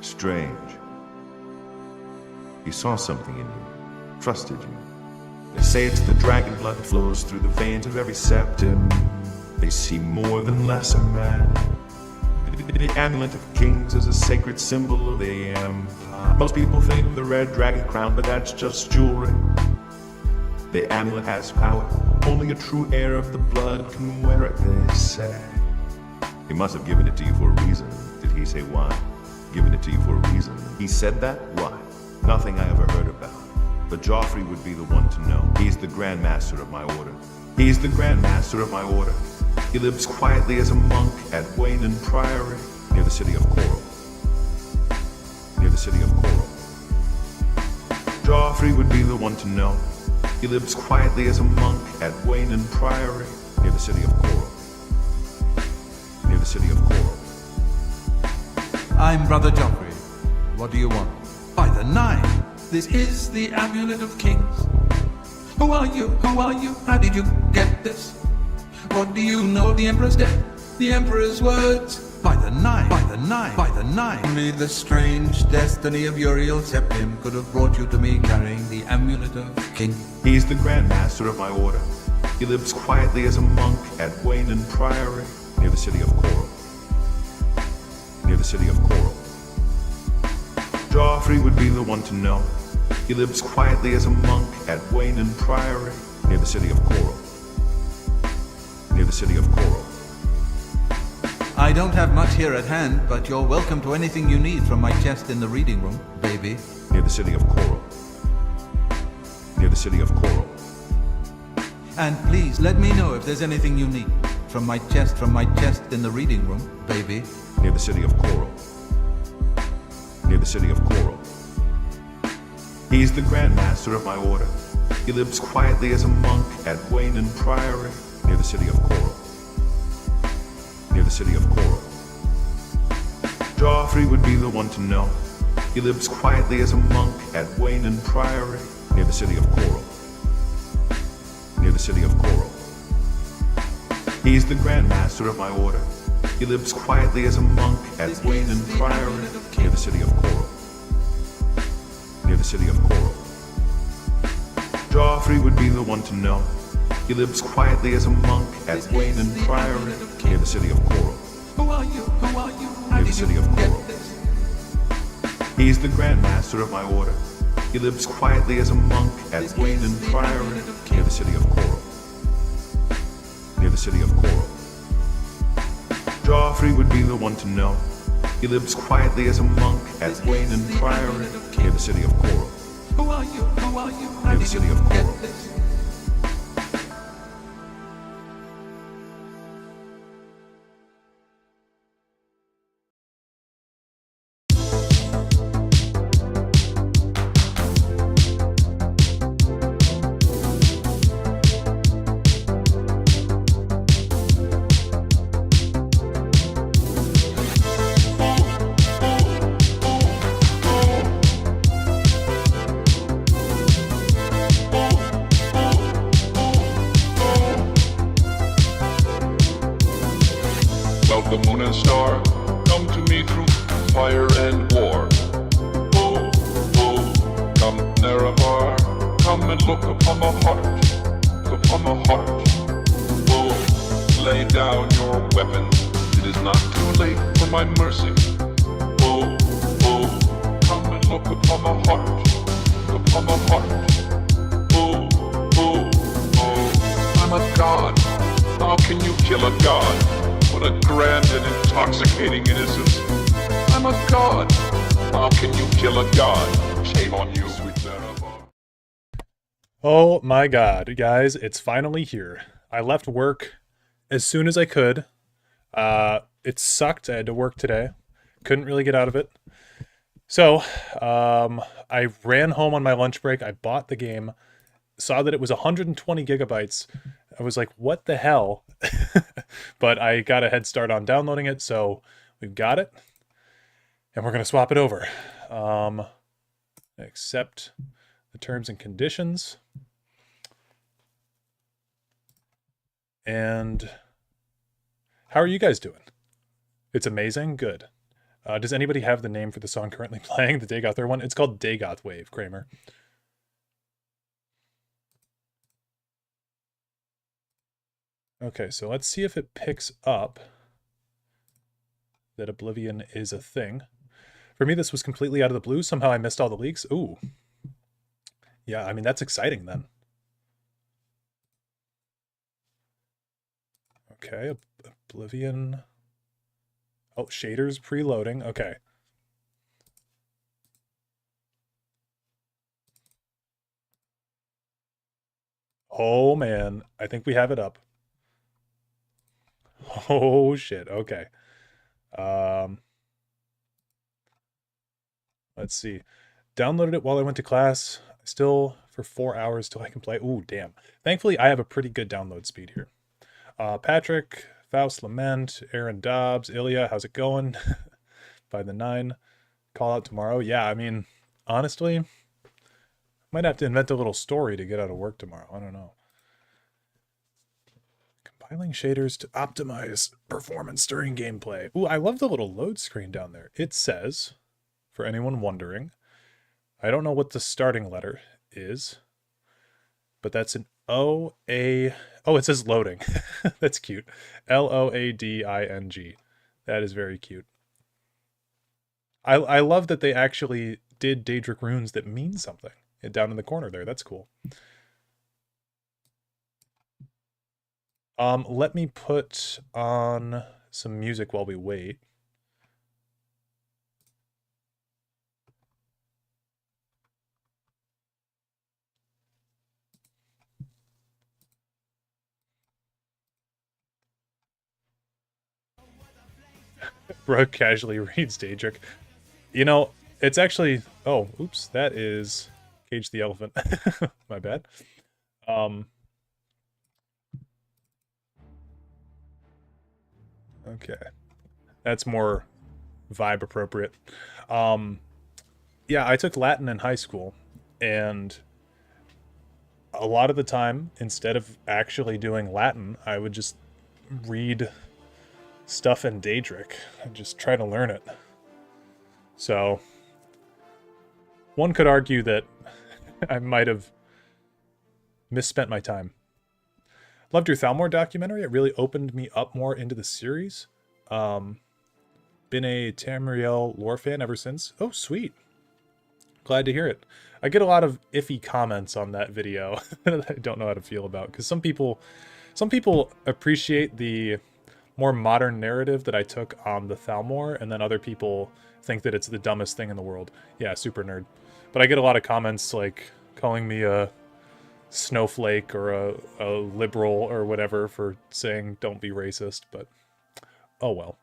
Strange. He saw something in you, trusted you. They say it's the dragon blood that flows through the veins of every septim. They see more than lesser man. The amulet of kings is a sacred symbol of the empire. Most people think of the red dragon crown, but that's just jewelry. The amulet has power. Only a true heir of the blood can wear it, they say. He must have given it to you for a reason. Did he say why? Given it to you for a reason. He said that? Why? Nothing I ever heard about. But Joffrey would be the one to know. He's the Grand Master of my order. He's the Grand Master of my order. He lives quietly as a monk at Wayne Priory, near the city of Coral. Near the city of Coral. Joffrey would be the one to know. He lives quietly as a monk at Wayne Priory, near the city of Coral. Near the city of Coral. I'm Brother Joffrey. What do you want? By the Nine, this is the Amulet of Kings. Who are you? Who are you? How did you get this? What do you know of the Emperor's death? The Emperor's words? By the Nine, by the Nine, by the Nine. Only the strange destiny of Uriel Septim could have brought you to me carrying the Amulet of King. He's the Grand Master of my order. He lives quietly as a monk at Wayne Priory, near the city of Coral. Near the city of Coral. Joffrey would be the one to know. He lives quietly as a monk at Wayne Priory, near the city of Coral. Near the city of Coral. I don't have much here at hand, but you're welcome to anything you need from my chest in the reading room, baby. Near the city of Coral. Near the city of Coral. And please let me know if there's anything you need from my chest in the reading room, baby. Near the city of Coral. Near the city of Coral. He's the Grand Master of my order. He lives quietly as a monk at Wayne Priory, near the city of Coral. Near the city of Coral. Joffrey would be the one to know. He lives quietly as a monk at Wayne Priory, near the city of Coral. Near the city of Coral. He's the Grand Master of my order. He lives quietly as a monk at Wayne Priory, near the city of Coral. Near the city of Coral. Joffrey would be the one to know. He lives quietly as a monk at Wayne Priory, near the city of Coral. Who are you? Who are you? Near the city of Coral. He's the Grand Master of my order. He lives quietly as a monk at Wayne Priory, near the city of Coral. Near the city of Coral. Joffrey would be the one to know. He lives quietly as a monk at Wayne Priory, near the city of Coral. Who are you? Who are you? Near the city of Coral. The moon and star come to me through fire and war. Oh, oh, come Nerevar, come and look upon the heart, look upon the heart. Oh, lay down your weapons, it is not too late for my mercy. Oh, oh, come and look upon the heart, look upon the heart. Oh, oh, oh, I'm a god, how can you kill a god? What a grand and intoxicating innocence. I'm a god. How can you kill a god? Shame on you, sweet Dareloth. Oh my god, guys, it's finally here. I left work as soon as I could. It sucked. I had to work today. Couldn't really get out of it. So, I ran home on my lunch break. I bought the game. Saw that it was 120 gigabytes. I was like, what the hell? But I got a head start on downloading it, so we've got it. And we're going to swap it over. Accept the terms and conditions. And how are you guys doing? It's amazing? Good. Does anybody have the name for the song currently playing, the Dagoth one? It's called Dagoth Wave, Kramer. Okay, so let's see if it picks up that Oblivion is a thing. For me, this was completely out of the blue. Somehow I missed all the leaks. Ooh. Yeah, I mean, that's exciting then. Okay, Oblivion. Oh, shaders preloading. Okay. Oh, man. I think we have it up. Oh, shit. Okay. Let's see. Downloaded it while I went to class. Still for 4 hours till I can play. Ooh, damn. Thankfully, I have a pretty good download speed here. Patrick, Faust Lament, Aaron Dobbs, Ilya, how's it going? By the 9. Call out tomorrow. Yeah, I mean, honestly, might have to invent a little story to get out of work tomorrow. I don't know. Compiling shaders to optimize performance during gameplay. Ooh, I love the little load screen down there. It says, for anyone wondering, I don't know what the starting letter is, but that's an O-A... Oh, it says loading. That's cute. L-O-A-D-I-N-G. That is very cute. I love that they actually did Daedric runes that mean something down in the corner there. That's cool. Let me put on some music while we wait. Brooke casually reads Daedric. You know, it's actually... Oh, oops. That is Cage the Elephant. My bad. Okay. That's more vibe appropriate. Yeah, I took Latin in high school, and a lot of the time, instead of actually doing Latin, I would just read stuff in Daedric and just try to learn it. So, one could argue that I might have misspent my time. Loved your Thalmor documentary. It really opened me up more into the series. Been a Tamriel lore fan ever since. Oh, sweet. Glad to hear it. I get a lot of iffy comments on that video that I don't know how to feel about, because some people appreciate the more modern narrative that I took on the Thalmor, and then other people think that it's the dumbest thing in the world. Yeah, super nerd. But I get a lot of comments like calling me a snowflake or a liberal or whatever for saying don't be racist, but oh well.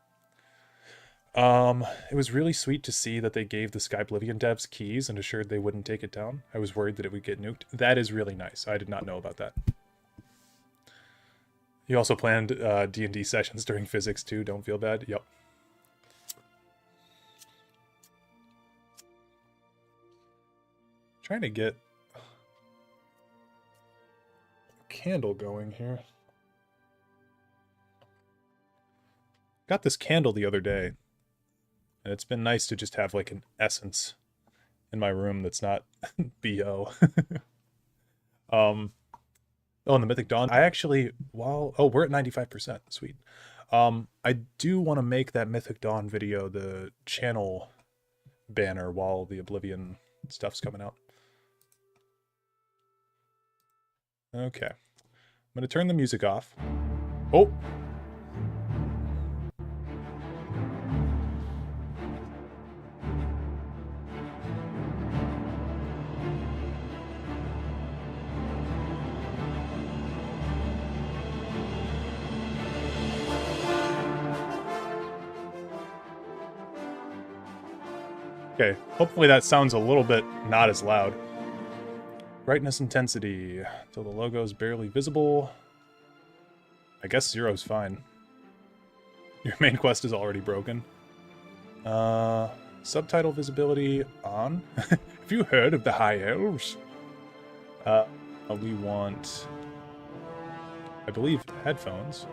It was really sweet to see that they gave the Sky Oblivion devs keys and assured they wouldn't take it down. I was worried that it would get nuked. That is really nice. I did not know about that. You also planned D&D sessions during physics too. Don't feel bad. Yep. Trying to get a candle going here. Got this candle the other day, and it's been nice to just have like an essence in my room that's not BO. Oh, and the Mythic Dawn. I actually, we're at 95%. Sweet. I do want to make that Mythic Dawn video the channel banner while the Oblivion stuff's coming out. Okay. I'm going to turn the music off. Oh! Okay, hopefully that sounds a little bit not as loud. Brightness intensity, till the logo is barely visible. I guess 0's fine. Your main quest is already broken. Subtitle visibility on. Have you heard of the High Elves? We want, I believe, headphones.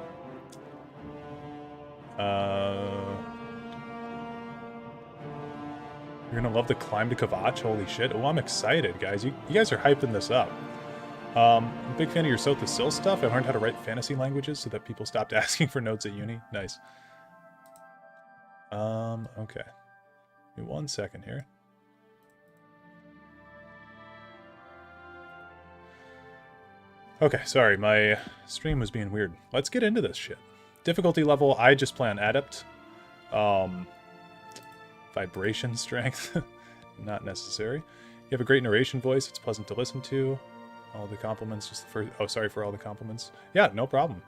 You're gonna love the climb to Kvatch. Holy shit. Oh, I'm excited, guys. You guys are hyping this up. I'm a big fan of your South the Sill stuff. I learned how to write fantasy languages so that people stopped asking for notes at uni. Nice. Okay. Give me 1 second here. Okay, sorry, my stream was being weird. Let's get into this shit. Difficulty level, I just play on Adept. Vibration strength, not necessary. You have a great narration voice, it's pleasant to listen to. All the compliments, just the first... Oh, sorry for all the compliments. Yeah, no problem.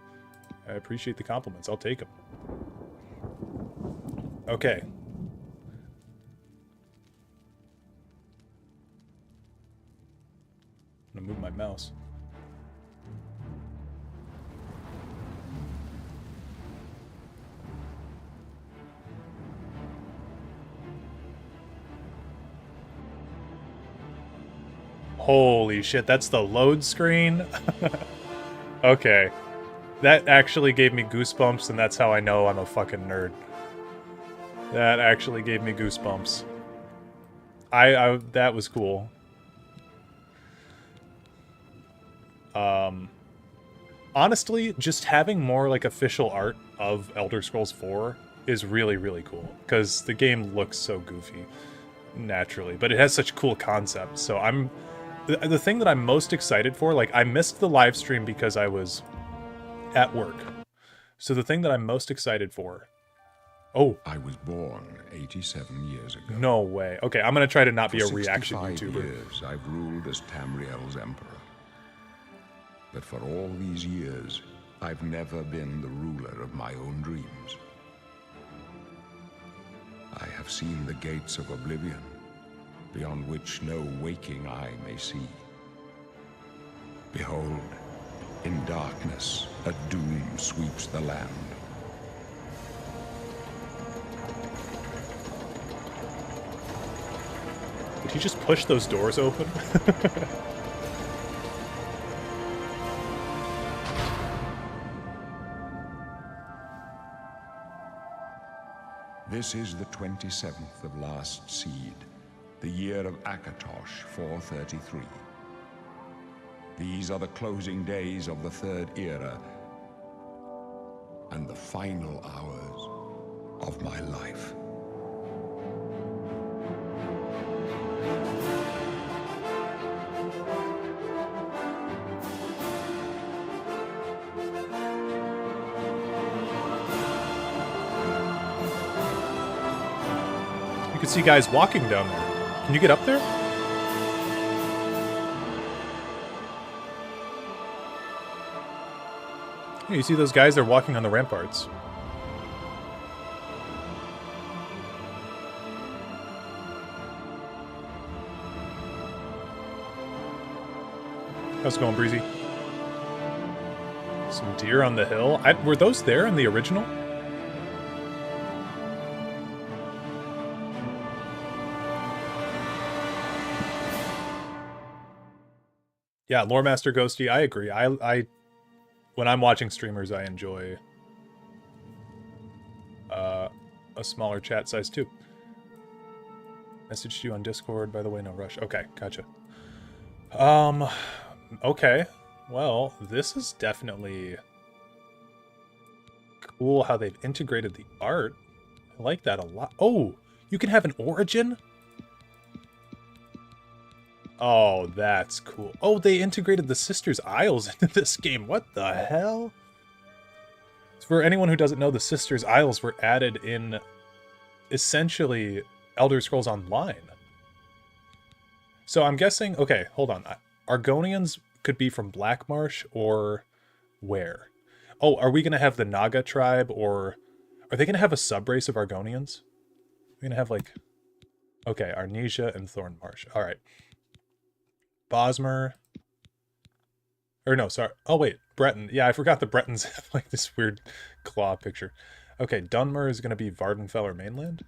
I appreciate the compliments, I'll take them. Okay. I'm gonna move my mouse. Holy shit, that's the load screen? Okay. That actually gave me goosebumps, and that's how I know I'm a fucking nerd. That actually gave me goosebumps. That was cool. Honestly, just having more, like, official art of Elder Scrolls 4 is really, really cool. Because the game looks so goofy, naturally. But it has such cool concepts, so I'm... The thing that I'm most excited for, like, I missed the live stream because I was at work. So the thing that I'm most excited for... Oh. I was born 87 years ago. No way. Okay, I'm going to try to not be a For reaction 65 YouTuber. years, I've ruled as Tamriel's emperor. But for all these years, I've never been the ruler of my own dreams. I have seen the gates of Oblivion, beyond which no waking eye may see. Behold, in darkness, a doom sweeps the land. Did he just push those doors open? This is the 27th of last seed, the year of Akatosh 433. These are the closing days of the Third Era and the final hours of my life. You can see guys walking down there. Can you get up there? Yeah, you see those guys? They're walking on the ramparts. How's it going, Breezy? Some deer on the hill. Were those there in the original? Yeah, Lore Master Ghosty, I agree. I when I'm watching streamers, I enjoy a smaller chat size too. Messaged you on Discord, by the way, no rush. Okay, gotcha. Okay. Well, this is definitely cool how they've integrated the art. I like that a lot. Oh, you can have an origin? Oh, that's cool. Oh, they integrated the Sisters' Isles into this game. What the hell? For anyone who doesn't know, the Sisters' Isles were added in, essentially, Elder Scrolls Online. So I'm guessing... Okay, hold on. Argonians could be from Blackmarsh or where? Oh, are we going to have the Naga tribe, or... Are they going to have a subrace of Argonians? We're going to have, like... Okay, Arnesia and Thornmarsh. Alright. Bosmer. Or no, sorry. Oh, wait. Breton. Yeah, I forgot the Bretons have, like, this weird claw picture. Okay, Dunmer is going to be Vardenfeller mainland.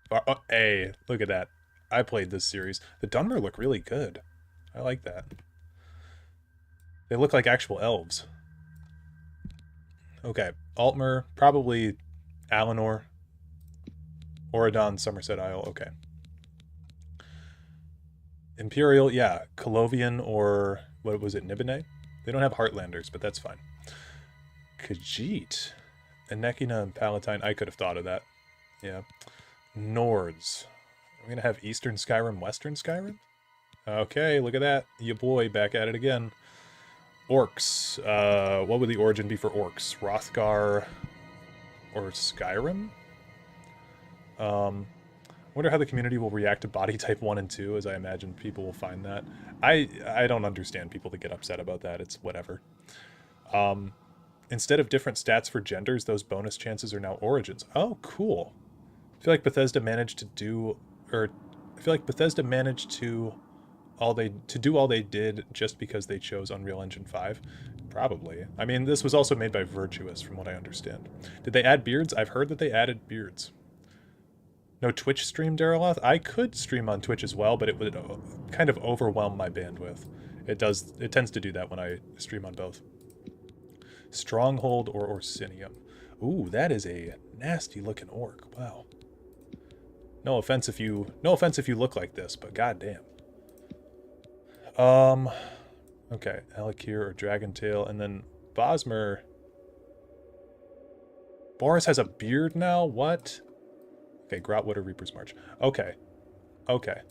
Oh, hey, look at that. I played this series. The Dunmer look really good. I like that. They look like actual elves. Okay, Altmer, probably Alinor. Oradon, Somerset Isle. Okay. Imperial, yeah. Colovian or, what was it, Nibene? They don't have Heartlanders, but that's fine. Khajiit. Anekina and Palatine, I could have thought of that. Yeah. Nords. We're going to have Eastern Skyrim, Western Skyrim? Okay, look at that. Ya boy, back at it again. Orcs. What would the origin be for orcs? Hrothgar or Skyrim? Wonder how the community will react to body type 1 and 2, as I imagine people will find that. I don't understand people that get upset about that. It's whatever. Instead of different stats for genders, those bonus chances are now origins. Oh, cool. I feel like Bethesda managed to do, or I feel like Bethesda managed to do all they did just because they chose Unreal Engine 5. Probably. I mean, this was also made by Virtuous, from what I understand. Did they add beards? I've heard that they added beards. No Twitch stream, Dareloth? I could stream on Twitch as well, but it would kind of overwhelm my bandwidth. It tends to do that when I stream on both. Stronghold or Orsinium. Ooh, that is a nasty looking orc. Wow. No offense if you look like this, but goddamn. Okay, Alakir or Dragontail, and then Bosmer. Boris has a beard now? What? Okay, Grotwood or Reaper's March. Okay. Okay.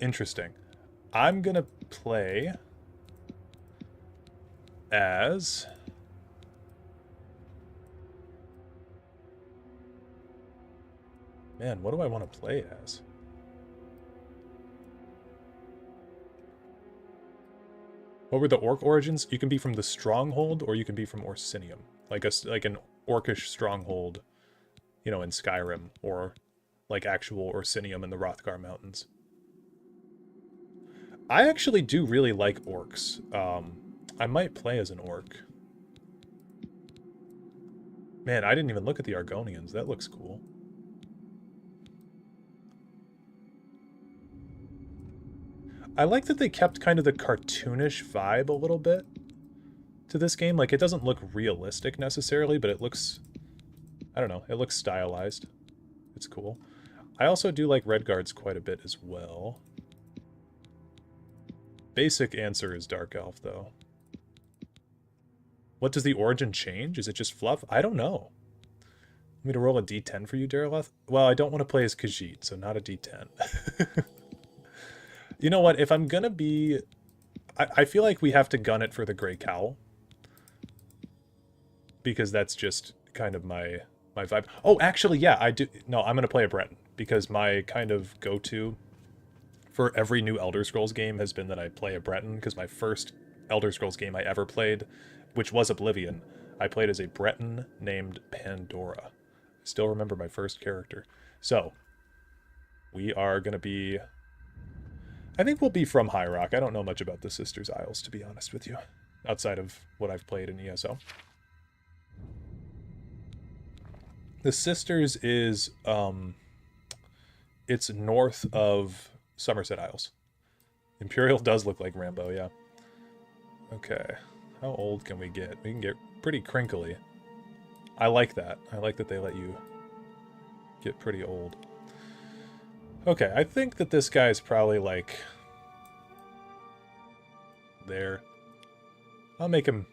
Interesting. I'm gonna play as... Man, what do I want to play as? What were the orc origins? You can be from the Stronghold, or you can be from Orsinium. Like an orcish stronghold, you know, in Skyrim, or like actual Orsinium in the Hrothgar Mountains. I actually do really like orcs. I might play as an orc. Man, I didn't even look at the Argonians. That looks cool. I like that they kept kind of the cartoonish vibe a little bit to this game. Like, it doesn't look realistic necessarily, but it looks... I don't know. It looks stylized. It's cool. I also do like Redguards quite a bit as well. Basic answer is Dark Elf, though. What does the origin change? Is it just fluff? I don't know. Want me to roll a d10 for you, Dareloth? Well, I don't want to play as Khajiit, so not a d10. You know what? If I'm gonna be... I feel like we have to gun it for the Grey Cowl. Because that's just kind of my vibe. Oh, actually, yeah, I do... No, I'm gonna play a Breton. Because my kind of go-to for every new Elder Scrolls game has been that I play a Breton. Because my first Elder Scrolls game I ever played, which was Oblivion, I played as a Breton named Pandora. I still remember my first character. So, we are gonna be... I think we'll be from High Rock. I don't know much about the Sisters Isles, to be honest with you, outside of what I've played in ESO. The Sisters is, it's north of Somerset Isles. Imperial does look like Rambo, yeah. Okay, how old can we get? We can get pretty crinkly. I like that. I like that they let you get pretty old. Okay, I think that this guy's probably like there. I'll make him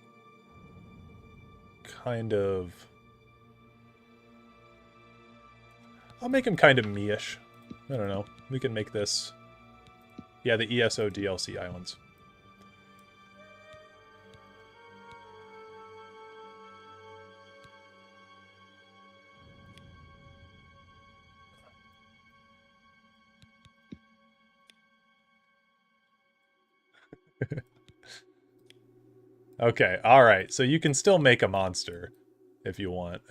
kind of... I'll make him kind of me-ish. I don't know. We can make this... Yeah, the ESO DLC islands. Okay, alright, so you can still make a monster if you want.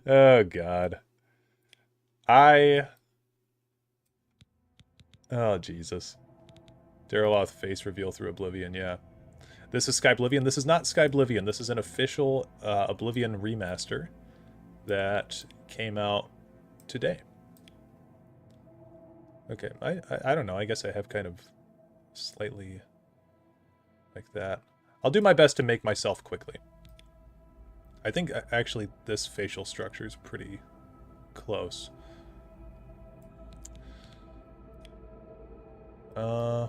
Oh, God. Oh, Jesus. Dareloth face reveal through Oblivion, yeah. This is Skyblivion. This is not Skyblivion. This is an official Oblivion remaster that came out today. Okay, I don't know. I guess I have kind of slightly like that. I'll do my best to make myself quickly. I think actually this facial structure is pretty close. Uh...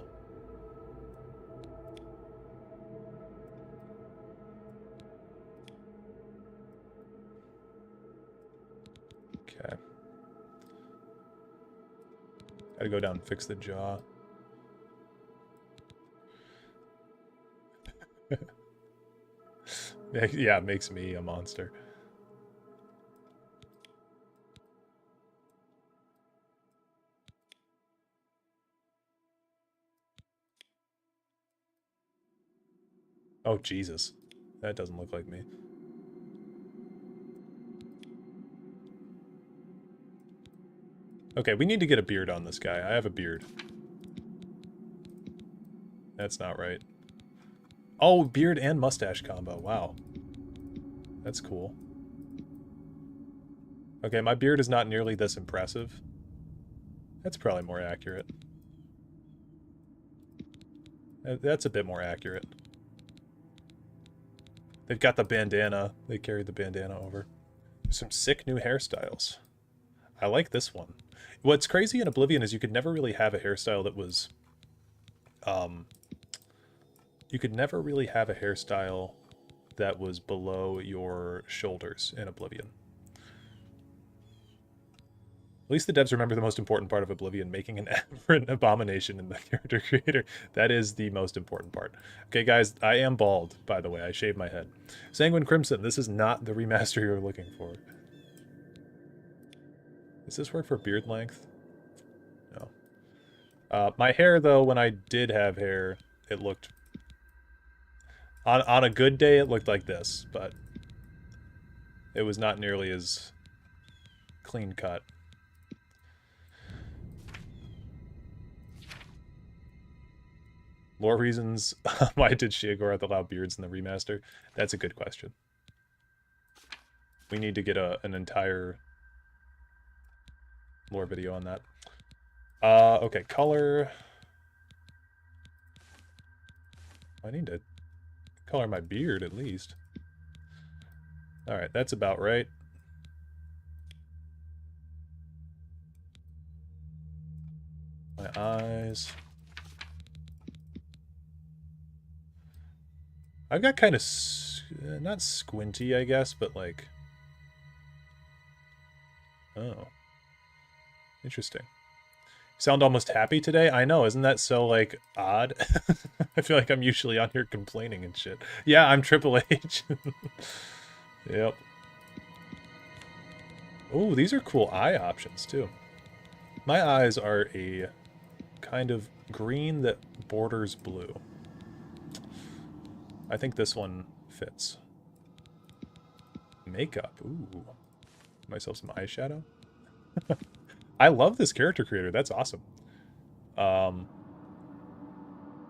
Okay. Gotta go down and fix the jaw. Yeah, it makes me a monster. Oh, Jesus. That doesn't look like me. Okay, we need to get a beard on this guy. I have a beard. That's not right. Oh, beard and mustache combo. Wow. That's cool. Okay, my beard is not nearly this impressive. That's probably more accurate. That's a bit more accurate. They've got the bandana. They carried the bandana over. There's some sick new hairstyles. I like this one. What's crazy in Oblivion is you could never really have a hairstyle that was... you could never really have a hairstyle that was below your shoulders in Oblivion. At least the devs remember the most important part of Oblivion, making an aberrant abomination in the character creator. That is the most important part. Okay, guys, I am bald, by the way. I shaved my head. Sanguine Crimson, this is not the remaster you're looking for. Does this work for beard length? No. My hair, though, when I did have hair, it looked... On a good day, it looked like this, but it was not nearly as clean cut. Lore reasons, why did Sheogorath allow beards in the remaster? That's a good question. We need to get an entire lore video on that. Okay, color. I need to color my beard at least. Alright, that's about right. My eyes. I've got kind of, not squinty, I guess, but like... Oh. Interesting. You sound almost happy today? I know, isn't that so, like, odd? I feel like I'm usually on here complaining and shit. Yeah, I'm Triple H. Yep. Oh, these are cool eye options, too. My eyes are a kind of green that borders blue. I think this one fits. Makeup. Ooh. Myself some eyeshadow. I love this character creator. That's awesome.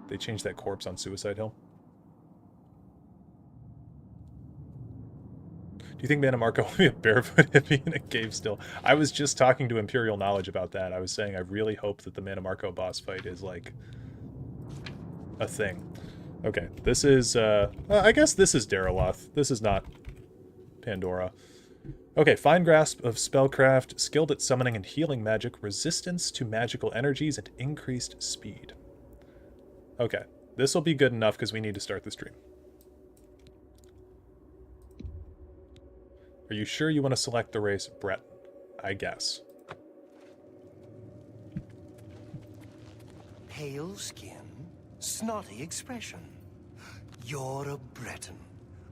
They changed that corpse on Suicide Hill. Do you think Mana Marco will be a barefoot hippie in a cave still? I was just talking to Imperial Knowledge about that. I was saying I really hope that the Mana Marco boss fight is like a thing. Okay, this is, I guess this is Dareloth. This is not Pandora. Okay, fine grasp of spellcraft, skilled at summoning and healing magic, resistance to magical energies, and increased speed. Okay, this will be good enough because we need to start the stream. Are you sure you want to select the race Brett? I guess. Pale skin, snotty expression. You're a Breton.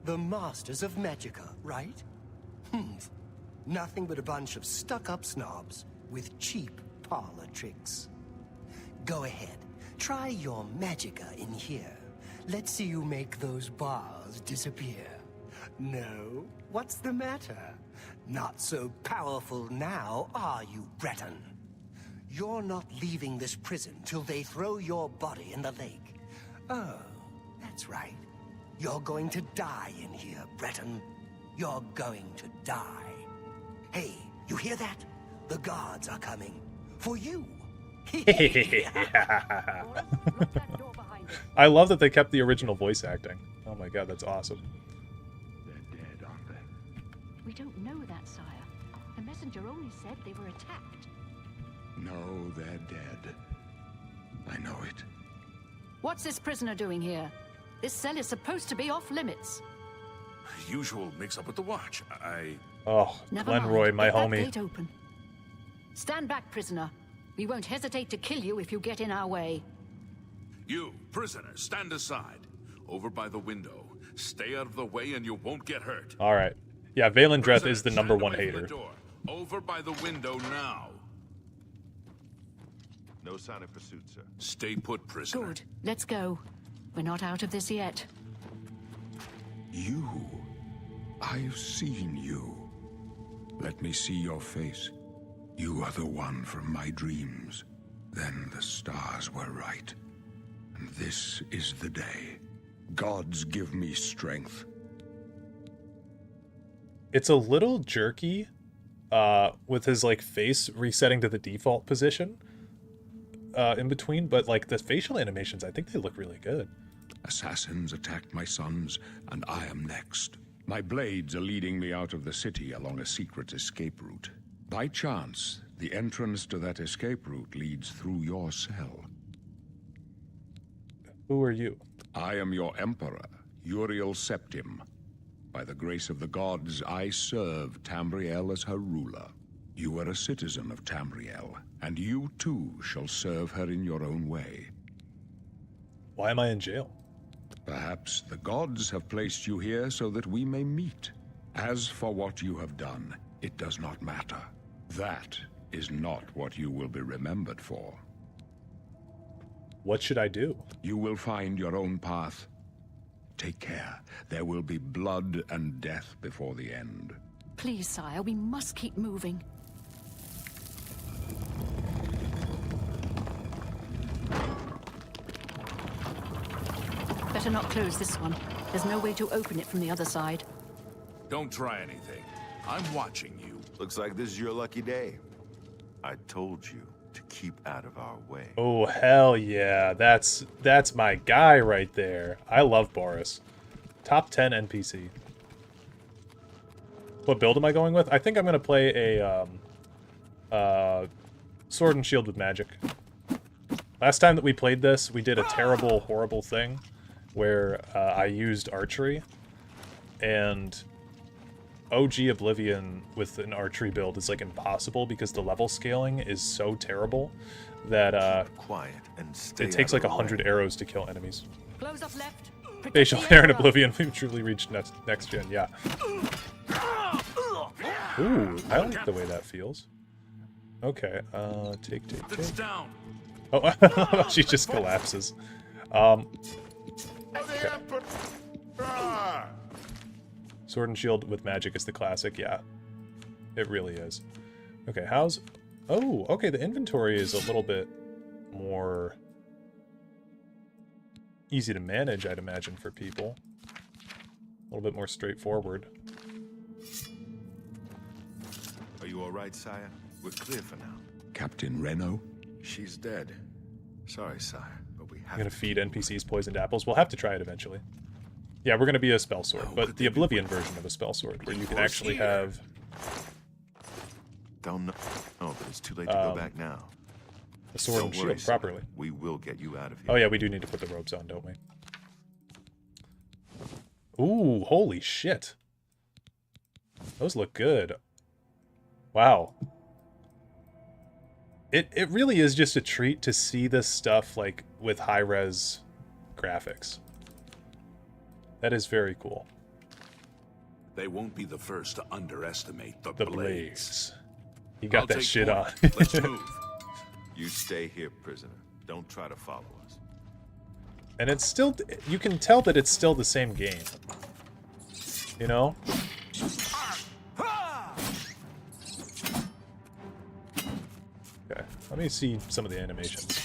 The masters of Magica, right? Nothing but a bunch of stuck-up snobs with cheap parlor tricks. Go ahead, try your Magica in here. Let's see you make those bars disappear. No? What's the matter? Not so powerful now, are you, Breton? You're not leaving this prison till they throw your body in the lake. Oh, that's right. You're going to die in here, Breton. You're going to die. Hey, you hear that? The guards are coming. For you. I love that they kept the original voice acting. Oh my god, that's awesome. They're dead, aren't they? We don't know that, sire. The messenger only said they were attacked. No, they're dead. I know it. What's this prisoner doing here? This cell is supposed to be off limits. Usual mix-up with the watch. Oh, Never Glenroy, mind. my Get that homie. gate open. Stand back, prisoner. We won't hesitate to kill you if you get in our way. You, prisoner, stand aside. Over by the window. Stay out of the way and you won't get hurt. All right. Yeah, Valen Dreth Prisoner, is the stand number one away from hater. the door. Over by the window now. No sign of pursuit, sir. Stay put, prisoner. Good. Let's go. We're not out of this yet. You. I've seen you. Let me see your face. You are the one from my dreams. Then the stars were right. And this is the day. Gods give me strength. It's a little jerky with his like face resetting to the default position in between, but like the facial animations, I think they look really good. Assassins attacked my sons, and I am next. My blades are leading me out of the city along a secret escape route. By chance, the entrance to that escape route leads through your cell. Who are you? I am your emperor, Uriel Septim. By the grace of the gods, I serve Tamriel as her ruler. You are a citizen of Tamriel, and you too shall serve her in your own way. Why am I in jail? Perhaps the gods have placed you here so that we may meet. As for what you have done, it does not matter. That is not what you will be remembered for. What should I do? You will find your own path. Take care. There will be blood and death before the end. Please, sire, we must keep moving. Better not close this one. There's no way to open it from the other side. Don't try anything. I'm watching you. Looks like this is your lucky day. I told you to keep out of our way. Oh, hell yeah. That's my guy right there. I love Boris. Top 10 NPC. What build am I going with? I think I'm going to play a Sword and Shield with Magic. Last time that we played this, we did a terrible, horrible thing where I used archery, and OG Oblivion with an archery build is like impossible because the level scaling is so terrible that Quiet and stay it takes out like of the 100 way. arroys to kill enemies. Close up left. Protect Facial the hair in Emperor. Oblivion, we've truly reached next gen, yeah. Ooh, I like the way that feels. Okay, take. It's down. Oh, she just collapses. Okay. Sword and Shield with Magic is the classic, yeah. It really is. Okay, how's... Oh, okay, the inventory is a little bit more easy to manage, I'd imagine, for people. A little bit more straightforward. Are you all right, sire? We're clear for now. Captain Reno? She's dead. Sorry, sire, but we have I'm gonna to feed keep moving. NPCs poisoned apples. We'll have to try it eventually. Yeah, we're gonna be a spell sword, How but could the they be Oblivion version of a spell sword, where you can actually have Don't know, but it's too late to go back now. a sword Don't and worry, shield sir. properly. We will get you out of here. Oh yeah, we do need to put the robes on, don't we? Ooh, holy shit. Those look good. Wow. It really is just a treat to see this stuff like with high-res graphics. That is very cool. They won't be the first to underestimate the, The blades. blades. You got I'll that take shit on. point. Let's move. You stay here, prisoner. Don't try to follow us. And it's still, you can tell that it's still the same game. You know? Okay, let me see some of the animations.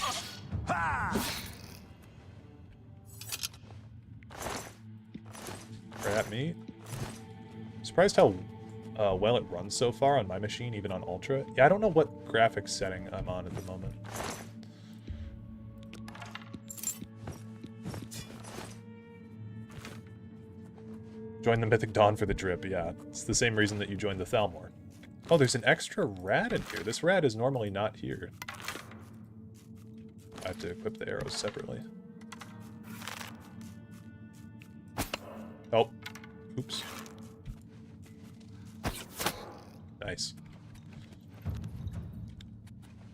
Crap meat. Surprised how well it runs so far on my machine, even on Ultra. Yeah, I don't know what graphics setting I'm on at the moment. Join the Mythic Dawn for the drip, yeah. It's the same reason that you joined the Thalmor. Oh, there's an extra rat in here. This rat is normally not here. have to equip the arrows separately. Oh. Oops. Nice.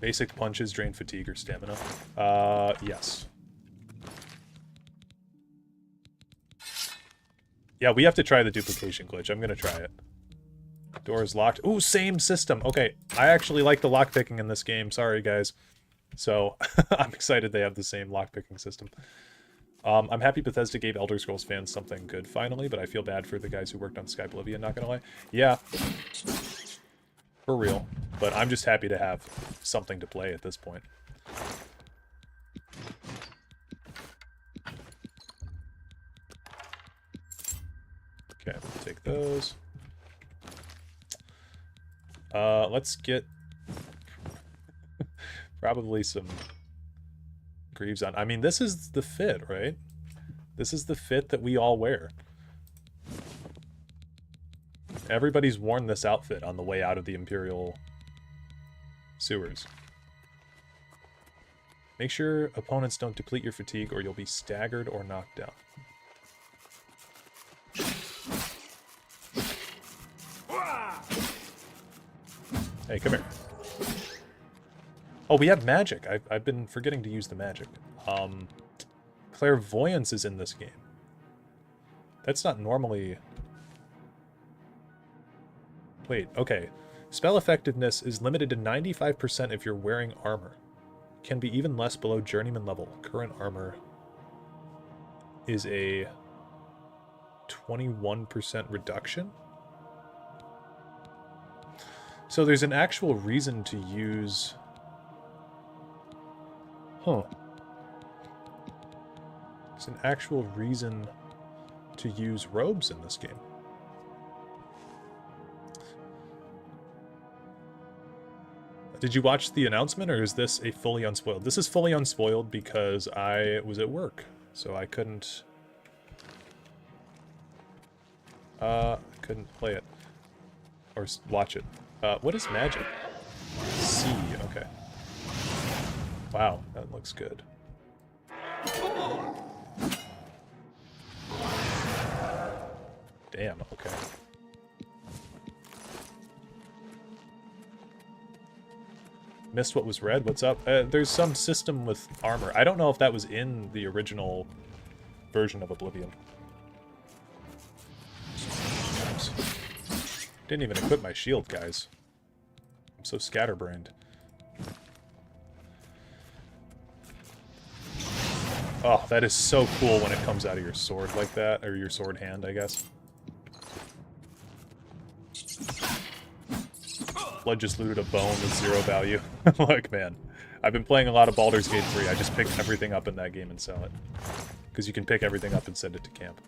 Basic punches drain fatigue or stamina. Yes. Yeah, we have to try the duplication glitch. I'm gonna try it. Door is locked. Ooh, same system. Okay, I actually like the lockpicking in this game. Sorry, guys. So, I'm excited they have the same lockpicking system. I'm happy Bethesda gave Elder Scrolls fans something good finally, but I feel bad for the guys who worked on Sky Oblivion, not gonna lie. Yeah. For real. But I'm just happy to have something to play at this point. Okay, we'll take those. Let's get probably some greaves on. I mean, this is the fit, right? This is the fit that we all wear. Everybody's worn this outfit on the way out of the Imperial sewers. Make sure opponents don't deplete your fatigue or you'll be staggered or knocked down. Hey, come here. Oh, we have magic. I've been forgetting to use the magic. Clairvoyance is in this game. That's not normally... Wait, okay. Spell effectiveness is limited to 95% if you're wearing armor. Can be even less below journeyman level. Current armor is a 21% reduction. So there's an actual reason to use... Huh. There's an actual reason to use robes in this game. Did you watch the announcement, or is this a fully unspoiled? This is fully unspoiled because I was at work, so I couldn't play it or watch it. What is magic? C. Okay. Wow, that looks good. Damn. Okay. Missed what was red. What's up? There's some system with armor. I don't know if that was in the original version of Oblivion. Oops. Didn't even equip my shield, guys. I'm so scatterbrained. Oh, that is so cool when it comes out of your sword like that, or your sword hand, I guess. Blood just looted a bone with 0 value. Look, man, I've been playing a lot of Baldur's Gate 3. I just pick everything up in that game and sell it. Because you can pick everything up and send it to camp.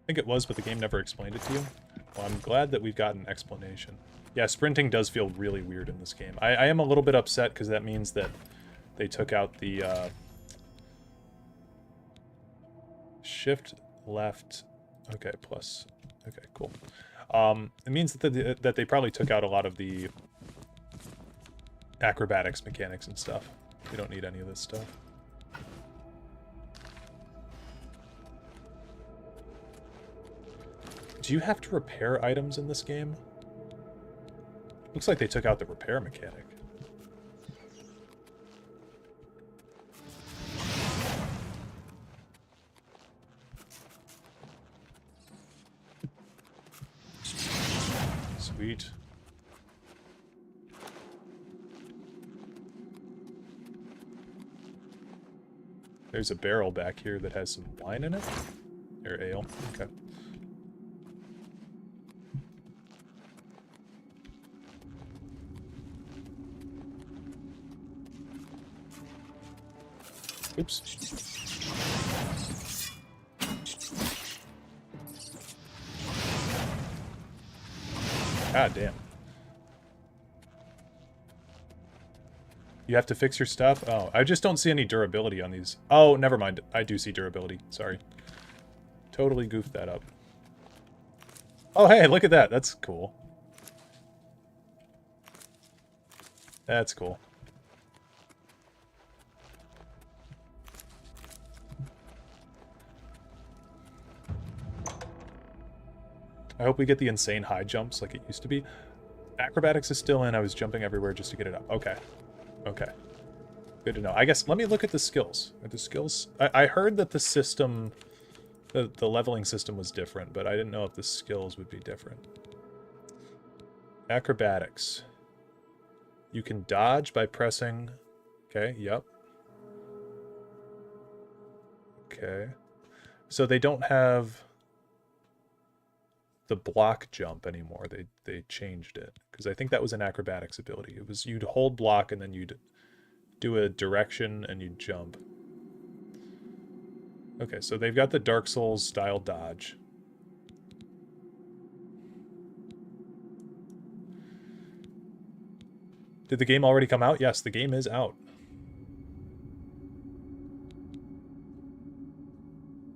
I think it was, but the game never explained it to you. Well, I'm glad that we've got an explanation. Yeah, sprinting does feel really weird in this game. I am a little bit upset because that means that they took out the shift left. Okay, plus. Okay, cool. It means that they probably took out a lot of the acrobatics mechanics and stuff. We don't need any of this stuff. Do you have to repair items in this game? Looks like they took out the repair mechanic. Sweet. There's a barrel back here that has some wine in it. Or ale. Okay. Oops. God damn. You have to fix your stuff? Oh, I just don't see any durability on these. Oh, never mind. I do see durability. Sorry. Totally goofed that up. Oh, hey, look at that. That's cool. That's cool. I hope we get the insane high jumps like it used to be. Acrobatics is still in. I was jumping everywhere just to get it up. Okay. Okay. Good to know. I guess, let me look at the skills. Are the skills... I heard that the system... The leveling system was different, but I didn't know if the skills would be different. Acrobatics. You can dodge by pressing... Okay, yep. Okay. So they don't have the block jump anymore. They changed it. Because I think that was an acrobatics ability. It was you'd hold block and then you'd do a direction and you'd jump. Okay, so they've got the Dark Souls style dodge. Did the game already come out? Yes, the game is out.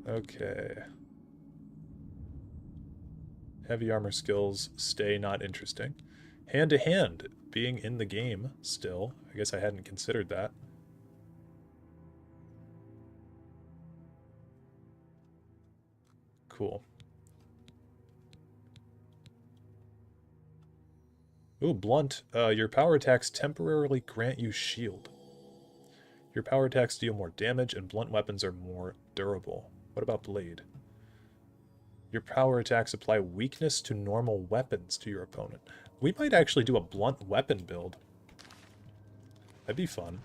Okay. Heavy armor skills stay not interesting. Hand to hand being in the game still. I guess I hadn't considered that. Cool. Ooh, blunt. Your power attacks temporarily grant you shield. Your power attacks deal more damage and blunt weapons are more durable. What about blade? Your power attacks apply weakness to normal weapons to your opponent. We might actually do a blunt weapon build. That'd be fun.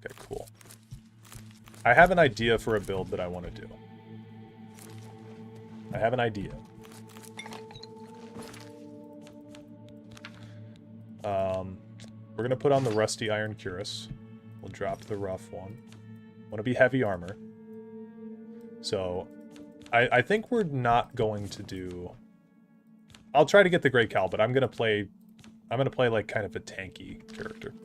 Okay, cool. I have an idea for a build that I want to do. I have an idea. We're going to put on the Rusty Iron Cuirass. We'll drop the rough one. Want to be heavy armor. So, I think we're not going to do... I'll try to get the Great Cowl, but I'm going to play like kind of a tanky character.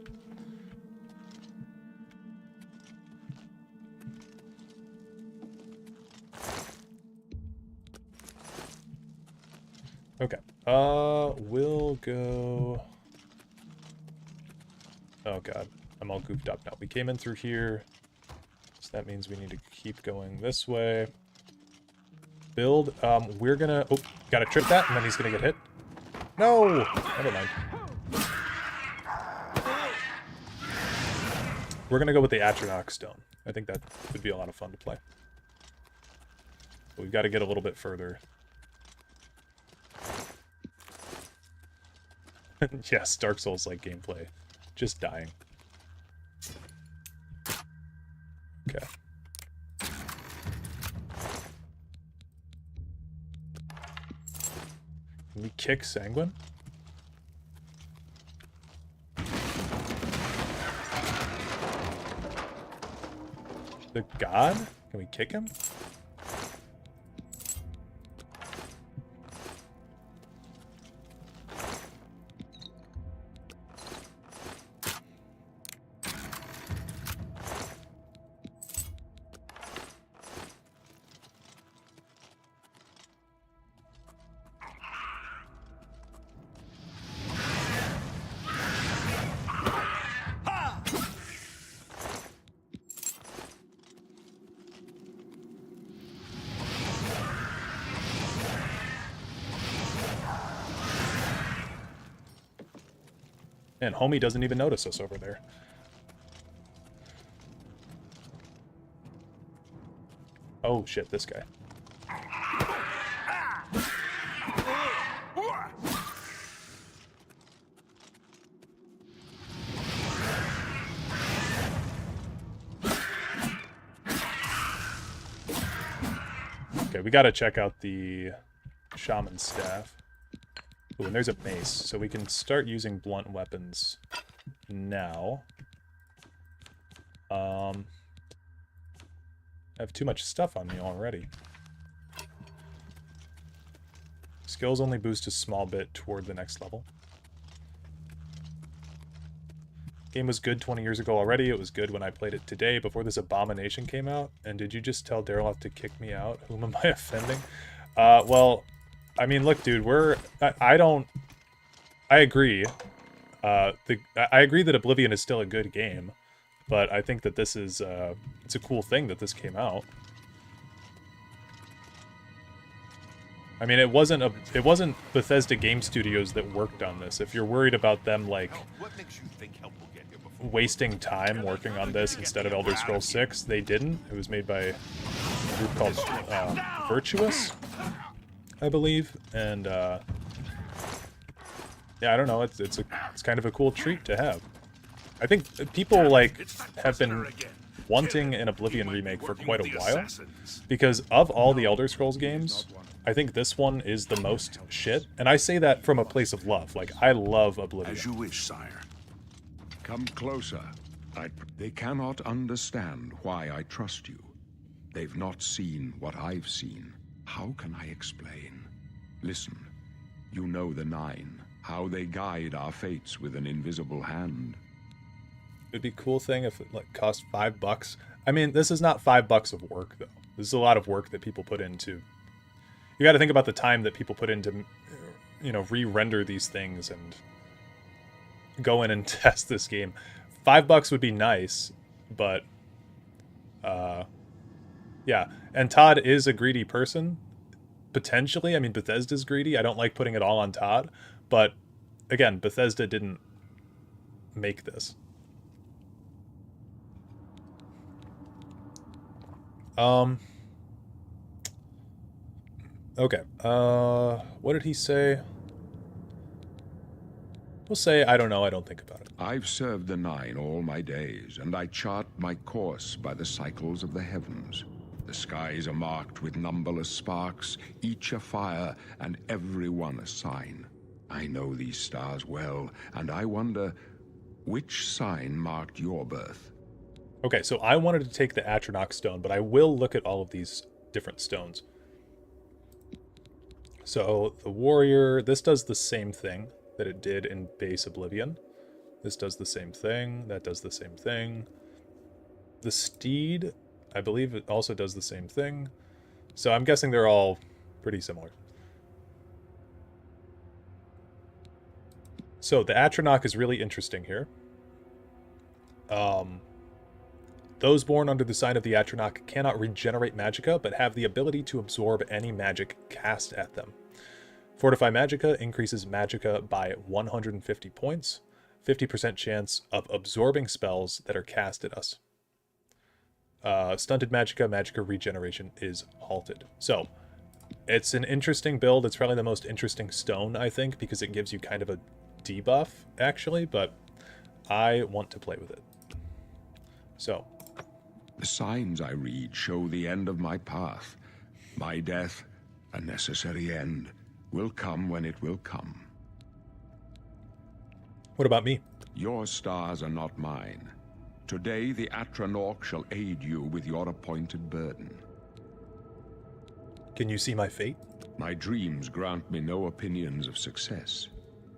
Okay. We'll go... Oh god, I'm all goofed up now. We came in through here, so that means we need to keep going this way. Build, we're gonna... Oh, gotta trip that, and then he's gonna get hit. No! Never mind. We're gonna go with the Atronach Stone. I think that would be a lot of fun to play. But we've got to get a little bit further. Yes, Dark Souls-like gameplay. Just dying. Okay. Can we kick Sanguine? The god? Can we kick him? And homie doesn't even notice us over there. Oh shit, this guy. Okay, we gotta check out the shaman staff. Ooh, and there's a mace, so we can start using blunt weapons now. I have too much stuff on me already. Skills only boost a small bit toward the next level. Game was good 20 years ago already. It was good when I played it today before this abomination came out. And did you just tell Dareloth to kick me out? Whom am I offending? Well, I mean, look, dude, I agree. I agree that Oblivion is still a good game, but I think that this is, it's a cool thing that this came out. I mean, it wasn't Bethesda Game Studios that worked on this. If you're worried about them, like, wasting time working on this instead of Elder Scrolls 6, they didn't. It was made by a group called Virtuous, I believe, and yeah, I don't know. It's kind of a cool treat to have. I think people like have been wanting an Oblivion remake for quite a while, because of all the Elder Scrolls games, I think this one is the most shit, and I say that from a place of love. Like, I love Oblivion. As you wish, sire. Come closer. They cannot understand why I trust you. They've not seen what I've seen. How can I explain? Listen, you know the Nine, how they guide our fates with an invisible hand. It'd be a cool thing if it like cost $5. I mean, this is not $5 of work though. This is a lot of work that people put into. You got to think about the time that people put into, you know, re-render these things and go in and test this game. $5 would be nice, but yeah. And Todd is a greedy person, potentially. I mean, Bethesda's greedy. I don't like putting it all on Todd, but again, Bethesda didn't make this. Okay, what did he say? We'll say, I don't know, I don't think about it. I've served the Nine all my days, and I chart my course by the cycles of the heavens. The skies are marked with numberless sparks, each a fire, and every one a sign. I know these stars well, and I wonder, which sign marked your birth? Okay, so I wanted to take the Atronach stone, but I will look at all of these different stones. So, the warrior, this does the same thing that it did in base Oblivion. This does the same thing, that does the same thing. The steed, I believe it also does the same thing. So I'm guessing they're all pretty similar. So the Atronach is really interesting here. Those born under the sign of the Atronach cannot regenerate magicka, but have the ability to absorb any magic cast at them. Fortify magicka increases magicka by 150 points, 50% chance of absorbing spells that are cast at us. Stunted magicka regeneration is halted. So, it's an interesting build. It's probably the most interesting stone, I think, because it gives you kind of a debuff, actually, but I want to play with it. So, the signs I read show the end of my path. My death, a necessary end, will come when it will come. What about me? Your stars are not mine. Today the Atronach shall aid you with your appointed burden. Can you see my fate? My dreams grant me no opinions of success.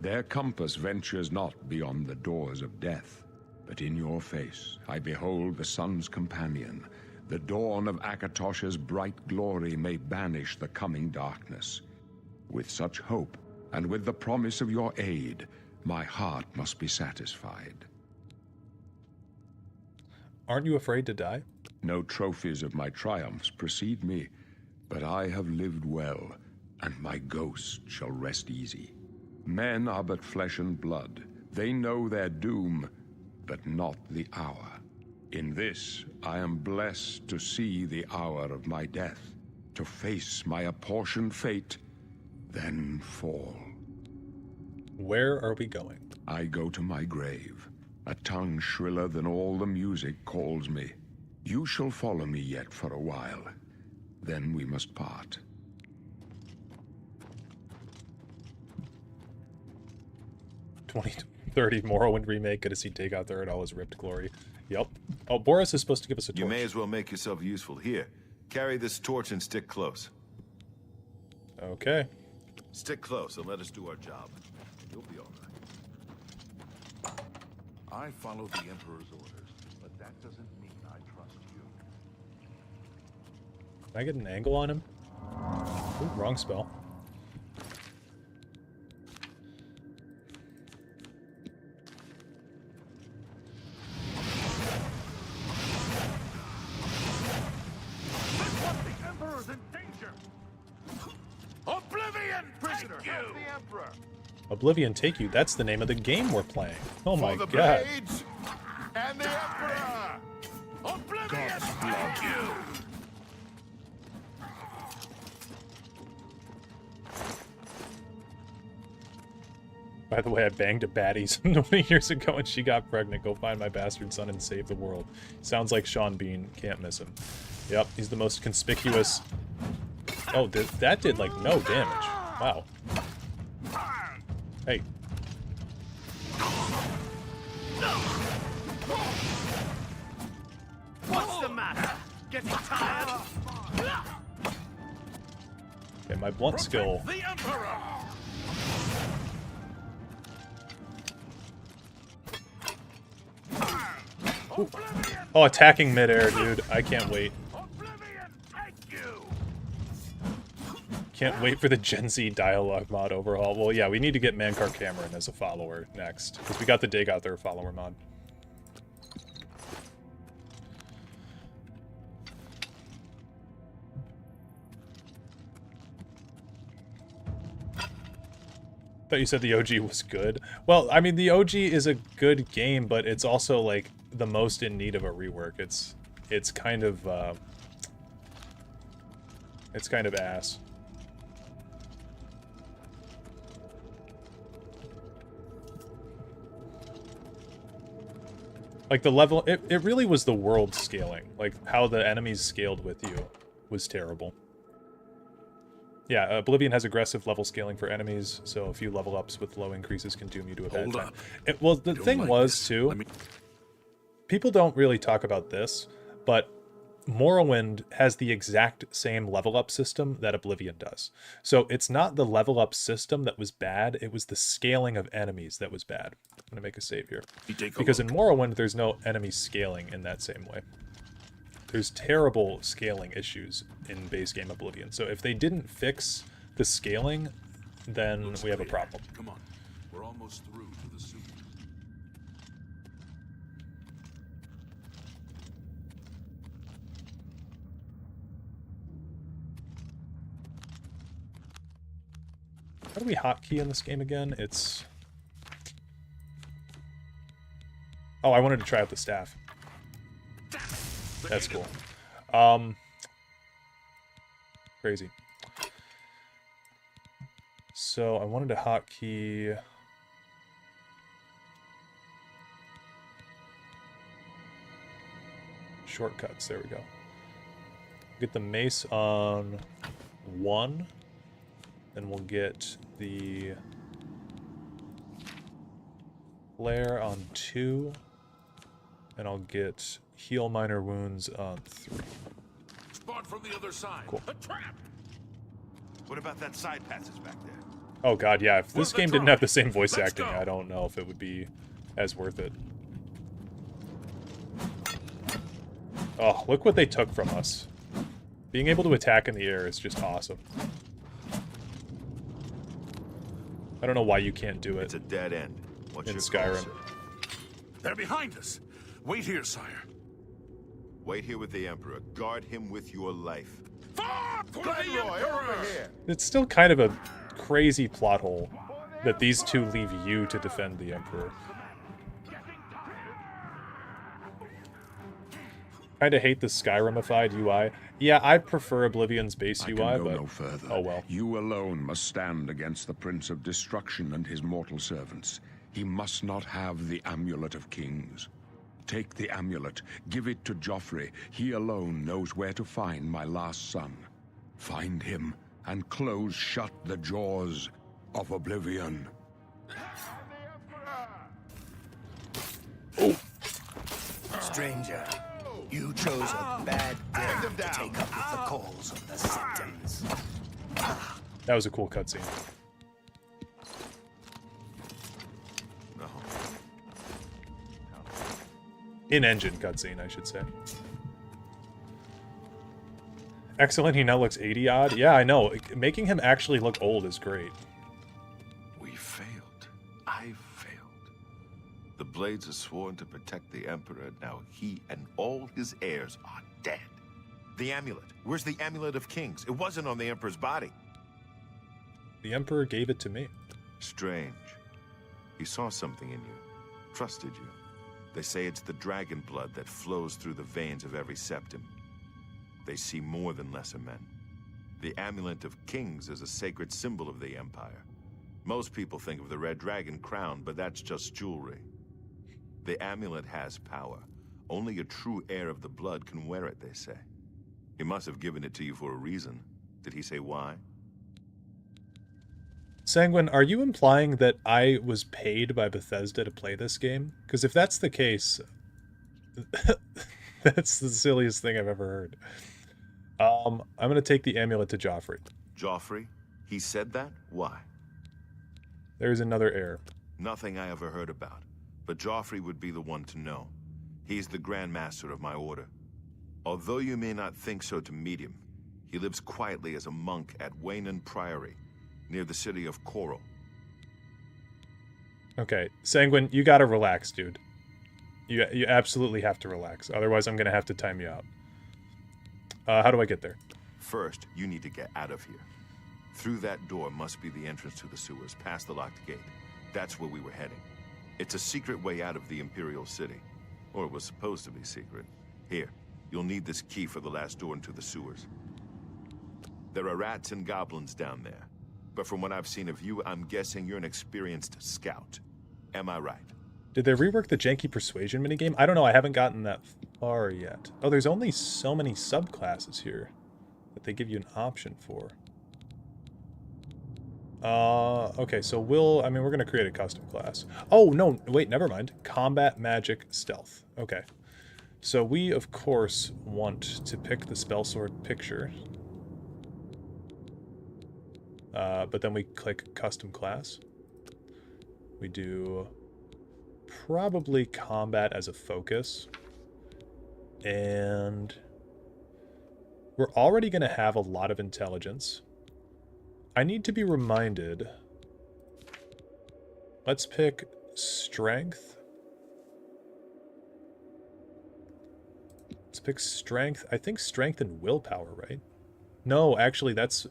Their compass ventures not beyond the doors of death. But in your face I behold the sun's companion. The dawn of Akatosh's bright glory may banish the coming darkness. With such hope, and with the promise of your aid, my heart must be satisfied. Aren't you afraid to die? No trophies of my triumphs precede me, but I have lived well, and my ghost shall rest easy. Men are but flesh and blood. They know their doom, but not the hour. In this, I am blessed to see the hour of my death, to face my apportioned fate, then fall. Where are we going? I go to my grave. A tongue shriller than all the music calls me. You shall follow me yet for a while. Then we must part. 2030 Morrowind remake. Good to see Takeout there at all his ripped glory. Yep. Oh, Boris is supposed to give us a torch. You may as well make yourself useful. Here, carry this torch and stick close. Okay. Stick close and let us do our job. You'll be all right. I follow the Emperor's orders, but that doesn't mean I trust you. Can I get an angle on him? Ooh, wrong spell. The Emperor's in danger! Oblivion, prisoner! Help the Emperor! Oblivion take you. That's the name of the game we're playing. Oh my For the god. blades and the Emperor! Oblivion, thank you! By the way, I banged a baddie 20 years ago and she got pregnant. Go find my bastard son and save the world. Sounds like Sean Bean. Can't miss him. Yep, he's the most conspicuous. Oh, that did like no damage. Wow. Hey. What's the matter? Getting tired? Okay, my blunt skill. The Emperor! Oh, attacking midair, dude. I can't wait. Oblivion, thank you! Can't wait for the Gen Z dialogue mod overhaul. Well, yeah, we need to get Mankar Cameron as a follower next. Because we got the Dig Out There follower mod. Thought you said the OG was good. Well, I mean, the OG is a good game, but it's also, like, the most in need of a rework. It's kind of ass. Like the level, it really was the world scaling. Like how the enemies scaled with you was terrible. Yeah, Oblivion has aggressive level scaling for enemies, so a few level ups with low increases can doom you to a bad time. Well, the thing was too, people don't really talk about this, but Morrowind has the exact same level up system that Oblivion does. So it's not the level up system that was bad, it was the scaling of enemies that was bad. I'm gonna make a save here. Because in Morrowind, there's no enemy scaling in that same way. There's terrible scaling issues in base game Oblivion. So if they didn't fix the scaling, then we have a problem. Come on, we're almost through to the suit. How do we hotkey in this game again? It's... Oh, I wanted to try out the staff. That's cool. Crazy. So I wanted to hotkey... Shortcuts, there we go. Get the mace on 1. Then we'll get the flare on 2. And I'll get heal minor wounds on 3. Spawn from the other side. Cool. A trap. What about that side passage back there? Oh god, yeah. If this game didn't have the same voice acting, go. I don't know if it would be as worth it. Oh, look what they took from us. Being able to attack in the air is just awesome. I don't know why you can't do it. It's a dead end. What's In your Skyrim. call, sir? They're behind us. Wait here, sire. Wait here with the Emperor. Guard him with your life. Far for the Glenroy, Emperor! over here! It's still kind of a crazy plot hole that these two leave you to defend the Emperor. Kinda hate the Skyrimified UI. Yeah, I prefer Oblivion's base I UI, can go but no further. oh well. You alone must stand against the Prince of Destruction and his mortal servants. He must not have the Amulet of Kings. Take the amulet, give it to Joffrey. He alone knows where to find my last son. Find him and close shut the jaws of Oblivion. Stranger, you chose a bad day to take up with the calls of the symptoms. That was a cool cutscene. In-engine cutscene, I should say. Excellent, he now looks 80-odd. Yeah, I know. Making him actually look old is great. We failed. I failed. The Blades are sworn to protect the Emperor. Now he and all his heirs are dead. The amulet. Where's the Amulet of Kings? It wasn't on the Emperor's body. The Emperor gave it to me. Strange. He saw something in you. Trusted you. They say it's the dragon blood that flows through the veins of every septim. They see more than lesser men. The Amulet of Kings is a sacred symbol of the Empire. Most people think of the red dragon crown, but that's just jewelry. The amulet has power. Only a true heir of the blood can wear it, they say. He must have given it to you for a reason. Did he say why? Sanguine, are you implying that I was paid by Bethesda to play this game? Because if that's the case, that's the silliest thing I've ever heard. I'm going to take the amulet to Joffrey. Joffrey? He said that? Why? There's another heir. Nothing I ever heard about. But Joffrey would be the one to know. He's the Grand Master of my order. Although you may not think so to meet him, he lives quietly as a monk at Waynon Priory, near the city of Coral. Okay, Sanguine, you gotta relax, dude. You absolutely have to relax. Otherwise, I'm gonna have to time you out. How do I get there? First, you need to get out of here. Through that door must be the entrance to the sewers, past the locked gate. That's where we were heading. It's a secret way out of the Imperial City. Or it was supposed to be secret. Here, you'll need this key for the last door into the sewers. There are rats and goblins down there. But from what I've seen of you, I'm guessing you're an experienced scout. Am I right? Did they rework the janky persuasion minigame? I don't know, I haven't gotten that far yet. Oh, there's only so many subclasses here that they give you an option for. Okay, so we're gonna create a custom class. Oh, no, wait, never mind. Combat, magic, stealth. Okay. So we, of course, want to pick the spellsword picture. But then we click custom class. We do probably combat as a focus. And we're already going to have a lot of intelligence. I need to be reminded. Let's pick strength. Let's pick strength. I think strength and willpower, right? No, actually, that's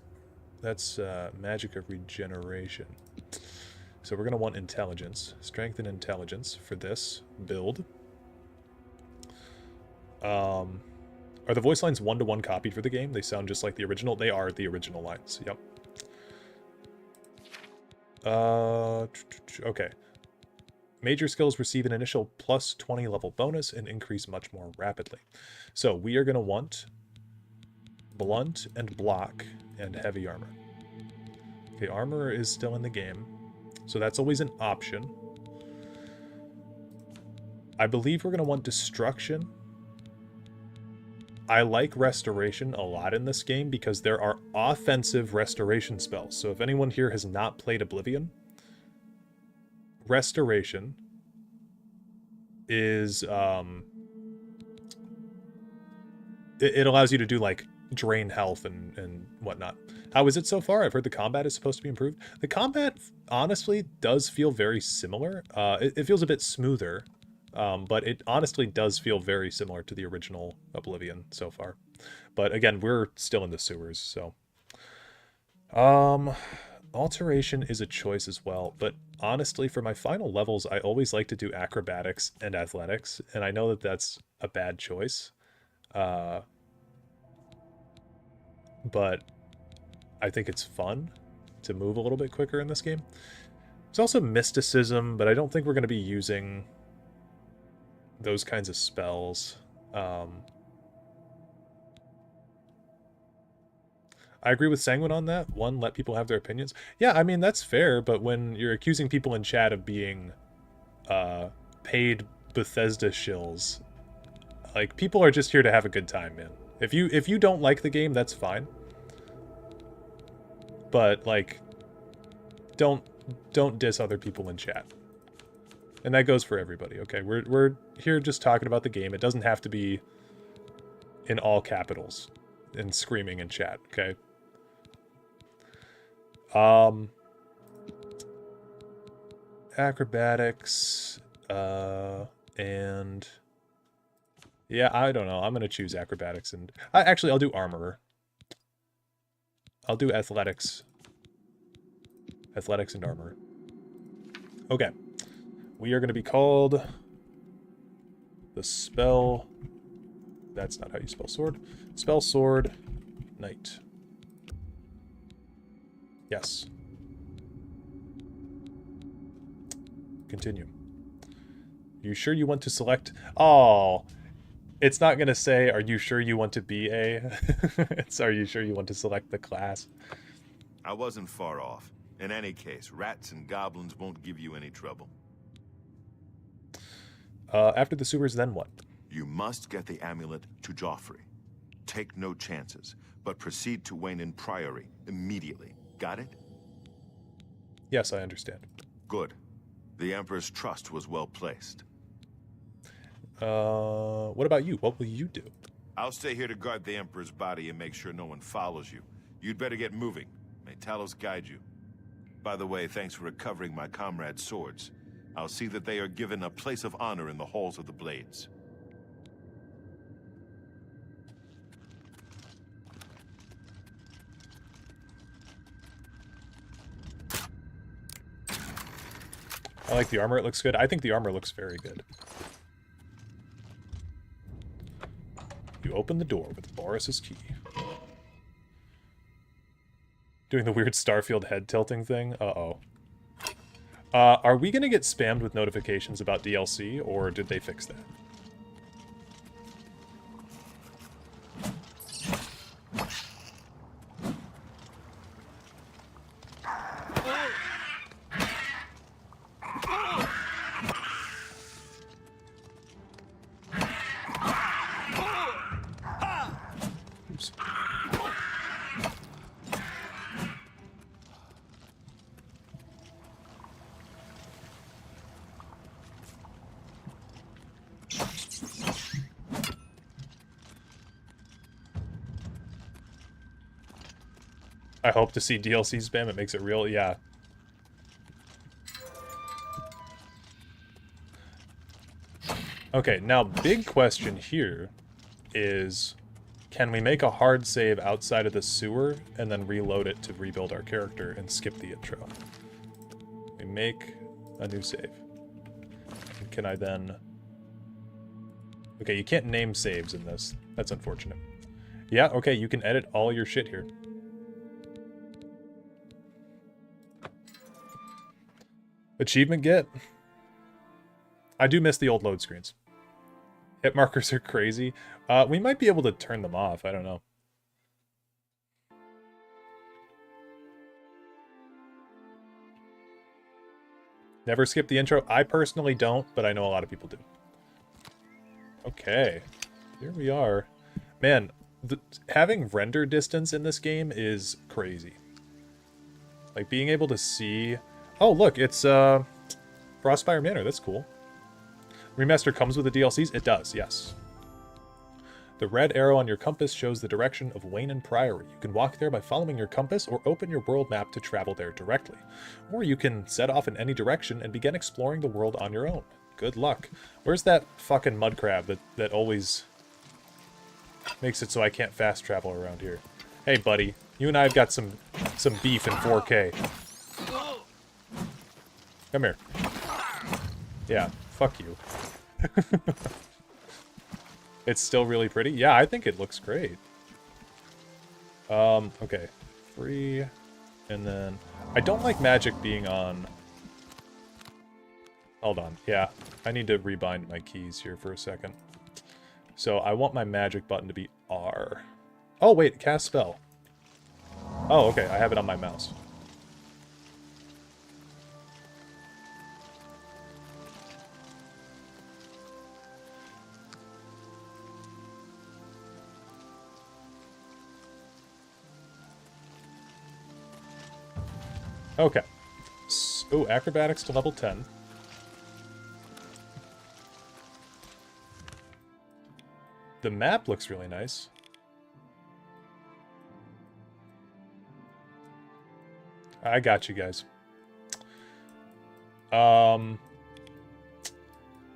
magic of regeneration. So we're going to want intelligence. Strength and intelligence for this build. Are the voice lines one-to-one copied for the game? They sound just like the original? They are the original lines. Yep. Okay. Major skills receive an initial plus 20 level bonus and increase much more rapidly. So we are going to want blunt and block and heavy armor. Okay, armor is still in the game, so that's always an option. I believe we're going to want destruction. I like restoration a lot in this game because there are offensive restoration spells. So if anyone here has not played Oblivion, restoration is it allows you to do like drain health and whatnot. How is it so far? I've heard the combat is supposed to be improved. The combat honestly does feel very similar. It feels a bit smoother, but it honestly does feel very similar to the original Oblivion so far. But again, we're still in the sewers, so alteration is a choice as well, but honestly, for my final levels, I always like to do acrobatics and athletics, and I know that that's a bad choice, but I think it's fun to move a little bit quicker in this game. There's also mysticism, but I don't think we're going to be using those kinds of spells. I agree with Sanguine on that. One, let people have their opinions. Yeah, I mean, that's fair, but when you're accusing people in chat of being paid Bethesda shills, like, people are just here to have a good time, man. If you don't like the game, that's fine. But, like, don't diss other people in chat. And that goes for everybody, okay? We're here just talking about the game. It doesn't have to be in all capitals and screaming in chat, okay? Acrobatics, and yeah, I don't know. I'm gonna choose acrobatics, and actually I'll do armorer. I'll do athletics. Athletics and armor. Okay. We are going to be called the spell... That's not how you spell sword. Spell sword knight. Yes. Continue. You sure you want to select... Oh, it's not going to say, are you sure you want to be a... It's, are you sure you want to select the class? I wasn't far off. In any case, rats and goblins won't give you any trouble. After the sewers, then what? You must get the amulet to Joffrey. Take no chances, but proceed to Wayne Priory immediately. Got it? Yes, I understand. Good. The Emperor's trust was well placed. What about you? What will you do? I'll stay here to guard the Emperor's body and make sure no one follows you. You'd better get moving. May Talos guide you. By the way, thanks for recovering my comrades' swords. I'll see that they are given a place of honor in the halls of the Blades. I like the armor. It looks good. I think the armor looks very good. You open the door with Boris's key. Doing the weird Starfield head tilting thing? Uh-oh. Are we going to get spammed with notifications about DLC, or did they fix that? Oops. I hope to see DLC spam. It makes it real. Yeah. Okay, now big question here is, can we make a hard save outside of the sewer and then reload it to rebuild our character and skip the intro? We make a new save. And can I then... Okay, you can't name saves in this. That's unfortunate. Yeah, okay, you can edit all your shit here. Achievement get. I do miss the old load screens. Hit markers are crazy. We might be able to turn them off. I don't know. Never skip the intro. I personally don't, but I know a lot of people do. Okay. Here we are. Man, having render distance in this game is crazy. Like, being able to see... Oh, look, it's Frostfire Manor. That's cool. Remastered comes with the DLCs? It does, yes. The red arrow on your compass shows the direction of Wayne Priory. You can walk there by following your compass or open your world map to travel there directly. Or you can set off in any direction and begin exploring the world on your own. Good luck. Where's that fucking mud crab that always makes it so I can't fast travel around here? Hey, buddy. You and I have got some beef in 4K. Come here. Yeah, fuck you. It's still really pretty? Yeah, I think it looks great. Okay. Free. And then... I don't like magic being on... Hold on. Yeah, I need to rebind my keys here for a second. So I want my magic button to be R. Oh, wait, cast spell. Oh, okay, I have it on my mouse. Okay. Oh, acrobatics to level 10. The map looks really nice. I got you guys. The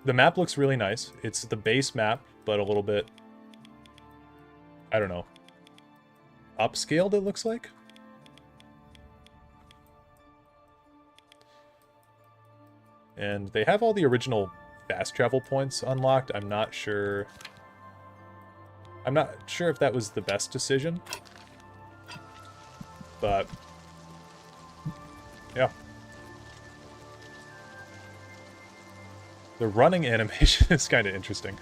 map looks really nice. It's the base map, but a little bit, I don't know, upscaled, it looks like. And they have all the original fast travel points unlocked. I'm not sure if that was the best decision. But yeah. The running animation is kind of interesting.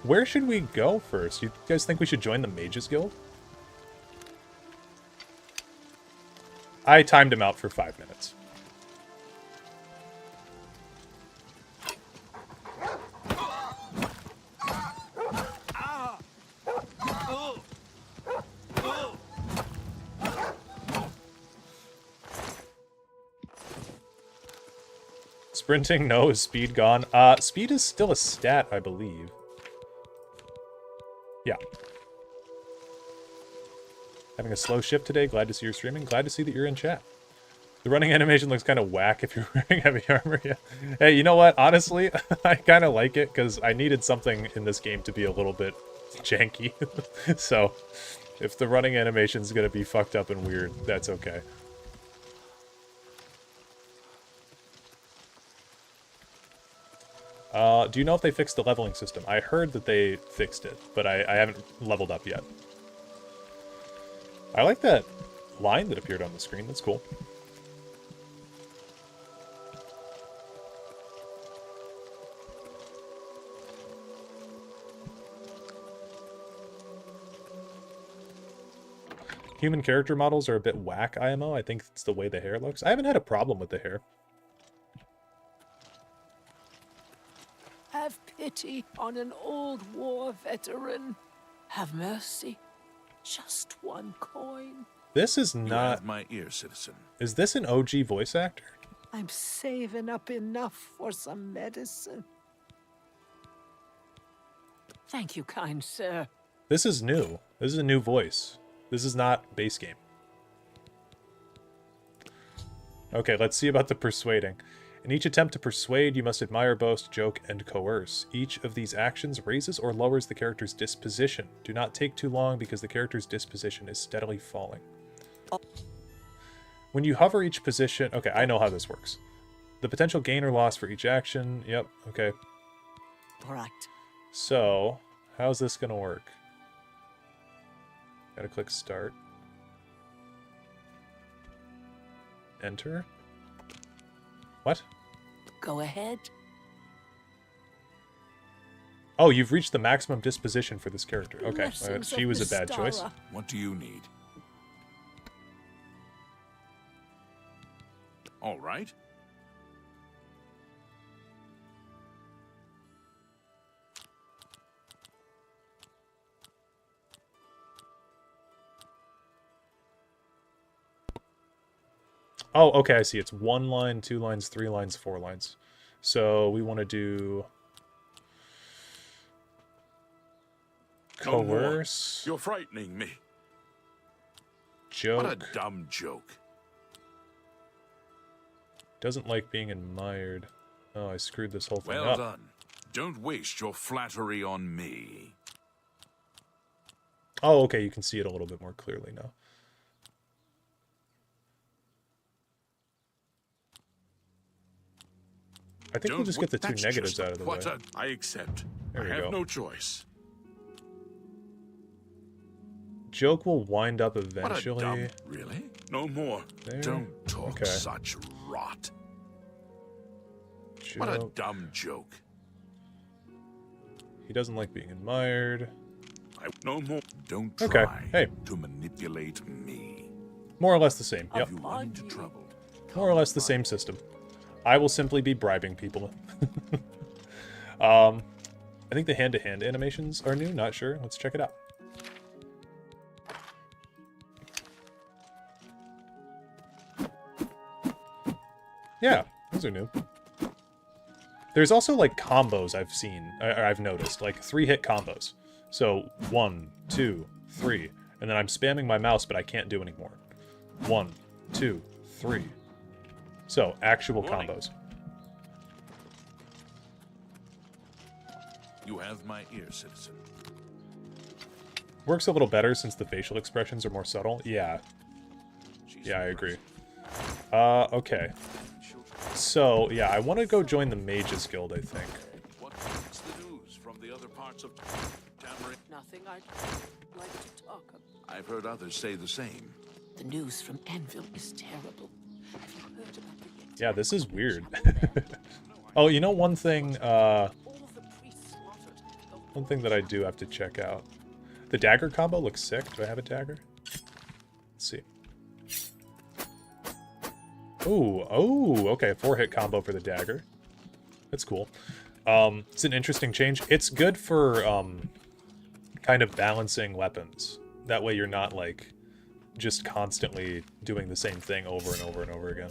Where should we go first? You guys think we should join the Mages Guild? I timed him out for 5 minutes. Sprinting, no. Is speed gone? Speed is still a stat, I believe. Yeah. Having a slow shift today. Glad to see you're streaming. Glad to see that you're in chat. The running animation looks kind of whack if you're wearing heavy armor. Yeah. Hey, you know what? Honestly, I kind of like it because I needed something in this game to be a little bit janky. So, if the running animation is going to be fucked up and weird, that's okay. Do you know if they fixed the leveling system? I heard that they fixed it, but I haven't leveled up yet. I like that line that appeared on the screen. That's cool. Human character models are a bit whack, IMO. I think it's the way the hair looks. I haven't had a problem with the hair. Have pity on an old war veteran. Have mercy. Just one coin. This is You not... have my ear, citizen. Is this an OG voice actor? I'm saving up enough for some medicine. Thank you, kind sir. This is new. This is a new voice. This is not base game. Okay, let's see about the persuading. In each attempt to persuade, you must admire, boast, joke, and coerce. Each of these actions raises or lowers the character's disposition. Do not take too long because the character's disposition is steadily falling. When you hover each position... Okay, I know how this works. The potential gain or loss for each action... Yep, okay. Correct. So, how's this going to work? Gotta click start. Enter. What? Go ahead. Oh, you've reached the maximum disposition for this character. Okay, Blessings she of was a bad choice. Mystara. What do you need? All right. Oh, okay, I see. It's 1 line, 2 lines, 3 lines, 4 lines. So we want to do... No more. Coerce. You're frightening me. Joke. What a dumb joke. Doesn't like being admired. Oh, I screwed this whole thing Well up. done. Don't waste your flattery on me. Oh, okay, you can see it a little bit more clearly now. I think we'll just get the 2 negatives out of the way. I accept. There we I have go. no choice. Joke will wind up What a eventually. dumb... Really? No more. There. Don't talk Okay. such rot. Joke. What a dumb joke. He doesn't like being admired. No more. Don't Okay, try hey. to manipulate me. More or less the same. Yep. You run into trouble. More or less the same system. I will simply be bribing people. I think the hand-to-hand animations are new. Not sure. Let's check it out. Yeah, those are new. There's also like combos I've seen, or I've noticed, like 3-hit combos. So 1, 2, 3, and then I'm spamming my mouse, but I can't do any more. 1, 2, 3. So actual combos. You have my ear, citizen. Works a little better since the facial expressions are more subtle. Yeah. Yeah, I agree. Okay. So, yeah, I want to go join the Mages Guild, I think. What's the news from the other parts of Tamriel? Nothing I'd like to talk about. I've heard others say the same. The news from Anvil is terrible. Have you heard about the Yeah, this is weird. Oh, you know one thing, all the priests slaughtered? one thing that I do have to check out. The dagger combo looks sick. Do I have a dagger? Let's see. Ooh, oh, okay, 4-hit combo for the dagger. That's cool. It's an interesting change. It's good for kind of balancing weapons. That way you're not like just constantly doing the same thing over and over and over again.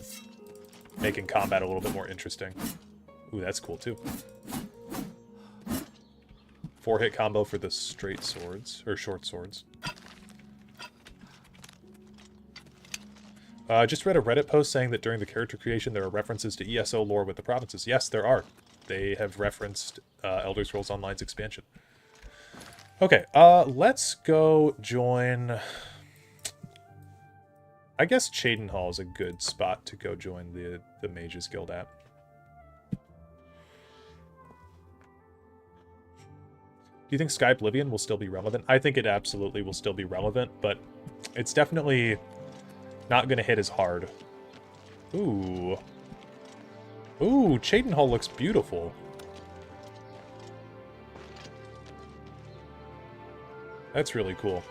Making combat a little bit more interesting. Ooh, that's cool too. 4-hit combo for the straight swords, or short swords. Just read a Reddit post saying that during the character creation there are references to ESO lore with the provinces. Yes, there are. They have referenced Elder Scrolls Online's expansion. Okay, let's go join... I guess Cheydinhal is a good spot to go join the Mages Guild at. Do you think Sky Oblivion will still be relevant? I think it absolutely will still be relevant, but it's definitely not going to hit as hard. Ooh. Ooh, Cheydinhal looks beautiful. That's really cool.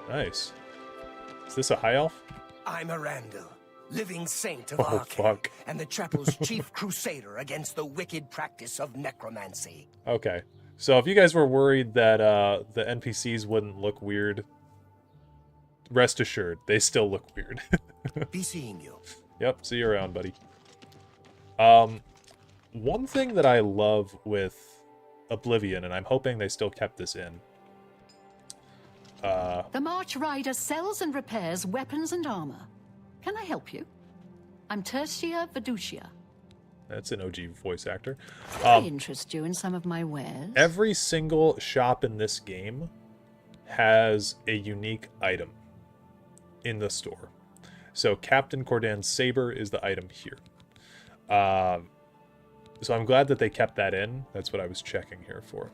Nice. Is this a high elf? I'm Arandel, living saint of Oh, Arcane, fuck. and the Chapel's chief crusader against the wicked practice of necromancy. Okay. So if you guys were worried that the NPCs wouldn't look weird, rest assured, they still look weird. Be seeing you. Yep, see you around, buddy. One thing that I love with Oblivion, and I'm hoping they still kept this in. The March Rider sells and repairs weapons and armor. Can I help you? I'm Tertia Veducia. That's an OG voice actor. Can I interest you in some of my wares? Every single shop in this game has a unique item in the store. So Captain Cordan's saber is the item here. So I'm glad that they kept that in. That's what I was checking here for.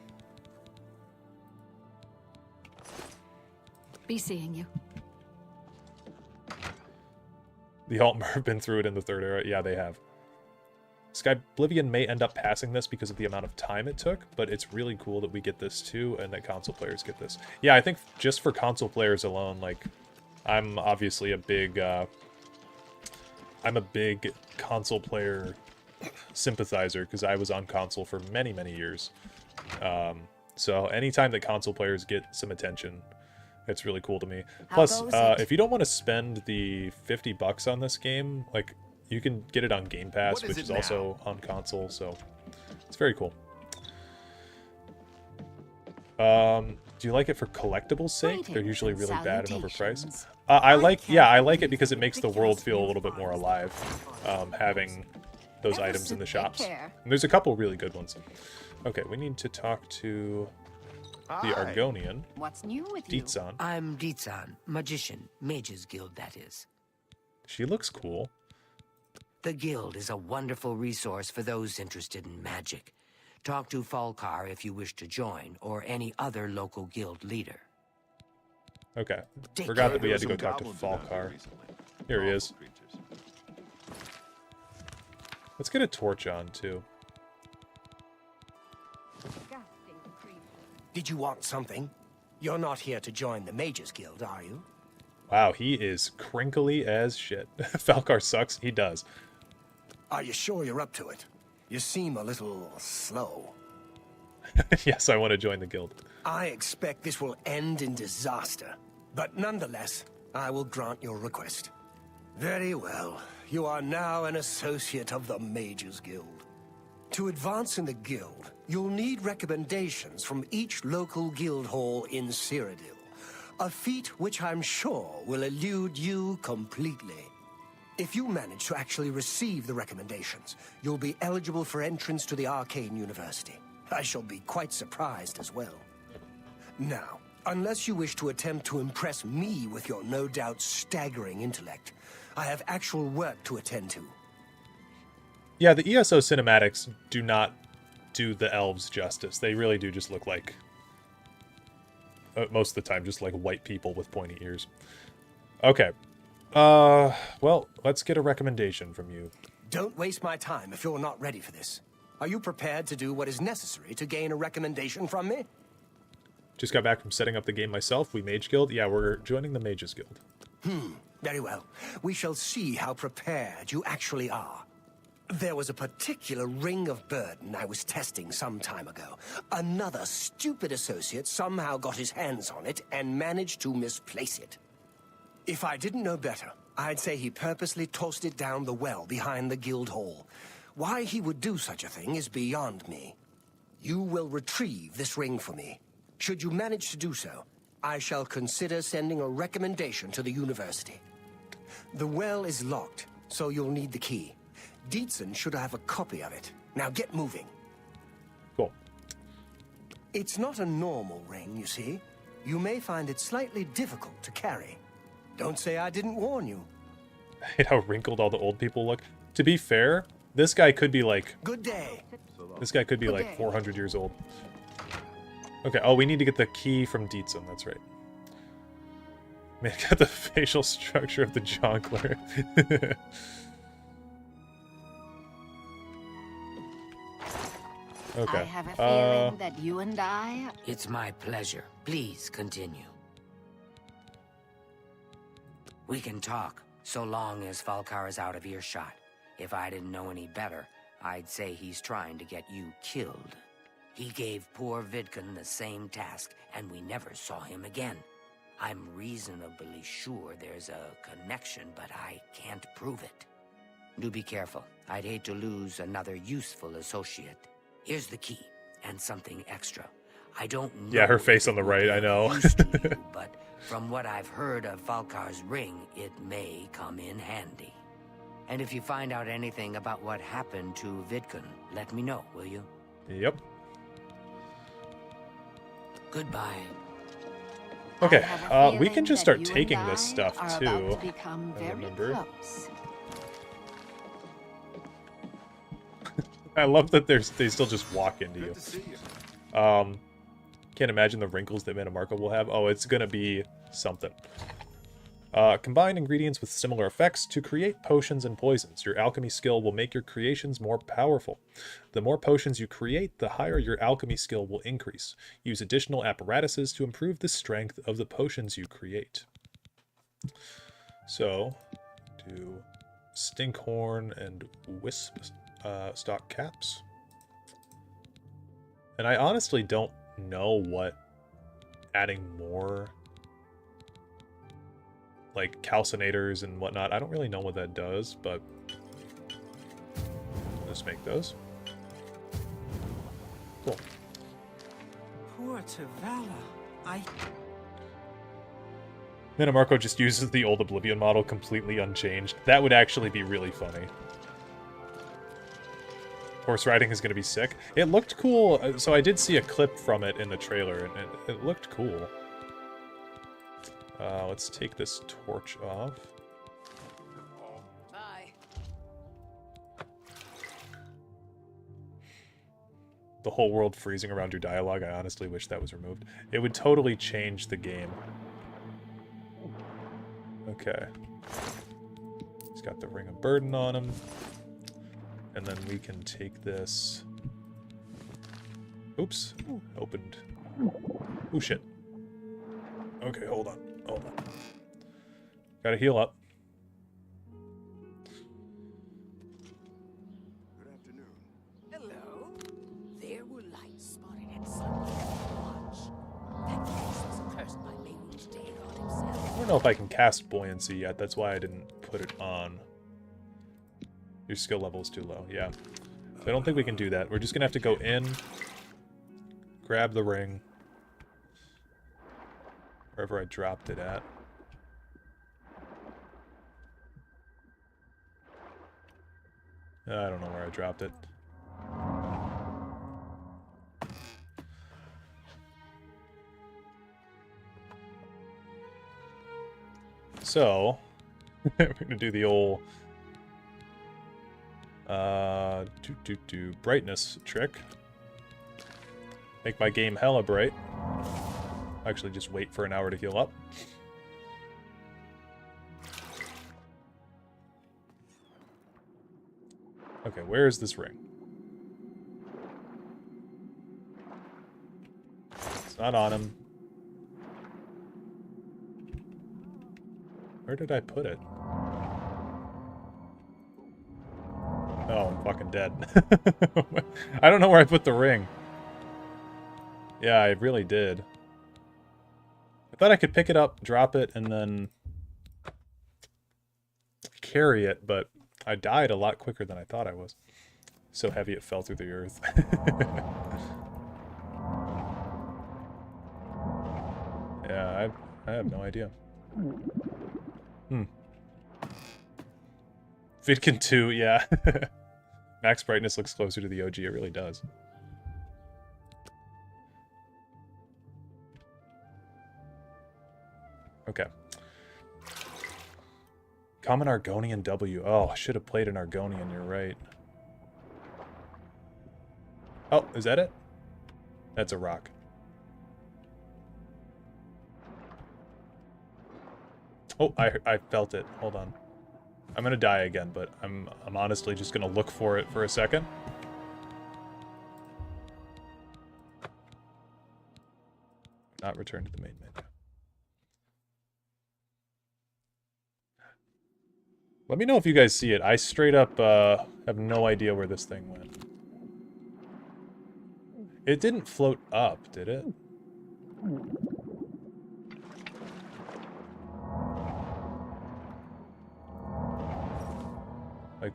Be seeing you. The Altmer have been through it in the third era. Yeah, they have. Sky Oblivion may end up passing this because of the amount of time it took, but it's really cool that we get this too, and that console players get this. Yeah, I think just for console players alone, like, I'm obviously a big, I'm a big console player sympathizer because I was on console for many, many years. So anytime that console players get some attention, it's really cool to me. Plus, if you don't want to spend the $50 on this game, like, you can get it on Game Pass, which is also on console, so it's very cool. Do you like it for collectibles' sake? They're usually really bad and overpriced. I like it because it makes the world feel a little bit more alive, having those items in the shops. And there's a couple really good ones. Okay, we need to talk to the Argonian. What's new with you? Deetsan. I'm Deetsan, magician, Mages Guild, that is. She looks cool. The Guild is a wonderful resource for those interested in magic. Talk to Falkar if you wish to join, or any other local guild leader. Okay. Forgot that we had to go talk to Falkar. Here he is. Let's get a torch on, too. Did you want something? You're not here to join the Mages Guild, are you? Wow, he is crinkly as shit. Falkar sucks. He does. Are you sure you're up to it? You seem a little slow. Yes, I want to join the guild. I expect this will end in disaster. But nonetheless, I will grant your request. Very well. you are now an associate of the Mages Guild. To advance in the guild, you'll need recommendations from each local guild hall in Cyrodiil. A feat which I'm sure will elude you completely. If you manage to actually receive the recommendations, you'll be eligible for entrance to the Arcane University. I shall be quite surprised as well. Now, unless you wish to attempt to impress me with your no doubt staggering intellect, I have actual work to attend to. Yeah, the ESO cinematics do not do the elves justice. They really do just look like, most of the time, just like white people with pointy ears. Okay. Well, let's get a recommendation from you. Don't waste my time if you're not ready for this. Are you prepared to do what is necessary to gain a recommendation from me? Just got back from setting up the game myself. We Mage Guild? Yeah, we're joining the Mages Guild. Very well. We shall see how prepared you actually are. There was a particular ring of burden I was testing some time ago. Another stupid associate somehow got his hands on it and managed to misplace it. If I didn't know better, I'd say he purposely tossed it down the well behind the guild hall. Why he would do such a thing is beyond me. You will retrieve this ring for me. Should you manage to do so, I shall consider sending a recommendation to the university. The well is locked, so you'll need the key. Dietzen should have a copy of it. Now get moving. Cool. It's not a normal ring, you see. You may find it slightly difficult to carry. Don't say I didn't warn you. I hate how wrinkled all the old people look. To be fair, this guy could be like... Good day. This guy could be like 400 years old. Okay, oh, we need to get the key from Dietzen, that's right. Man, got the facial structure of the Jonkler. Okay. I have a feeling that you and I... It's my pleasure. Please continue. We can talk, so long as Falkar is out of earshot. If I didn't know any better, I'd say he's trying to get you killed. He gave poor Vidkun the same task, and we never saw him again. I'm reasonably sure there's a connection, but I can't prove it. Do be careful. I'd hate to lose another useful associate. Here's the key, and something extra. I don't know... Yeah, her face on the right, I know. But from what I've heard of Falkar's ring, it may come in handy. And if you find out anything about what happened to Vidkun, let me know, will you? Yep. Goodbye. Okay, we can just start taking this stuff, too. I remember. I love that they still just walk into you. Can't imagine the wrinkles that Metamarco will have. Oh, it's gonna be something. Combine ingredients with similar effects to create potions and poisons. Your alchemy skill will make your creations more powerful. The more potions you create, the higher your alchemy skill will increase. Use additional apparatuses to improve the strength of the potions you create. So, do Stinkhorn and Wisp stock caps. And I honestly don't know what adding more like calcinators and whatnot. I don't really know what that does, but let's make those. Cool. Poor Tavala. Metamarco just uses the old Oblivion model completely unchanged. That would actually be really funny. Horse riding is going to be sick. It looked cool. So I did see a clip from it in the trailer, and it looked cool. Let's take this torch off. Bye. The whole world freezing around your dialogue. I honestly wish that was removed. It would totally change the game. Okay. He's got the Ring of Burden on him. And then we can take this... Oops. Opened. Ooh, shit. Okay, hold on. Hold on. Gotta heal up. Good afternoon. Hello. There were lights spotted at sunset watch. That place was cursed by Maywood's day on himself. I don't know if I can cast Buoyancy yet. That's why I didn't put it on. Your skill level is too low, yeah. So I don't think we can do that. We're just gonna have to go in, grab the ring, wherever I dropped it at. I don't know where I dropped it. So, we're gonna do the old brightness trick. Make my game hella bright. Actually, just wait for an hour to heal up. Okay, where is this ring? It's not on him. Where did I put it? Oh, I'm fucking dead. I don't know where I put the ring. Yeah, I really did. I thought I could pick it up, drop it, and then carry it, but I died a lot quicker than I thought I was. So heavy it fell through the earth. Yeah, I have no idea. Vidkin 2, yeah. Max brightness looks closer to the OG, it really does. Okay. Common Argonian W. Oh, I should have played an Argonian, you're right. Oh, is that it? That's a rock. Oh, I felt it. Hold on. I'm gonna die again, but I'm honestly just gonna look for it for a second. Not return to the main menu. Let me know if you guys see it. I straight up have no idea where this thing went. It didn't float up, did it? Like,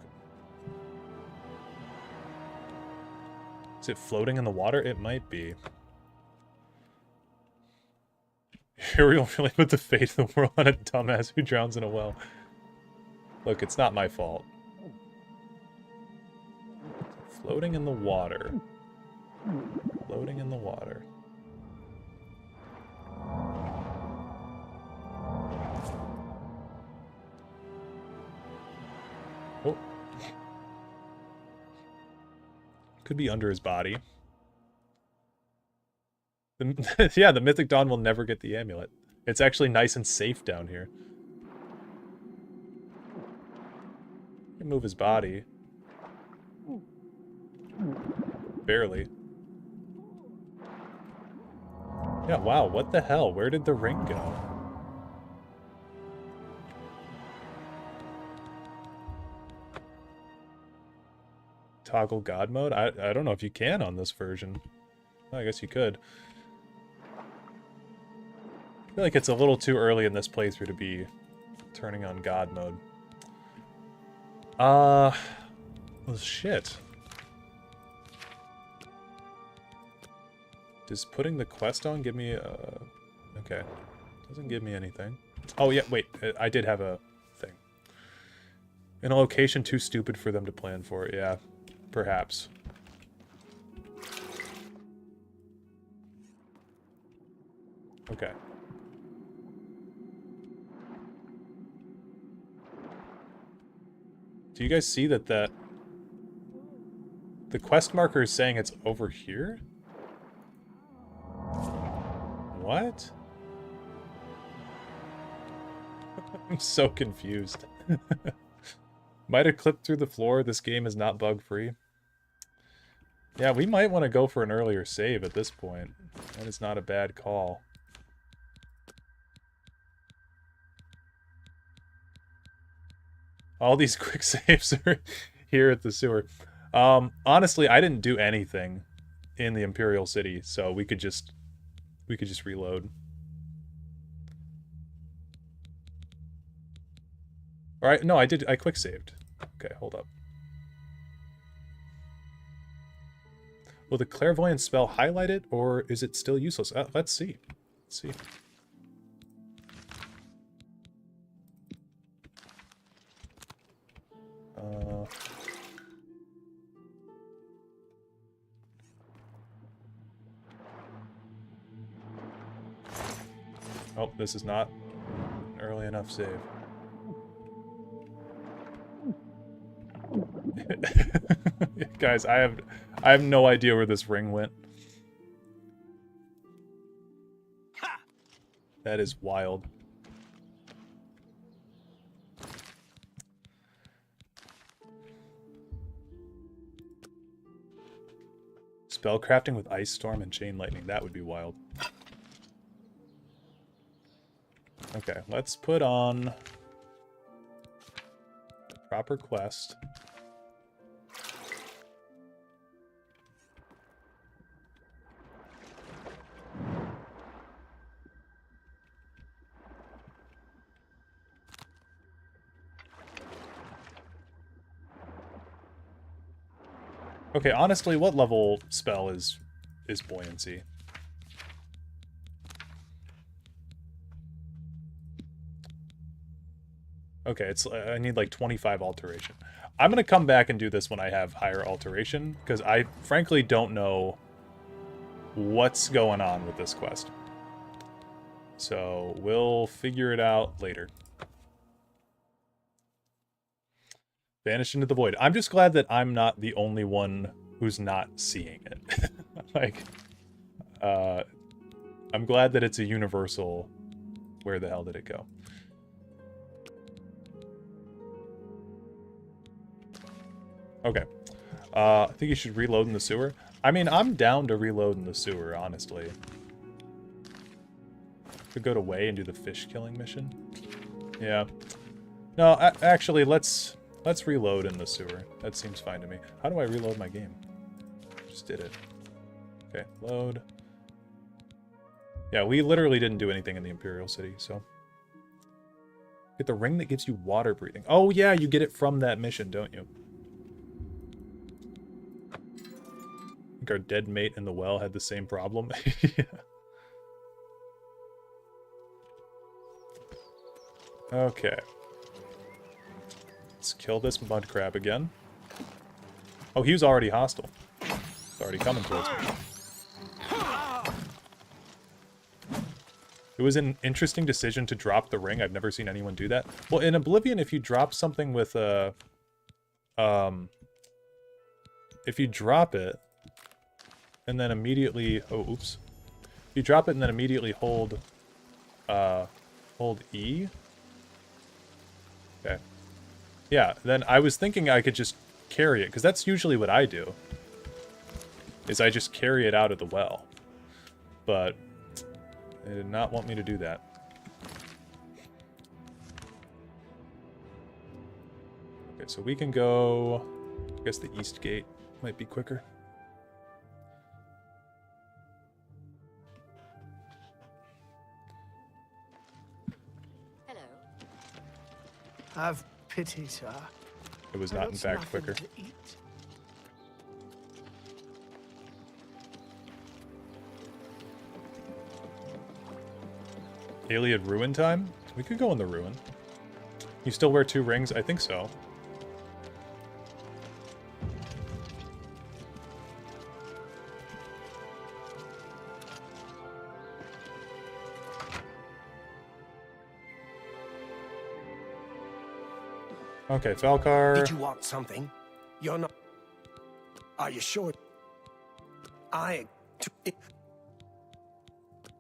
is it floating in the water? It might be. Here we go, really put the fate of the world on a dumbass who drowns in a well. Look, it's not my fault. Floating in the water. Floating in the water. Oh. Could be under his body. Yeah, the Mythic Dawn will never get the amulet. It's actually nice and safe down here. Move his body. Barely. Yeah, wow, what the hell? Where did the ring go? Toggle God mode? I don't know if you can on this version. Well, I guess you could. I feel like it's a little too early in this playthrough to be turning on God mode. Well, shit. Does putting the quest on give me a... Okay. Doesn't give me anything. Oh, yeah, wait. I did have a thing. In a location too stupid for them to plan for. Yeah, perhaps. Okay. Do you guys see that the quest marker is saying it's over here? What? I'm so confused. Might have clipped through the floor. This game is not bug-free. Yeah, we might want to go for an earlier save at this point. That is not a bad call. All these quick saves are here at the sewer. Honestly, I didn't do anything in the Imperial City, so we could just reload. All right, no, I quick saved. Okay, hold up. Will the clairvoyance spell highlight it, or is it still useless? Let's see. Let's see. Oh, this is not an early enough save. Guys, I have no idea where this ring went. That is wild. Spellcrafting with Ice Storm and Chain Lightning, that would be wild. Okay, let's put on the proper quest. Okay, honestly, what level spell is buoyancy? Okay, it's I need like 25 alteration. I'm gonna come back and do this when I have higher alteration, because I frankly don't know what's going on with this quest. So we'll figure it out later. Vanished into the void. I'm just glad that I'm not the only one who's not seeing it. Like, I'm glad that it's a universal, where the hell did it go? Okay. I think you should reload in the sewer. I mean, I'm down to reload in the sewer, honestly. Could go to Way and do the fish killing mission. Yeah. No, actually, let's reload in the sewer. That seems fine to me. How do I reload my game? Just did it. Okay, load. Yeah, we literally didn't do anything in the Imperial City, so. Get the ring that gives you water breathing. Oh yeah, you get it from that mission, don't you? I think our dead mate in the well had the same problem. Yeah. Okay. Let's kill this mud crab again. Oh, he was already hostile. It's already coming towards me. It was an interesting decision to drop the ring. I've never seen anyone do that. Well, in Oblivion, if you drop something with a... if you drop it, and then immediately... Oh, oops. If you drop it and then immediately hold... hold E... Okay. Yeah, then I was thinking I could just carry it, because that's usually what I do. Is I just carry it out of the well. But they did not want me to do that. Okay, so we can go... I guess the east gate might be quicker. Hello. Have pity, sir. It was not, in fact, quicker. To eat. Iliad Ruin time? We could go in the Ruin. You still wear 2 rings? I think so. Okay, Falcar. Did you want something? You're not... Are you sure?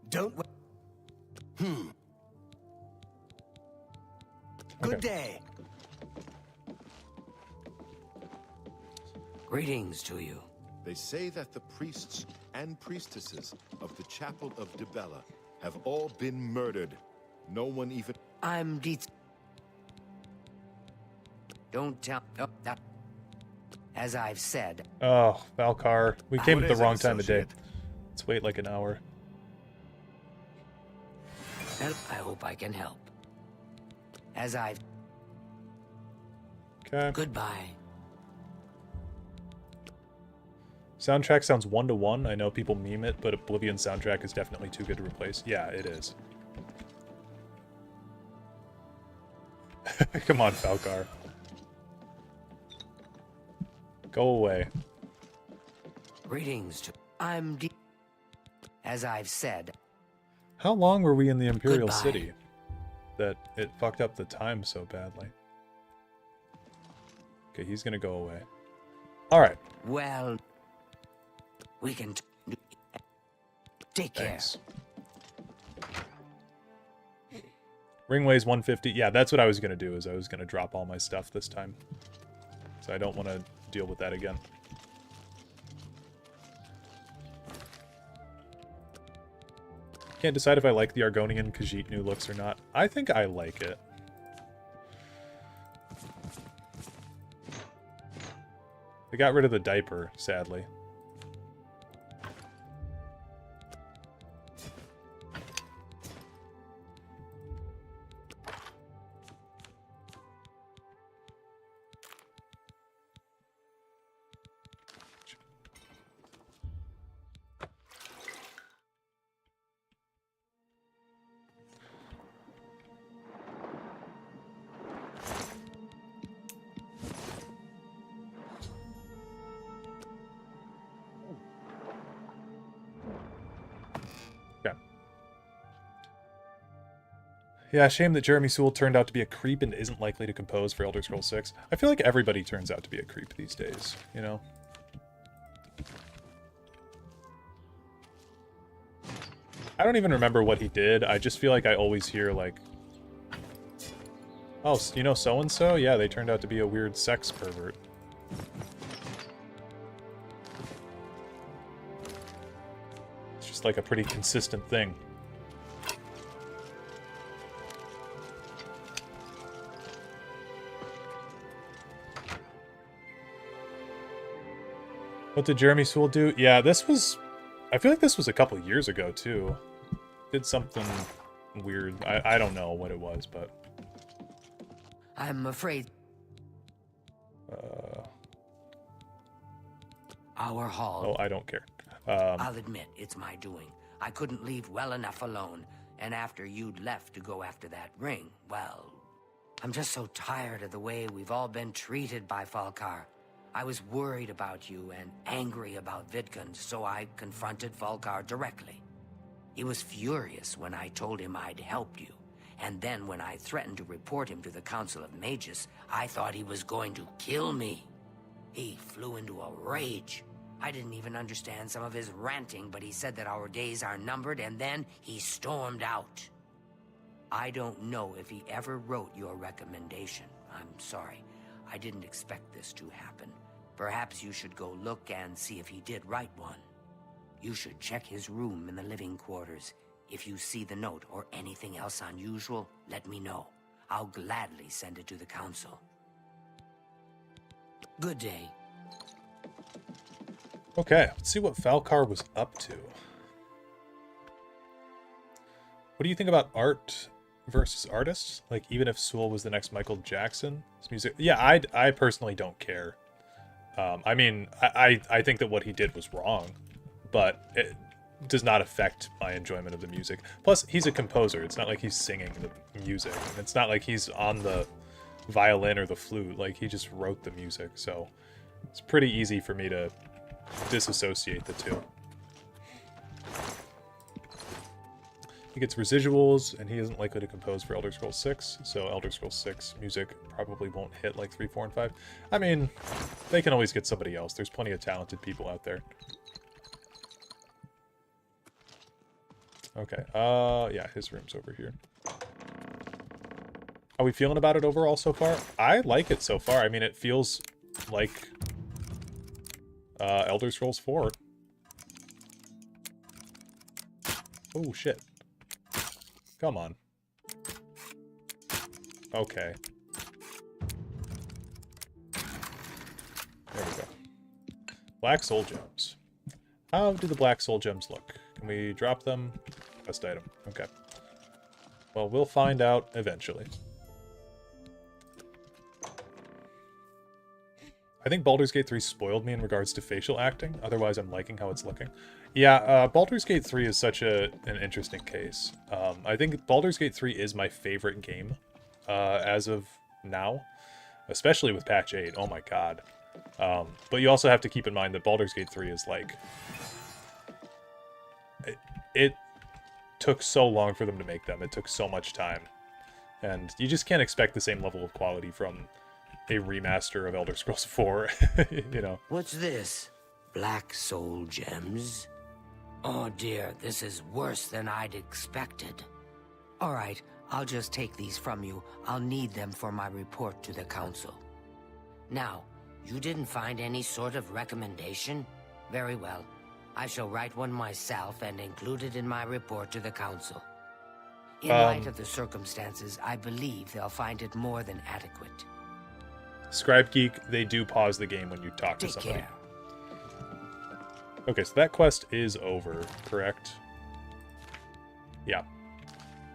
Don't... Good day. Greetings to you. They say that the priests and priestesses of the Chapel of Dibella have all been murdered. No one even... I'm Dietz. Don't tell... Oh, that... As I've said... Oh, Falcar. We came at the wrong time of day. Let's wait like an hour. Well, I hope I can help. As I've... Okay. Goodbye. Soundtrack sounds 1-to-1. I know people meme it, but Oblivion soundtrack is definitely too good to replace. Yeah, it is. Come on, Falcar. Go away. Greetings to... I'm D... As I've said... How long were we in the Imperial Goodbye. City that it fucked up the time so badly? Okay, he's gonna go away. Alright. Well... We can... Take care. Thanks. Ring weighs 150. Yeah, that's what I was gonna do, is I was gonna drop all my stuff this time. So I don't want to deal with that again. Can't decide if I like the Argonian Khajiit new looks or not. I think I like it. They got rid of the diaper, sadly. Yeah, shame that Jeremy Sewell turned out to be a creep and isn't likely to compose for Elder Scrolls 6. I feel like everybody turns out to be a creep these days, you know? I don't even remember what he did. I just feel like I always hear, like... Oh, you know so-and-so? Yeah, they turned out to be a weird sex pervert. It's just like a pretty consistent thing. What did Jeremy Sewell do? Yeah, this was... I feel like this was a couple years ago, too. Did something weird. I don't know what it was, but... I'm afraid... Our hall... Oh, I don't care. I'll admit, it's my doing. I couldn't leave well enough alone. And after you'd left to go after that ring, well... I'm just so tired of the way we've all been treated by Falcar. I was worried about you and angry about Vidkun, so I confronted Falcar directly. He was furious when I told him I'd helped you, and then when I threatened to report him to the Council of Mages, I thought he was going to kill me. He flew into a rage. I didn't even understand some of his ranting, but he said that our days are numbered, and then he stormed out. I don't know if he ever wrote your recommendation. I'm sorry. I didn't expect this to happen. Perhaps you should go look and see if he did write one. You should check his room in the living quarters. If you see the note or anything else unusual, let me know. I'll gladly send it to the council. Good day. Okay, let's see what Falcar was up to. What do you think about art versus artists? Like, even if Sewell was the next Michael Jackson, his music... Yeah, I personally don't care. I mean, I think that what he did was wrong, but it does not affect my enjoyment of the music. Plus, he's a composer. It's not like he's singing the music. And it's not like he's on the violin or the flute. Like, he just wrote the music. So it's pretty easy for me to disassociate the two. He gets residuals, and he isn't likely to compose for Elder Scrolls 6, so Elder Scrolls 6 music probably won't hit like 3, 4, and 5. I mean, they can always get somebody else. There's plenty of talented people out there. Okay, yeah, his room's over here. How are we feeling about it overall so far? I like it so far. I mean, it feels like Elder Scrolls 4. Oh, shit. Come on. Okay. There we go. Black soul gems. How do the black soul gems look? Can we drop them? Best item. Okay. Well, we'll find out eventually. I think Baldur's Gate 3 spoiled me in regards to facial acting. Otherwise, I'm liking how it's looking. Yeah, Baldur's Gate 3 is such an interesting case. I think Baldur's Gate 3 is my favorite game as of now, especially with patch 8. Oh my god. But you also have to keep in mind that Baldur's Gate 3 is like... It took so long for them to make them. It took so much time. And you just can't expect the same level of quality from a remaster of Elder Scrolls 4, you know. What's this? Black soul gems? Oh dear, this is worse than I'd expected. All right, I'll just take these from you. I'll need them for my report to the council. Now, you didn't find any sort of recommendation? Very well. I shall write one myself and include it in my report to the council. In light of the circumstances, I believe they'll find it more than adequate. Scribe Geek, they do pause the game when you talk to Take somebody. care. Okay, so that quest is over, correct? Yeah.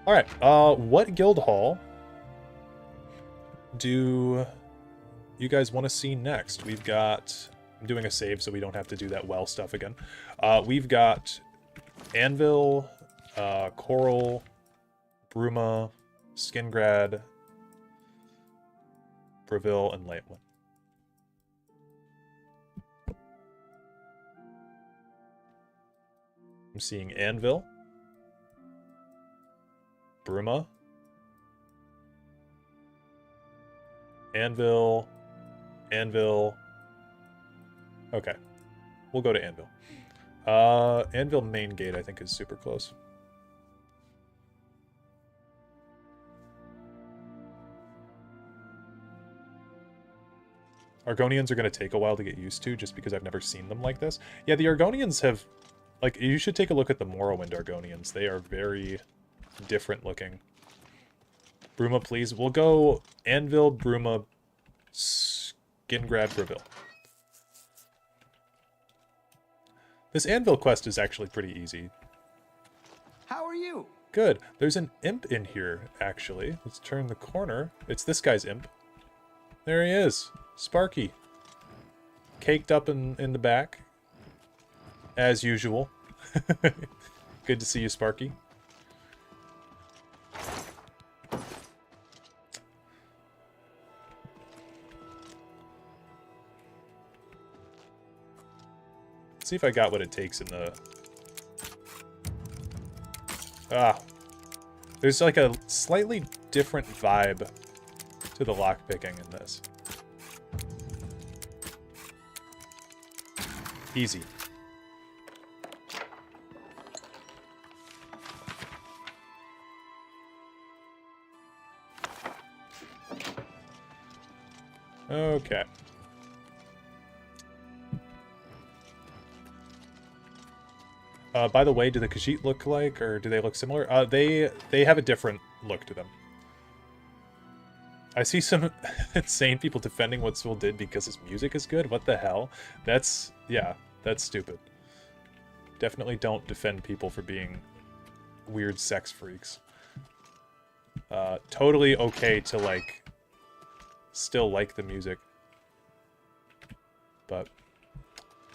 Alright, what guild hall do you guys want to see next? We've got... I'm doing a save so we don't have to do that well stuff again. We've got Anvil, Coral, Bruma, Skingrad, Breville, and Lightwood. I'm seeing Anvil, Bruma, Anvil, Anvil. Okay, we'll go to Anvil. Anvil main gate, I think, is super close. Argonians are going to take a while to get used to, just because I've never seen them like this. Yeah, the Argonians have... Like, you should take a look at the Morrowind Argonians. They are very different looking. Bruma, please. We'll go Anvil, Bruma, Skingrad, Breville. This Anvil quest is actually pretty easy. How are you? Good. There's an imp in here, actually. Let's turn the corner. It's this guy's imp. There he is. Sparky. Caked up in the back. As usual. Good to see you, Sparky. Let's see if I got what it takes in the... There's like a slightly different vibe to the lockpicking in this. Easy. Okay. By the way, do the Khajiit look like, or do they look similar? They have a different look to them. I see some insane people defending what Sewell did because his music is good. What the hell? That's, yeah, that's stupid. Definitely don't defend people for being weird sex freaks. Totally okay to, like, still like the music. But,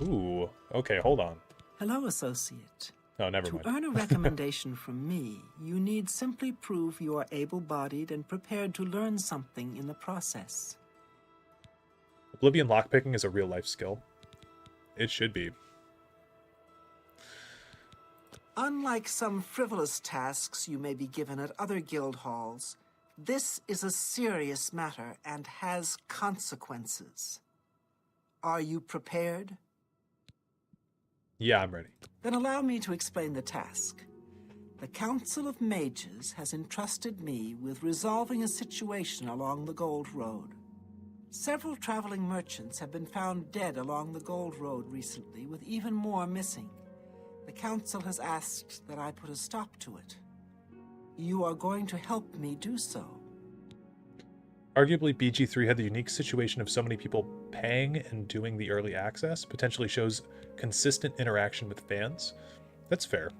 ooh, okay, hold on. Hello, associate. Oh, never mind. To earn a recommendation from me, you need simply prove you are able-bodied and prepared to learn something in the process. Oblivion lockpicking is a real-life skill. It should be. Unlike some frivolous tasks you may be given at other guild halls, this is a serious matter and has consequences. Are you prepared? Yeah, I'm ready. Then allow me to explain the task. The Council of Mages has entrusted me with resolving a situation along the Gold Road. Several traveling merchants have been found dead along the Gold Road recently, with even more missing. The Council has asked that I put a stop to it. You are going to help me do so. Arguably, BG3 had the unique situation of so many people paying and doing the early access, potentially shows consistent interaction with fans. That's fair.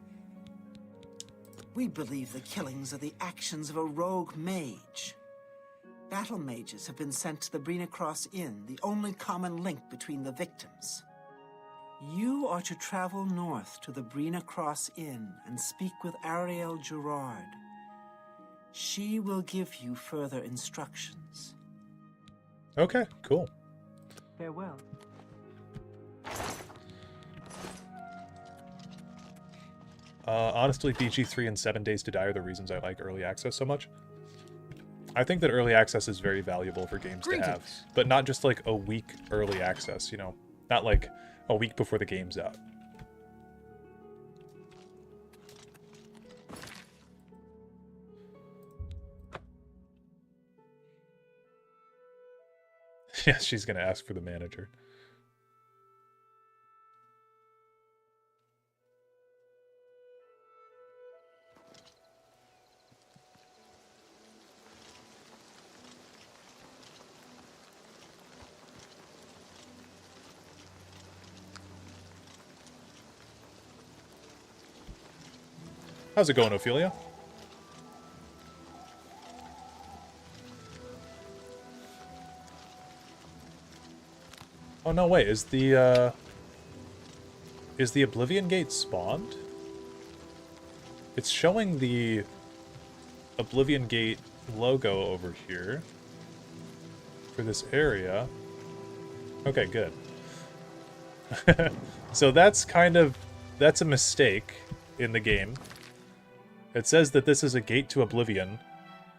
We believe the killings are the actions of a rogue mage. Battle mages have been sent to the Brina Cross Inn, the only common link between the victims. You are to travel north to the Brina Cross Inn and speak with Ariel Gerard. She will give you further instructions. Okay, cool. Farewell. Honestly, BG3 and 7 Days to Die are the reasons I like early access so much. I think that early access is very valuable for games to have, but not just like a week early access, you know, not like a week before the game's out. Yeah, she's gonna ask for the manager. How's it going, Ophelia? Oh no, wait, is the Oblivion Gate spawned? It's showing the Oblivion Gate logo over here for this area. Okay, good. So that's a mistake in the game. It says that this is a gate to Oblivion.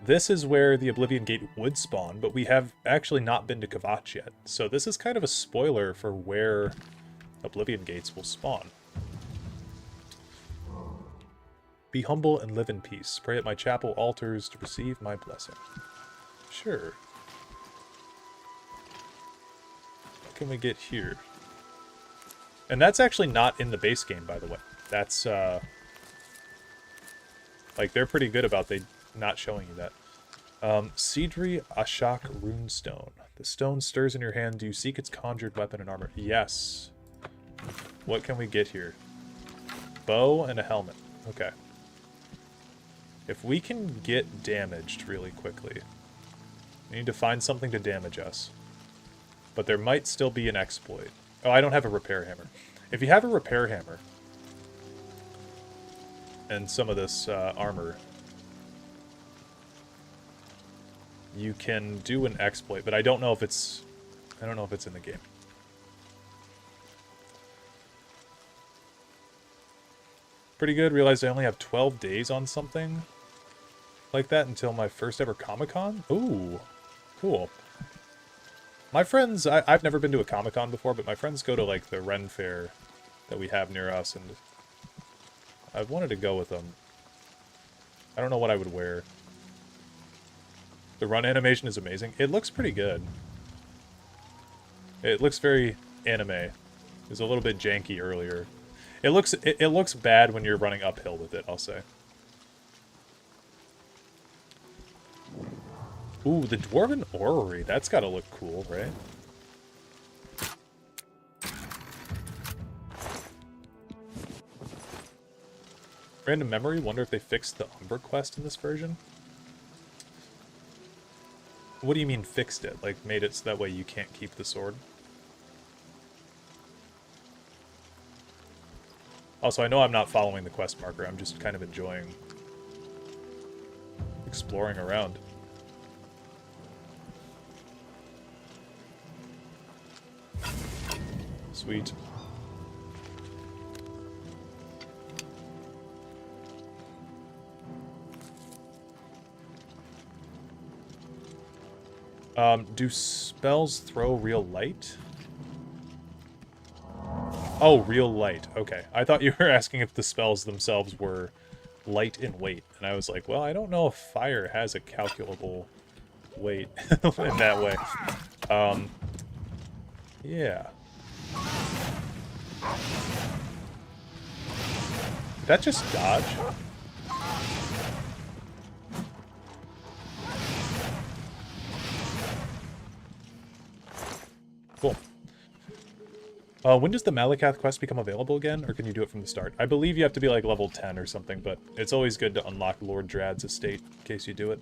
This is where the Oblivion Gate would spawn, but we have actually not been to Kvatch yet. So this is kind of a spoiler for where Oblivion Gates will spawn. Be humble and live in peace. Pray at my chapel altars to receive my blessing. Sure. What can we get here? And that's actually not in the base game, by the way. That's, like, they're pretty good about not showing you that. Sidri Ashak Runestone. The stone stirs in your hand. Do you seek its conjured weapon and armor? Yes. What can we get here? Bow and a helmet. Okay. If we can get damaged really quickly, we need to find something to damage us. But there might still be an exploit. Oh, I don't have a repair hammer. If you have a repair hammer and some of this armor, you can do an exploit, but I don't know if it's in the game. Pretty good. Realized I only have 12 days on something like that until my first ever Comic-Con. Ooh, cool. My friends, I've never been to a Comic-Con before, but my friends go to like the Ren Fair that we have near us, and I've wanted to go with them. I don't know what I would wear. The run animation is amazing. It looks pretty good. It looks very anime. It was a little bit janky earlier. It looks bad when you're running uphill with it, I'll say. Ooh, the Dwarven Orrery. That's gotta look cool, right? Random memory. Wonder if they fixed the Umber quest in this version? What do you mean fixed it? Like made it so that way you can't keep the sword? Also, I know I'm not following the quest marker. I'm just kind of enjoying exploring around. Sweet. Do spells throw real light? Oh, real light. Okay. I thought you were asking if the spells themselves were light in weight. And I was like, well, I don't know if fire has a calculable weight in that way. Yeah. Did that just dodge? Cool. When does the Malakath quest become available again, or can you do it from the start? I believe you have to be like level 10 or something, but it's always good to unlock Lord Drad's estate in case you do it.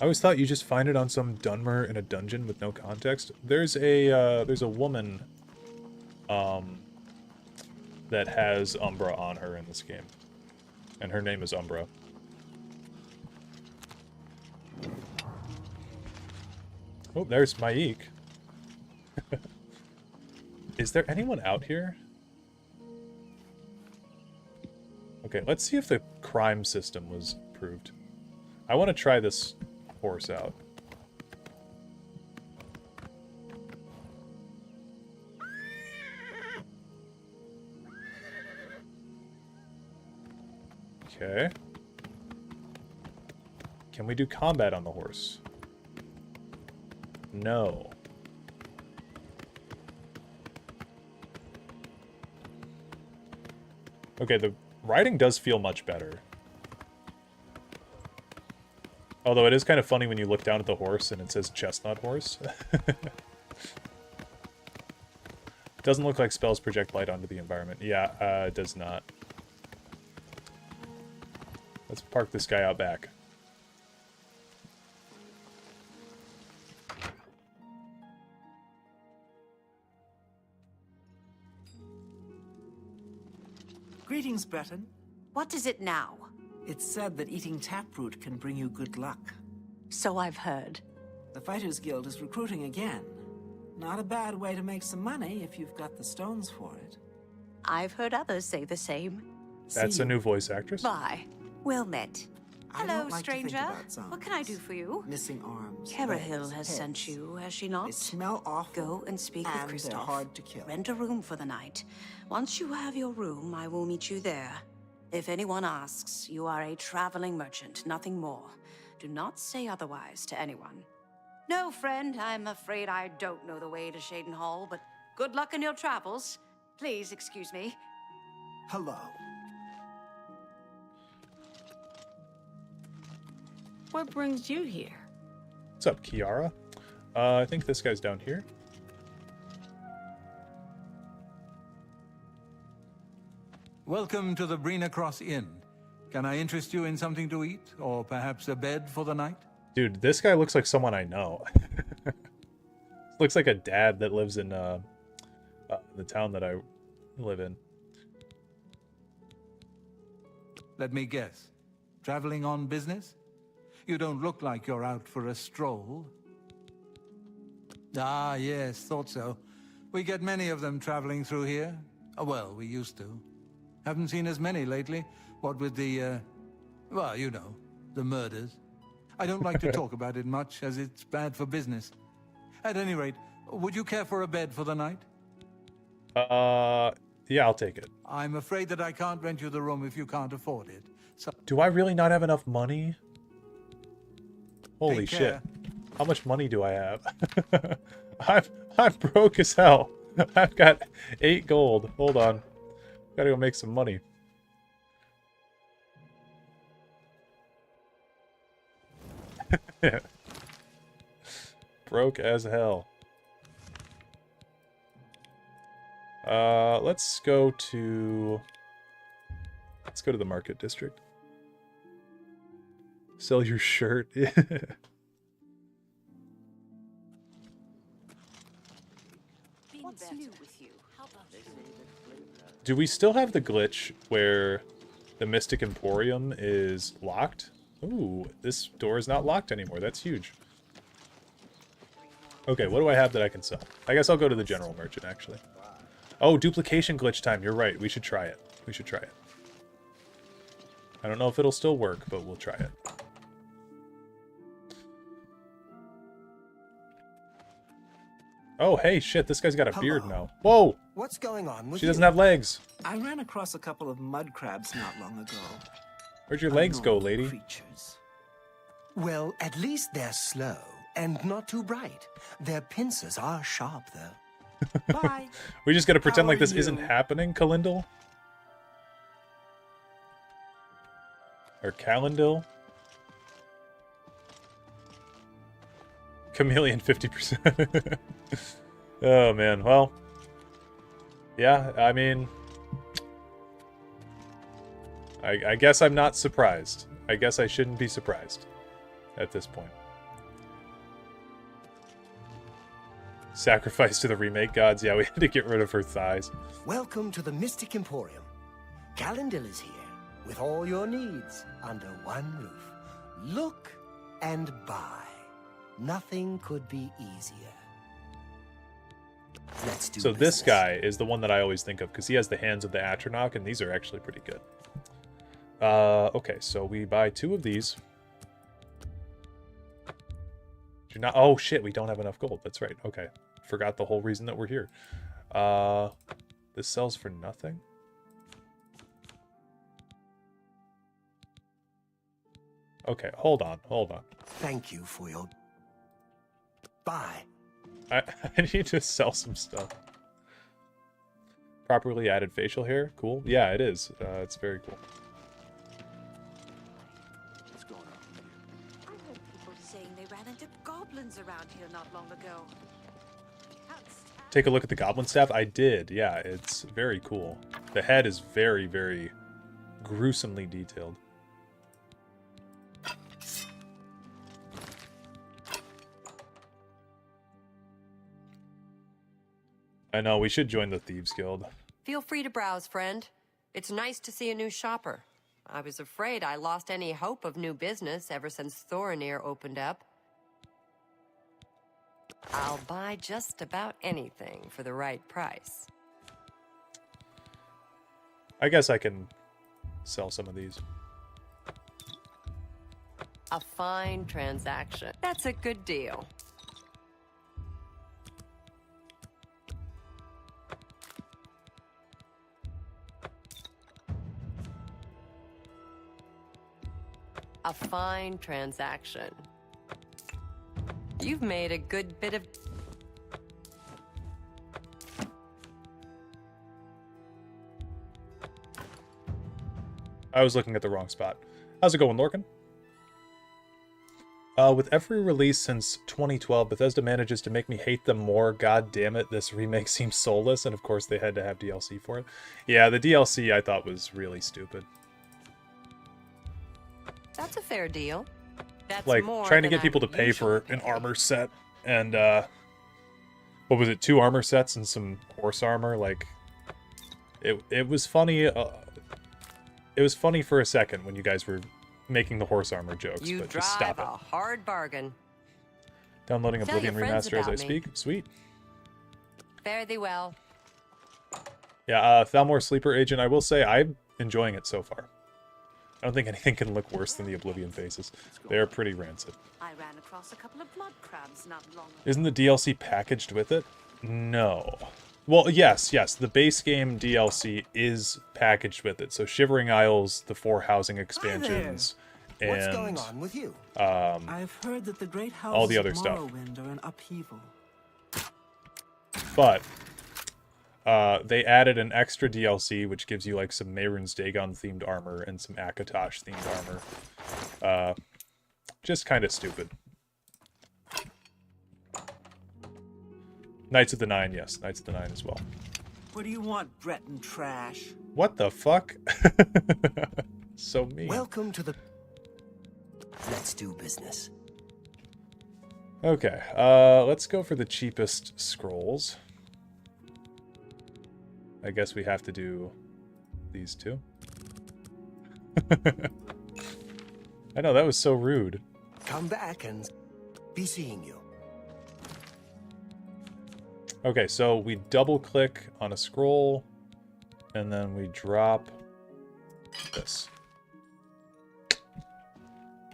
I always thought you just find it on some Dunmer in a dungeon with no context. There's a woman that has Umbra on her in this game. And her name is Umbra. Oh, there's Maik. Is there anyone out here? Okay, let's see if the crime system was improved. I want to try this horse out. Okay. Can we do combat on the horse? No. Okay, the riding does feel much better. Although it is kind of funny when you look down at the horse and it says chestnut horse. Doesn't look like spells project light onto the environment. Yeah, it does not. Let's park this guy out back. Greetings, Breton. What is it now? It's said that eating taproot can bring you good luck. So I've heard. The Fighters Guild is recruiting again. Not a bad way to make some money if you've got the stones for it. I've heard others say the same. That's a new voice actress? Bye. Well met. I Hello, don't like to think stranger. about zombies. What can I do for you? Missing arms. Carahill legs, has heads. sent you, has she not? They smell awful. Go and speak and with they're Christoph. hard to kill. Rent a room for the night. Once you have your room, I will meet you there. If anyone asks, you are a traveling merchant, nothing more. Do not say otherwise to anyone. No, friend, I'm afraid I don't know the way to Shaden Hall, but good luck in your travels. Please excuse me. Hello. What brings you here? What's up, Kiara? I think this guy's down here. Welcome to the Brina Cross Inn. Can I interest you in something to eat, or perhaps a bed for the night? Dude, this guy looks like someone I know. Looks like a dad that lives in the town that I live in. Let me guess. Traveling on business? You don't look like you're out for a stroll. Ah, yes, thought so. We get many of them traveling through here. Oh, well, we used to. Haven't seen as many lately. What with the, well, you know, the murders. I don't like to talk about it much, as it's bad for business. At any rate, would you care for a bed for the night? Yeah, I'll take it. I'm afraid that I can't rent you the room if you can't afford it. So Do I really not have enough money? Holy Take shit. care. How much money do I have? I'm broke as hell. I've got 8 gold. Hold on. Gotta go make some money. Broke as hell. Let's go to the market district. Sell your shirt. What's new with you? Do we still have the glitch where the Mystic Emporium is locked? Ooh, this door is not locked anymore. That's huge. Okay, what do I have that I can sell? I guess I'll go to the general merchant, actually. Oh, duplication glitch time. You're right. We should try it. We should try it. I don't know if it'll still work, but we'll try it. Oh, hey, shit, this guy's got a beard now. Whoa! What's going on with She doesn't you? have legs. I ran across a couple of mud crabs not long ago. Where'd your legs go, lady? Creatures. Well, at least they're slow and not too bright. Their pincers are sharp, though. Bye. We just gotta pretend How like are this you? isn't happening, Kalindel? Or Calendil? Chameleon 50%. Oh, man. Well, yeah, I mean, I guess I'm not surprised. I guess I shouldn't be surprised at this point. Sacrifice to the remake gods. Yeah, we had to get rid of her thighs. Welcome to the Mystic Emporium. Calendil is here with all your needs under one roof. Look and buy. Nothing could be easier. Let's do So business. this guy is the one that I always think of because he has the hands of the Atronach, and these are actually pretty good. Okay, so we buy 2 of these. Do not. Oh shit, we don't have enough gold. That's right. Okay, forgot the whole reason that we're here. This sells for nothing. Okay, hold on. Thank you for your buy. I need to sell some stuff. Properly added facial hair. Cool. Yeah, it is. It's very cool. What's going on with you? I heard people saying they ran into goblins around here not long ago. Take a look at the goblin staff. I did. Yeah, it's very cool. The head is very, very gruesomely detailed. I know, we should join the Thieves Guild. Feel free to browse, friend. It's nice to see a new shopper. I was afraid I lost any hope of new business ever since Thorinir opened up. I'll buy just about anything for the right price. I guess I can sell some of these. A fine transaction. That's a good deal. A fine transaction. You've made a good bit of... I was looking at the wrong spot. How's it going, Lorcan? With every release since 2012, Bethesda manages to make me hate them more. God damn it, this remake seems soulless, and of course they had to have DLC for it. Yeah, the DLC I thought was really stupid. That's a fair deal. That's Like, more trying to than get people to pay for an armor set, and, what was it, 2 armor sets and some horse armor? Like, it was funny, it was funny for a second when you guys were making the horse armor jokes, You but just stop drive it. a hard bargain. Downloading Tell your Oblivion friends Remaster as I about me. speak. Sweet. Fare thee well. Yeah, Thalmor Sleeper Agent, I will say, I'm enjoying it so far. I don't think anything can look worse than the Oblivion faces. They're pretty rancid. I ran across a couple of mud crabs not long ago. Isn't the DLC packaged with it? No. Well, yes. The base game DLC is packaged with it. So Shivering Isles, the 4 housing expansions, and What's going on with you? I've heard that the great houses all the other of stuff. Morrowind are in upheaval. But they added an extra DLC, which gives you like some Mehrunes Dagon themed armor and some Akatosh themed armor. Just kind of stupid. Knights of the Nine, yes. Knights of the Nine as well. What do you want, Breton trash? What the fuck? So mean. Welcome to the... Let's do business. Okay, let's go for the cheapest scrolls. I guess we have to do these 2. I know, that was so rude. Come back and be seeing you. Okay, so we double click on a scroll, and then we drop this.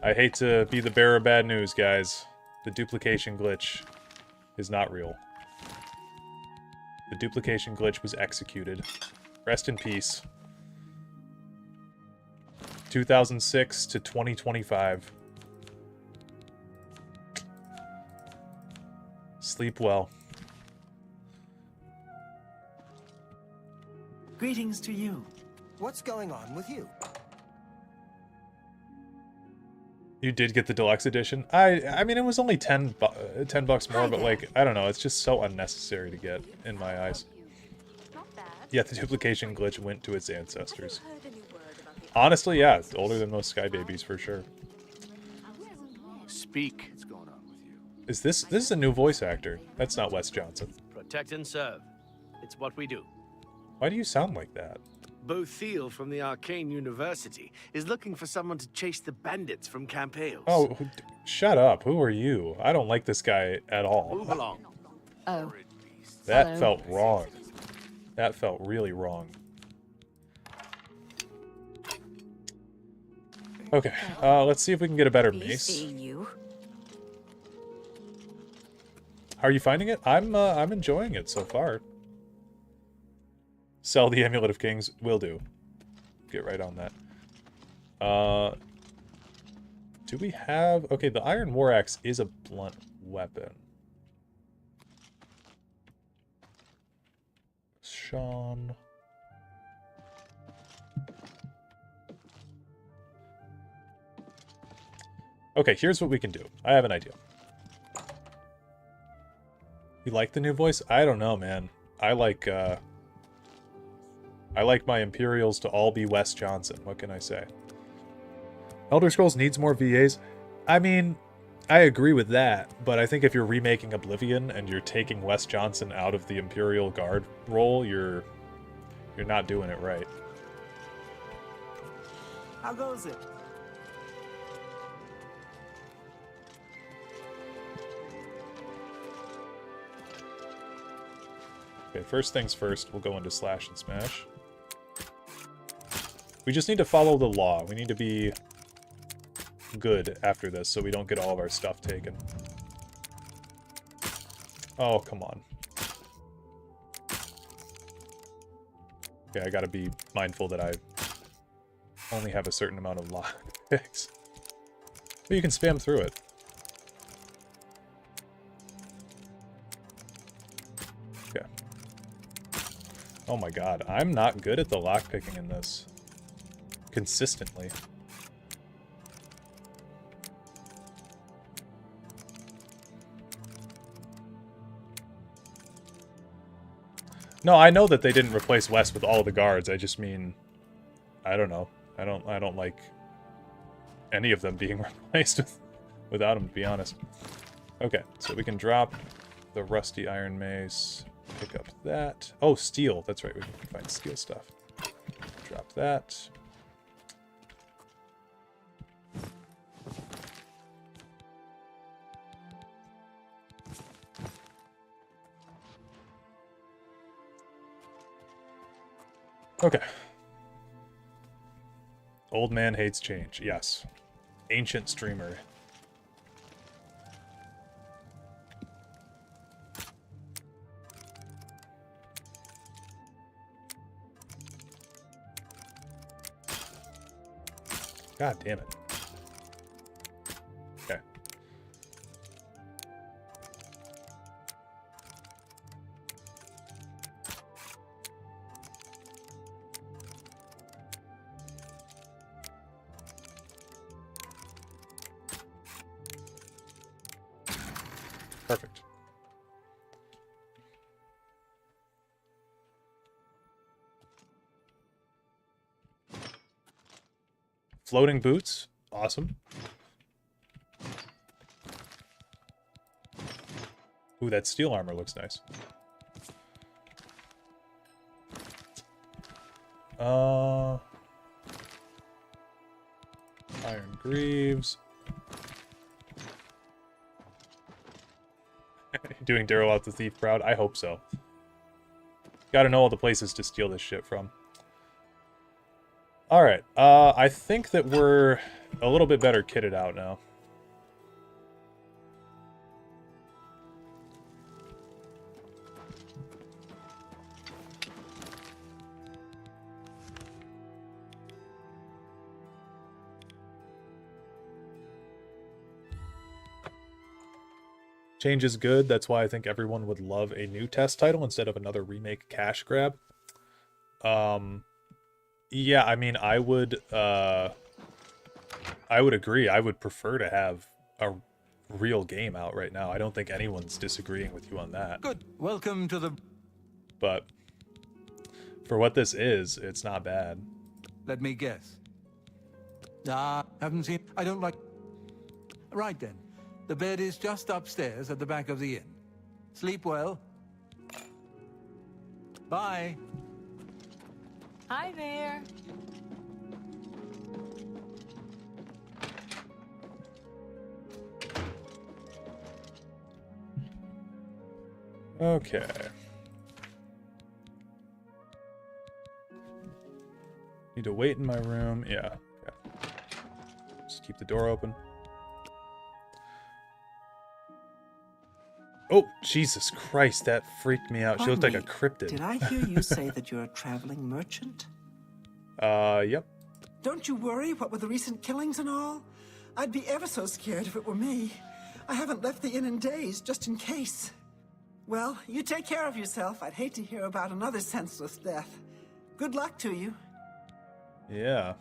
I hate to be the bearer of bad news, guys. The duplication glitch is not real. The duplication glitch was executed. Rest in peace. 2006 to 2025. Sleep well. Greetings to you. What's going on with you? You did get the deluxe edition. I mean, it was only 10 bucks more, but like, I don't know, it's just so unnecessary to get in my eyes. Yeah, the duplication glitch went to its ancestors. Honestly, yeah, it's older than most Sky Babies for sure. Speak. What's going on with you? Is this is a new voice actor? That's not Wes Johnson. Protect and serve. It's what we do. Why do you sound like that? Bo Thiel from the Arcane University is looking for someone to chase the bandits from Camp Hales. Oh, shut up. Who are you? I don't like this guy at all. Move along. Oh. That Hello. felt wrong. That felt really wrong. Okay, let's see if we can get a better mace. You. How are you finding it? I'm enjoying it so far. Sell the Amulet of Kings. Will do. Get right on that. Do we have... Okay, the Iron War Axe is a blunt weapon. Sean... Okay, here's what we can do. I have an idea. You like the new voice? I don't know, man. I like my Imperials to all be Wes Johnson. What can I say? Elder Scrolls needs more VAs. I mean, I agree with that, but I think if you're remaking Oblivion and you're taking Wes Johnson out of the Imperial Guard role, you're not doing it right. How goes it? Okay, first things first, we'll go into Slash and Smash. We just need to follow the law. We need to be good after this so we don't get all of our stuff taken. Oh, come on. Okay, I gotta be mindful that I only have a certain amount of lock picks. But you can spam through it. Okay. Oh my god, I'm not good at the lockpicking in this. Consistently. No, I know that they didn't replace Wes with all the guards. I just mean, I don't know. I don't like any of them being replaced without him, to be honest. Okay, so we can drop the rusty iron mace. Pick up that. Oh, steel. That's right. We can find steel stuff. Drop that. Okay. Old man hates change. Yes. Ancient streamer. God damn it. Okay. Perfect. Floating boots. Awesome. Ooh, that steel armor looks nice. Iron greaves. Doing Dareloth the Thief proud? I hope so. Gotta know all the places to steal this shit from. Alright, I think that we're a little bit better kitted out now. Change is good. That's why I think everyone would love a new test title instead of another remake cash grab. Yeah, I mean, I would agree. I would prefer to have a real game out right now. I don't think anyone's disagreeing with you on that. Good. Welcome to the... But for what this is, it's not bad. Let me guess. Haven't seen... I don't like... Right then. The bed is just upstairs at the back of the inn. Sleep well. Bye. Hi there. Okay. Need to wait in my room. Yeah. Okay. Just keep the door open. Oh, Jesus Christ, that freaked me out. She looked like a cryptid. Did I hear you say that you're a traveling merchant? Yep. Don't you worry, what with the recent killings and all? I'd be ever so scared if it were me. I haven't left the inn in days, just in case. Well, you take care of yourself. I'd hate to hear about another senseless death. Good luck to you. Yeah.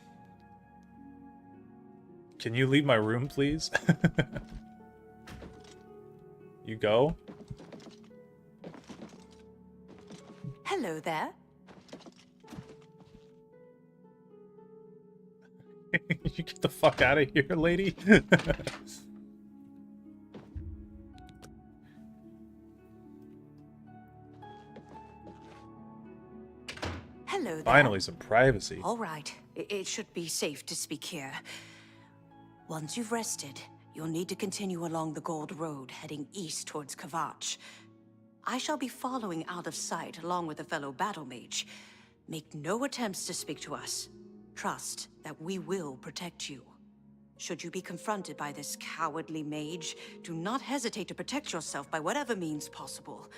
Can you leave my room, please? You go? Hello there. You get the fuck out of here, lady. Hello there. Finally, some privacy. All right. It should be safe to speak here. Once you've rested, you'll need to continue along the Gold Road, heading east towards Kvatch. I shall be following out of sight along with a fellow battle mage. Make no attempts to speak to us. Trust that we will protect you. Should you be confronted by this cowardly mage, do not hesitate to protect yourself by whatever means possible.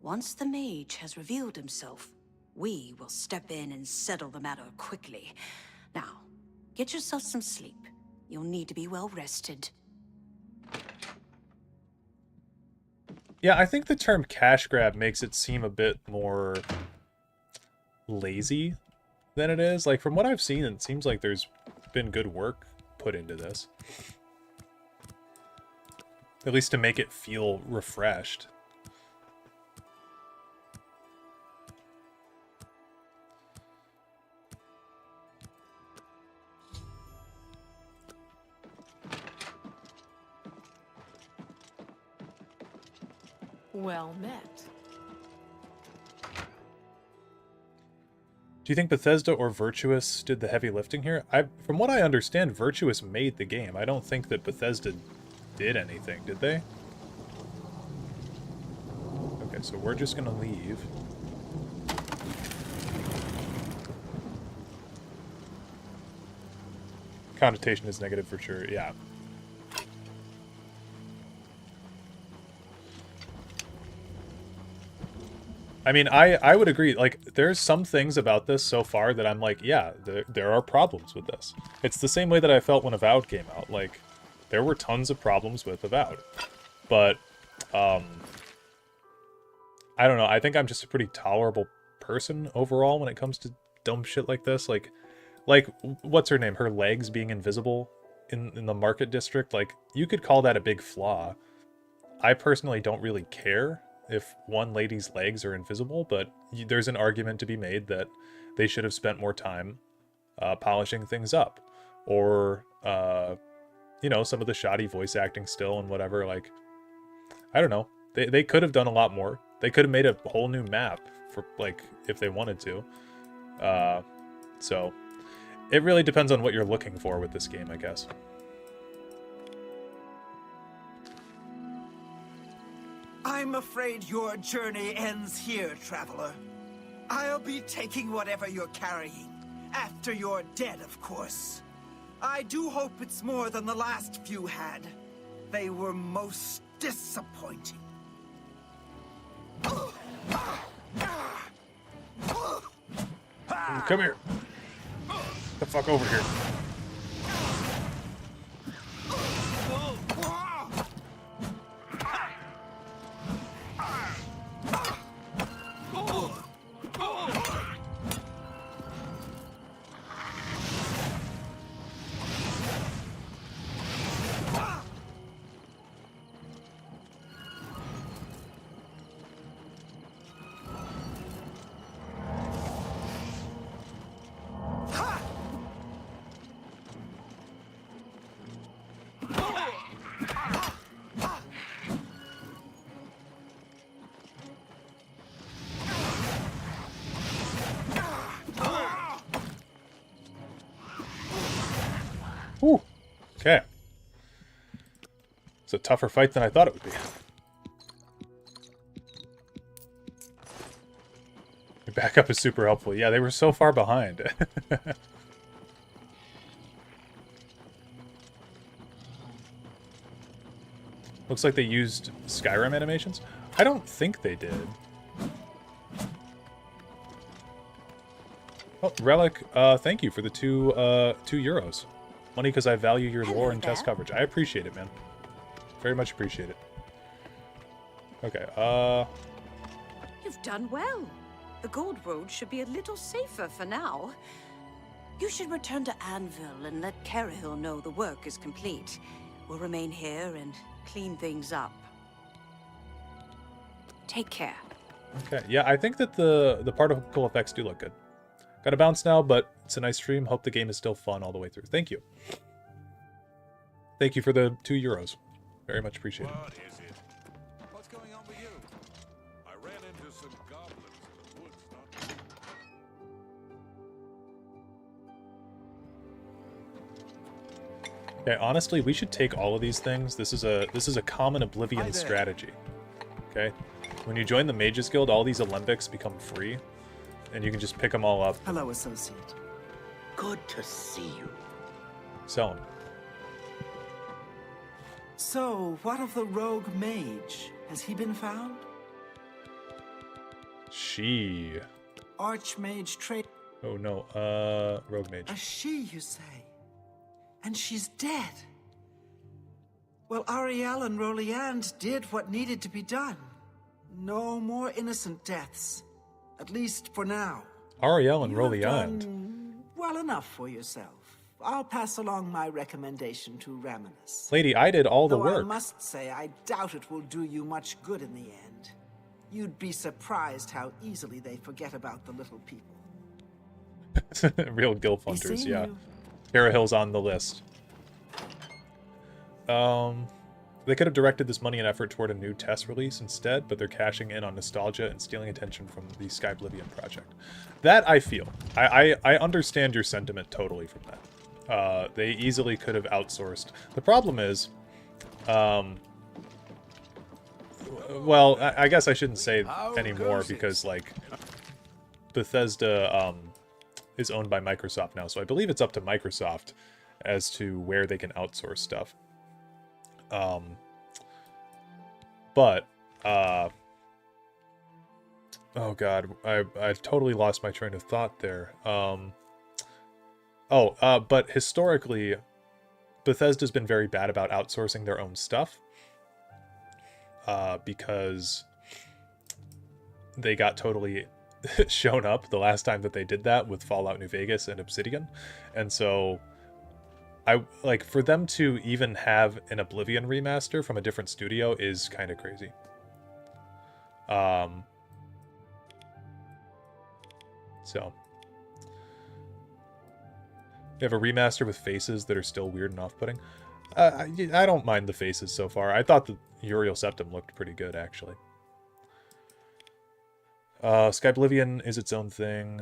Once the mage has revealed himself, we will step in and settle the matter quickly. Now, get yourself some sleep. You'll need to be well rested. Yeah, I think the term cash grab makes it seem a bit more lazy than it is. Like, from what I've seen, it seems like there's been good work put into this. At least to make it feel refreshed. Well met. Do you think Bethesda or Virtuous did the heavy lifting here? From what I understand, Virtuous made the game. I don't think that Bethesda did anything, did they? Okay, so we're just gonna leave. Connotation is negative for sure, yeah. I mean, I would agree. Like, there's some things about this so far that I'm like, yeah, there are problems with this. It's the same way that I felt when Avowed came out. Like, there were tons of problems with Avowed. But, I don't know. I think I'm just a pretty tolerable person overall when it comes to dumb shit like this. Like what's her name? Her legs being invisible in the market district. Like, you could call that a big flaw. I personally don't really care if one lady's legs are invisible, but there's an argument to be made that they should have spent more time polishing things up, or you know, some of the shoddy voice acting still and whatever. Like, I don't know, they could have done a lot more. They could have made a whole new map for, like, if they wanted to. So it really depends on what you're looking for with this game, I guess. I'm afraid your journey ends here, traveler. I'll be taking whatever you're carrying. After you're dead, of course. I do hope it's more than the last few had. They were most disappointing. Come here. Get the fuck over here. Okay. It's a tougher fight than I thought it would be. Your backup is super helpful. Yeah, they were so far behind. Looks like they used Skyrim animations. I don't think they did. Oh, Relic, thank you for the two €2. Money because I value your lore and test coverage. I appreciate it, man. Very much appreciate it. Okay, You've done well. The Gold Road should be a little safer for now. You should return to Anvil and let Carahill know the work is complete. We'll remain here and clean things up. Take care. Okay, yeah, I think that the particle effects do look good. Gotta bounce now, but it's a nice stream. Hope the game is still fun all the way through. Thank you. Thank you for the €2. Very much appreciated. What is it? What's going on with you? I ran into some goblins in the woods not... Okay, honestly, we should take all of these things. This is a common Oblivion strategy. Okay? When you join the Mages Guild, all these Alembics become free, and you can just pick them all up. Hello, associate. Good to see you. Sell them. So, what of the rogue mage? Has he been found? She. Archmage trade. Oh no, rogue mage. A she, you say? And she's dead. Well, Ariel and Roliand did what needed to be done. No more innocent deaths. At least for now. Ariel and You have Roliand. done well enough for yourself. I'll pass along my recommendation to Raminus. Lady, I did all the Though work. I must say, I doubt it will do you much good in the end. You'd be surprised how easily they forget about the little people. Real Gilf hunters, seeing yeah. you. Carahill's on the list. They could have directed this money and effort toward a new test release instead, but they're cashing in on nostalgia and stealing attention from the Sky Oblivion project. That I feel. I understand your sentiment totally from that. They easily could have outsourced. The problem is, well, I guess I shouldn't say anymore because, like, Bethesda is owned by Microsoft now, so I believe it's up to Microsoft as to where they can outsource stuff. But, oh god, I totally lost my train of thought there. But historically, Bethesda's been very bad about outsourcing their own stuff. Because they got totally shown up the last time that they did that with Fallout New Vegas and Obsidian. And so, for them to even have an Oblivion remaster from a different studio is kind of crazy. So, you have a remaster with faces that are still weird and off-putting. I don't mind the faces so far. I thought the Uriel Septum looked pretty good, actually. Sky Oblivion is its own thing.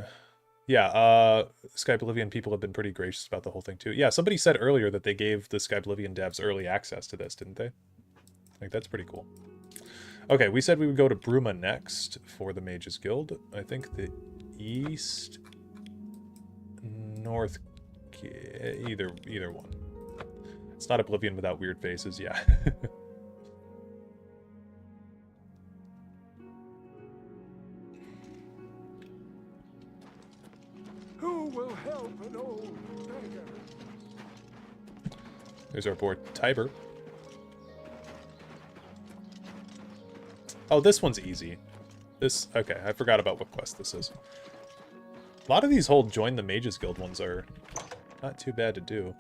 Yeah, Sky Oblivion people have been pretty gracious about the whole thing, too. Yeah, somebody said earlier that they gave the Sky Oblivion devs early access to this, didn't they? I think that's pretty cool. Okay, we said we would go to Bruma next for the Mages Guild. I think the east... north... either one. It's not Oblivion without weird faces, yeah. Who will help an old beggar? There's our boy Tiber. Oh, this one's easy. Okay, I forgot about what quest this is. A lot of these whole Join the Mages Guild ones are not too bad to do.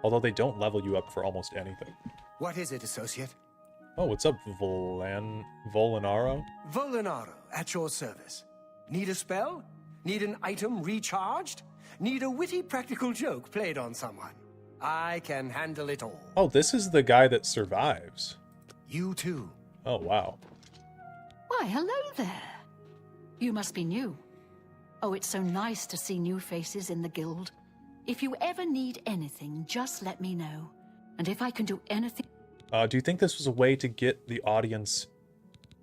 Although they don't level you up for almost anything. What is it, associate? Oh, what's up, Volinaro? Volinaro, at your service. Need a spell? Need an item recharged? Need a witty practical joke played on someone? I can handle it all. Oh, this is the guy that survives. You too. Oh, wow. Why, hello there. You must be new. Oh, it's so nice to see new faces in the guild. If you ever need anything, just let me know. And if I can do anything... Do you think this was a way to get the audience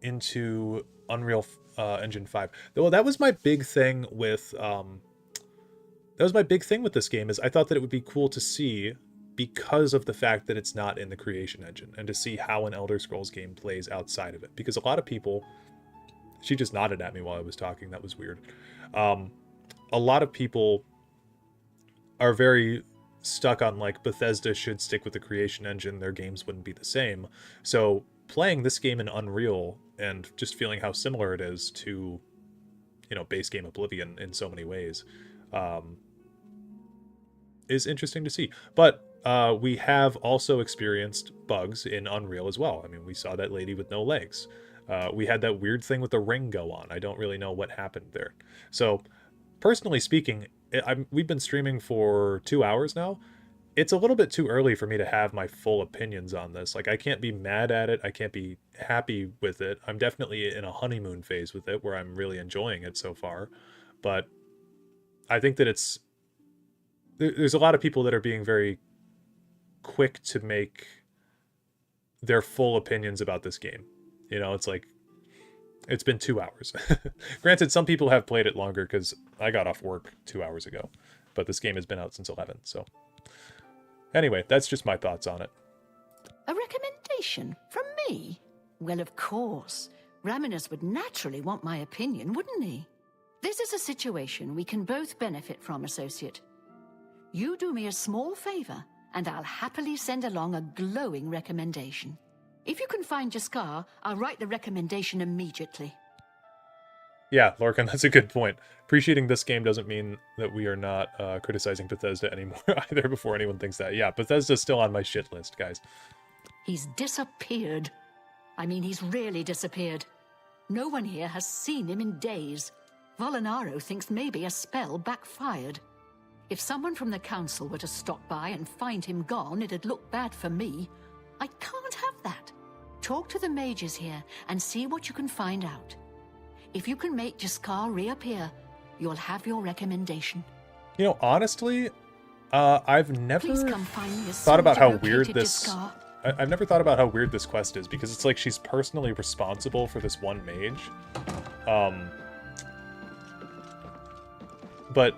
into Unreal Engine 5? Well, that was my big thing with this game, is I thought that it would be cool to see, because of the fact that it's not in the Creation Engine, and to see how an Elder Scrolls game plays outside of it. Because a lot of people... She just nodded at me while I was talking. That was weird. A lot of people are very stuck on, like, Bethesda should stick with the Creation Engine, their games wouldn't be the same. So playing this game in Unreal and just feeling how similar it is to, you know, base game Oblivion in so many ways, is interesting to see. But we have also experienced bugs in Unreal as well. I mean, we saw that lady with no legs. We had that weird thing with the ring go on. I don't really know what happened there. So, personally speaking, we've been streaming for 2 hours now. It's a little bit too early for me to have my full opinions on this. Like, I can't be mad at it. I can't be happy with it. I'm definitely in a honeymoon phase with it, where I'm really enjoying it so far. But I think that there's a lot of people that are being very quick to make their full opinions about this game. You know, it's like, it's been 2 hours. Granted, some people have played it longer, because I got off work 2 hours ago. But this game has been out since 11, so... Anyway, that's just my thoughts on it. A recommendation from me? Well, of course. Raminus would naturally want my opinion, wouldn't he? This is a situation we can both benefit from, associate. You do me a small favor, and I'll happily send along a glowing recommendation. If you can find Jaskar, I'll write the recommendation immediately. Yeah, Lorcan, that's a good point. Appreciating this game doesn't mean that we are not criticizing Bethesda anymore either, before anyone thinks that. Yeah, Bethesda's still on my shit list, guys. He's disappeared. I mean, he's really disappeared. No one here has seen him in days. Volinaro thinks maybe a spell backfired. If someone from the council were to stop by and find him gone, it'd look bad for me. I can't have that. Talk to the mages here and see what you can find out. If you can make Jaskar reappear, you'll have your recommendation. You know, honestly, I've never Please come find me as thought soon about as you're how okay weird to this... Jaskar. I've never thought about how weird this quest is, because it's like she's personally responsible for this one mage. But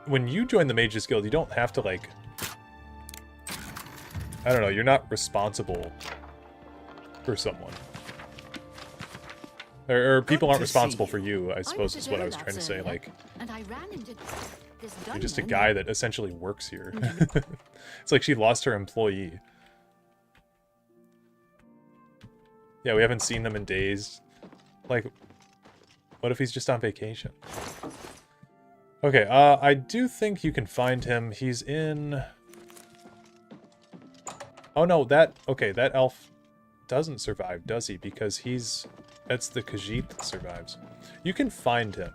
when you join the Mages Guild, you don't have to, like... I don't know, you're not responsible for someone. Or people aren't responsible for you, I suppose is what I was trying to say. Like, you're just a guy that essentially works here. It's like she lost her employee. Yeah, we haven't seen them in days. Like, what if he's just on vacation? Okay, I do think you can find him. He's in... Oh no, okay, that elf doesn't survive, does he? Because that's the Khajiit that survives. You can find him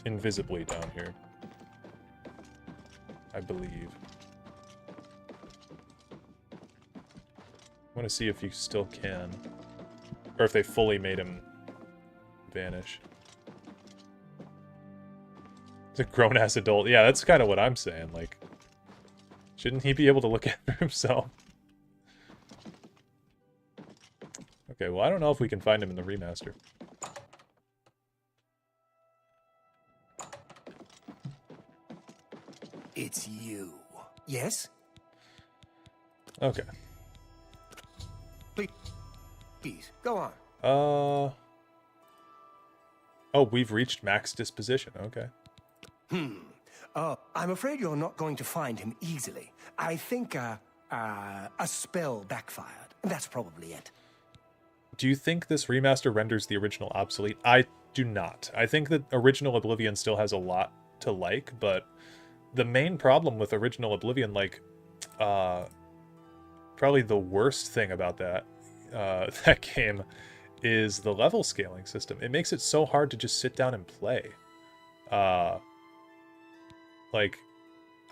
invisibly down here, I believe. I want to see if you still can. Or if they fully made him vanish. He's a grown-ass adult. Yeah, that's kind of what I'm saying. Like, shouldn't he be able to look after himself? Okay, well, I don't know if we can find him in the remaster. It's you. Yes? Okay. Please, go on. Oh, we've reached max disposition. Okay. I'm afraid you're not going to find him easily. I think a spell backfired. That's probably it. Do you think this remaster renders the original obsolete? I do not. I think that original Oblivion still has a lot to like, but the main problem with original Oblivion, like, probably the worst thing about that game is the level scaling system. It makes it so hard to just sit down and play. Like,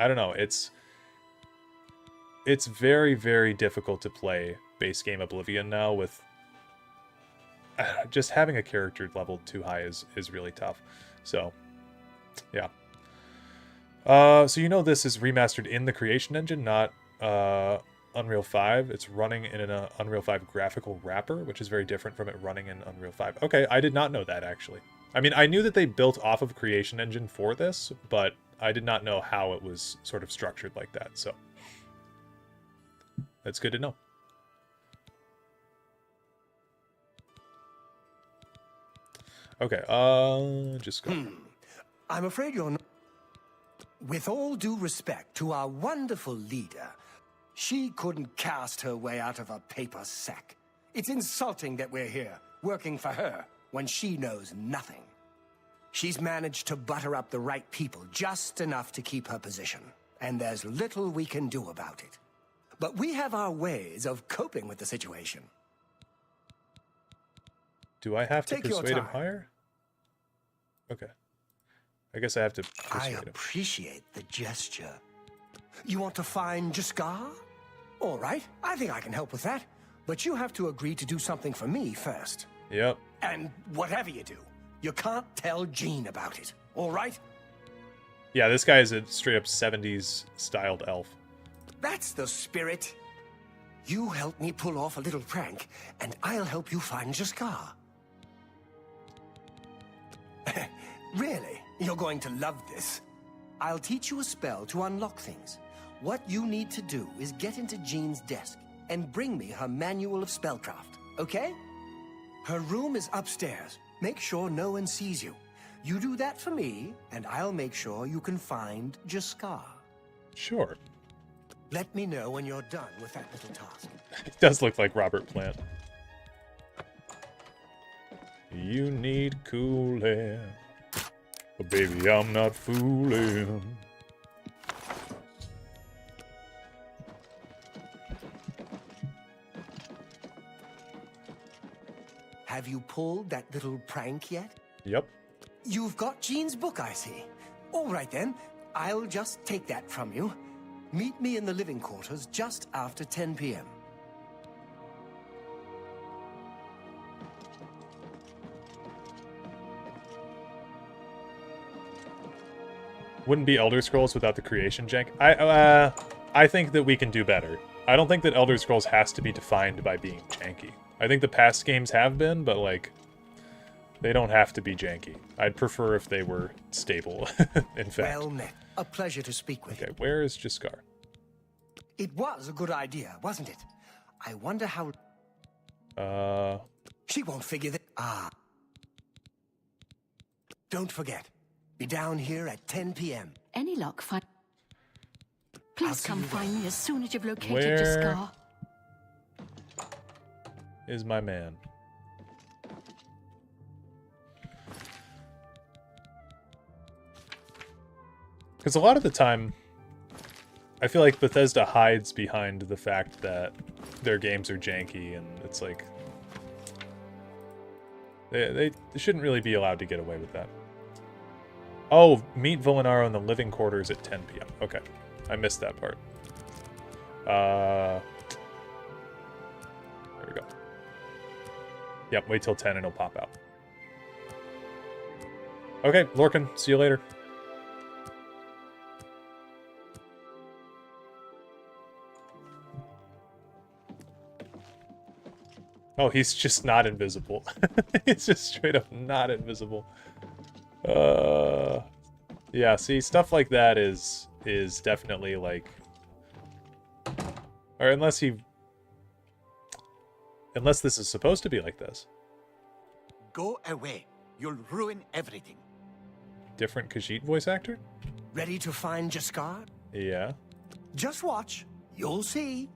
I don't know, it's very, very difficult to play base game Oblivion now with just having a character leveled too high is really tough. So, yeah. So you know this is remastered in the Creation Engine, not Unreal 5. It's running in an Unreal 5 graphical wrapper, which is very different from it running in Unreal 5. Okay, I did not know that, actually. I mean, I knew that they built off of Creation Engine for this, but I did not know how it was sort of structured like that, so that's good to know. Okay, just go. I'm afraid you're not... With all due respect to our wonderful leader, she couldn't cast her way out of a paper sack. It's insulting that we're here, working for her, when she knows nothing. She's managed to butter up the right people just enough to keep her position, and there's little we can do about it. But we have our ways of coping with the situation. Do I have to Take your persuade him time. higher? Okay. I guess I have to persuade I him. appreciate the gesture. You want to find Jaskar? All right, I think I can help with that. But you have to agree to do something for me first. Yep. And whatever you do, you can't tell Jean about it, all right? Yeah, this guy is a straight up 70s styled elf. That's the spirit. You help me pull off a little prank, and I'll help you find Jaskar. Really? You're going to love this. I'll teach you a spell to unlock things. What you need to do is get into Jean's desk and bring me her manual of spellcraft, okay? Her room is upstairs. Make sure no one sees you. You do that for me, and I'll make sure you can find Jaskar. Sure. Let me know when you're done with that little task. It does look like Robert Plant. You need cooling. But baby, I'm not fooling. Have you pulled that little prank yet? Yep. You've got Jean's book, I see. All right then, I'll just take that from you. Meet me in the living quarters just after 10 p.m. Wouldn't be Elder Scrolls without the creation jank. I think that we can do better. I don't think that Elder Scrolls has to be defined by being janky. I think the past games have been, but like, they don't have to be janky. I'd prefer if they were stable, in fact. Well met. A pleasure to speak with you. Okay, where is Jaskar? It was a good idea, wasn't it? I wonder how... She won't figure that... Don't forget. Be down here at 10 p.m. Any luck? Please come find me as soon as you've located Where Jaskar. is my man? Because a lot of the time, I feel like Bethesda hides behind the fact that their games are janky, and it's like... They shouldn't really be allowed to get away with that. Oh, meet Volinaro in the living quarters at 10 p.m. Okay, I missed that part. There we go. Yep, wait till 10 and it'll pop out. Okay, Lorcan, see you later. Oh, he's just not invisible. He's just straight up not invisible. Yeah, see, stuff like that is definitely like... Or unless this is supposed to be like this. Go away. You'll ruin everything. Different Khajiit voice actor? Ready to find Jaskar? Yeah. Just watch. You'll see.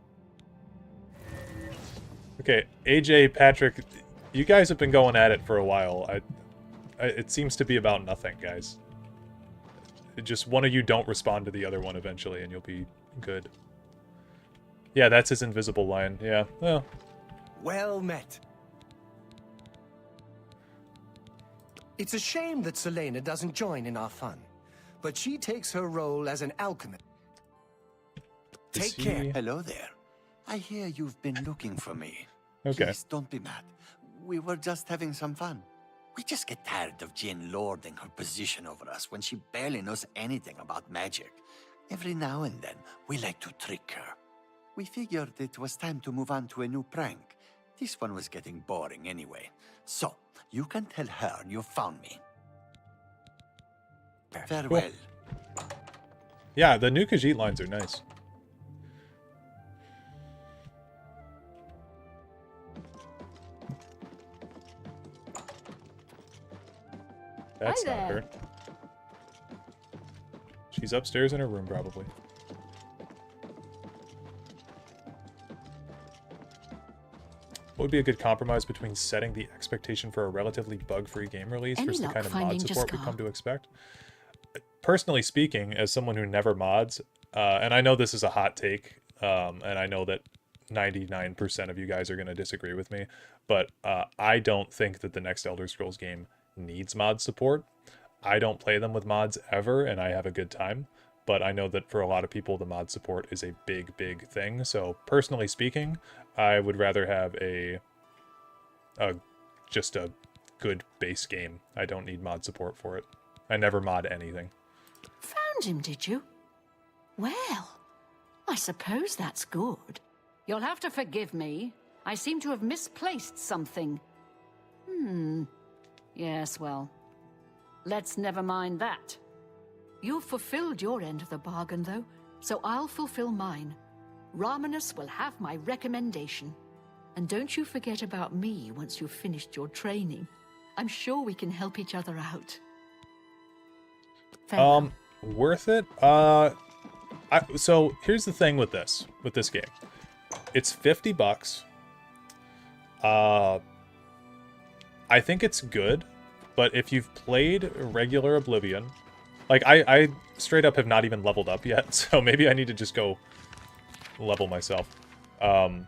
Okay, AJ, Patrick, you guys have been going at it for a while. It seems to be about nothing, guys. Just one of you don't respond to the other one eventually, and you'll be good. Yeah, that's his invisible line. Yeah, well. Well met. It's a shame that Selena doesn't join in our fun, but she takes her role as an alchemist. Take care. Hello there. I hear you've been looking for me. Okay. Please don't be mad. We were just having some fun. We just get tired of Jane lording her position over us when she barely knows anything about magic. Every now and then, we like to trick her. We figured it was time to move on to a new prank. This one was getting boring anyway. So, you can tell her you found me. Farewell. Cool. Yeah, the new Khajiit lines are nice. That's Hi not there. her. She's upstairs in her room, probably. What would be a good compromise between setting the expectation for a relatively bug-free game release Any versus the luck kind of mod finding support we Jaskar? come to expect? Personally speaking, as someone who never mods, and I know this is a hot take, and I know that 99% of you guys are going to disagree with me, but I don't think that the next Elder Scrolls game needs mod support. I don't play them with mods ever, and I have a good time, but I know that for a lot of people, the mod support is a big, big thing. So personally speaking, I would rather have just a good base game. I don't need mod support for it. I never mod anything. Found him, did you? Well, I suppose that's good. You'll have to forgive me. I seem to have misplaced something. Yes, well, let's never mind that. You've fulfilled your end of the bargain, though, so I'll fulfill mine. Ramanus will have my recommendation. And don't you forget about me once you've finished your training. I'm sure we can help each other out. Farewell. Worth it? So here's the thing with this game. It's $50. I think it's good, but if you've played regular Oblivion, like I straight up have not even leveled up yet, so maybe I need to just go level myself. But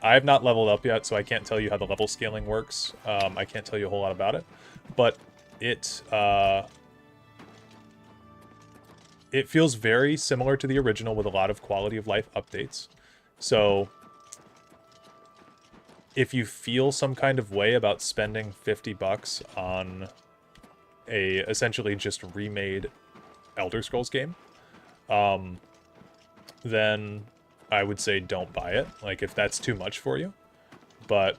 I have not leveled up yet, so I can't tell you how the level scaling works. I can't tell you a whole lot about it, but it feels very similar to the original with a lot of quality of life updates. So if you feel some kind of way about spending $50 on a essentially just remade Elder Scrolls game, then I would say don't buy it. Like, if that's too much for you. But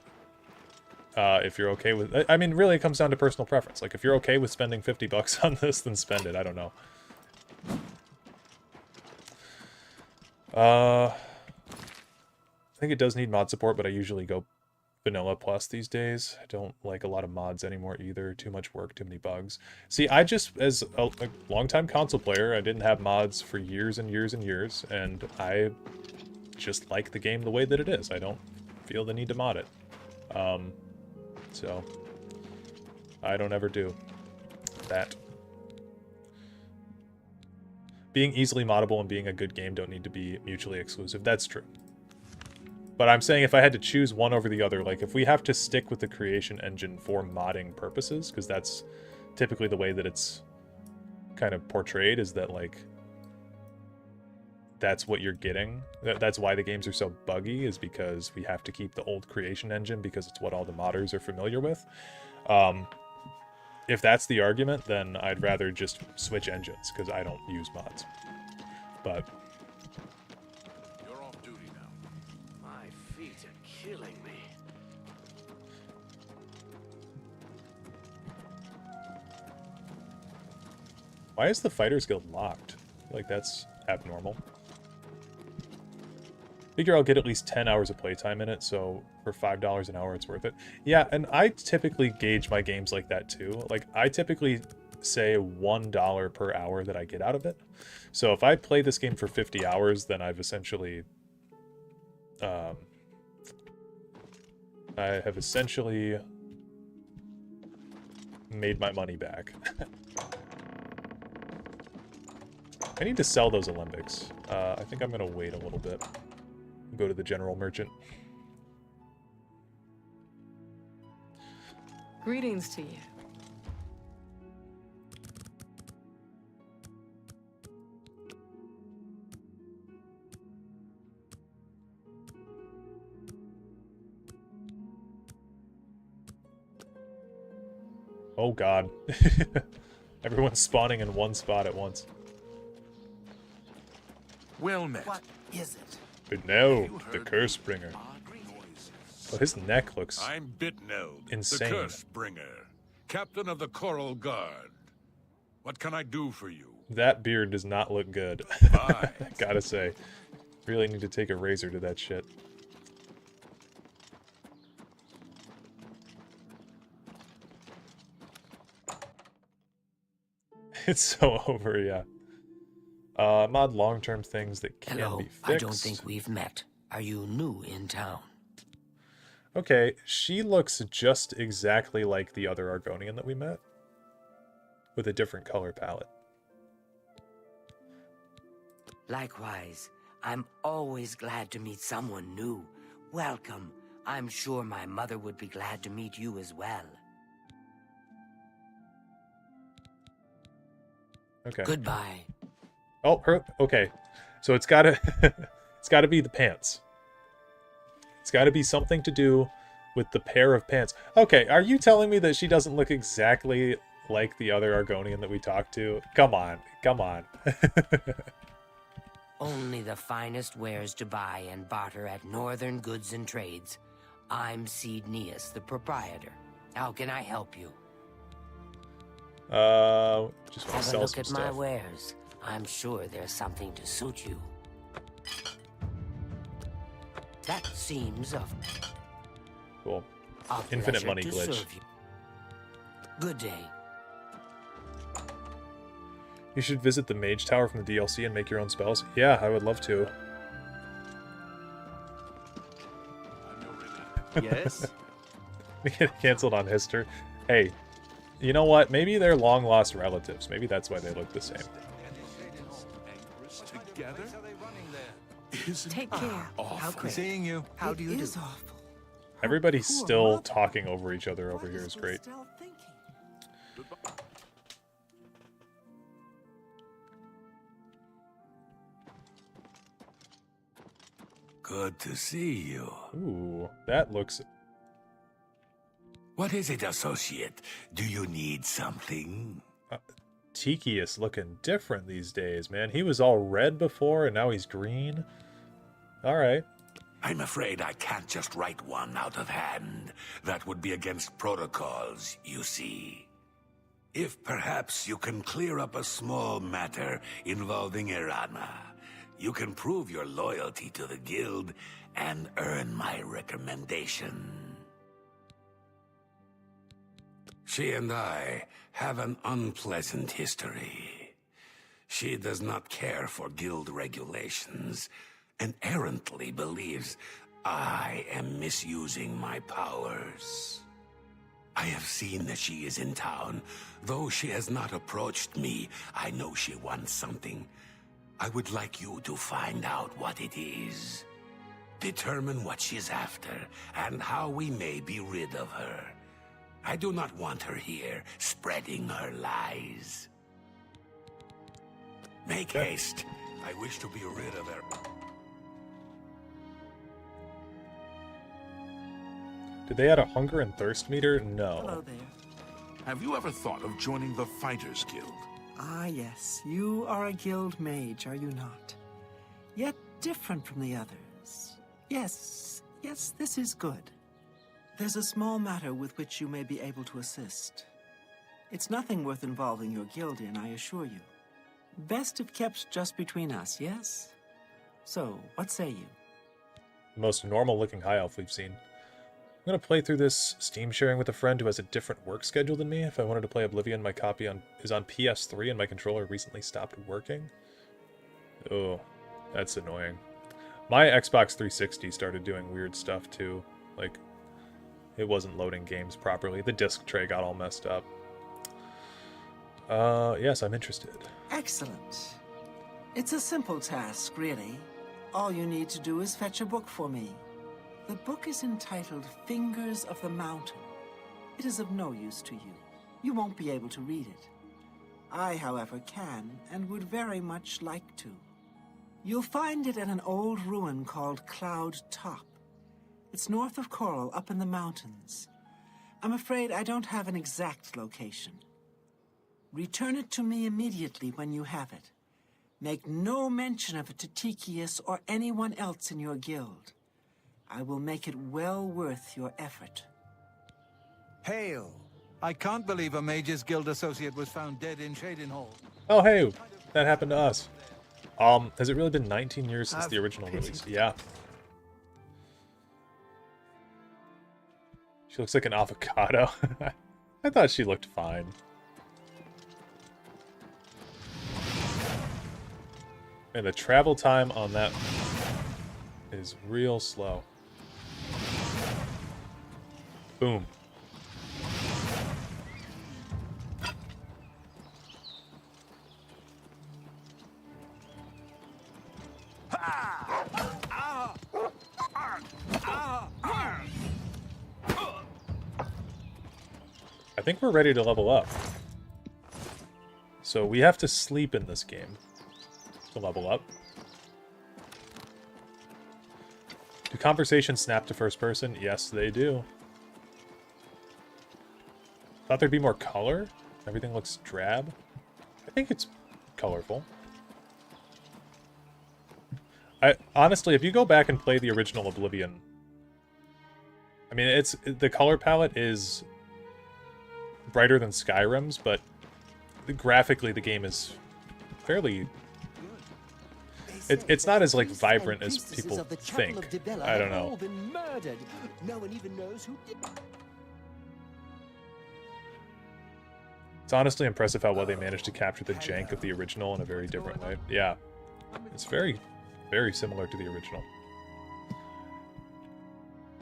if you're okay with... I mean, really, it comes down to personal preference. Like, if you're okay with spending $50 on this, then spend it. I don't know. I think it does need mod support, but I usually go vanilla plus these days. I don't like a lot of mods anymore either. Too much work, too many bugs. See, I just, as a longtime console player, I didn't have mods for years and years and years, and I just like the game the way that it is. I don't feel the need to mod it. So I don't ever do that. Being easily moddable and being a good game don't need to be mutually exclusive. That's true. But I'm saying if I had to choose one over the other, like if we have to stick with the creation engine for modding purposes, because that's typically the way that it's kind of portrayed, is that like that's what you're getting. That's why the games are so buggy, is because we have to keep the old creation engine because it's what all the modders are familiar with. If that's the argument, then I'd rather just switch engines because I don't use mods. But You're off duty now. My feet are killing me. why is the Fighters Guild locked? Like, that's abnormal. Figure I'll get at least 10 hours of playtime in it, so for $5 an hour, it's worth it. Yeah, and I typically gauge my games like that too. Like, I typically say $1 per hour that I get out of it. So if I play this game for 50 hours, then I've essentially... I have essentially made my money back. I need to sell those Olympics. I think I'm going to wait a little bit. Go to the general merchant. Greetings to you. Oh god. Everyone's spawning in one spot at once. Well met. What is it? But no, the curse bringer. Well, his neck looks I'm Bitneld, insane. the Curse Bringer, captain of the Coral Guard. What can I do for you? That beard does not look good. Gotta say. Really need to take a razor to that shit. It's so over, yeah. Mod long-term things that can Hello, be fixed. I don't think we've met. Are you new in town? Okay, she looks just exactly like the other Argonian that we met. With a different color palette. Likewise, I'm always glad to meet someone new. Welcome. I'm sure my mother would be glad to meet you as well. Okay. Goodbye. Oh, her. Okay, so it's gotta, it's gotta be the pants. It's gotta be something to do with the pair of pants. Okay, are you telling me that she doesn't look exactly like the other Argonian that we talked to? Come on, come on. Only the finest wares to buy and barter at Northern Goods and Trades. I'm Cednius, the proprietor. How can I help you? Just want to Have a sell look some at stuff. my wares. I'm sure there's something to suit you. That seems of Cool. a Infinite pleasure money to glitch. serve you. Good day. You should visit the Mage Tower from the DLC and make your own spells. Yeah, I would love to. Yes? We get canceled on Hister. Hey, you know what? Maybe they're long-lost relatives. Maybe that's why they look the same. Together? Take care. How great. seeing you. How do you It do? is awful. Everybody's Poor still mother. talking over each other over What here is is great. Estelle thinking? Good to see you. Ooh, that looks... What is it, associate? Do you need something? Tiki is looking different these days, man. He was all red before, and now he's green. Alright. I'm afraid I can't just write one out of hand. That would be against protocols, you see. If perhaps you can clear up a small matter involving Irana, you can prove your loyalty to the guild and earn my recommendation. She and I have an unpleasant history. She does not care for guild regulations and errantly believes I am misusing my powers. I have seen that she is in town. Though she has not approached me, I know she wants something. I would like you to find out what it is. Determine what she's after and how we may be rid of her. I do not want her here, spreading her lies. Make haste. I wish to be rid of her. Did they add a hunger and thirst meter? No. Hello there. Have you ever thought of joining the Fighters Guild? Ah, yes. You are a guild mage, are you not? Yet different from the others. Yes, this is good. There's a small matter with which you may be able to assist. It's nothing worth involving your guild in, I assure you. Best if kept just between us, yes? So, what say you? Most normal-looking high elf we've seen. I'm gonna play through this Steam sharing with a friend who has a different work schedule than me. If I wanted to play Oblivion, my copy is on PS3 and my controller recently stopped working. Oh, that's annoying. My Xbox 360 started doing weird stuff too. Like, it wasn't loading games properly. The disc tray got all messed up. Yes, I'm interested. Excellent. It's a simple task, really. All you need to do is fetch a book for me. The book is entitled Fingers of the Mountain. It is of no use to you. You won't be able to read it. I, however, can and would very much like to. You'll find it at an old ruin called Cloud Top. It's north of Coral, up in the mountains. I'm afraid I don't have an exact location. Return it to me immediately when you have it. Make no mention of it to Tikius or anyone else in your guild. I will make it well worth your effort. Hail! I can't believe a Mages Guild associate was found dead in Shadenhall. Oh, hey, that happened to us. Has it really been 19 years since the original release? Yeah. She looks like an avocado. I thought she looked fine. And the travel time on that is real slow. Boom. I think we're ready to level up. So we have to sleep in this game to level up. Do conversations snap to first person? Yes, they do. Thought there'd be more color. Everything looks drab. I think it's colorful. Honestly, if you go back and play the original Oblivion, I mean, the color palette is brighter than Skyrim's, but graphically the game is fairly... It's not as like vibrant as people think. I don't know. No one even knows who did. It's honestly impressive how well they managed to capture the jank of the original in a very different way. Yeah, it's very, very similar to the original.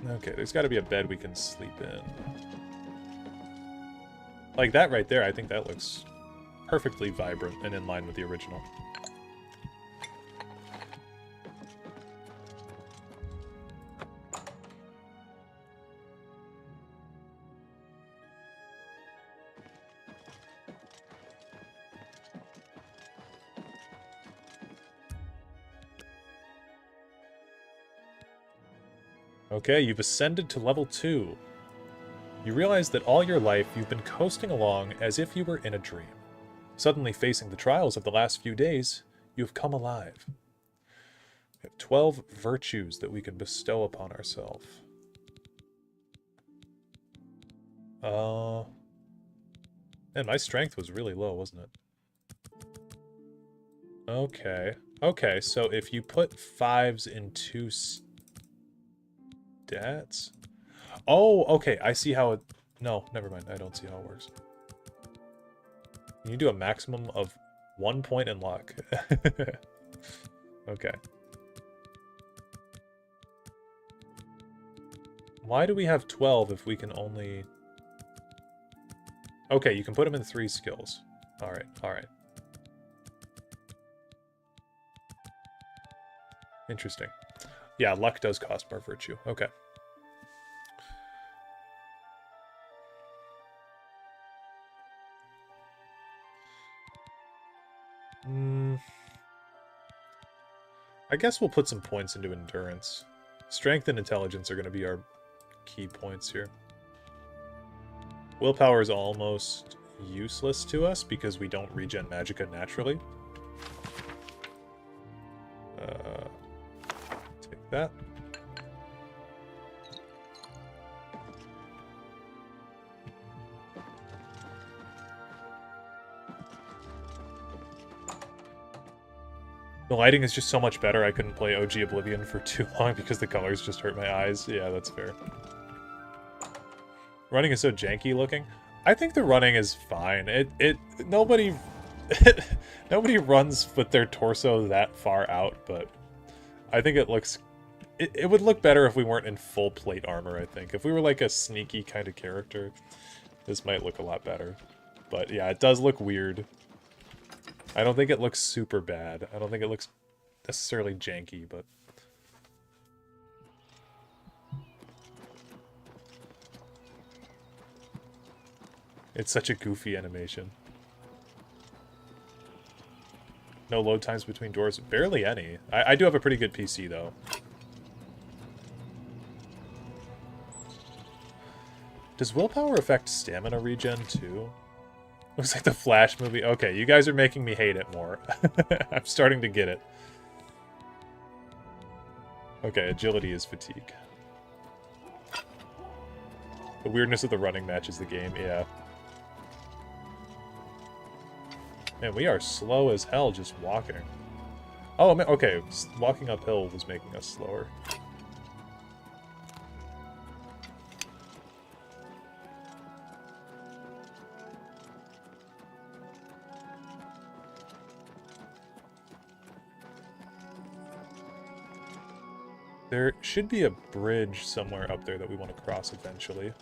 Okay, there's got to be a bed we can sleep in. Like that right there, I think that looks perfectly vibrant and in line with the original. Okay, you've ascended to level 2. You realize that all your life you've been coasting along as if you were in a dream. Suddenly facing the trials of the last few days, you have come alive. We have 12 virtues that we can bestow upon ourselves. Man, my strength was really low, wasn't it? Okay. Okay, so if you put 5s in 2 stats? Oh, okay, I see how it... No, never mind, I don't see how it works. You do a maximum of 1 point in luck. Okay. Why do we have 12 if we can only... Okay, you can put them in 3 skills. Alright, alright. Interesting. Yeah, luck does cost more virtue. Okay. I guess we'll put some points into endurance. Strength and intelligence are going to be our key points here. Willpower is almost useless to us because we don't regen magicka naturally. Take that. The lighting is just so much better. I couldn't play OG Oblivion for too long because the colors just hurt my eyes. Yeah, that's fair. Running is so janky looking. I think the running is fine. Nobody nobody runs with their torso that far out, but I think it looks... It would look better if we weren't in full plate armor, I think. If we were like a sneaky kind of character, this might look a lot better. But yeah, it does look weird. I don't think it looks super bad. I don't think it looks necessarily janky, but... It's such a goofy animation. No load times between doors. Barely any. I do have a pretty good PC, though. Does willpower affect stamina regen too? Looks like the Flash movie. Okay, you guys are making me hate it more. I'm starting to get it. Okay, agility is fatigue. The weirdness of the running matches the game, yeah. Man, we are slow as hell just walking. Oh, man, okay, walking uphill was making us slower. There should be a bridge somewhere up there that we want to cross eventually.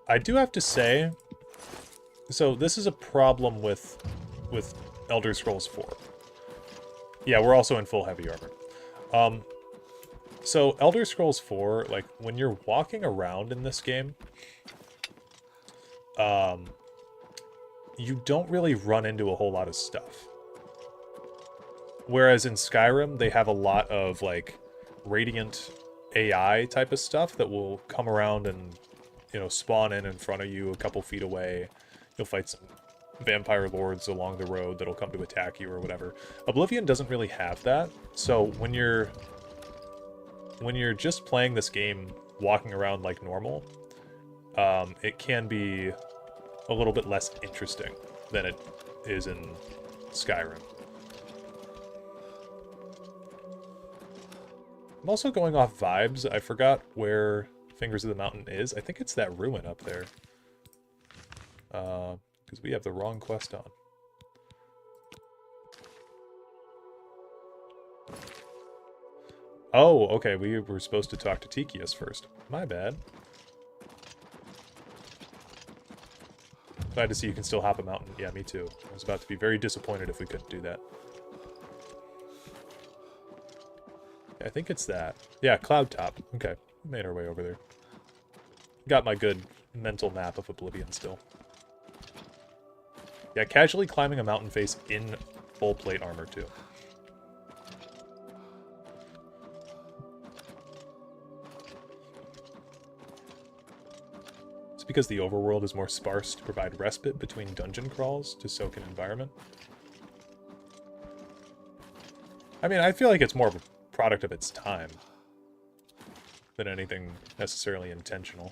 I do have to say, so this is a problem with Elder Scrolls 4. Yeah, we're also in full heavy armor. So Elder Scrolls 4, like, when you're walking around in this game, you don't really run into a whole lot of stuff. Whereas in Skyrim, they have a lot of, like, radiant AI type of stuff that will come around and, you know, spawn in front of you a couple feet away. You'll fight some vampire lords along the road that'll come to attack you or whatever. Oblivion doesn't really have that. So when you're just playing this game, walking around like normal, it can be a little bit less interesting than it is in Skyrim. I'm also going off vibes. I forgot where Fingers of the Mountain is. I think it's that ruin up there. Because we have the wrong quest on. Oh, okay, we were supposed to talk to Tikius first. My bad. Glad to see you can still hop a mountain. Yeah, me too. I was about to be very disappointed if we couldn't do that. I think it's that. Yeah, Cloud Top. Okay, we made our way over there. Got my good mental map of Oblivion still. Yeah, casually climbing a mountain face in full plate armor too. It's because the overworld is more sparse to provide respite between dungeon crawls to soak in environment. I mean, I feel like it's more of a product of its time than anything necessarily intentional.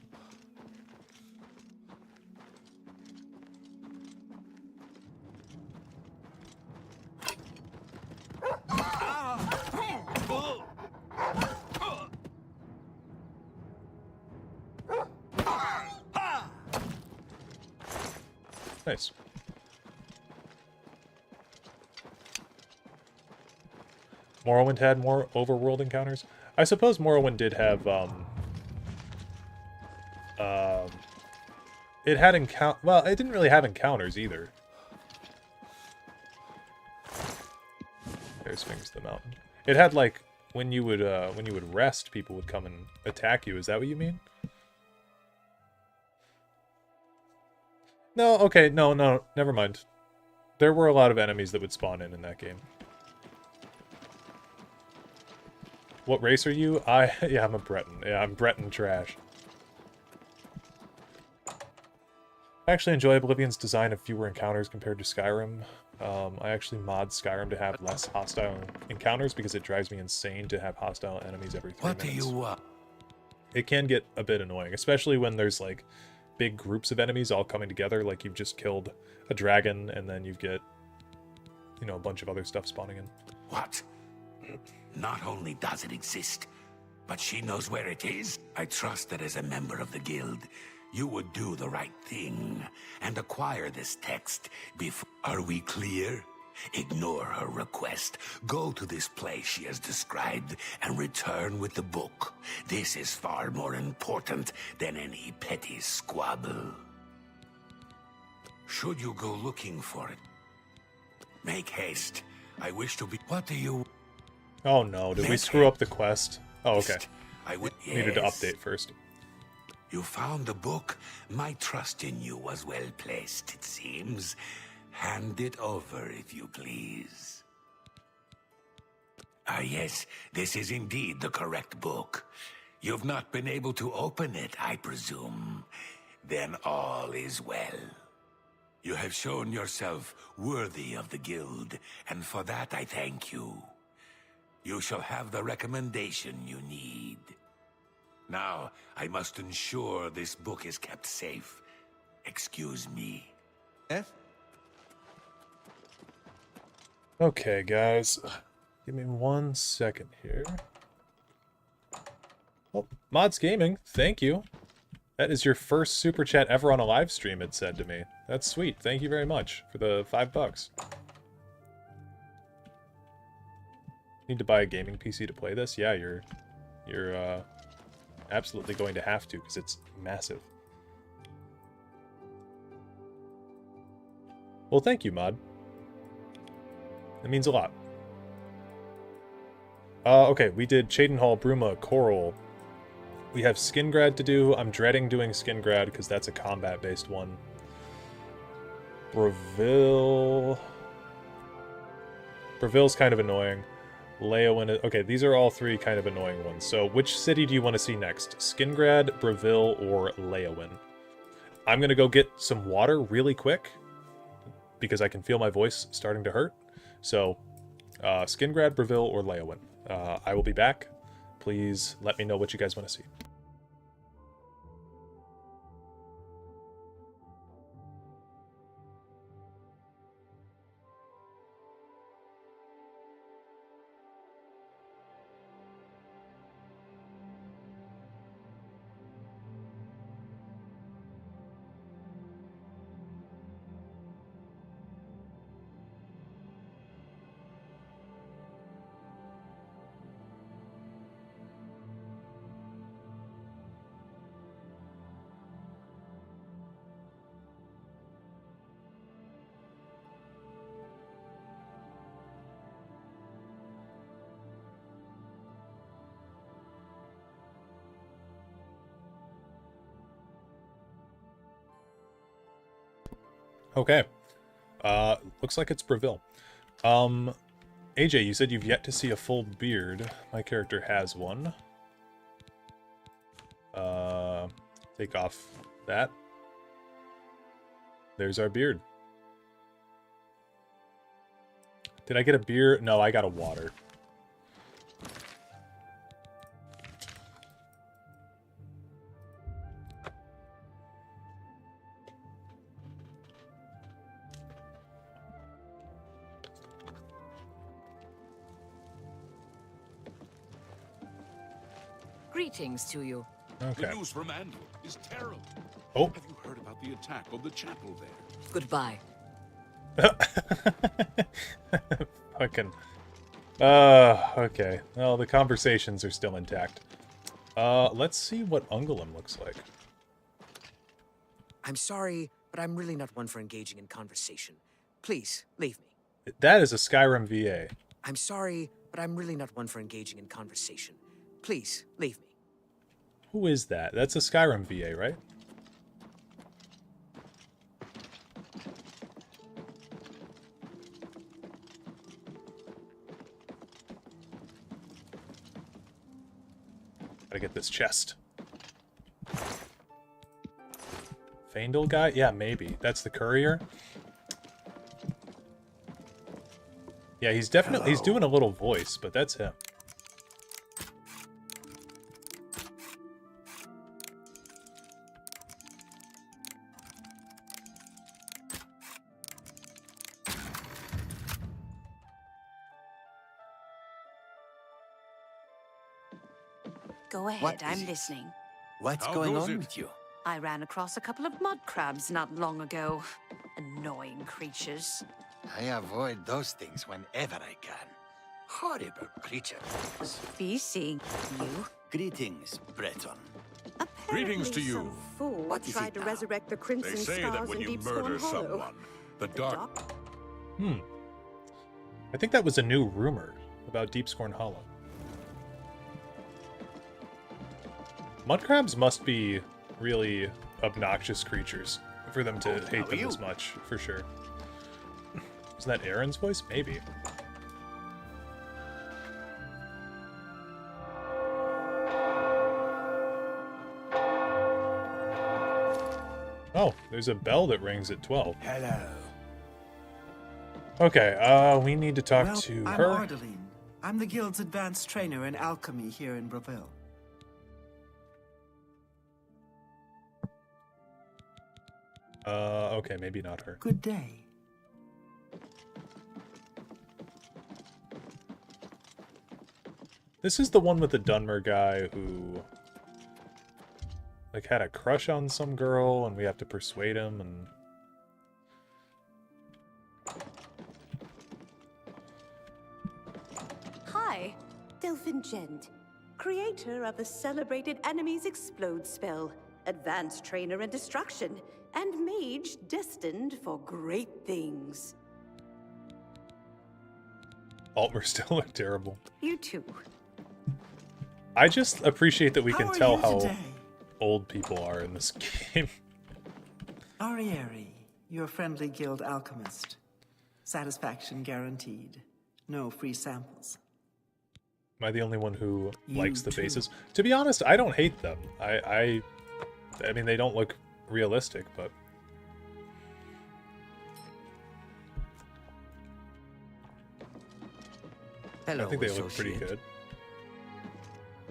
Nice. Morrowind had more overworld encounters. I suppose Morrowind did have, it had well, it didn't really have encounters either. There's Fingers of the Mountain. It had, like, when you would rest, people would come and attack you. Is that what you mean? No, okay, no, never mind. There were a lot of enemies that would spawn in that game. What race are you? Yeah, I'm a Breton. Yeah, I'm Breton trash. I actually enjoy Oblivion's design of fewer encounters compared to Skyrim. I actually mod Skyrim to have less hostile encounters because it drives me insane to have hostile enemies every 3 minutes. What do you want? It can get a bit annoying, especially when there's, like, big groups of enemies all coming together, like you've just killed a dragon and then you get, you know, a bunch of other stuff spawning in. What? Not only does it exist, but she knows where it is. I trust that as a member of the guild, you would do the right thing and acquire this text before. Are we clear? Ignore her request. Go to this place she has described and return with the book. This is far more important than any petty squabble. Should you go looking for it, make haste. I wish to be... What do you... Oh no, did we screw up the quest? Oh, okay. Needed to Yes. update first. You found the book? My trust in you was well placed, it seems. Hand it over, if you please. Ah, yes, this is indeed the correct book. You've not been able to open it, I presume. Then all is well. You have shown yourself worthy of the guild, and for that I thank you. You shall have the recommendation you need. Now, I must ensure this book is kept safe. Excuse me. Okay, guys. Give me 1 second here. Oh, Mods Gaming, thank you. That is your first super chat ever on a live stream, it said to me. That's sweet. Thank you very much for the $5. Need to buy a gaming PC to play this? Yeah, you're absolutely going to have to, because it's massive. Well, thank you, Mod. That means a lot. Okay, we did Cheydinhal, Bruma, Coral. We have Skingrad to do. I'm dreading doing Skingrad because that's a combat-based one. Breville. Breville's kind of annoying. Leowin. Okay, these are all three kind of annoying ones. So which city do you want to see next? Skingrad, Breville, or Leowin? I'm going to go get some water really quick because I can feel my voice starting to hurt. So, Skingrad, Breville, or Leowin. I will be back. Please let me know what you guys want to see. Okay. Looks like it's Breville. AJ, you said you've yet to see a full beard. My character has one. Take off that. There's our beard. Did I get a beer? No, I got a water. Greetings to you. Okay. The news from Anvil is terrible. Oh. Have you heard about the attack on the chapel there? Goodbye. Fucking. Okay. Well, the conversations are still intact. Let's see what Ungolem looks like. I'm sorry, but I'm really not one for engaging in conversation. Please, leave me. That is a Skyrim VA. I'm sorry, but I'm really not one for engaging in conversation. Please, leave me. Who is that? That's a Skyrim VA, right? Gotta get this chest. Faendal guy? Yeah, maybe. That's the courier? Yeah, he's definitely... He's doing a little voice, but that's him. Go ahead, I'm listening. What's going on with you? I ran across a couple of mud crabs not long ago. Annoying creatures. I avoid those things whenever I can. Horrible creatures. Be seeing you. Greetings, Breton. Greetings to you. Some fool What is tried it to now? resurrect the Crimson They say Scars that when in you Deep murder Scorn Hollow. someone, the dark... I think that was a new rumor about Deepscorn Hollow. Mudcrabs must be really obnoxious creatures for them to hate them this much, for sure. Isn't that Aaron's voice? Maybe. Oh, there's a bell that rings at 12. Hello. Okay, we need to talk to I'm her. Ardeline. I'm the Guild's advanced trainer in alchemy here in Breville. Okay, maybe not her. Good day. This is the one with the Dunmer guy who, like, had a crush on some girl, and we have to persuade him, and... Hi, Delphin Gent, creator of the celebrated Enemies Explode spell, advanced trainer in destruction, and mage destined for great things. Altmer still look terrible. You too. I just appreciate that we How can are tell you how today? old people are in this game. Arieri, your friendly guild alchemist. Satisfaction guaranteed. No free samples. Am I the only one who You likes the too. faces? To be honest, I don't hate them. I mean, they don't look realistic, but... Hello, I think they look pretty associate. good.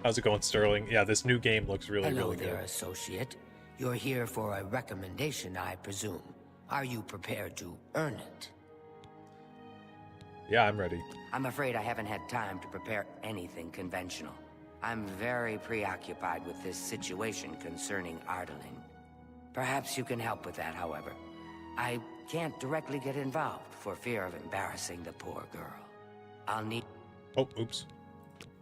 How's it going, Sterling? Yeah, this new game looks really, Hello really there, good. associate. You're here for a recommendation, I presume. Are you prepared to earn it? Yeah, I'm ready. I'm afraid I haven't had time to prepare anything conventional. I'm very preoccupied with this situation concerning Ardeling. Perhaps you can help with that, however. I can't directly get involved for fear of embarrassing the poor girl. I'll need... Oh, oops.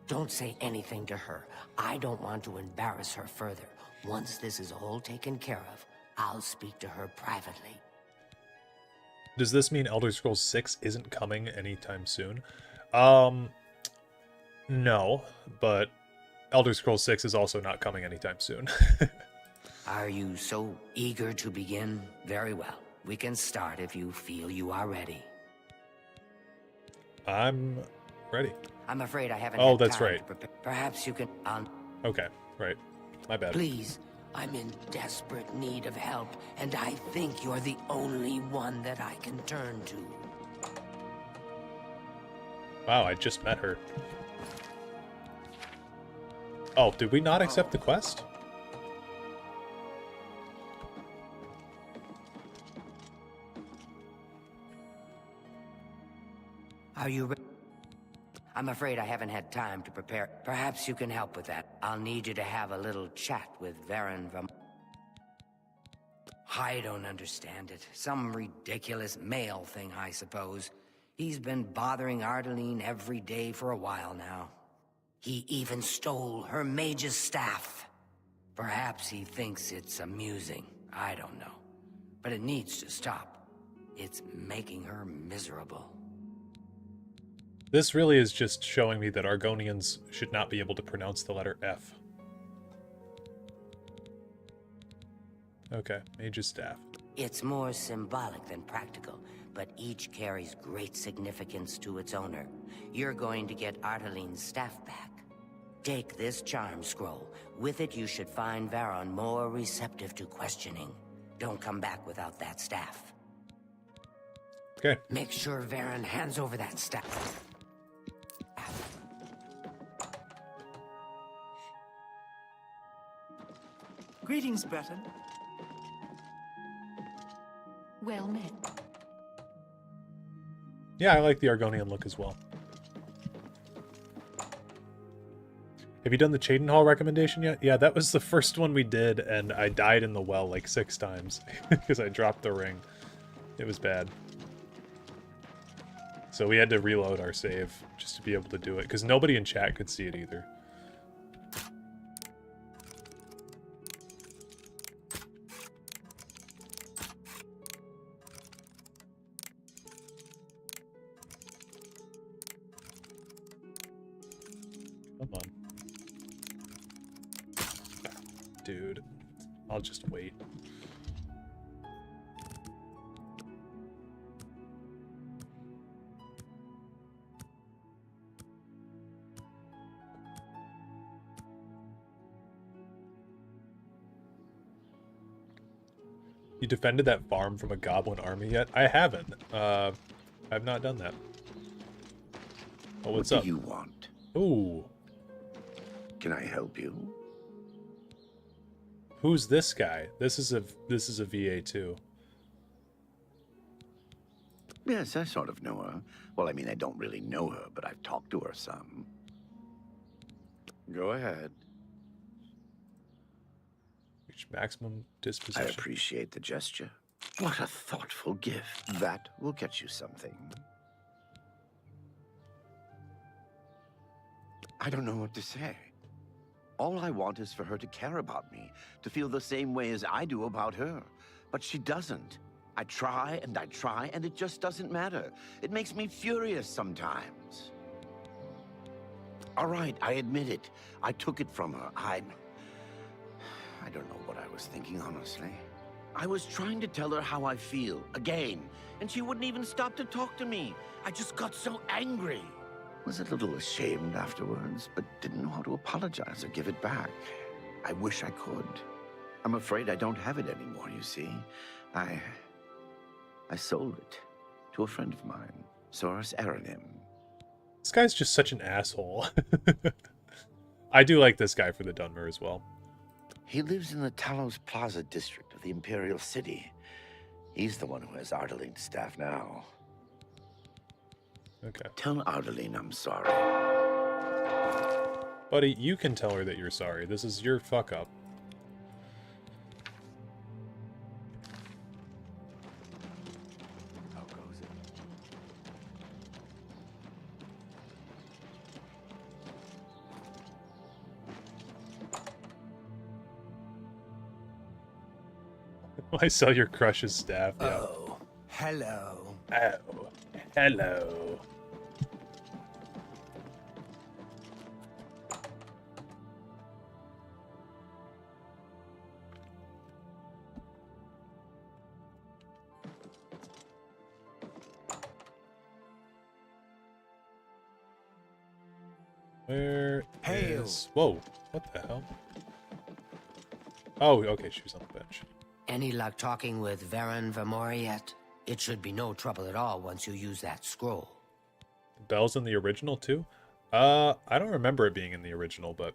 Don't say anything to her. I don't want to embarrass her further. Once this is all taken care of, I'll speak to her privately. Does this mean Elder Scrolls 6 isn't coming anytime soon? No, but Elder Scrolls 6 is also not coming anytime soon. Are you so eager to begin? Very well. We can start if you feel you are ready. I'm ready. I'm afraid I haven't Oh, had that's time right. to prepare. Perhaps you can... Okay, right. My bad. Please, I'm in desperate need of help, and I think you're the only one that I can turn to. Wow, I just met her. Oh, did we not accept the quest? Are you ready? I'm afraid I haven't had time to prepare. Perhaps you can help with that. I'll need you to have a little chat with Varen from... I don't understand it. Some ridiculous male thing, I suppose. He's been bothering Ardeline every day for a while now. He even stole her mage's staff. Perhaps he thinks it's amusing. I don't know. But it needs to stop. It's making her miserable. This really is just showing me that Argonians should not be able to pronounce the letter F. Okay, Mage's Staff. It's more symbolic than practical, but each carries great significance to its owner. You're going to get Ardeline's staff back. Take this charm scroll. With it, you should find Varon more receptive to questioning. Don't come back without that staff. Okay. Make sure Varon hands over that staff. Greetings, Breton. Well met. Yeah, I like the Argonian look as well. Have you done the Chadenhall recommendation yet? Yeah, that was the first one we did, and I died in the well like 6 times because I dropped the ring. It was bad. So we had to reload our save just to be able to do it, because nobody in chat could see it either. Come on. Dude, I'll just wait. You defended that farm from a goblin army yet? I haven't. I've not done that. Oh, what's up? What do you want? Ooh. Can I help you? Who's this guy? This is a VA too. Yes, I sort of know her. Well, I mean, I don't really know her, but I've talked to her some. Go ahead. Reach maximum disposition. I appreciate the gesture. What a thoughtful gift. That will get you something. I don't know what to say. All I want is for her to care about me, to feel the same way as I do about her. But she doesn't. I try, and it just doesn't matter. It makes me furious sometimes. All right, I admit it. I took it from her. I don't know what I was thinking, honestly. I was trying to tell her how I feel, again, and she wouldn't even stop to talk to me. I just got so angry. Was a little ashamed afterwards, but didn't know how to apologize or give it back. I wish I could. I'm afraid I don't have it anymore, you see. I sold it to a friend of mine, Soros Aranim. This guy's just such an asshole. I do like this guy for the Dunmer as well. He lives in the Talos Plaza district of the Imperial City. He's the one who has Ardalin's staff now. Okay. Tell Ardaline I'm sorry. Buddy, you can tell her that you're sorry. This is your fuck up. How goes it? I sell your crush's staff. Yeah. Oh, hello. Oh, hello. Where is... Whoa, what the hell? Oh, okay, she was on the bench. Any luck talking with Varen Vermori yet? It should be no trouble at all once you use that scroll. The bell's in the original too? I don't remember it being in the original, but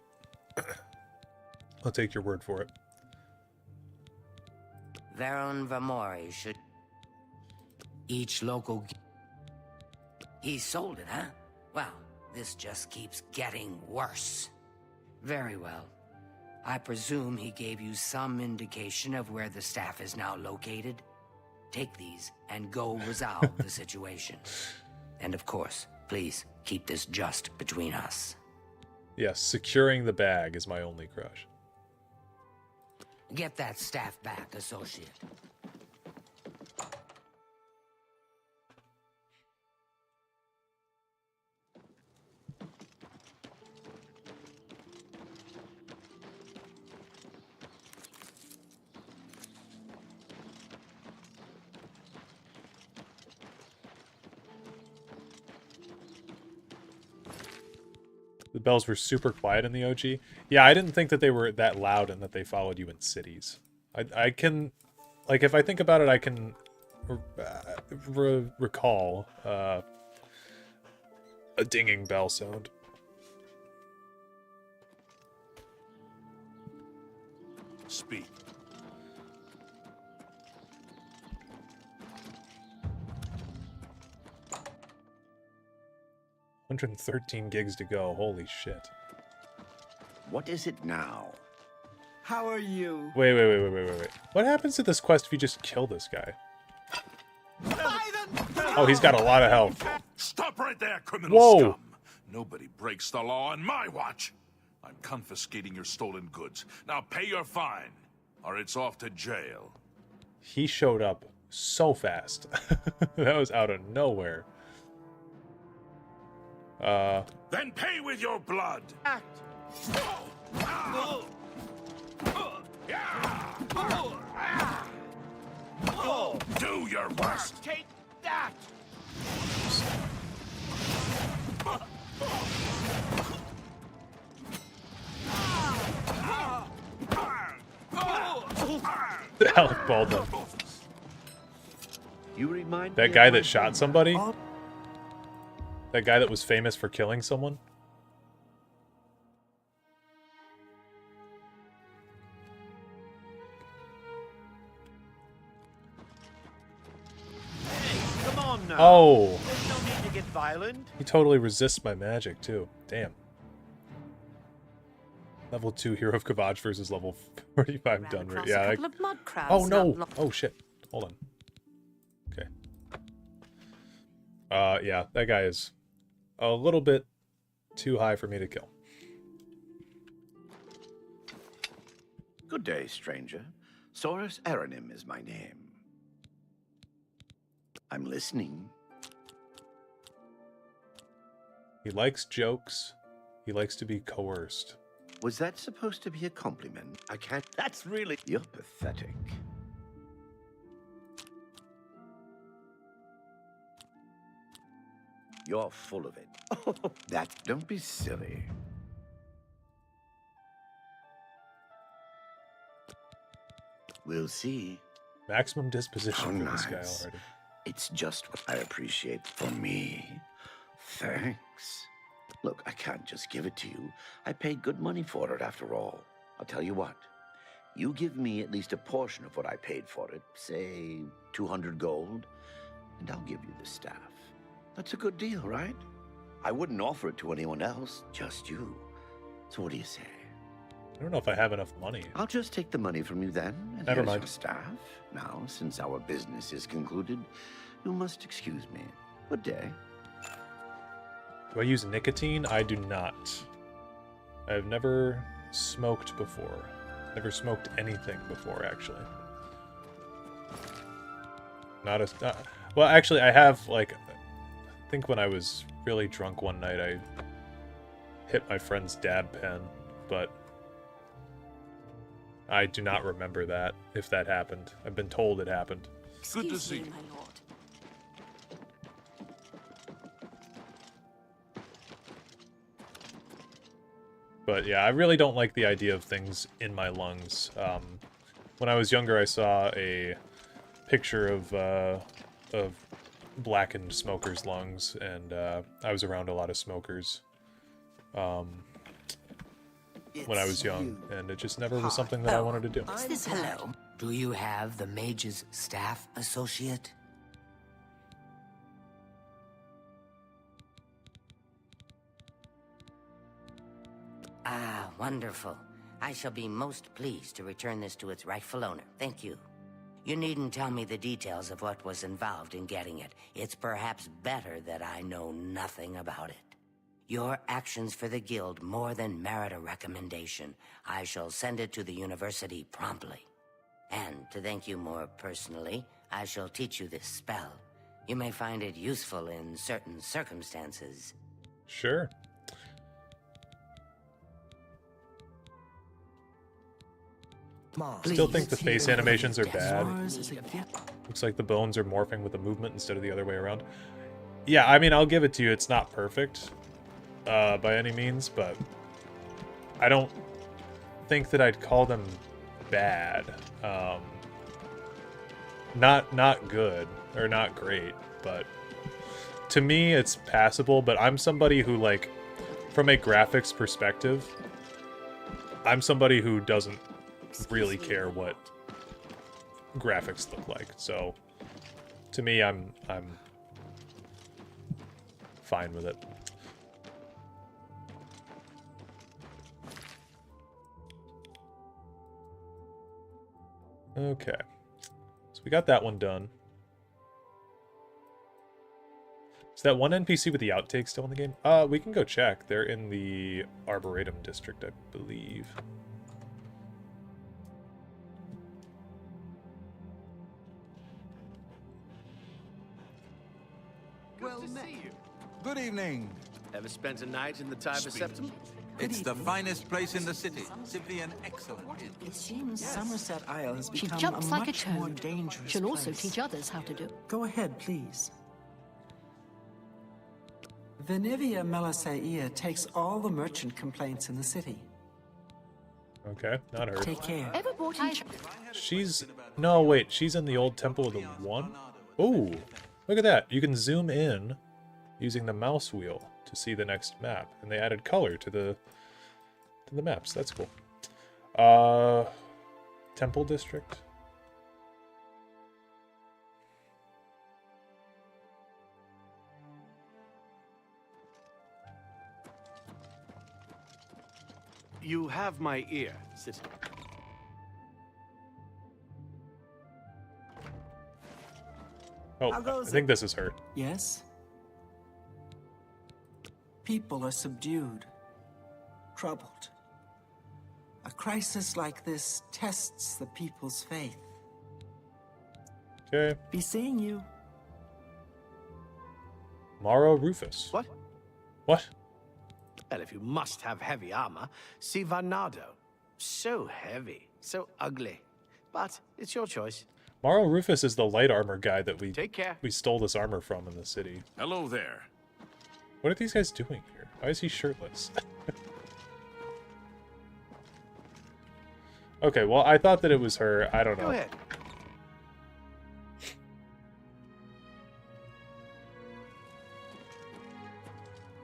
I'll take your word for it. Varen Vermori should... Each local... He sold it, huh? Well, this just keeps getting worse. Very well. I presume he gave you some indication of where the staff is now located? Take these and go resolve the situation. And of course, please keep this just between us. Yes, securing the bag is my only crush. Get that staff back, associate. The bells were super quiet in the OG. Yeah, I didn't think that they were that loud and that they followed you in cities. I can, like, if I think about it, I can recall a dinging bell sound. Speak. $113 gigs to go. Holy shit. What is it now? How are you? Wait. What happens to this quest if you just kill this guy? Oh, he's got a lot of health. Stop right there, criminal scum! Nobody breaks the law on my watch. I'm confiscating your stolen goods. Now pay your fine, or it's off to jail. He showed up so fast. That was out of nowhere. Then pay with your blood. Act. Do your worst. Take that. Alec Baldwin. You remind That me guy of my that shot friend. somebody? That guy that was famous for killing someone? Come on now. Oh. There's no need to get violent. He totally resists my magic, too. Damn. Level 2 Hero of Kavach versus level 45 Dunmer. Yeah. couple of mud crabs Oh, no. not Oh, shit. Hold on. Okay. Yeah. That guy is a little bit too high for me to kill. Good day, stranger. Saurus Aranim is my name. I'm listening. He likes jokes. He likes to be coerced. Was that supposed to be a compliment? I can't... That's really... You're pathetic. You're full of it. That... Don't be silly. We'll see. Maximum disposition Oh, for this guy nice. already. It's just what I appreciate for me. Thanks. Look, I can't just give it to you. I paid good money for it, after all. I'll tell you what. You give me at least a portion of what I paid for it, say 200 gold, and I'll give you the staff. That's a good deal, right? I wouldn't offer it to anyone else, just you. So what do you say? I don't know if I have enough money. I'll just take the money from you then, and Never here's mind. your staff. Now, since our business is concluded, you must excuse me. Good day. Do I use nicotine? I do not. I've never smoked before. Never smoked anything before, actually. Well, actually, I have, like... I think when I was really drunk one night, I hit my friend's dab pen, but... I do not remember that, if that happened. I've been told it happened. Good to see you. my lord. But yeah, I really don't like the idea of things in my lungs. When I was younger, I saw a picture of blackened smokers' lungs, and I was around a lot of smokers when I was young, and it just never was something that I wanted to do. What's this hello? Do you have the mage's staff associate? Ah, wonderful. I shall be most pleased to return this to its rightful owner. Thank you. You needn't tell me the details of what was involved in getting it. It's perhaps better that I know nothing about it. Your actions for the guild more than merit a recommendation. I shall send it to the university promptly. And to thank you more personally, I shall teach you this spell. You may find it useful in certain circumstances. Sure. Still think the face animations are bad. Looks like the bones are morphing with the movement instead of the other way around. Yeah, I mean, I'll give it to you. It's not perfect by any means, but I don't think that I'd call them bad. Not good or not great, but to me it's passable. But I'm somebody who, like, from a graphics perspective, I'm somebody who doesn't really care what graphics look like. So to me, I'm fine with it. Okay, so we got that one done. Is that one NPC with the outtakes still in the game? We can go check. They're in the Arboretum district, I believe. Well met. Good evening. Ever spent a night in the Tiber Septum? It's the finest place in the city. Simply an excellent inn. It seems Somerset Isle has She become jumps a like a much more toad. dangerous She'll also place. teach others how to do it. Go ahead, please. Venivia Melisaia takes all the merchant complaints in the city. Okay, not her. Take care. Ever bought in She's... No, wait, she's in the old Temple of the One? Ooh, look at that. You can zoom in using the mouse wheel to see the next map. And they added color to the maps. That's cool. Temple District. You have my ear, citizen. Oh, I think this is her. Yes? People are subdued, troubled. A crisis like this tests the people's faith. Okay. Be seeing you. Maro Rufus. What? What? Well, if you must have heavy armor, see Varnado. So heavy, so ugly. But it's your choice. Maro Rufus is the light armor guy that Take care. we stole this armor from in the city. Hello there. What are these guys doing here? Why is he shirtless? Okay, well, I thought that it was her. I don't know. Go ahead.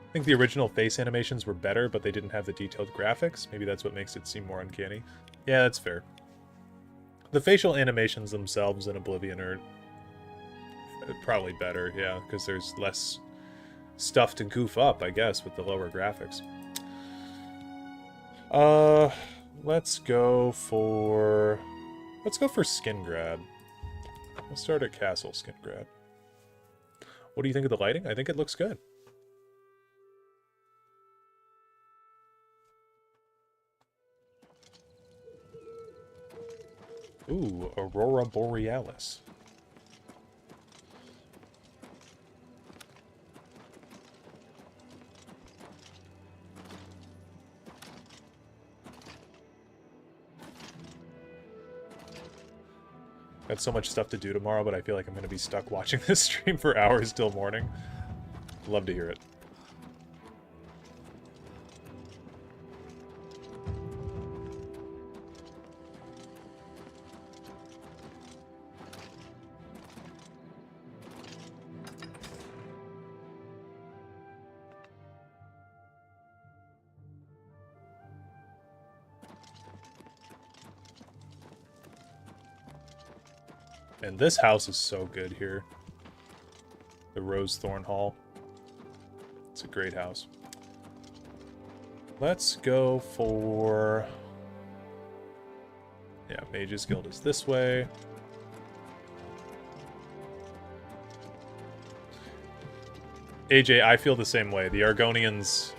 I think the original face animations were better, but they didn't have the detailed graphics. Maybe that's what makes it seem more uncanny. Yeah, that's fair. The facial animations themselves in Oblivion are probably better, yeah, because there's less stuff to goof up, I guess, with the lower graphics. Let's go for Skingrad. Let's start at Castle Skingrad. What do you think of the lighting? I think it looks good. Ooh, Aurora Borealis. Got so much stuff to do tomorrow, but I feel like I'm going to be stuck watching this stream for hours till morning. Love to hear it. And this house is so good here. The Rosethorn Hall. It's a great house. Let's go for... yeah, Mage's Guild is this way. AJ, I feel the same way. The Argonians...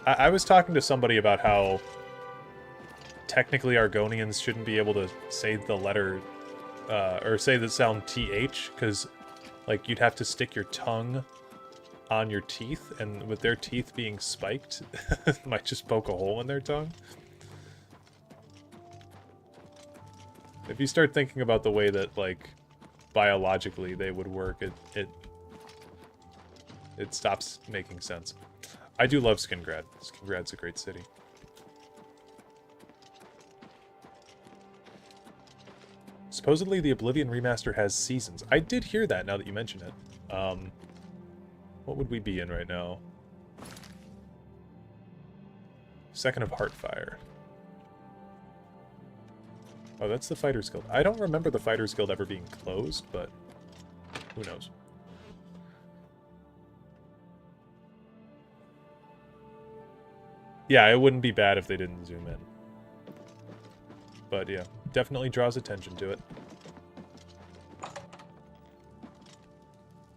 I was talking to somebody about how technically Argonians shouldn't be able to say the letter... or say the sound TH, because like you'd have to stick your tongue on your teeth, and with their teeth being spiked, might just poke a hole in their tongue. If you start thinking about the way that like biologically they would work, it stops making sense. I do love Skingrad. Skingrad's a great city. Supposedly the Oblivion remaster has seasons. I did hear that now that you mention it. What would we be in right now? Second of Heartfire. Oh, that's the Fighters Guild. I don't remember the Fighters Guild ever being closed, but who knows? Yeah, it wouldn't be bad if they didn't zoom in. But yeah, definitely draws attention to it.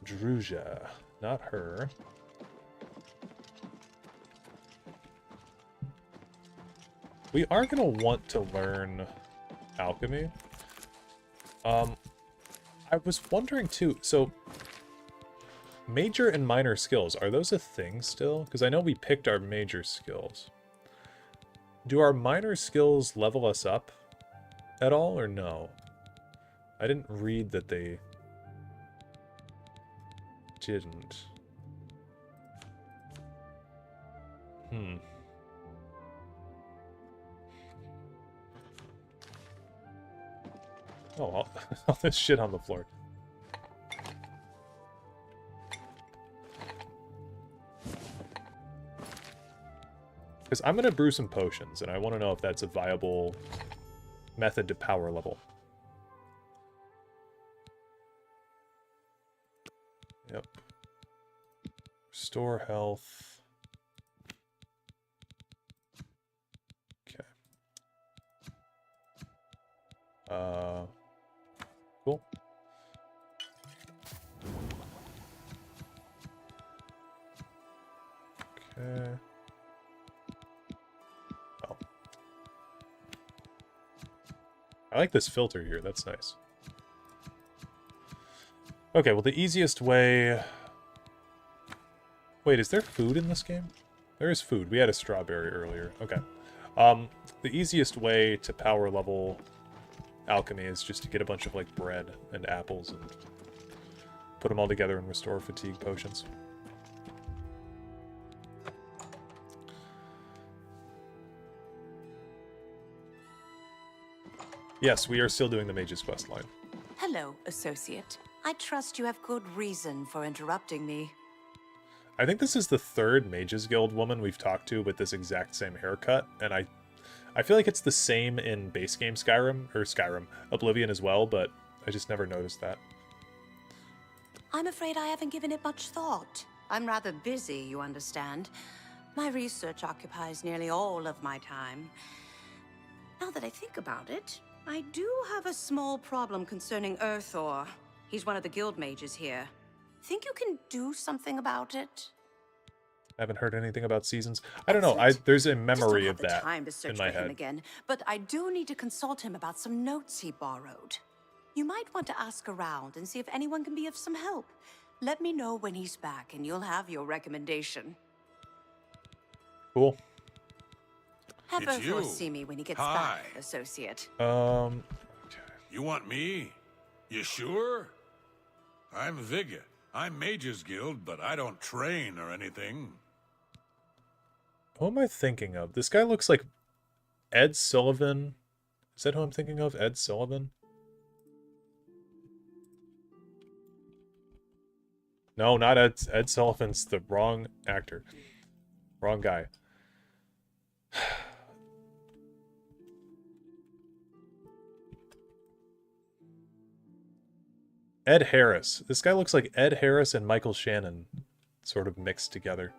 Druja, not her. We are gonna want to learn alchemy. I was wondering too, so major and minor skills, are those a thing still? Because I know we picked our major skills. Do our minor skills level us up at all, or no? I didn't read that they didn't. Oh, all this shit on the floor. Because I'm going to brew some potions, and I want to know if that's a viable method to power level. Yep. Restore health. Okay. Cool. Okay. Oh. I like this filter here. That's nice. Okay, well, the easiest way... Wait, is there food in this game? There is food. We had a strawberry earlier. Okay. The easiest way to power level alchemy is just to get a bunch of, like, bread and apples and put them all together and restore fatigue potions. Yes, we are still doing the Mage's Quest line. Hello, associate. I trust you have good reason for interrupting me. I think this is the third Mages Guild woman we've talked to with this exact same haircut, and I feel like it's the same in base game Skyrim, Oblivion as well, but I just never noticed that. I'm afraid I haven't given it much thought. I'm rather busy, you understand. My research occupies nearly all of my time. Now that I think about it, I do have a small problem concerning Earthor. He's one of the guild mages here. Think you can do something about it? I haven't heard anything about seasons. I don't know. There's a memory of that Time to search in my for him head. again, but I do need to consult him about some notes he borrowed. You might want to ask around and see if anyone can be of some help. Let me know when he's back, and you'll have your recommendation. Cool. Have It's Earthor you. see me when he gets Hi. back, associate. You want me? You sure? I'm Vigga. I'm Mages Guild, but I don't train or anything. Who am I thinking of? This guy looks like Ed Sullivan. Is that who I'm thinking of? Ed Sullivan? No, not Ed. Ed Sullivan's the wrong actor. Wrong guy. Ed Harris. This guy looks like Ed Harris and Michael Shannon sort of mixed together.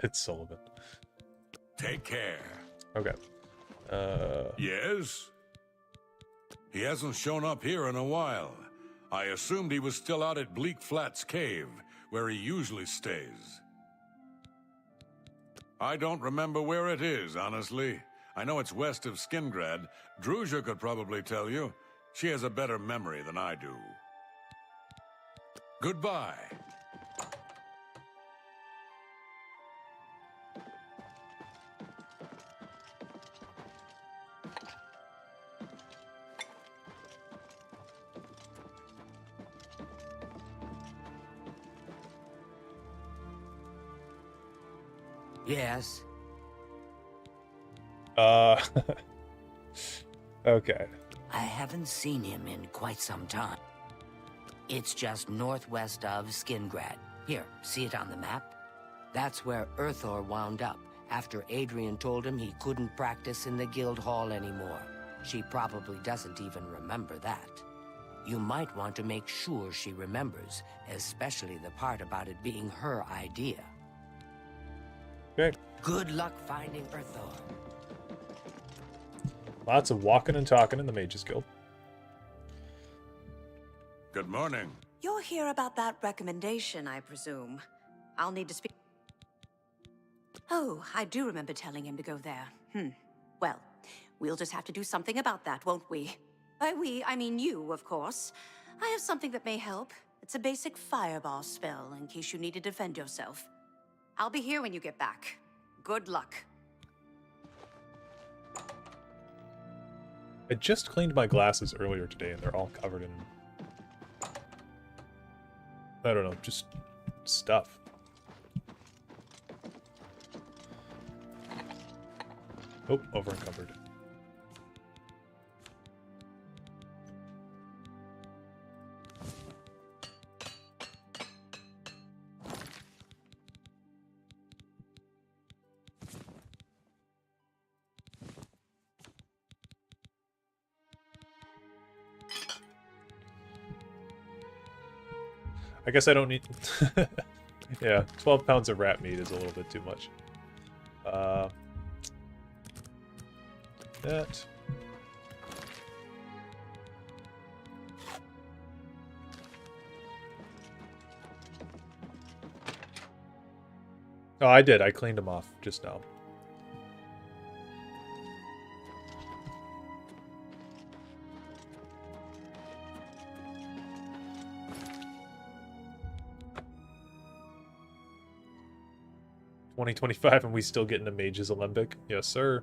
Ed Sullivan. Take care. Okay. Yes? He hasn't shown up here in a while. I assumed he was still out at Bleak Flats Cave, where he usually stays. I don't remember where it is, honestly. I know it's west of Skingrad. Druzha could probably tell you. She has a better memory than I do. Goodbye. Yes. Okay. I haven't seen him in quite some time. It's just northwest of Skingrad. Here, see it on the map? That's where Earthor wound up, after Adrian told him he couldn't practice in the guild hall anymore. She probably doesn't even remember that. You might want to make sure she remembers, especially the part about it being her idea. Okay. Good luck finding Earthor. Lots of walking and talking in the Mages Guild. Good morning. You're here about that recommendation, I presume. I'll need to speak... Oh, I do remember telling him to go there. Well, we'll just have to do something about that, won't we? By we, I mean you, of course. I have something that may help. It's a basic fireball spell, in case you need to defend yourself. I'll be here when you get back. Good luck. I just cleaned my glasses earlier today and they're all covered in... I don't know, just stuff. Oh, over encumbered. I guess I don't need... Yeah, 12 pounds of rat meat is a little bit too much. That... Oh, I did. I cleaned them off just now. $20.25 and we still getting a Mage's Olympic? Yes, sir.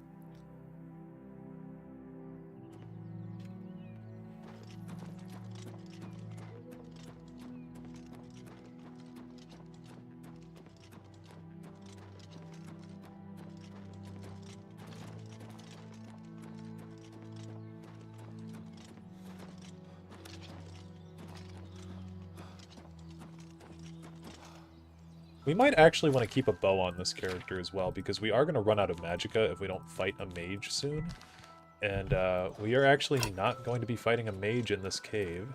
We might actually want to keep a bow on this character as well, because we are going to run out of magicka if we don't fight a mage soon. And we are actually not going to be fighting a mage in this cave.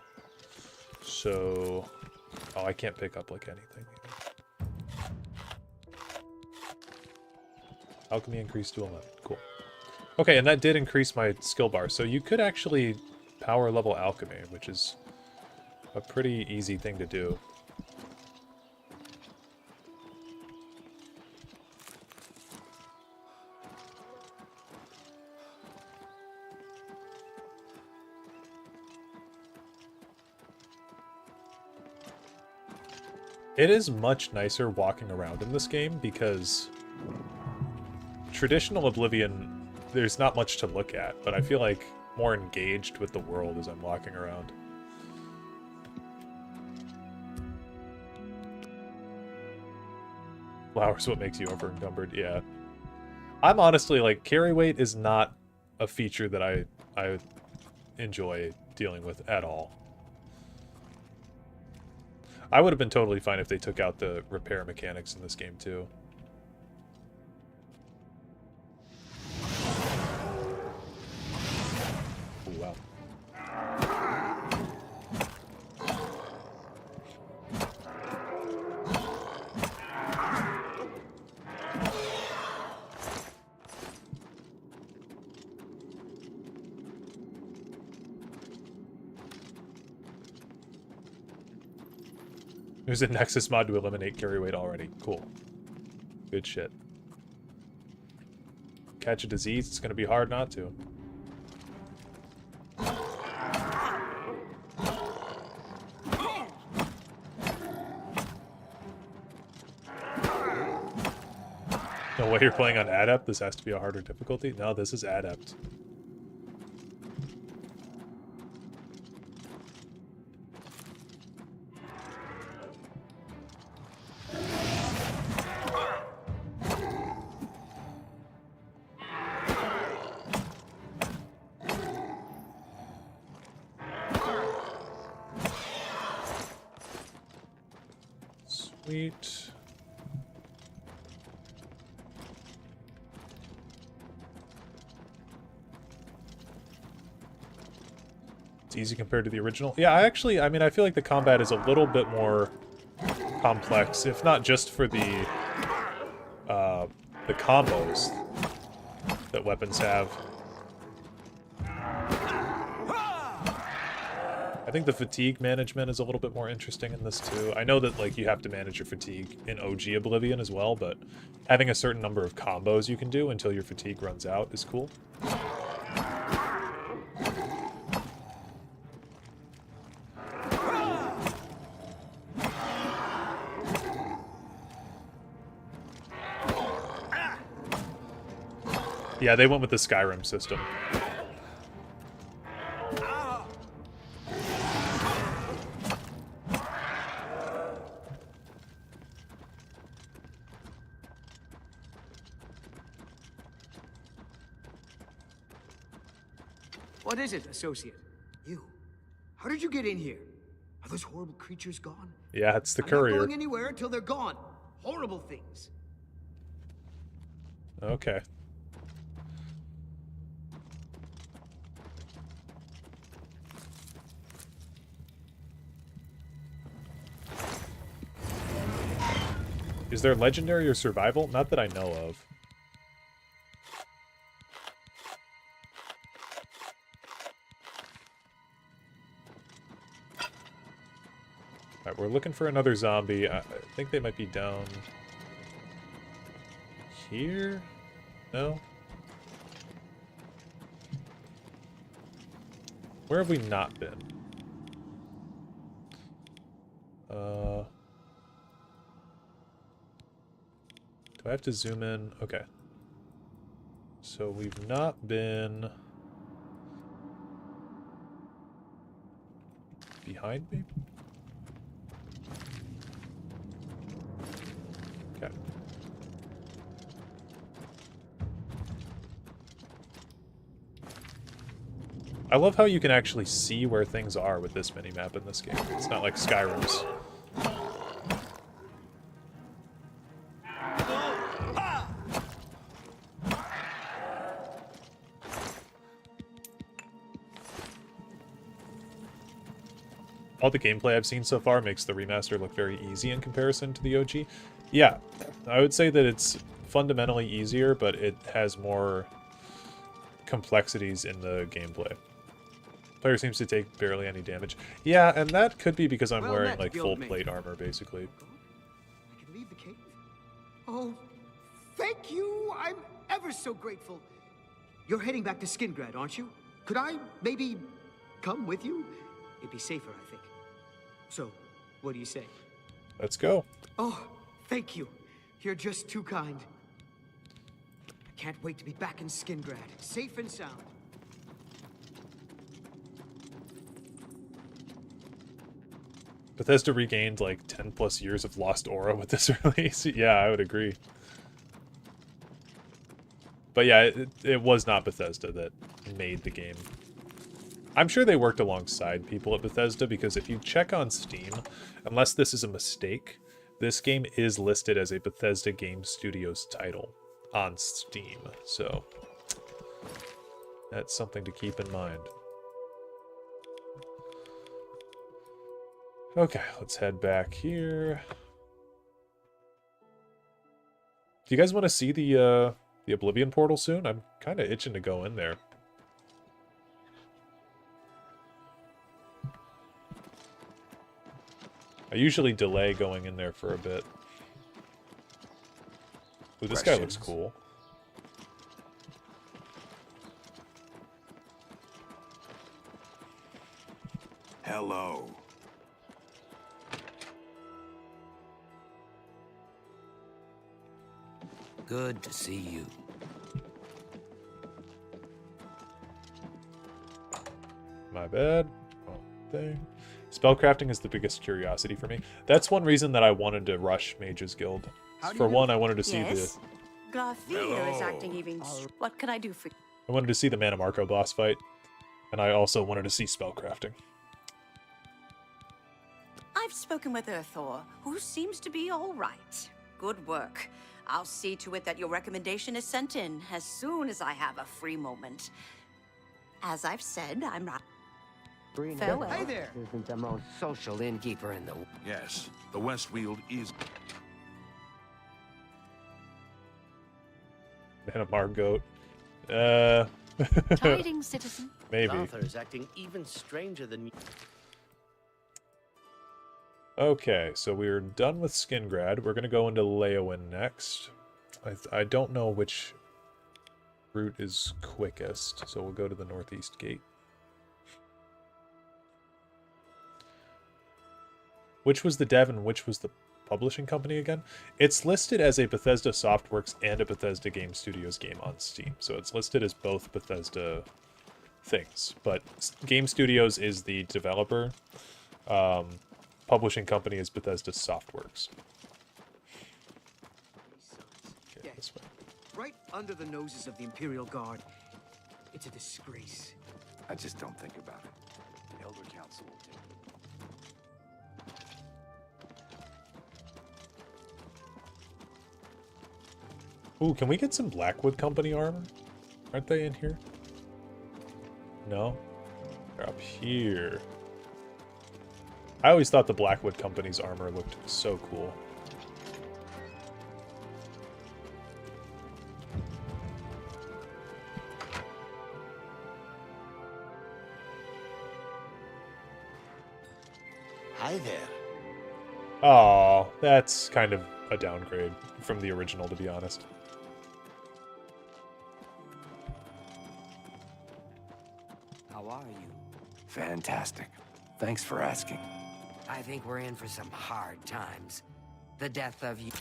So... Oh, I can't pick up, like, anything. Alchemy increased to 11. Cool. Okay, and that did increase my skill bar. So you could actually power level alchemy, which is a pretty easy thing to do. It is much nicer walking around in this game because traditional Oblivion, there's not much to look at, but I feel like more engaged with the world as I'm walking around. Flour's what makes you over encumbered, yeah. I'm honestly like, carry weight is not a feature that I enjoy dealing with at all. I would have been totally fine if they took out the repair mechanics in this game, too. Ooh, wow. There's a Nexus mod to eliminate carry weight already. Cool. Good shit. Catch a disease, it's gonna be hard not to. No way you're playing on Adept? This has to be a harder difficulty? No, this is Adept. Sweet. It's easy compared to the original. Yeah, I mean, I feel like the combat is a little bit more complex, if not just for the combos that weapons have. I think the fatigue management is a little bit more interesting in this too. I know that like you have to manage your fatigue in OG Oblivion as well, but having a certain number of combos you can do until your fatigue runs out is cool. Yeah, they went with the Skyrim system. What is it, associate? You. How did you get in here? Are those horrible creatures gone? Yeah, it's the I'm courier. not going anywhere until they're gone. Horrible things. Okay. Is there legendary or survival? Not that I know of. Alright, we're looking for another zombie. I think they might be down here? No? Where have we not been? Do I have to zoom in? Okay. So we've not been behind me? Okay. I love how you can actually see where things are with this mini-map in this game. It's not like Skyrim's. All the gameplay I've seen so far makes the remaster look very easy in comparison to the OG. Yeah, I would say that it's fundamentally easier, but it has more complexities in the gameplay. Player seems to take barely any damage. Yeah, and that could be because I'm wearing like full plate armor, basically. I can leave the cave? Oh, thank you! I'm ever so grateful. You're heading back to Skingrad, aren't you? Could I maybe come with you? It'd be safer, I think. So, what do you say? Let's go. Oh, thank you. You're just too kind. I can't wait to be back in Skingrad, safe and sound. Bethesda regained like 10 plus years of lost aura with this release. Yeah, I would agree. But yeah, it was not Bethesda that made the game. I'm sure they worked alongside people at Bethesda, because if you check on Steam, unless this is a mistake, this game is listed as a Bethesda Game Studios title on Steam. So that's something to keep in mind. Okay, let's head back here. Do you guys want to see the Oblivion portal soon? I'm kind of itching to go in there. I usually delay going in there for a bit. Ooh, this guy looks cool. Hello. Good to see you. My bad. Wrong thing. Spellcrafting is the biggest curiosity for me. That's one reason that I wanted to rush Mage's Guild. For one, I wanted to see yes? Garcia is acting even. What can I do for you? I wanted to see the Mana Marco boss fight, and I also wanted to see spellcrafting. I've spoken with Earthor, who seems to be all right. Good work. I'll see to it that your recommendation is sent in as soon as I have a free moment. As I've said, I'm not. Farewell. Hey there! Isn't the most social innkeeper in the... Yes, the Westweald is... Mana Margot. Tidings, citizen. Maybe. Arthur is acting even stranger than you. Okay, so we're done with Skingrad. We're going to go into Leowyn next. I don't know which route is quickest, so we'll go to the northeast gate. Which was the dev and which was the publishing company again? It's listed as a Bethesda Softworks and a Bethesda Game Studios game on Steam, so it's listed as both Bethesda things. But Game Studios is the developer. Publishing company is Bethesda Softworks. Okay, this way. Right under the noses of the Imperial Guard. It's a disgrace. I just don't think about it. The Elder Council will do it. Ooh, can we get some Blackwood Company armor? Aren't they in here? No? They're up here. I always thought the Blackwood Company's armor looked so cool. Hi there. Oh, that's kind of a downgrade from the original, to be honest. How are you? Fantastic. Thanks for asking. I think we're in for some hard times. The death of you.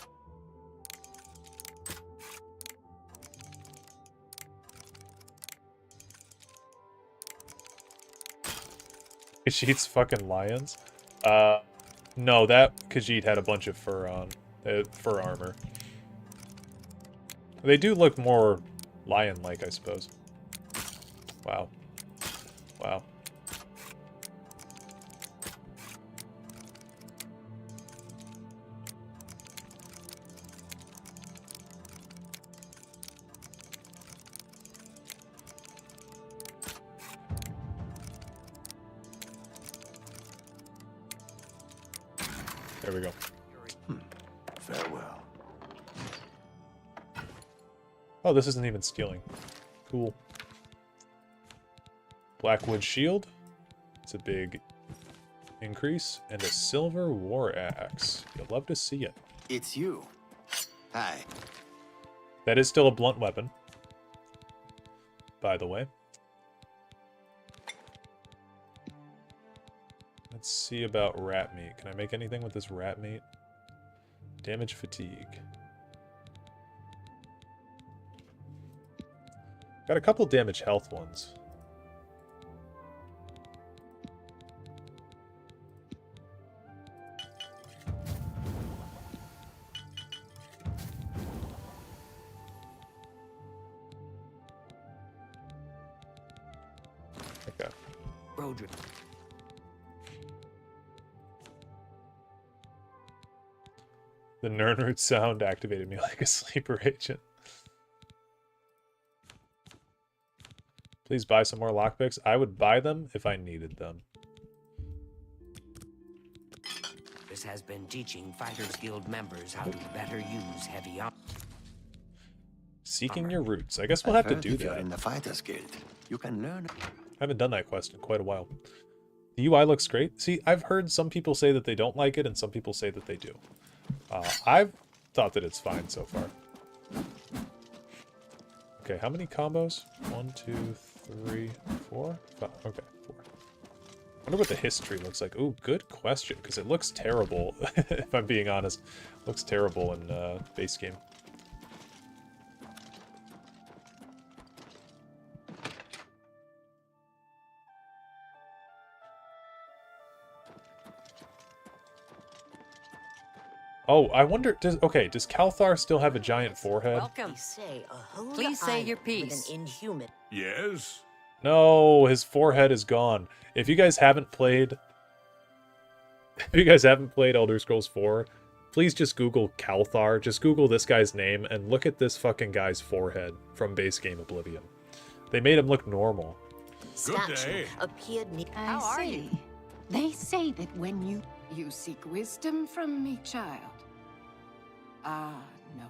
She eats fucking lions? No, that Khajiit had a bunch of fur on. Fur armor. They do look more lion-like, I suppose. Wow. Wow. There we go. Farewell. Oh, this isn't even stealing. Cool. Blackwood shield. It's a big increase. And a silver war axe. You'll love to see it. It's you. Hi. That is still a blunt weapon, by the way. Let's see about rat meat. Can I make anything with this rat meat? Damage fatigue. Got a couple damage health ones. Okay. Roderick. The Nernroot sound activated me like a sleeper agent. Please buy some more lockpicks. I would buy them if I needed them. This has been teaching Fighters Guild members how to better use heavy armor. Seeking your roots. I guess we'll have to do If you're that. in the Fighters Guild, you can learn. I haven't done that quest in quite a while. The UI looks great. See, I've heard some people say that they don't like it, and some people say that they do. I've thought that it's fine so far. Okay, how many combos? 1, 2, 3, 4? 5. Okay, 4. I wonder what the history looks like. Ooh, good question, because it looks terrible, if I'm being honest. It looks terrible in base game. Oh, I wonder, does Kalthar still have a giant forehead? Welcome. Please say your piece. Inhuman. Yes? No, his forehead is gone. If you guys haven't played Elder Scrolls 4, please just Google Kalthar. Just Google this guy's name and look at this fucking guy's forehead from base game Oblivion. They made him look normal. Good day. Appeared How are you? They say that when you seek wisdom from me, child. Ah, no.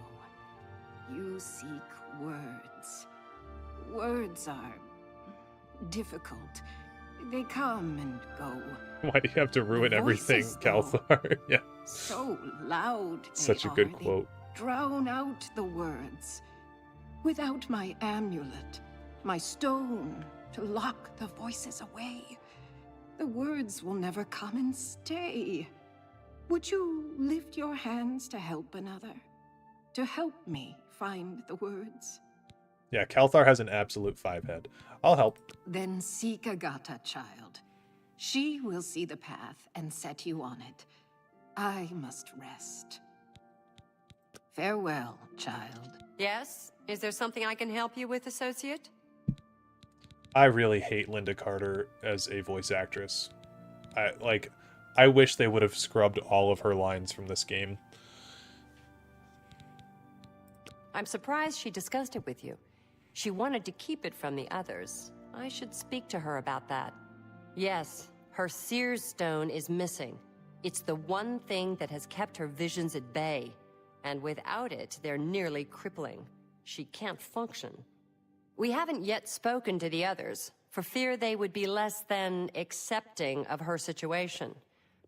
You seek words. Words are difficult. They come and go. Why do you have to ruin everything, Voices, though. Kalthar? Yeah. So loud. Such a good they quote. drown out the words. Without my amulet, my stone to lock the voices away, the words will never come and stay. Would you lift your hands to help another? To help me find the words? Yeah, Kalthar has an absolute 5-head. I'll help. Then seek Agatha, child. She will see the path and set you on it. I must rest. Farewell, child. Yes? Is there something I can help you with, associate? I really hate Linda Carter as a voice actress. I wish they would have scrubbed all of her lines from this game. I'm surprised she discussed it with you. She wanted to keep it from the others. I should speak to her about that. Yes, her Seer's Stone is missing. It's the one thing that has kept her visions at bay. And without it, they're nearly crippling. She can't function. We haven't yet spoken to the others, for fear they would be less than accepting of her situation.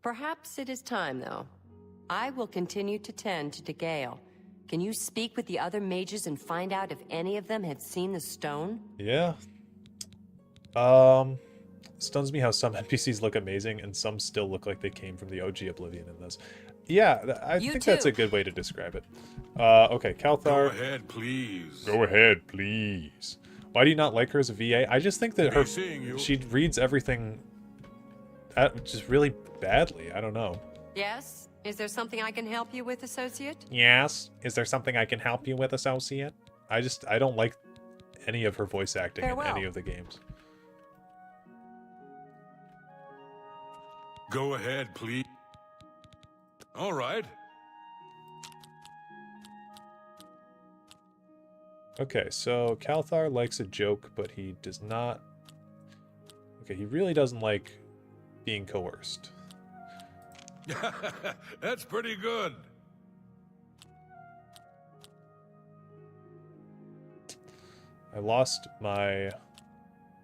Perhaps it is time, though. I will continue to tend to Gale. Can you speak with the other mages and find out if any of them have seen the stone? Yeah. Stuns me how some NPCs look amazing and some still look like they came from the OG Oblivion in this. Yeah, I think that's a good way to describe it. Okay, Kalthar. Go ahead, please. Go ahead, please. Why do you not like her as a VA? I just think that she reads everything just really badly. I don't know. Yes? Is there something I can help you with, Associate? Yes. Is there something I can help you with, Associate? I don't like any of her voice acting in any of the games. Go ahead, please. All right. Okay, so Kalthar likes a joke, but he does not... Okay, he really doesn't like being coerced. That's pretty good. I lost my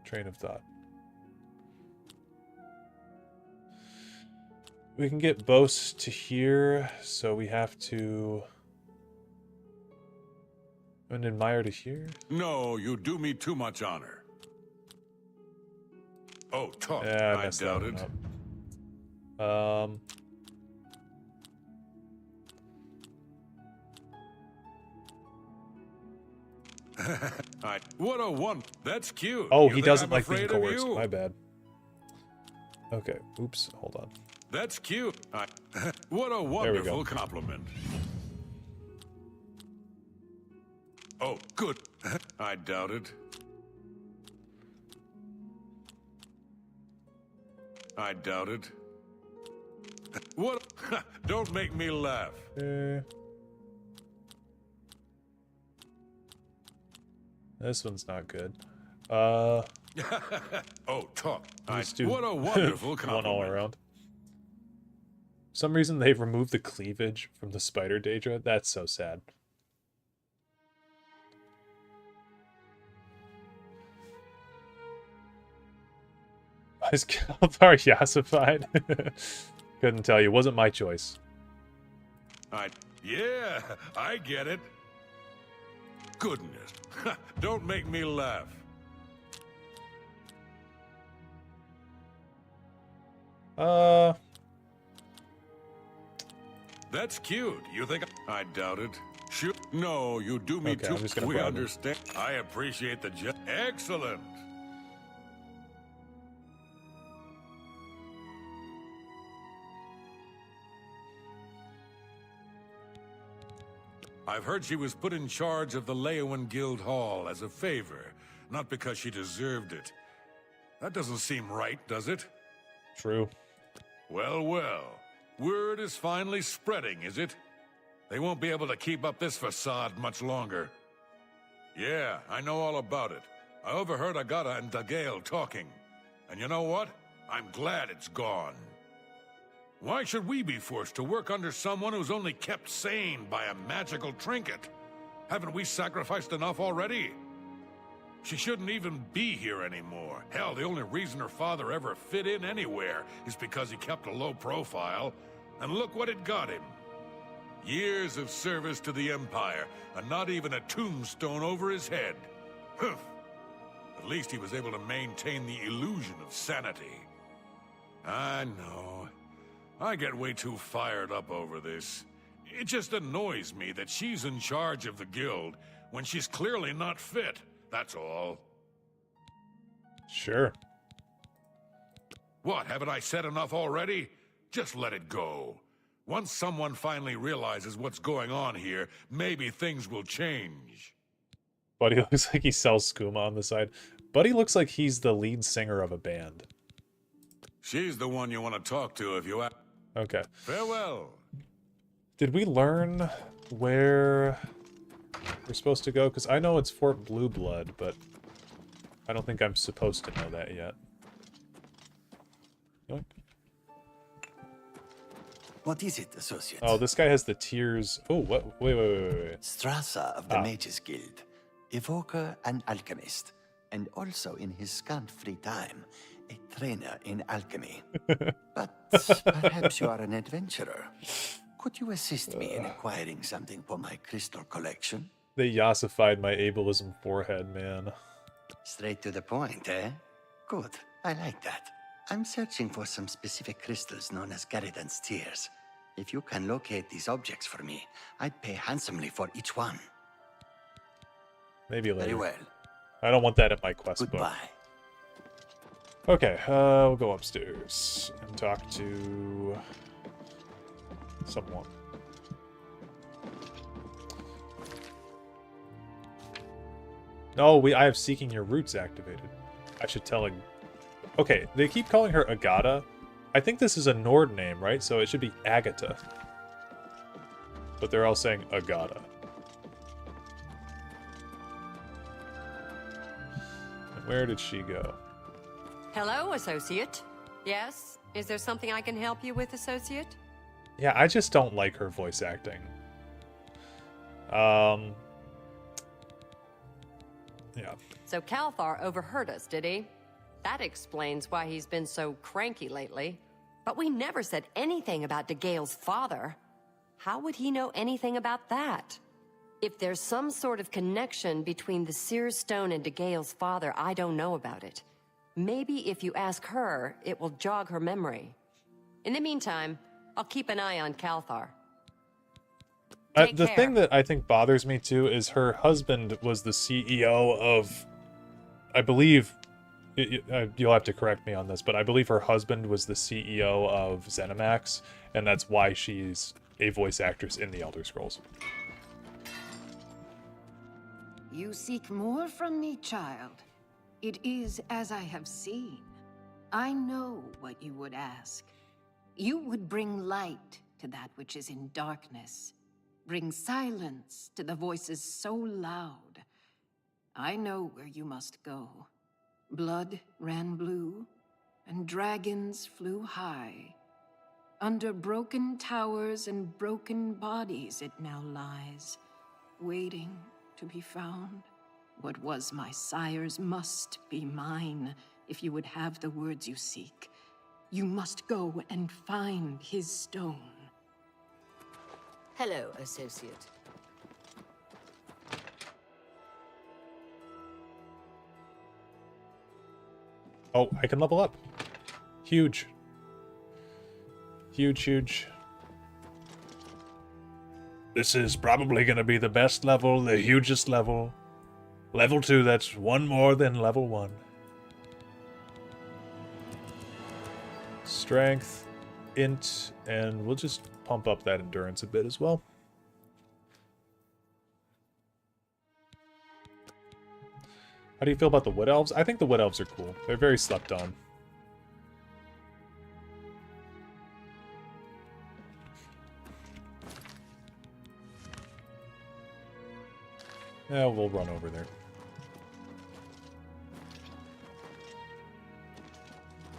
train of thought. We can get Bose to here, so we have to... And admire to here? No, you do me too much honor. Oh, talk. Yeah, I doubt it. What a one. That's cute. Oh, You he think doesn't I'm like being afraid of coerced. you? My bad. Okay, oops, hold on. That's cute. What a we wonderful go. compliment. Oh, good. I doubt it. I doubt it. What? Don't make me laugh. This one's not good. Oh, talk. Let's do What a wonderful one compliment. all around. For some reason, they've removed the cleavage from the spider Daedra. That's so sad. Is Kalthar yassified? Couldn't tell you. Wasn't my choice. Yeah, I get it. Goodness. Don't make me laugh. That's cute. You think I doubt it? Shoot. No, you do me Okay, too. I'm just gonna We bribe him. understand. I appreciate the excellent. I've heard she was put in charge of the Leowen Guild Hall as a favor, not because she deserved it. That doesn't seem right, does it? True. Well, well. Word is finally spreading, is it? They won't be able to keep up this facade much longer. Yeah, I know all about it. I overheard Agata and Dagale talking. And you know what? I'm glad it's gone. Why should we be forced to work under someone who's only kept sane by a magical trinket? Haven't we sacrificed enough already? She shouldn't even be here anymore. Hell, the only reason her father ever fit in anywhere is because he kept a low profile. And look what it got him. Years of service to the Empire, and not even a tombstone over his head. Humph. At least he was able to maintain the illusion of sanity. I know. I get way too fired up over this. It just annoys me that she's in charge of the guild when she's clearly not fit, that's all. Sure. What, haven't I said enough already? Just let it go. Once someone finally realizes what's going on here, maybe things will change. Buddy looks like he sells skooma on the side. Buddy looks like he's the lead singer of a band. She's the one you want to talk to if you ask. Okay. Farewell. Did we learn where we're supposed to go? Because I know it's Fort Blue Blood, but I don't think I'm supposed to know that yet. Yoink. What is it, Associate? Oh, this guy has the tears. Oh, what? Wait. Strasza of the Mages Guild, evoker and alchemist, and also in his scant free time, a trainer in alchemy. But perhaps you are an adventurer. Could you assist me in acquiring something for my crystal collection? They yassified my ableism forehead, man. Straight to the point, eh? Good. I like that. I'm searching for some specific crystals known as Garidan's Tears. If you can locate these objects for me, I'd pay handsomely for each one. Maybe later. Very well. I don't want that in my quest Goodbye. book. Okay, we'll go upstairs and talk to someone. No, I have Seeking Your Roots activated. I should tell him. Okay, they keep calling her Agata. I think this is a Nord name, right? So it should be Agatha. But they're all saying Agata. And where did she go? Hello, associate. Yes? Is there something I can help you with, associate? Yeah, I just don't like her voice acting. Yeah. So Calthar overheard us, did he? That explains why he's been so cranky lately. But we never said anything about DeGale's father. How would he know anything about that? If there's some sort of connection between the Seer's Stone and DeGale's father, I don't know about it. Maybe if you ask her, it will jog her memory. In the meantime, I'll keep an eye on Calthar. The thing that I think bothers me too is her husband was the CEO of, I believe, you'll have to correct me on this, but I believe her husband was the CEO of ZeniMax, and that's why she's a voice actress in the Elder Scrolls. You seek more from me, child. It is as I have seen. I know what you would ask. You would bring light to that which is in darkness. Bring silence to the voices so loud. I know where you must go. Blood ran blue, and dragons flew high. Under broken towers and broken bodies it now lies, waiting to be found. What was my sire's must be mine, if you would have the words you seek. You must go and find his stone. Hello, associate. Oh, I can level up. Huge. Huge, huge. This is probably going to be the best level, the hugest level. Level 2, that's one more than level 1. Strength, int, and we'll just pump up that endurance a bit as well. How do you feel about the Wood Elves? I think the Wood Elves are cool. They're very slept on. Yeah, we'll run over there.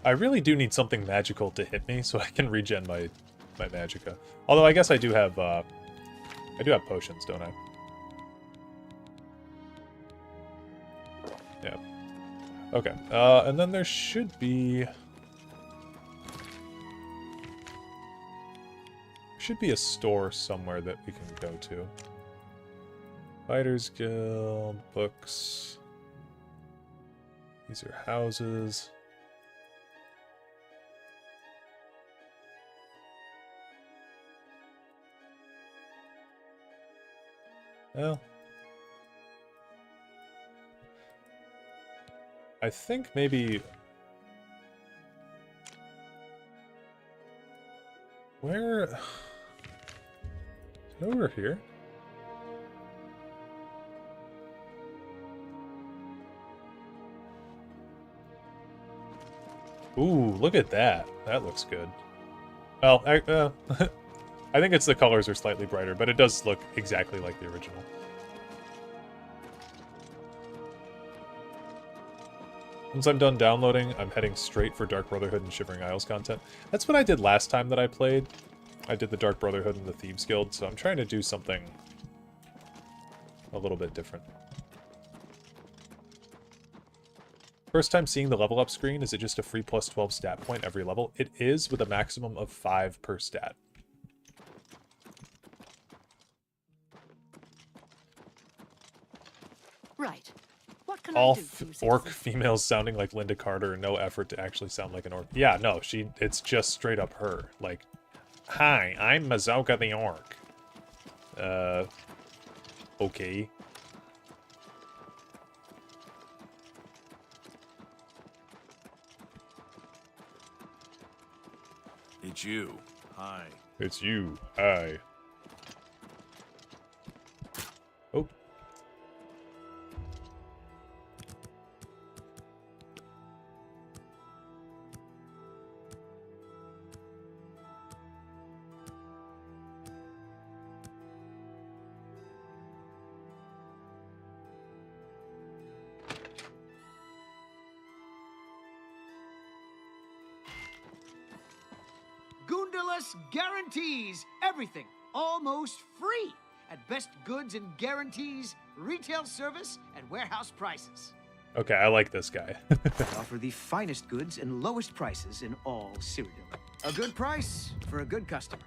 I really do need something magical to hit me so I can regen my magicka. Although I guess I do have potions, don't I? Yeah. Okay. And then there should be a store somewhere that we can go to. Fighters Guild, books. These are houses. Well, I think maybe... Where... Is it over here? Ooh, look at that. That looks good. Well, I think it's the colors are slightly brighter, but it does look exactly like the original. Once I'm done downloading, I'm heading straight for Dark Brotherhood and Shivering Isles content. That's what I did last time that I played. I did the Dark Brotherhood and the Thieves Guild, so I'm trying to do something a little bit different. First time seeing the level up screen, is it just a free plus 12 stat point every level? It is, with a maximum of 5 per stat. Right. What can All I do for you, orc citizen? females sounding like Linda Carter, no effort to actually sound like an orc. Yeah, no, it's just straight up her. Like, hi, I'm Mazoka the orc. Okay. It's you. Hi. It's you. Hi. Oh. Goondalus guarantees everything almost free at best goods and guarantees, retail service, and warehouse prices. Okay, I like this guy. Offer the finest goods and lowest prices in all Cyrodiil. A good price for a good customer.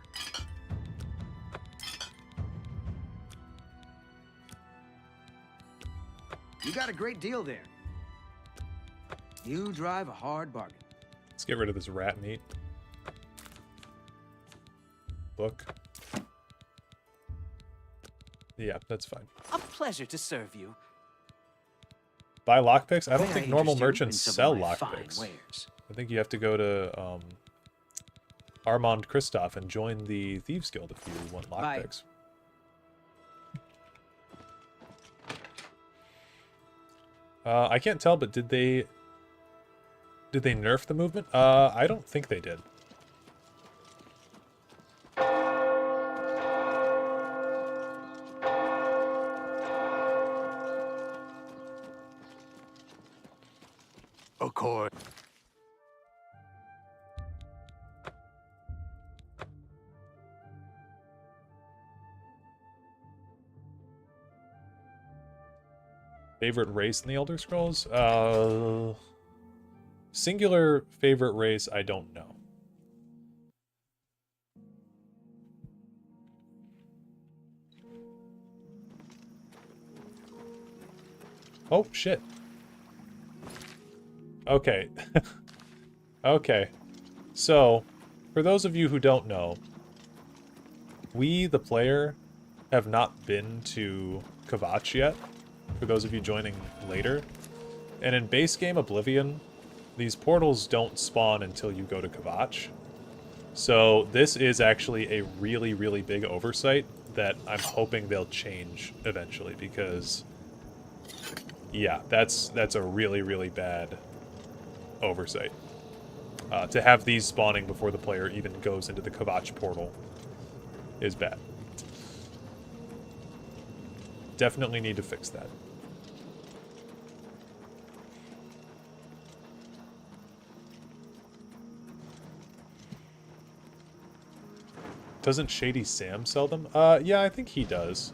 You got a great deal there. You drive a hard bargain. Let's get rid of this rat meat. Book. Yeah, that's fine. A pleasure to serve you. Buy lockpicks? I don't May think I normal interest you in merchants some of sell my fine lockpicks. wares? I I think you have to go to Armand Kristoff and join the Thieves Guild if you want Bye. lockpicks. I can't tell, but did they nerf the movement? I don't think they did. Of course. Favorite race in the Elder Scrolls? Singular favorite race, I don't know. Oh, shit. Okay. Okay. So, for those of you who don't know, we, the player, have not been to Kvatch yet. For those of you joining later. And in base game Oblivion, these portals don't spawn until you go to Kvatch. So this is actually a really, really big oversight that I'm hoping they'll change eventually, because yeah, that's a really, really bad oversight. To have these spawning before the player even goes into the Kvatch portal is bad. Definitely need to fix that. Doesn't Shady Sam sell them? Yeah, I think he does.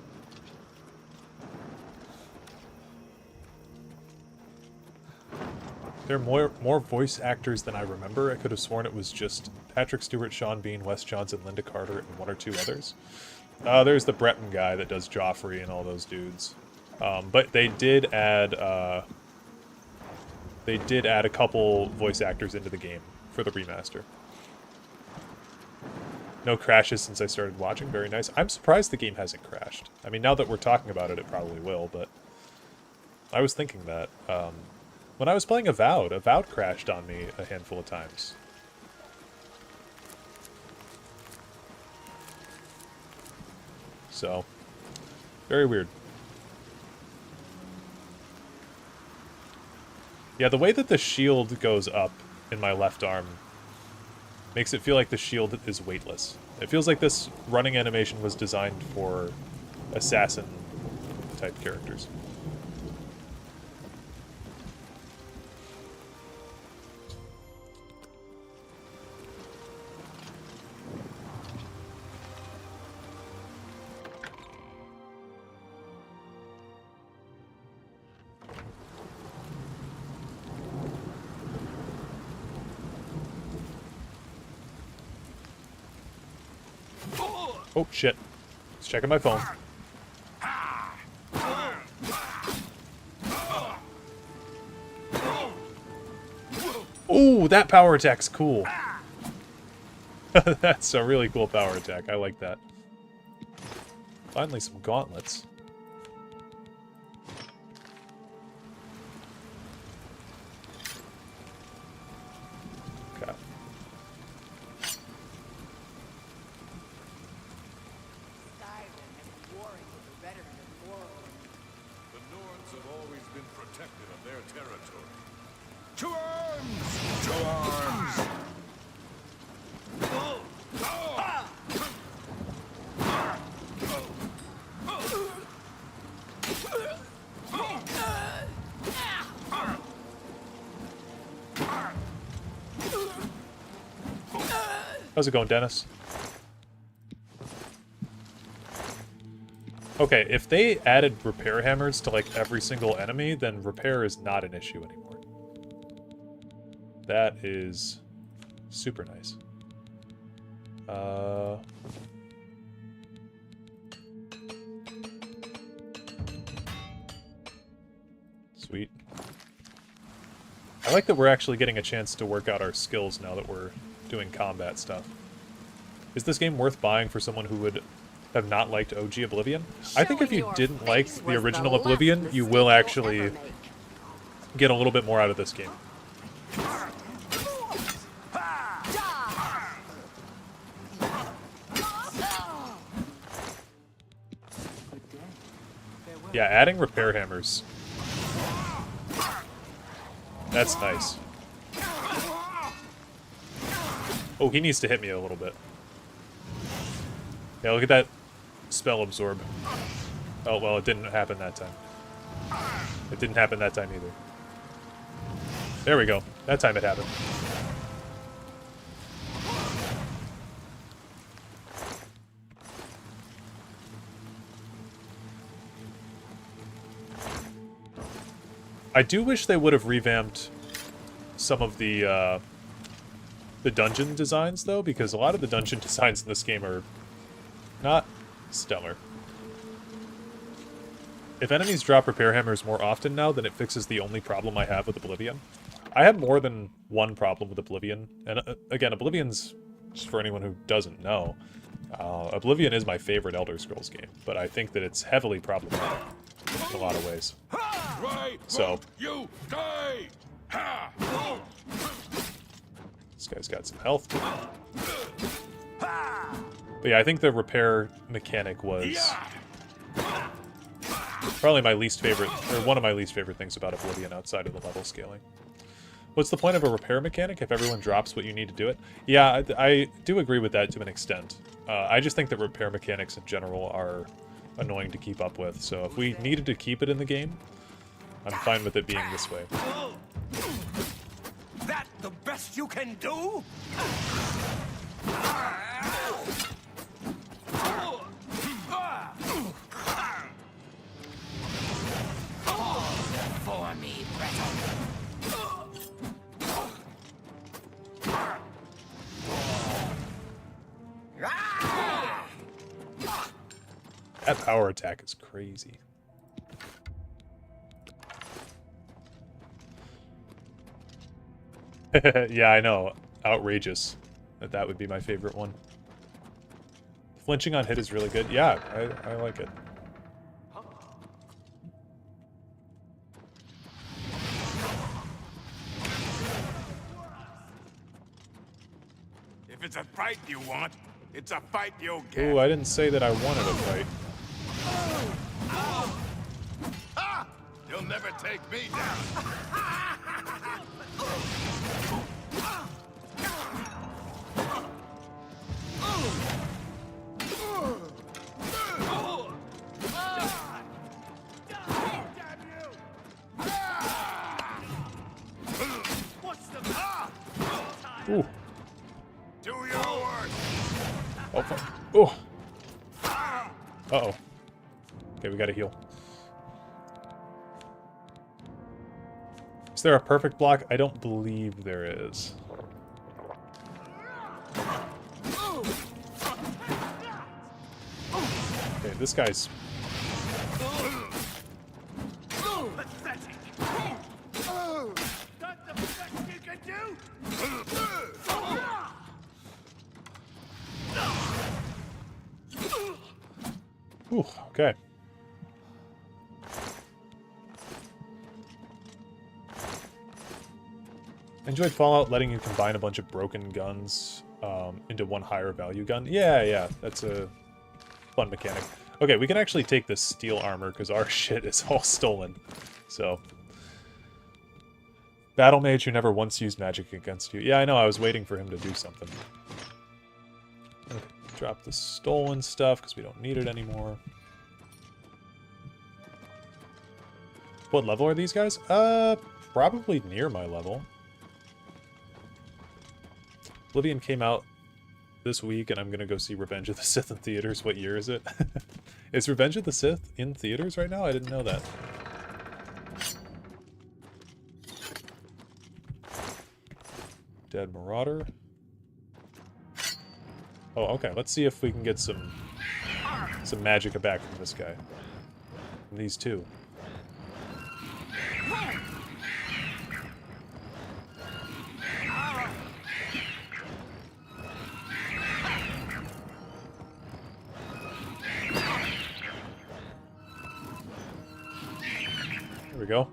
There are more voice actors than I remember. I could have sworn it was just Patrick Stewart, Sean Bean, Wes Johnson, Linda Carter, and one or two others. There's the Breton guy that does Joffrey and all those dudes. But they did add a couple voice actors into the game for the remaster. No crashes since I started watching. Very nice. I'm surprised the game hasn't crashed. I mean, now that we're talking about it, it probably will, but I was thinking that. When I was playing Avowed crashed on me a handful of times. So, very weird. Yeah, the way that the shield goes up in my left arm makes it feel like the shield is weightless. It feels like this running animation was designed for assassin-type characters. Oh, shit. Just checking my phone. Ooh, that power attack's cool. That's a really cool power attack. I like that. Finally, some gauntlets. Okay. The Nords have always been protected of their territory. To arms! To arms! How's it going, Dennis? Okay, if they added repair hammers to, like, every single enemy, then repair is not an issue anymore. That is super nice. Sweet. I like that we're actually getting a chance to work out our skills now that we're doing combat stuff. Is this game worth buying for someone who would have not liked OG Oblivion? I think if you didn't like the original Oblivion, you will actually get a little bit more out of this game. Yeah, adding repair hammers. That's nice. Oh, he needs to hit me a little bit. Yeah, look at that spell absorb. Oh, well, it didn't happen that time. It didn't happen that time either. There we go. That time it happened. I do wish they would have revamped some of the dungeon designs, though, because a lot of the dungeon designs in this game are not stellar. If enemies drop repair hammers more often now, then it fixes the only problem I have with Oblivion. I have more than one problem with Oblivion, and again, Oblivion's, just for anyone who doesn't know, Oblivion is my favorite Elder Scrolls game, but I think that it's heavily problematic in a lot of ways. So, You die! this guy's got some health. But yeah, I think the repair mechanic was probably my least favorite, or one of my least favorite things about Oblivion outside of the level scaling. What's the point of a repair mechanic if everyone drops what you need to do it? Yeah, I do agree with that to an extent. I just think that repair mechanics in general are annoying to keep up with, so if we needed to keep it in the game, I'm fine with it being this way. That the best you can do? For me, That power attack is crazy. Yeah, I know. Outrageous. That would be my favorite one. Flinching on hit is really good. Yeah, I like it. If it's a fight you want, it's a fight you'll get. Ooh, I didn't say that I wanted a fight. Ah! You'll never take me down. Ooh. Do your work. Oh, fuck. Oh. Uh-oh. Okay, we gotta heal. Is there a perfect block? I don't believe there is. this guy's... Pathetic. That's the best you can do. Ooh, okay. Enjoyed Fallout letting you combine a bunch of broken guns into one higher value gun. Yeah, that's a fun mechanic. Okay, we can actually take this steel armor because our shit is all stolen. So, Battle Mage who never once used magic against you. Yeah, I know, I was waiting for him to do something. Okay, drop the stolen stuff because we don't need it anymore. What level are these guys? Probably near my level. Oblivion came out this week, and I'm gonna go see Revenge of the Sith in theaters. What year is it? Is Revenge of the Sith in theaters right now? I didn't know that. Dead Marauder. Oh, okay. Let's see if we can get some magic back from this guy. From these two. There we go.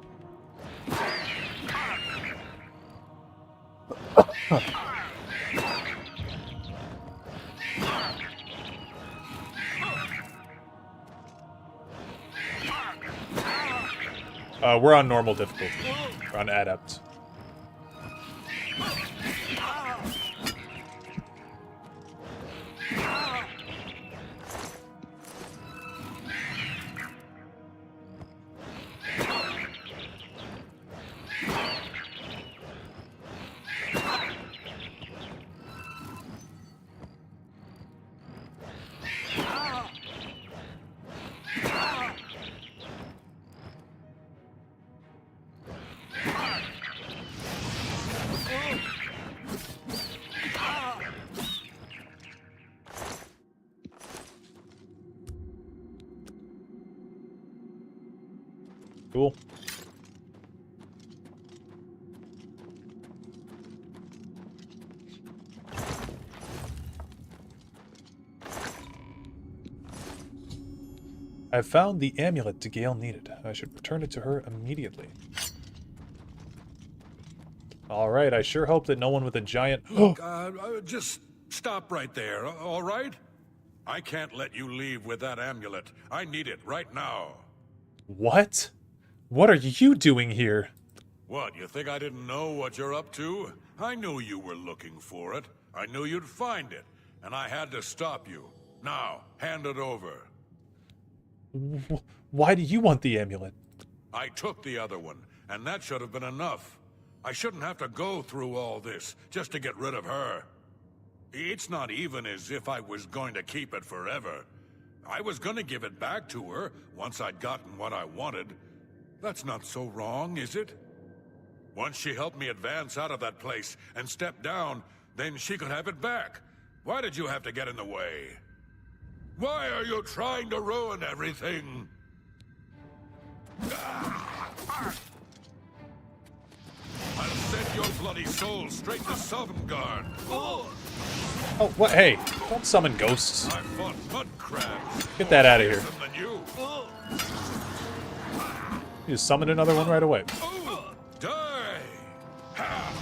We're on normal difficulty. We're on adept. Cool. I've found the amulet Gale needed. I should return it to her immediately. Alright, I sure hope that no one with a giant... Look, just stop right there, all right? I can't let you leave with that amulet. I need it right now. What? What are you doing here? What, you think I didn't know what you're up to? I knew you were looking for it. I knew you'd find it, and I had to stop you. Now, hand it over. Why do you want the amulet? I took the other one, and that should have been enough. I shouldn't have to go through all this just to get rid of her. It's not even as if I was going to keep it forever. I was going to give it back to her once I'd gotten what I wanted. That's not so wrong, is it? Once she helped me advance out of that place and step down, then she could have it back. Why did you have to get in the way? Why are you trying to ruin everything? I'll send your bloody soul straight to Sovngarde. Oh, what? Hey, don't summon ghosts. I fought mud crabs. Get that out of here. Than you. You just summon another one right away. Die! I'm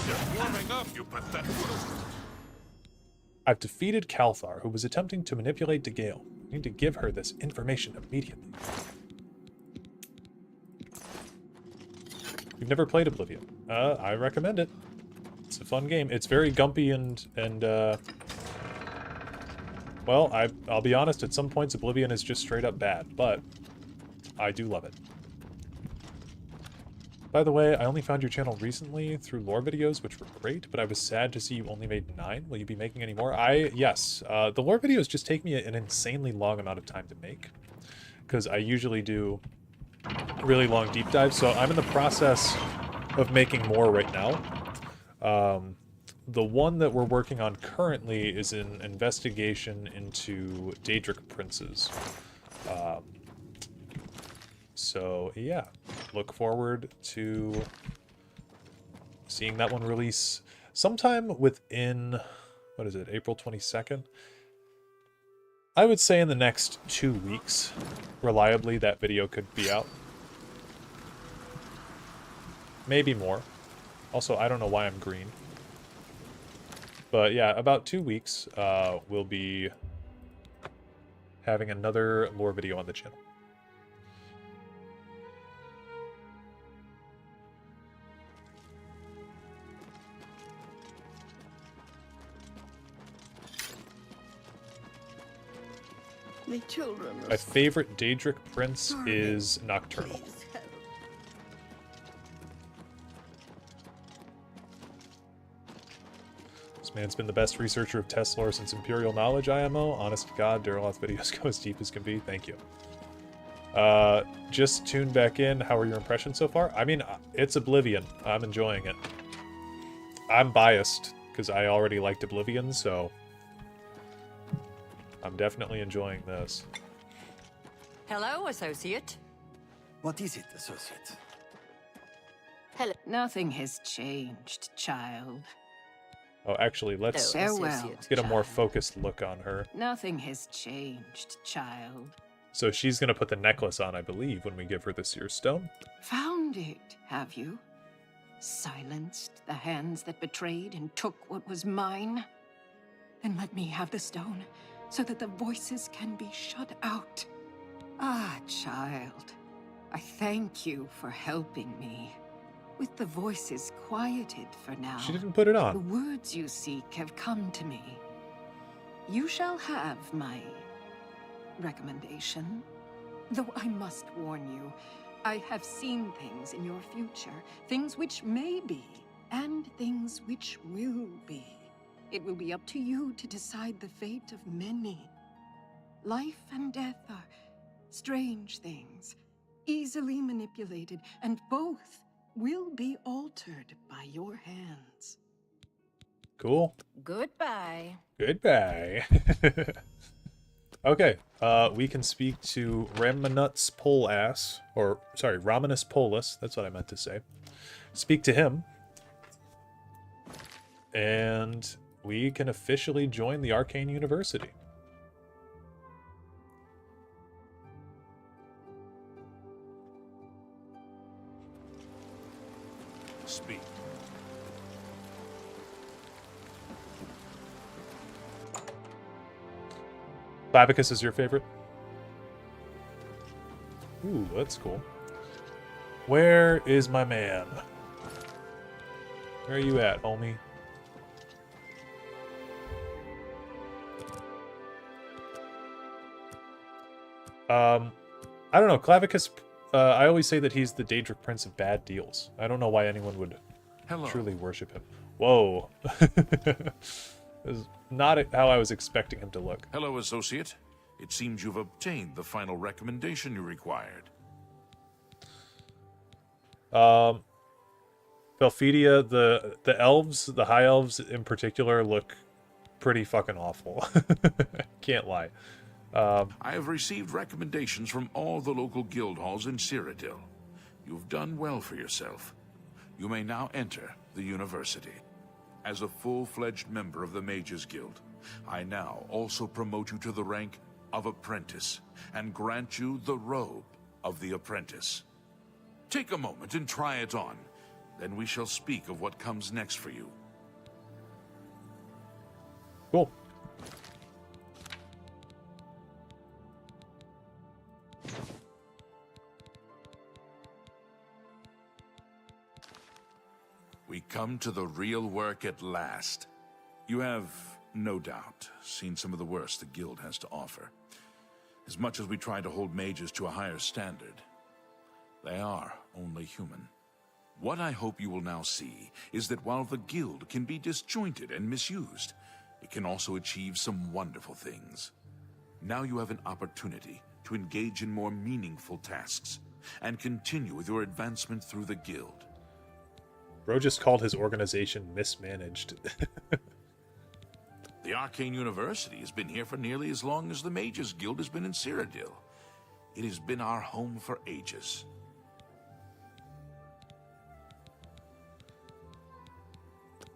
just warming up, you pathetic. I've defeated Calthar, who was attempting to manipulate Gale. I need to give her this information immediately. You've never played Oblivion. I recommend it. It's a fun game. It's very gumpy and well, I'll be honest, at some points Oblivion is just straight up bad, but I do love it. By the way, I only found your channel recently through lore videos, which were great, but I was sad to see you only made 9. Will you be making any more? Yes. The lore videos just take me an insanely long amount of time to make, because I usually do really long deep dives, so I'm in the process of making more right now. the one that we're working on currently is an investigation into Daedric princes. So yeah, look forward to seeing that one release sometime within, what is it, April 22nd? I would say in the next 2 weeks, reliably, that video could be out. Maybe more. Also, I don't know why I'm green. But yeah, about 2 weeks, we'll be having another lore video on the channel. The children. My favorite Daedric prince is Nocturnal. This man's been the best researcher of test lore since Imperial Knowledge IMO. Honest to God, Dareloth videos go as deep as can be. Thank you. Just tuned back in. How are your impressions so far? I mean, it's Oblivion. I'm enjoying it. I'm biased because I already liked Oblivion, so I'm definitely enjoying this. Hello, associate. What is it, associate? Hello. Nothing has changed, child. Oh, actually, let's get a more focused look on her. Nothing has changed, child. So she's going to put the necklace on, I believe, when we give her the Seer Stone. Found it, have you? Silenced the hands that betrayed and took what was mine? Then let me have the stone, so that the voices can be shut out. Ah, child, I thank you for helping me. With the voices quieted for now, She didn't put it on. the words you seek have come to me. You shall have my recommendation. Though I must warn you, I have seen things in your future, things which may be, and things which will be. It will be up to you to decide the fate of many. Life and death are strange things, easily manipulated, and both will be altered by your hands. Cool. Goodbye. Goodbye. Okay, we can speak to Ramanus Polass, or sorry, Ramanus Polus, that's what I meant to say. Speak to him. And we can officially join the Arcane University. Speak. Clavicus is your favorite? Ooh, that's cool. Where is my man? Where are you at, homie? I don't know, Clavicus, I always say that he's the Daedric Prince of bad deals. I don't know why anyone would truly worship him. Whoa. This is not how I was expecting him to look. Hello, associate. It seems you've obtained the final recommendation you required. Belphedia, the elves, the high elves in particular, look pretty fucking awful. Can't lie. I have received recommendations from all the local guild halls in Cyrodiil. You've done well for yourself. You may now enter the university. As a full-fledged member of the Mages Guild, I now also promote you to the rank of Apprentice and grant you the robe of the Apprentice. Take a moment and try it on. Then we shall speak of what comes next for you. Cool. We come to the real work at last. You have, no doubt, seen some of the worst the Guild has to offer. As much as we try to hold mages to a higher standard, they are only human. What I hope you will now see is that while the Guild can be disjointed and misused, it can also achieve some wonderful things. Now you have an opportunity to engage in more meaningful tasks and continue with your advancement through the Guild. Bro just called his organization mismanaged. The Arcane University has been here for nearly as long as the Mages Guild has been in Cyrodiil. It has been our home for ages.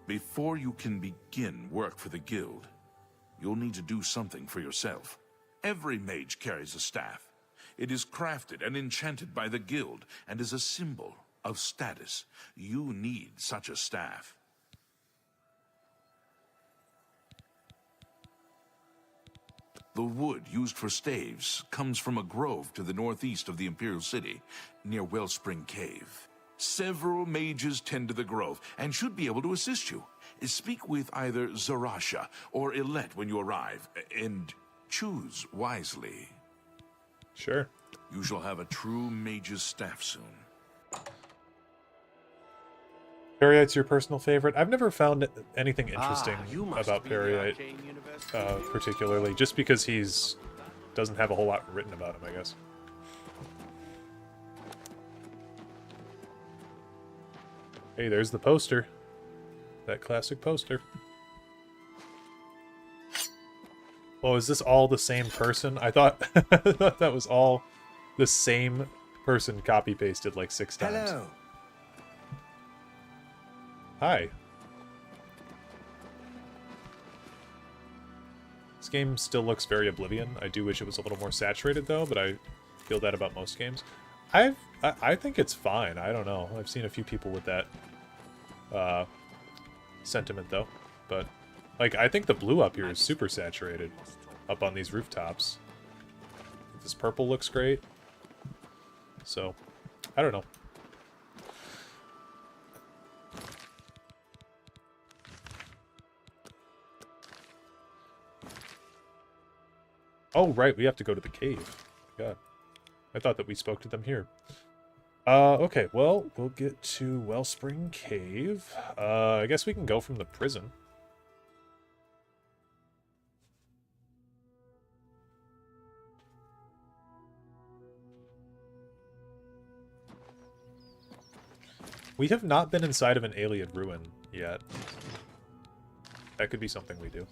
Before you can begin work for the Guild, you'll need to do something for yourself. Every mage carries a staff. It is crafted and enchanted by the Guild and is a symbol of status. You need such a staff. The wood used for staves comes from a grove to the northeast of the Imperial City, near Wellspring Cave. Several mages tend to the grove and should be able to assist you. Speak with either Zarasha or Ilette when you arrive, and choose wisely. Sure. You shall have a true mage's staff soon. Peryite's your personal favorite? I've never found anything interesting about Peryite, particularly, just because he's doesn't have a whole lot written about him, I guess. Hey, there's the poster. That classic poster. Oh, is this all the same person? I thought, I thought that was all the same person copy-pasted like 6 times. Hello. Hi. This game still looks very Oblivion. I do wish it was a little more saturated though, but I feel that about most games. I think it's fine. I don't know. I've seen a few people with that sentiment though, but like I think the blue up here is super saturated up on these rooftops. This purple looks great. So, I don't know. Oh, right, we have to go to the cave. God. I thought that we spoke to them here. Okay, well, we'll get to Wellspring Cave. I guess we can go from the prison. We have not been inside of an Ayleid ruin yet. That could be something we do.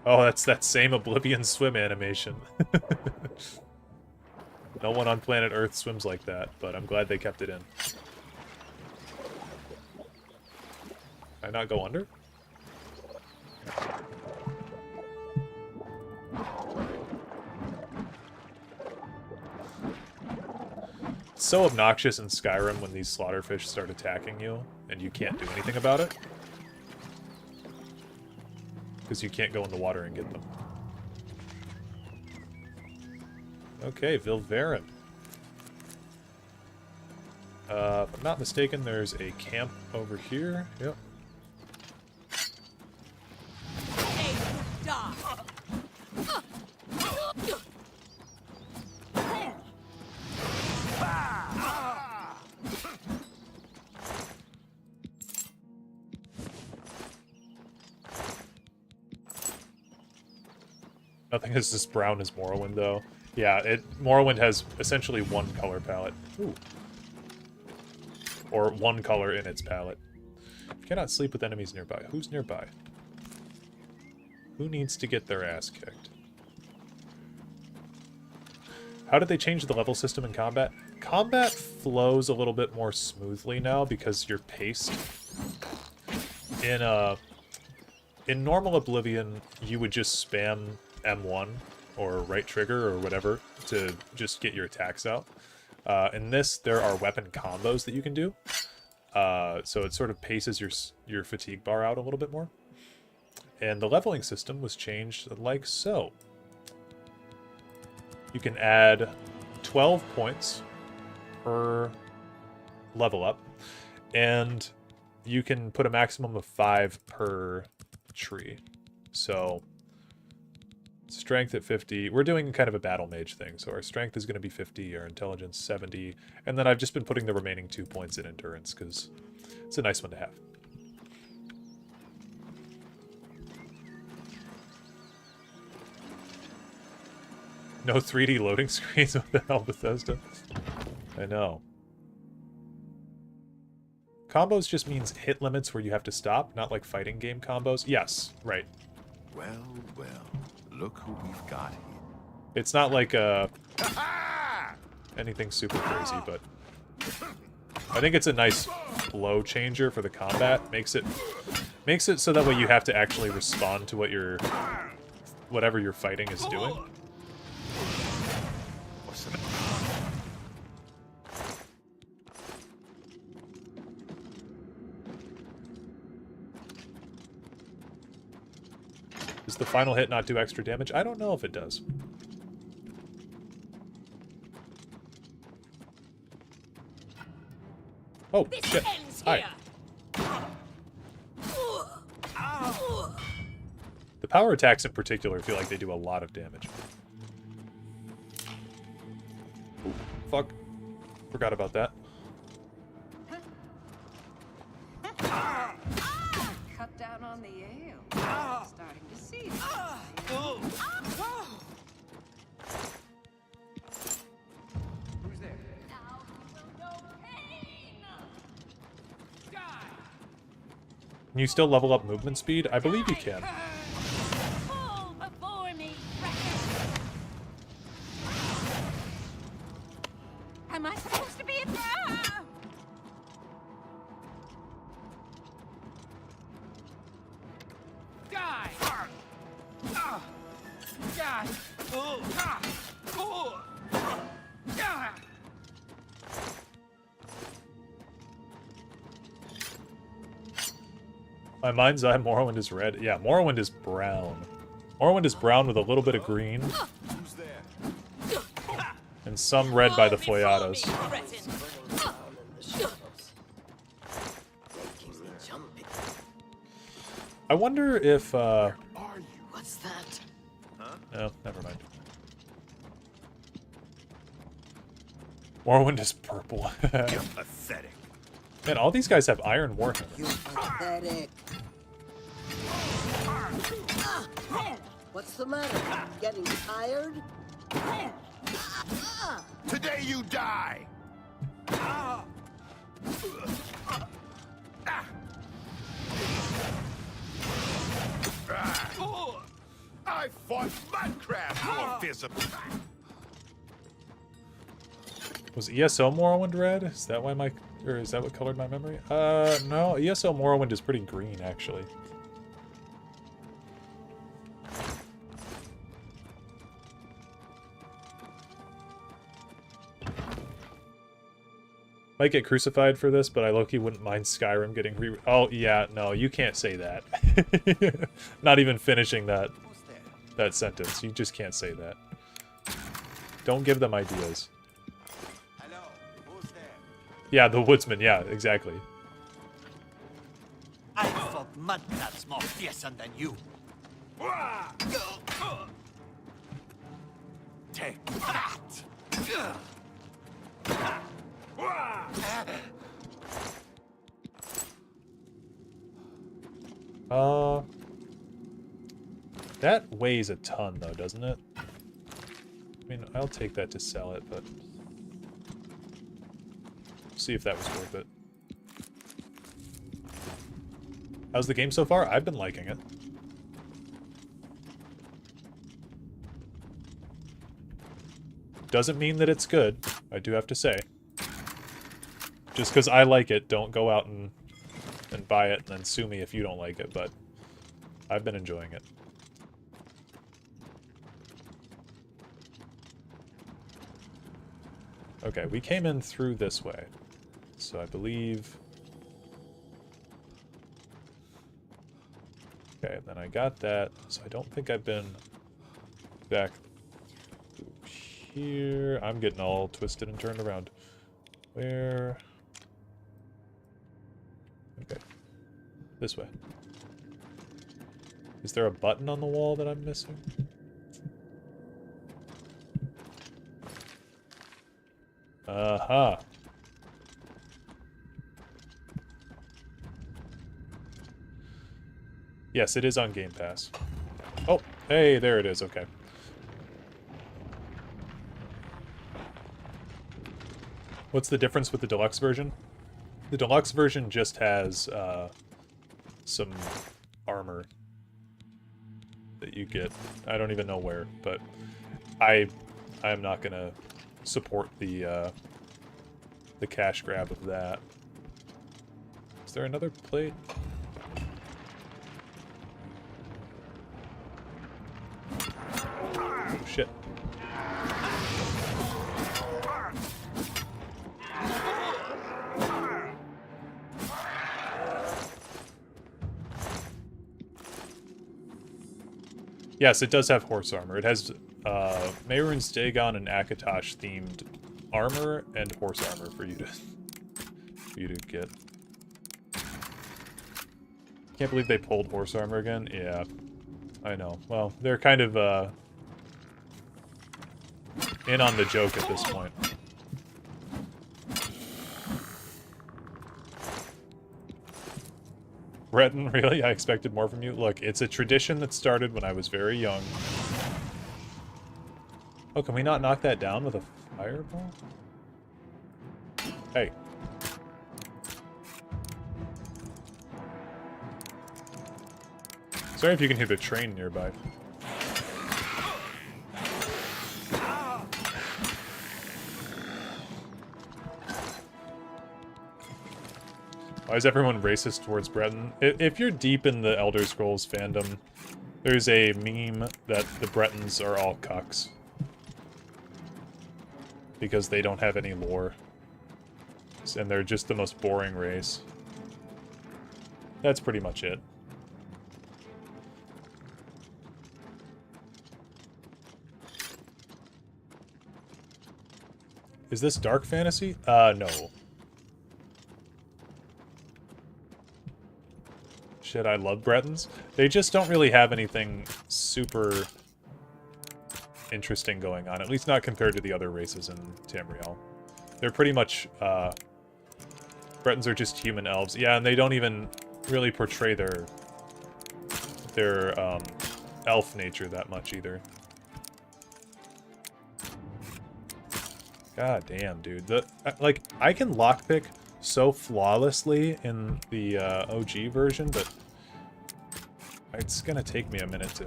Oh, that's that same Oblivion swim animation. No one on planet Earth swims like that, but I'm glad they kept it in. Can I not go under? It's so obnoxious in Skyrim when these slaughterfish start attacking you, and you can't do anything about it. Because you can't go in the water and get them. Okay, Vilverin. If I'm not mistaken, there's a camp over here. Yep. Nothing is as brown as Morrowind, though. Yeah, Morrowind has essentially one color palette. Ooh. Or one color in its palette. You cannot sleep with enemies nearby. Who's nearby? Who needs to get their ass kicked? How did they change the level system in combat? Combat flows a little bit more smoothly now because you're paced. In normal Oblivion, you would just spam M1 or right trigger or whatever to just get your attacks out. In this, there are weapon combos that you can do. So it sort of paces your fatigue bar out a little bit more. And the leveling system was changed like so. You can add 12 points per level up, and you can put a maximum of 5 per tree. So strength at 50. We're doing kind of a battle mage thing, so our strength is going to be 50, our intelligence 70, and then I've just been putting the remaining 2 points in endurance because it's a nice one to have. No 3D loading screens? What the hell, Bethesda? I know. Combos just means hit limits where you have to stop, not like fighting game combos. Yes, right. Well, look who we've got here. It's not like anything super crazy, but I think it's a nice flow changer for the combat. Makes it so that way you have to actually respond to what whatever you're fighting is doing. Does the final hit not do extra damage? I don't know if it does. Oh, shit. Hi. The power attacks in particular feel like they do a lot of damage. Ooh, fuck. Forgot about that. Cut down on the ale. Starting to see. Who's there? Can you still level up movement speed? I believe you can. Am I supposed to be in there? Die! Die! My mind's eye, Morrowind is red. Yeah, Morrowind is brown. Morrowind is brown with a little bit of green. And some red by the Foyados. I wonder if, What's that? No, never mind. Morrowind is purple. You're pathetic. Man, all these guys have Iron Warhammer. You're pathetic. What's the matter? Getting tired? Today you die! I fought Mudcrab, you visible. Was ESO Morrowind red? Is that why or is that what colored my memory? No, ESO Morrowind is pretty green, actually. Might get crucified for this, but I low-key wouldn't mind Skyrim getting Oh, yeah, no, you can't say that. Not even finishing that sentence. You just can't say that. Don't give them ideas. Hello, who's there? Yeah, the woodsman, yeah, exactly. I thought Mudcrab's more fearsome than you. Take that! That weighs a ton, though, doesn't it? I mean, I'll take that to sell it, but... see if that was worth it. How's the game so far? I've been liking it. Doesn't mean that it's good, I do have to say. Just because I like it, don't go out and buy it and then sue me if you don't like it, but I've been enjoying it. Okay, we came in through this way. So I believe... okay, then I got that, so I don't think I've been back here. I'm getting all twisted and turned around. Where... okay. This way. Is there a button on the wall that I'm missing? Aha. Yes, it is on Game Pass. Oh, hey, there it is, okay. What's the difference with the deluxe version? The deluxe version just has some armor that you get. I don't even know where, but I'm not gonna support the cash grab of that. Is there another plate? Oh, shit. Yes, it does have horse armor. It has Mehrunes Dagon and Akatosh themed armor and horse armor for you to get. Can't believe they pulled horse armor again. Yeah, I know. Well, they're kind of in on the joke at this point. Breton, really? I expected more from you. Look, it's a tradition that started when I was very young. Oh, can we not knock that down with a fireball? Hey. Sorry if you can hear the train nearby. Why is everyone racist towards Breton? If you're deep in the Elder Scrolls fandom, there's a meme that the Bretons are all cucks. Because they don't have any lore. And they're just the most boring race. That's pretty much it. Is this dark fantasy? No. Shit, I love Bretons. They just don't really have anything super interesting going on, at least not compared to the other races in Tamriel. They're pretty much, Bretons are just human elves. Yeah, and they don't even really portray their elf nature that much either. God damn, dude. Like, I can lockpick so flawlessly in the OG version, but it's gonna take me a minute to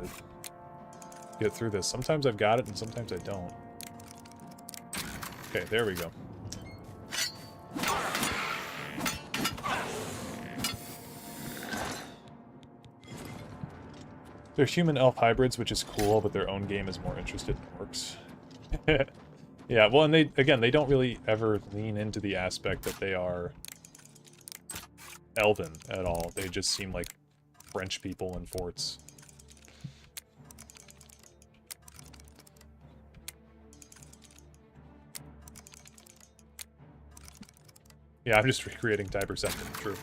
get through this. Sometimes I've got it, and sometimes I don't. Okay, there we go. They're human-elf hybrids, which is cool, but their own game is more interested in orcs. Yeah, well, and they don't really ever lean into the aspect that they are elven at all. They just seem like French people in forts. Yeah, I'm just recreating Tiber Septim, true.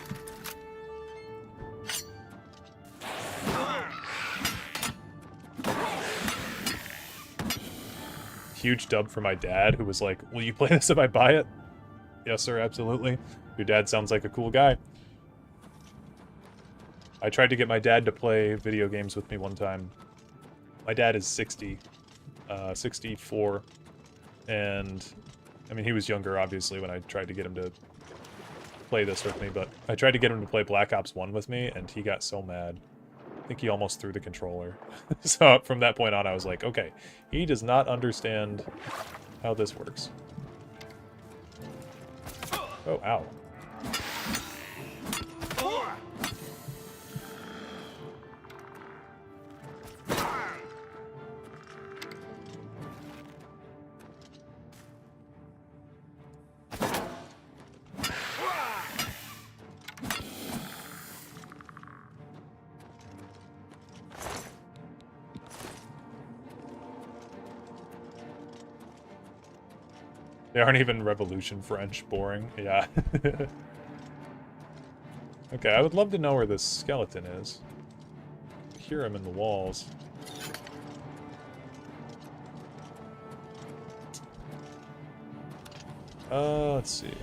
Huge dub for my dad, who was like, will you play this if I buy it? Yes, sir, absolutely. Your dad sounds like a cool guy. I tried to get my dad to play video games with me one time. My dad is 64. And, I mean, he was younger, obviously, when I tried to get him to play this with me, but I tried to get him to play Black Ops 1 with me, and he got so mad. I think he almost threw the controller. So from that point on, I was like, okay, he does not understand how this works. Oh, ow. They aren't even Revolution French. Boring. Yeah. Okay, I would love to know where this skeleton is. I hear him in the walls. Let's see.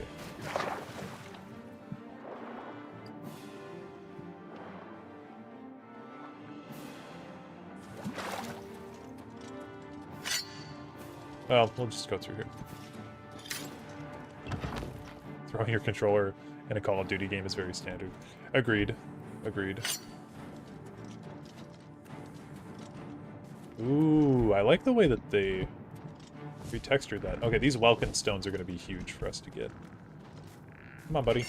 Well, we'll just go through here. Throwing your controller in a Call of Duty game is very standard. Agreed. Agreed. Ooh, I like the way that they retextured that. Okay, these Welkin stones are going to be huge for us to get. Come on, buddy.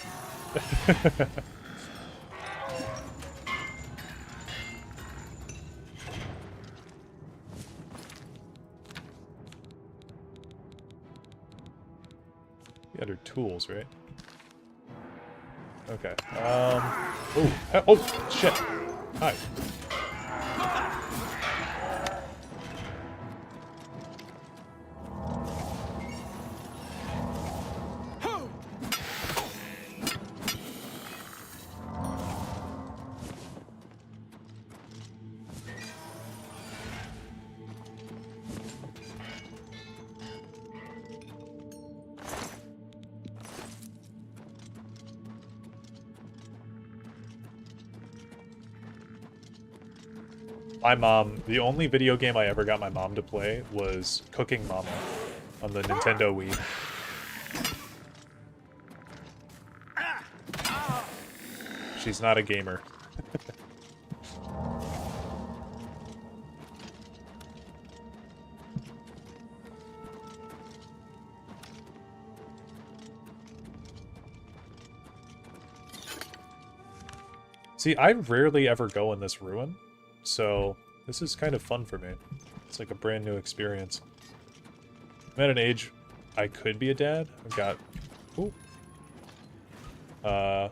Under tools, right? Okay. Oh, shit. Hi. My mom, the only video game I ever got my mom to play was Cooking Mama on the Nintendo Wii. She's not a gamer. See, I rarely ever go in this ruin. So, this is kind of fun for me. It's like a brand new experience. I'm at an age I could be a dad. I've got... Ooh. I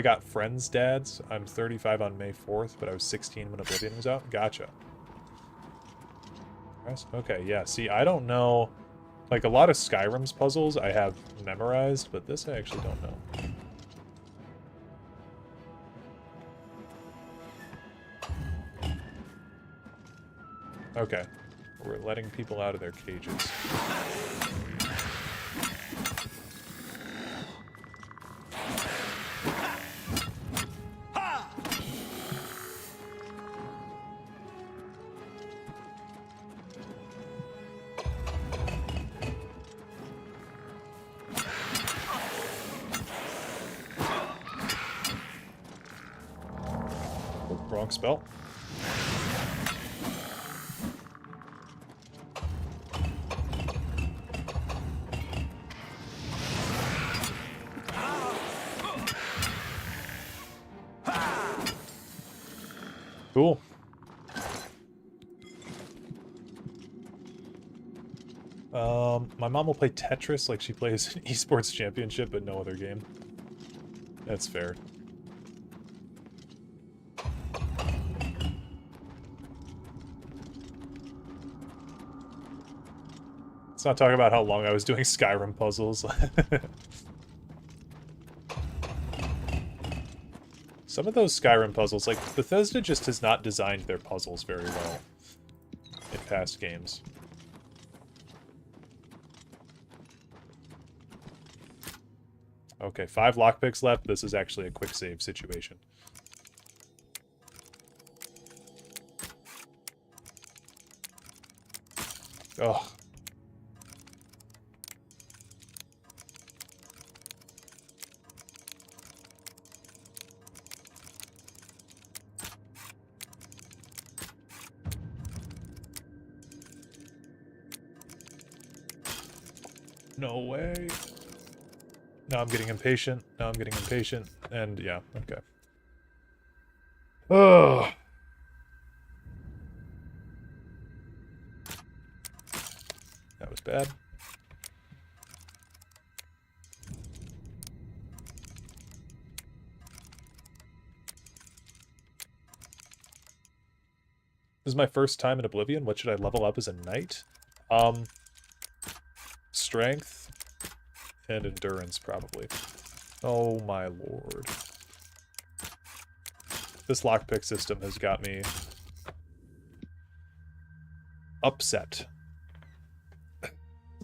got friends' dads. I'm 35 on May 4th, but I was 16 when Oblivion was out. Gotcha. Okay, yeah, see, I don't know... Like, a lot of Skyrim's puzzles I have memorized, but this I actually don't know. Okay. We're letting people out of their cages. Oh, wrong spell. Cool. My mom will play Tetris like she plays an esports championship, but no other game. That's fair. Let's not talk about how long I was doing Skyrim puzzles. Some of those Skyrim puzzles, like, Bethesda just has not designed their puzzles very well in past games. Okay, 5 lockpicks left. This is actually a quick save situation. Ugh. No way. Now I'm getting impatient. Now I'm getting impatient. And yeah, okay. Oh. That was bad. This is my first time in Oblivion. What should I level up as a knight? Strength and endurance, probably. Oh my lord. This lockpick system has got me upset.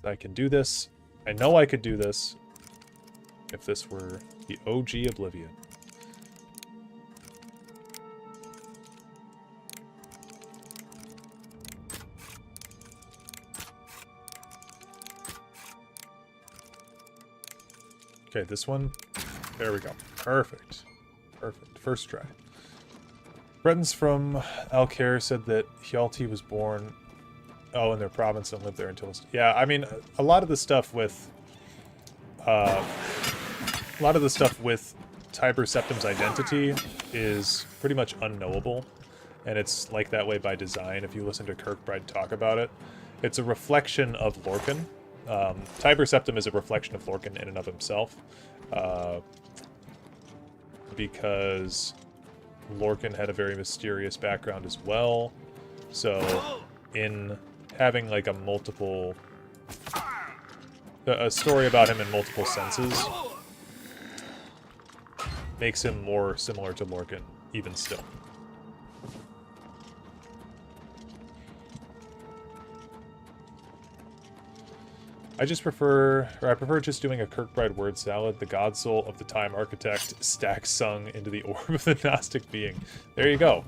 I can do this. I know I could do this if this were the OG Oblivion. Okay, this one. There we go. Perfect. Perfect. First try. Bretons from Alcair said that Hjalti was born in their province and lived there until... Yeah, I mean, a lot of the stuff with... Tiber Septim's identity is pretty much unknowable, and it's like that way by design. If you listen to Kirkbride talk about it, it's a reflection of Lorcan. Tiber Septim is a reflection of Lorcan in and of himself, because Lorcan had a very mysterious background as well. So, in having like a story about him in multiple senses makes him more similar to Lorcan, even still. I prefer just doing a Kirkbride word salad. The god soul of the time architect stacks sung into the orb of the Gnostic being. There you go.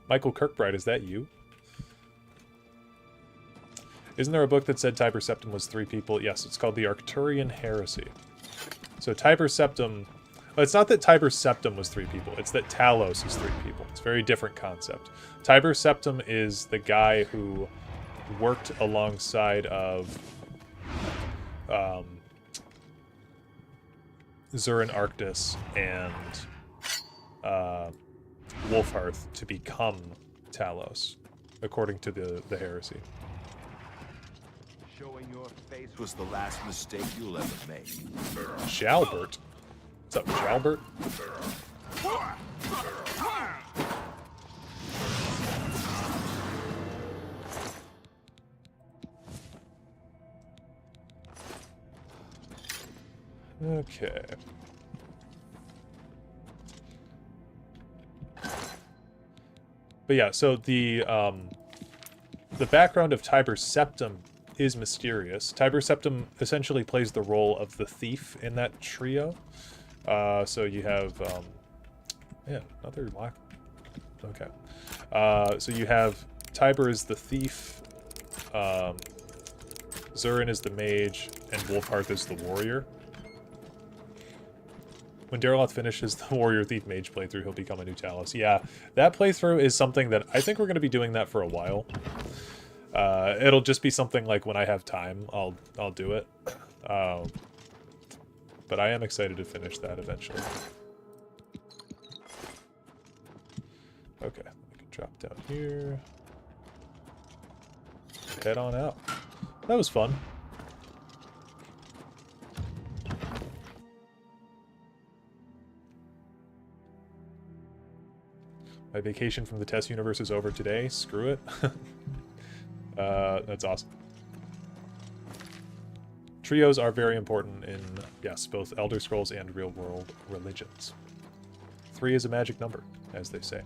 Michael Kirkbride, is that you? Isn't there a book that said Tiber Septim was 3 people? Yes, it's called the Arcturian Heresy. So Tiber Septim... Well, it's not that Tiber Septim was 3 people, it's that Talos is 3 people. It's a very different concept. Tiber Septim is the guy who worked alongside of Zurin Arctis and Wolfhearth to become Talos, according to the heresy. Showing your face was the last mistake you'll ever make. Jalbert? What's up, Jalbert? Okay. But yeah, so the background of Tiber Septim is mysterious. Tiber Septim essentially plays the role of the thief in that trio. So you have, yeah, another lock. Okay. So you have Tiber is the thief, Zurin is the mage, and Wolfhearth is the warrior. When Dareloth finishes the Warrior Thief Mage playthrough, he'll become a new Talos. Yeah, that playthrough is something that I think we're going to be doing that for a while. It'll just be something like when I have time, I'll do it. But I am excited to finish that eventually. Okay, I can drop down here. Head on out. That was fun. My vacation from the test universe is over today. Screw it. That's awesome. Trios are very important in, yes, both Elder Scrolls and real-world religions. 3 is a magic number, as they say.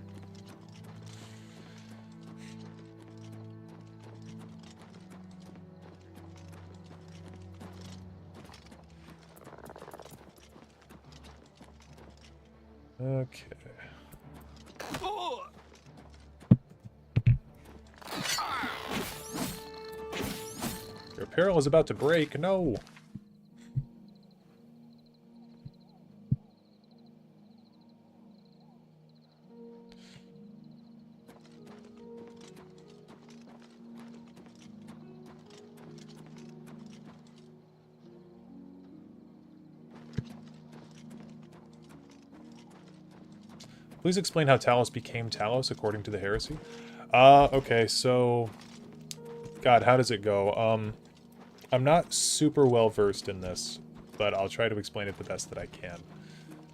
Okay. Your apparel is about to break. No. Please explain how Talos became Talos according to the heresy. Okay, so... God, how does it go? I'm not super well versed in this, but I'll try to explain it the best that I can.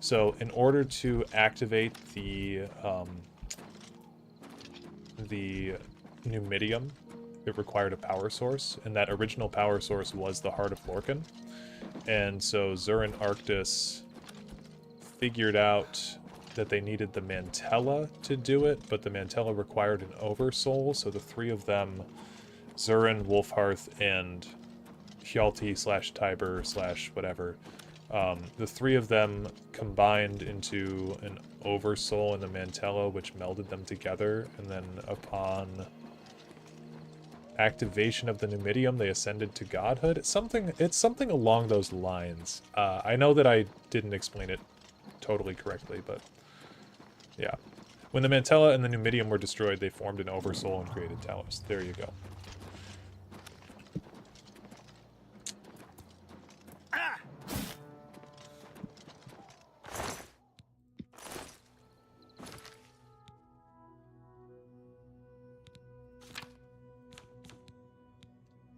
So, in order to activate the Numidium, it required a power source, and that original power source was the Heart of Lorcan. And so Zurin Arctis figured out that they needed the Mantella to do it, but the Mantella required an Oversoul, so the 3 of them, Zurin, Wolfhearth, and Hjalti/Tiber/ whatever, the 3 of them combined into an Oversoul and the Mantella, which melded them together, and then upon activation of the Numidium, they ascended to godhood. It's something along those lines. I know that I didn't explain it totally correctly, but yeah. When the Mantella and the Numidium were destroyed, they formed an Oversoul and created Talos. There you go.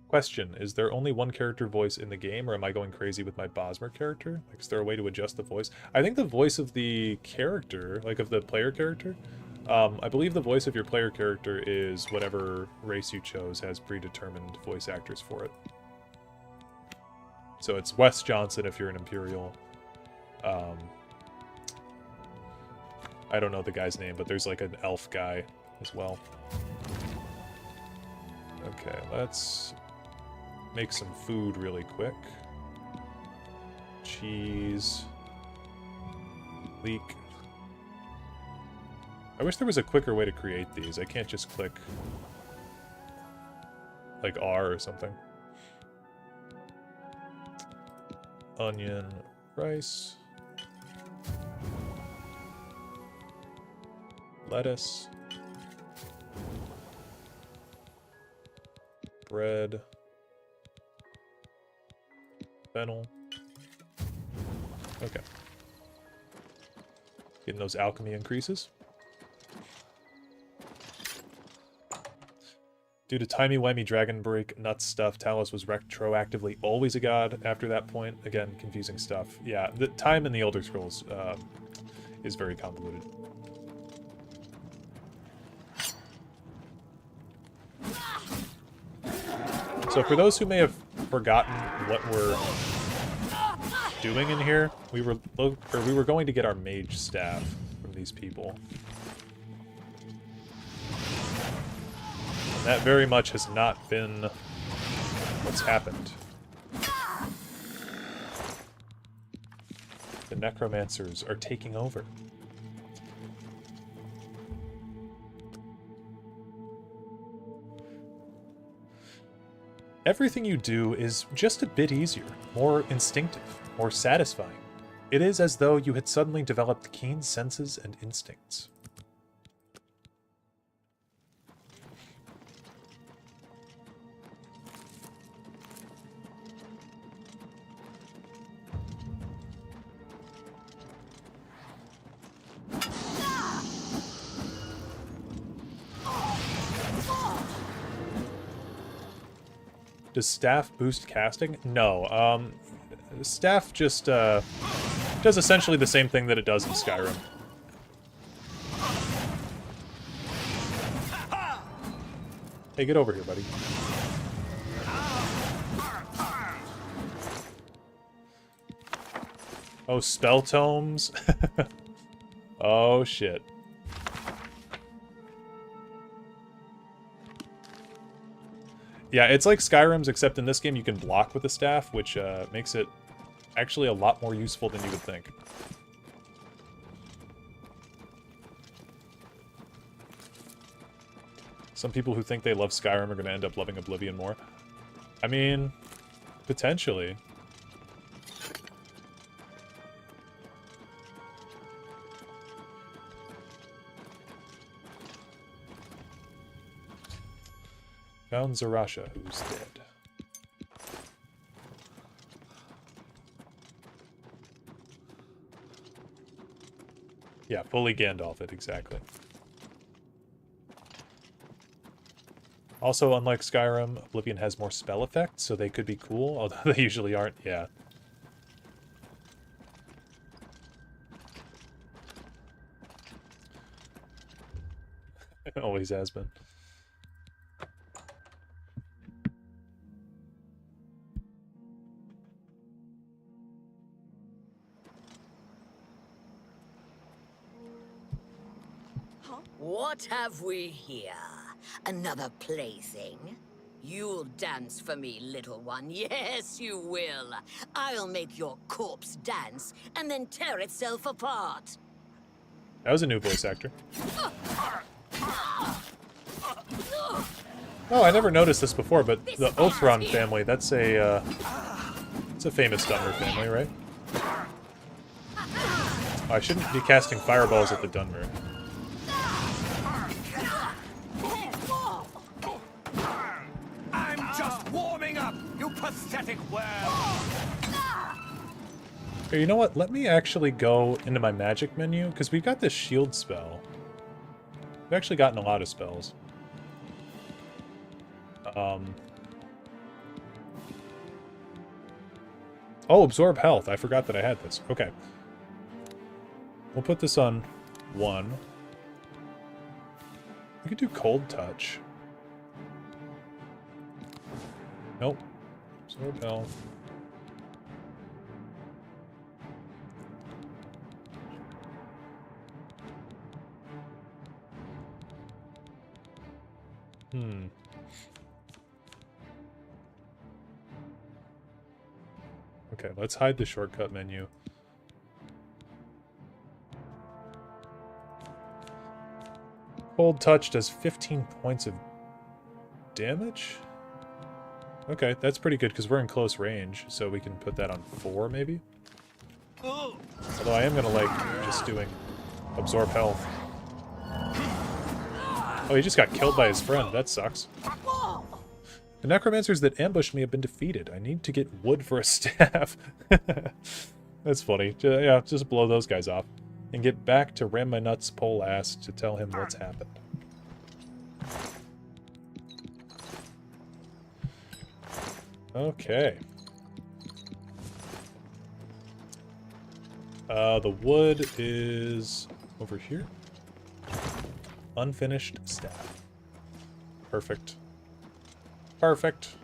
Question, is there only one character voice in the game, or am I going crazy with my Bosmer character? Like, is there a way to adjust the voice? I think the voice of the character, like of the player character, I believe the voice of your player character is whatever race you chose has predetermined voice actors for it. So it's Wes Johnson if you're an Imperial. I don't know the guy's name, but there's like an elf guy as well. Okay, let's make some food really quick. Cheese. Leek. I wish there was a quicker way to create these. I can't just click like R or something. Onion, rice. Lettuce. Bread. Fennel. Okay. Getting those alchemy increases. Due to timey-wimey dragon break nuts stuff, Talos was retroactively always a god after that point. Again, confusing stuff. Yeah, the time in the Elder Scrolls is very convoluted. So for those who may have forgotten what we're doing in here, we were going to get our mage staff from these people. And that very much has not been what's happened. The necromancers are taking over. Everything you do is just a bit easier, more instinctive, more satisfying. It is as though you had suddenly developed keen senses and instincts. Does staff boost casting? No. Staff just does essentially the same thing that it does in Skyrim. Hey, get over here, buddy. Oh, spell tomes? Oh, shit. Yeah, it's like Skyrim's, except in this game you can block with the staff, which makes it actually a lot more useful than you would think. Some people who think they love Skyrim are going to end up loving Oblivion more. I mean, potentially. Found Zarasha, who's dead. Yeah, fully Gandalf it, exactly. Also, unlike Skyrim, Oblivion has more spell effects, so they could be cool, although they usually aren't, yeah. It always has been. What have we here? Another plaything? You'll dance for me, little one. Yes, you will. I'll make your corpse dance and then tear itself apart. That was a new voice actor. Oh, I never noticed this before, but the Othron family, that's a, it's a famous Dunmer family, right? Oh, I shouldn't be casting fireballs at the Dunmer. I'm just warming up, you pathetic worm! Here, you know what? Let me actually go into my magic menu, because we've got this shield spell. We've actually gotten a lot of spells. Oh, absorb health. I forgot that I had this. Okay. We'll put this on 1. We could do cold touch. Nope. Absorb health. Okay, let's hide the shortcut menu. Cold touch does 15 points of damage? Okay, that's pretty good because we're in close range, so we can put that on 4 maybe? Although I am gonna like just doing absorb health. Oh, he just got killed by his friend. That sucks. The necromancers that ambushed me have been defeated. I need to get wood for a staff. That's funny. Yeah, just blow those guys off. And get back to Ram My Nuts Pole Ass to tell him what's happened. Okay. The wood is over here. Unfinished staff. Perfect. Perfect.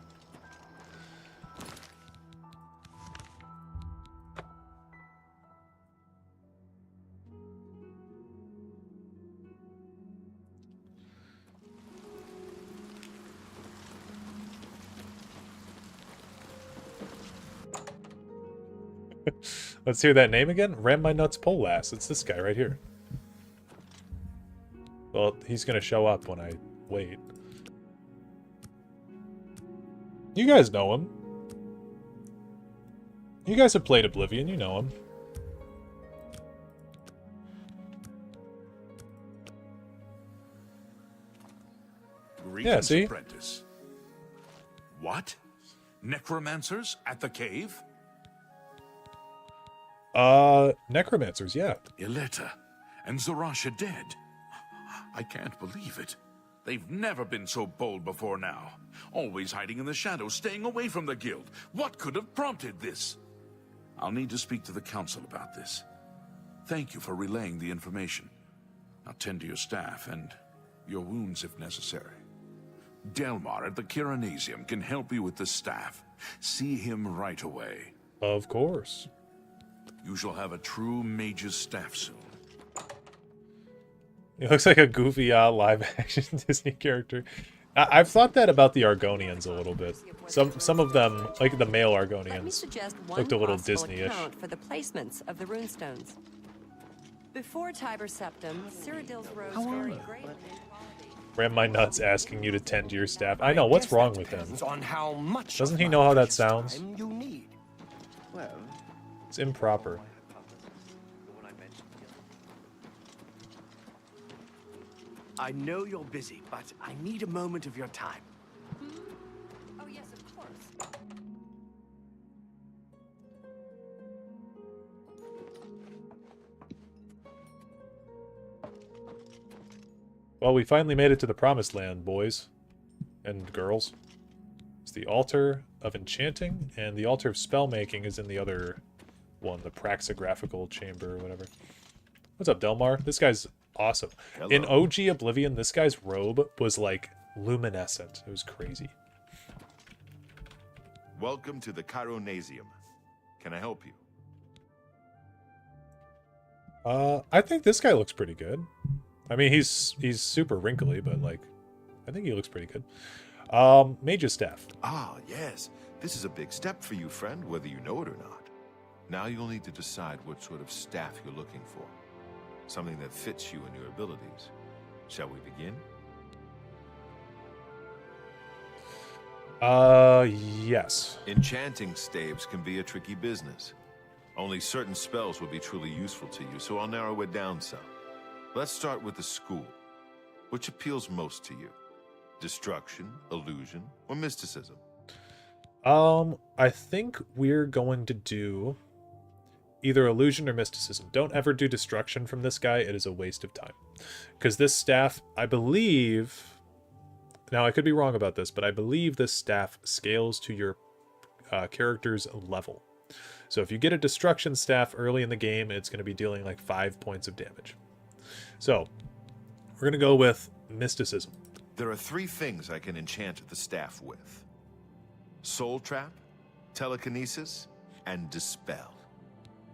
Let's hear that name again. Ram My Nuts Pole Ass. It's this guy right here. Well, he's gonna show up when I wait. You guys know him. You guys have played Oblivion, you know him. Yeah, see? Apprentice. What? Necromancers at the cave? Necromancers, yeah. Ileta and Zarasha dead. I can't believe it. They've never been so bold before now. Always hiding in the shadows, staying away from the guild. What could have prompted this? I'll need to speak to the council about this. Thank you for relaying the information. Now tend to your staff and your wounds if necessary. Delmar at the Kiranasium can help you with the staff. See him right away. Of course. You shall have a true mage's staff soon. He looks like a goofy live-action Disney character. I've thought that about the Argonians a little bit. Some of them, like the male Argonians, looked a little Disney-ish. For the placements of the runestones. Before Tiber Septim, Cyrodiil's rose very greatly. Ram My Nuts asking you to tend to your staff. I know, what's wrong with him? On how much Doesn't he know how that sounds? you need. Well, it's improper. I know you're busy, but I need a moment of your time. Oh, yes, of course. Well, we finally made it to the Promised Land, boys and girls. It's the Altar of Enchanting, and the Altar of Spellmaking is in the other one, the Praxographical Chamber or whatever. What's up, Delmar? This guy's awesome. Hello. In OG Oblivion, this guy's robe was like luminescent. It was crazy. Welcome to the Chironasium. Can I help you? I think this guy looks pretty good. I mean, he's super wrinkly, but like, I think he looks pretty good. Mage's Staff. Ah, yes. This is a big step for you, friend, whether you know it or not. Now you'll need to decide what sort of staff you're looking for. Something that fits you and your abilities. Shall we begin? Yes. Enchanting staves can be a tricky business. Only certain spells will be truly useful to you, so I'll narrow it down some. Let's start with the school. Which appeals most to you? Destruction, illusion, or mysticism? I think we're going to do either illusion or mysticism. Don't ever do destruction from this guy. It is a waste of time. Because this staff, I believe... Now, I could be wrong about this, but I believe this staff scales to your character's level. So if you get a destruction staff early in the game, it's going to be dealing like 5 points of damage. So, we're going to go with mysticism. There are 3 things I can enchant the staff with. Soul Trap, Telekinesis, and Dispel.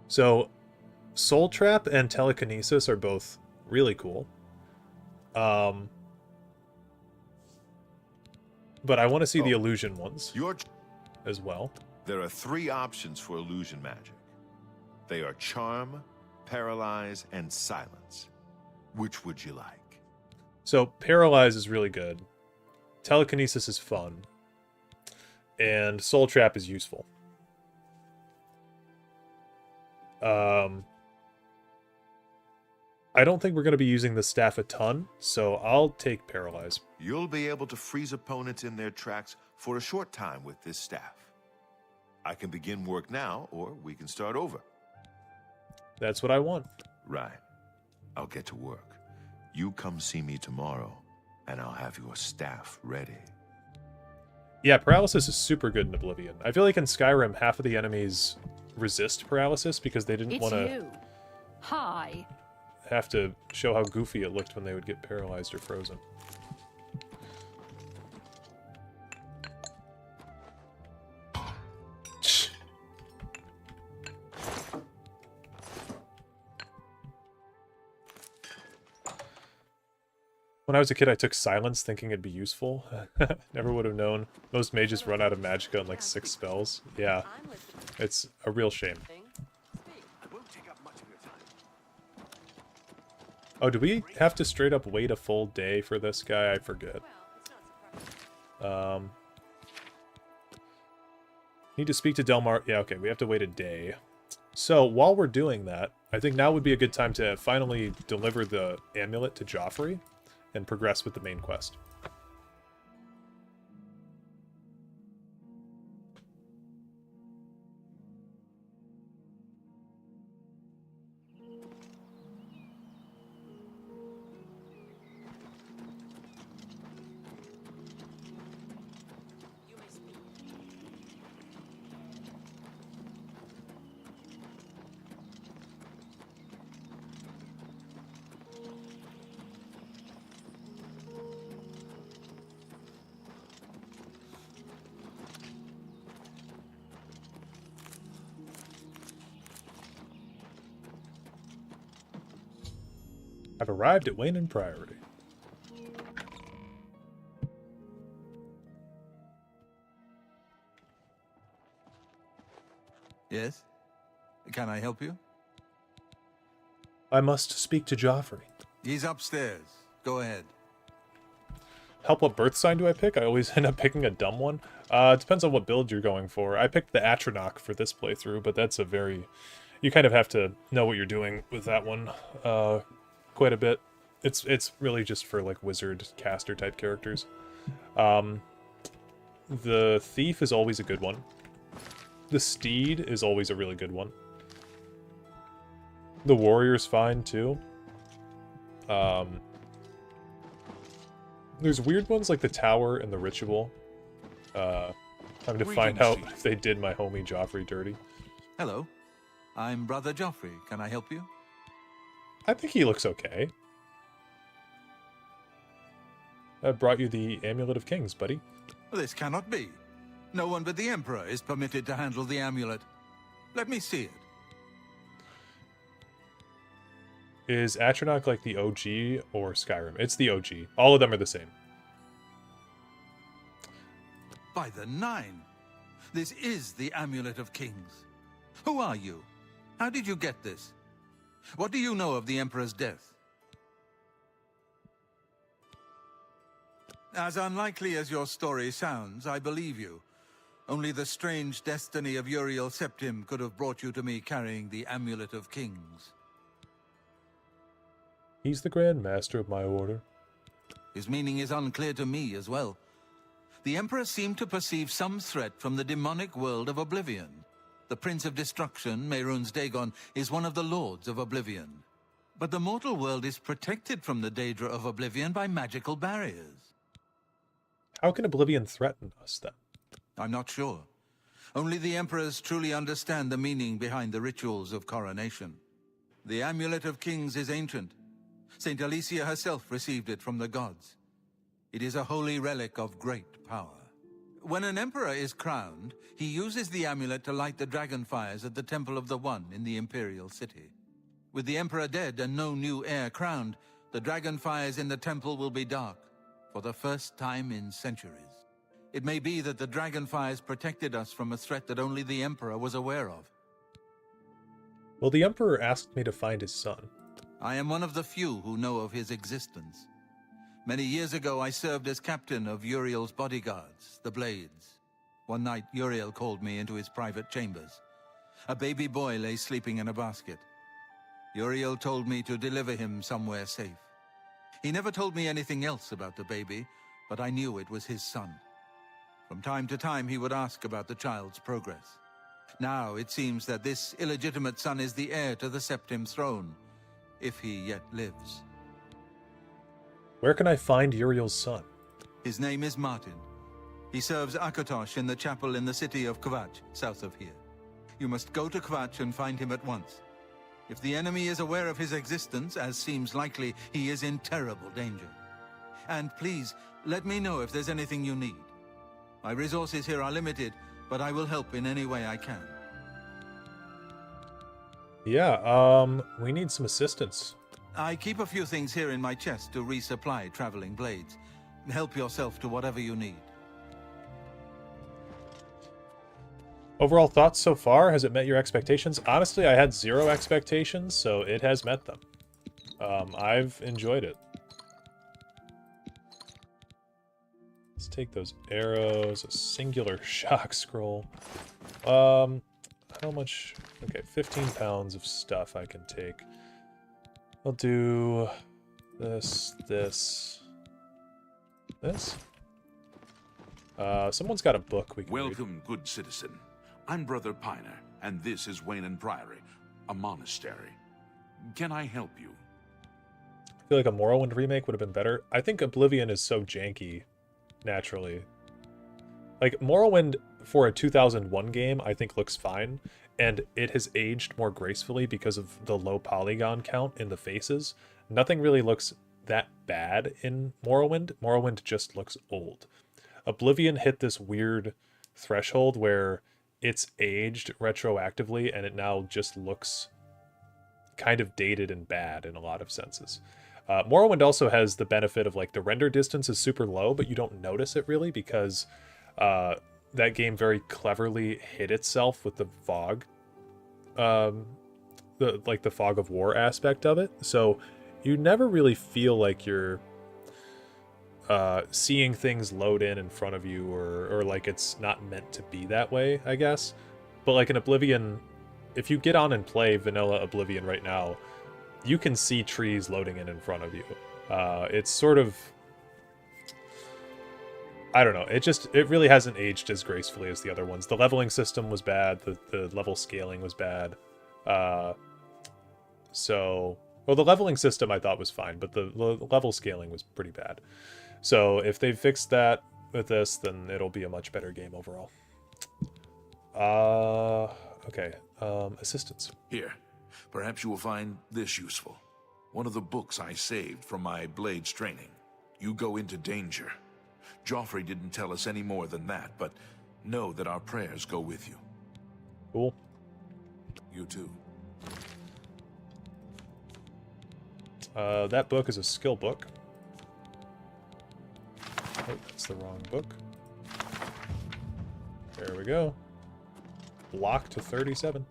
So, Soul Trap and Telekinesis are both really cool. But I want to see the illusion ones as well. There are 3 options for illusion magic. They are Charm, Paralyze, and Silence. Which would you like? So, Paralyze is really good. Telekinesis is fun. And Soul Trap is useful. I don't think we're going to be using the staff a ton, so I'll take Paralyze. You'll be able to freeze opponents in their tracks for a short time with this staff. I can begin work now, or we can start over. That's what I want. Right. I'll get to work. You come see me tomorrow, and I'll have your staff ready. Yeah, paralysis is super good in Oblivion. I feel like in Skyrim, half of the enemies resist paralysis because they didn't want to Hi. have to show how goofy it looked when they would get paralyzed or frozen. When I was a kid, I took Silence thinking it'd be useful. Never would have known. Most mages run out of magicka in like 6 spells. Yeah, it's a real shame. Oh, do we have to straight up wait a full day for this guy? I forget. Need to speak to Delmar. Yeah, okay, we have to wait a day. So, while we're doing that, I think now would be a good time to finally deliver the amulet to Joffrey and progress with the main quest. I've arrived at Wayne and Priory. Yes? Can I help you? I must speak to Joffrey. He's upstairs. Go ahead. Help, what birth sign do I pick? I always end up picking a dumb one. It depends on what build you're going for. I picked the Atronach for this playthrough, but that's a very... You kind of have to know what you're doing with that one quite a bit. It's really just for like wizard caster type characters. The Thief is always a good one. The Steed is always a really good one. The Warrior's fine too. There's weird ones like the Tower and the Ritual. Time to find out if they did my homie Joffrey dirty. Hello. I'm Brother Joffrey. Can I help you? I think he looks okay. I brought you the Amulet of Kings, buddy. This cannot be. No one but the Emperor is permitted to handle the amulet. Let me see it. Is Atronach like the OG or Skyrim? It's the OG. All of them are the same. By the Nine! This is the Amulet of Kings. Who are you? How did you get this? What do you know of the Emperor's death? As unlikely as your story sounds, I believe you. Only the strange destiny of Uriel Septim could have brought you to me carrying the Amulet of Kings. He's the Grand Master of my order. His meaning is unclear to me as well. The Emperor seemed to perceive some threat from the demonic world of Oblivion. The Prince of Destruction, Mehrunes Dagon, is one of the Lords of Oblivion. But the mortal world is protected from the Daedra of Oblivion by magical barriers. How can Oblivion threaten us, then? I'm not sure. Only the Emperors truly understand the meaning behind the rituals of coronation. The Amulet of Kings is ancient. Saint Alicia herself received it from the gods. It is a holy relic of great power. When an emperor is crowned, he uses the amulet to light the dragon fires at the Temple of the One in the Imperial City. With the emperor dead and no new heir crowned, the dragon fires in the temple will be dark, for the first time in centuries. It may be that the dragon fires protected us from a threat that only the emperor was aware of. Well, the Emperor asked me to find his son. I am one of the few who know of his existence. Many years ago, I served as captain of Uriel's bodyguards, the Blades. One night, Uriel called me into his private chambers. A baby boy lay sleeping in a basket. Uriel told me to deliver him somewhere safe. He never told me anything else about the baby, but I knew it was his son. From time to time, he would ask about the child's progress. Now, it seems that this illegitimate son is the heir to the Septim throne, if he yet lives. Where can I find Uriel's son? His name is Martin. He serves Akatosh in the chapel in the city of Kvatch, south of here. You must go to Kvatch and find him at once. If the enemy is aware of his existence, as seems likely, he is in terrible danger. And please, let me know if there's anything you need. My resources here are limited, but I will help in any way I can. Yeah, we need some assistance. I keep a few things here in my chest to resupply traveling blades. Help yourself to whatever you need. Overall thoughts so far? Has it met your expectations? Honestly, I had 0 expectations, so it has met them. I've enjoyed it. Let's take those arrows, a singular shock scroll. How much? Okay, 15 pounds of stuff I can take. I'll do this. Someone's got a book we can Welcome, good citizen. I'm Brother Piner, and this is Wayland Priory, a monastery. Can I help you? I feel like a Morrowind remake would have been better. I think Oblivion is so janky, naturally. Like, Morrowind for a 2001 game, I think looks fine, and it has aged more gracefully because of the low polygon count in the faces. Nothing really looks that bad in Morrowind. Morrowind just looks old. Oblivion hit this weird threshold where it's aged retroactively, and it now just looks kind of dated and bad in a lot of senses. Morrowind also has the benefit of, like, the render distance is super low, but you don't notice it really because that game very cleverly hid itself with the fog, the fog of war aspect of it. So you never really feel like you're seeing things load in front of you, or like it's not meant to be that way, I guess. But like in Oblivion, if you get on and play vanilla Oblivion right now, you can see trees loading in front of you. It's sort of, I don't know, it really hasn't aged as gracefully as the other ones. The leveling system was bad, the level scaling was bad. Well, the leveling system I thought was fine, but the level scaling was pretty bad. So if they fix that with this, then it'll be a much better game overall. Okay, assistance. Here, perhaps you will find this useful. One of the books I saved from my Blades training. You go into danger. Joffrey didn't tell us any more than that, but know that our prayers go with you. Cool. You too. That book is a skill book. Oh, that's the wrong book. There we go. Block to 37.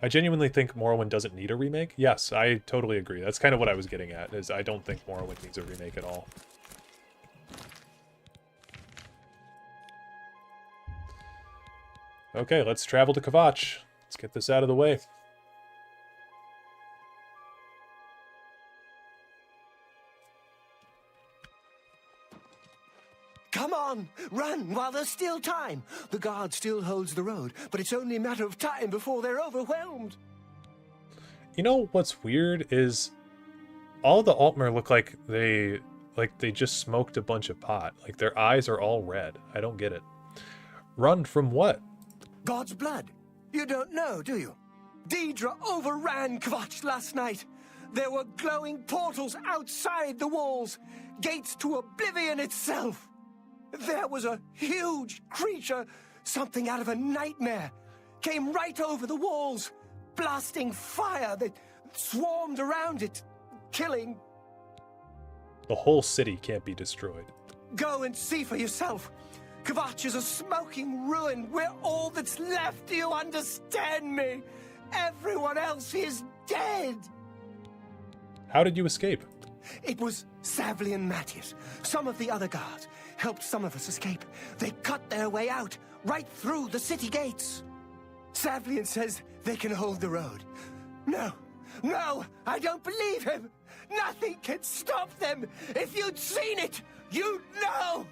I genuinely think Morrowind doesn't need a remake. Yes, I totally agree. That's kind of what I was getting at, is I don't think Morrowind needs a remake at all. Okay, let's travel to Kvatch. Let's get this out of the way. Come on, run while there's still time. The guard still holds the road, but it's only a matter of time before they're overwhelmed. You know what's weird is all the Altmer look like they just smoked a bunch of pot. Like their eyes are all red. I don't get it. Run from what? God's blood. You don't know, do you? Deidre overran Kvatch last night. There were glowing portals outside the walls, gates to Oblivion itself. There was a huge creature, something out of a nightmare, came right over the walls, blasting fire that swarmed around it, killing. The whole city can't be destroyed. Go and see for yourself. Kvatch is a smoking ruin. We're all that's left. Do you understand me? Everyone else is dead. How did you escape? It was Savli and Matthias. Some of the other guards helped some of us escape. They cut their way out, right through the city gates. Savlian says they can hold the road. No, I don't believe him. Nothing can stop them. If you'd seen it, you'd know.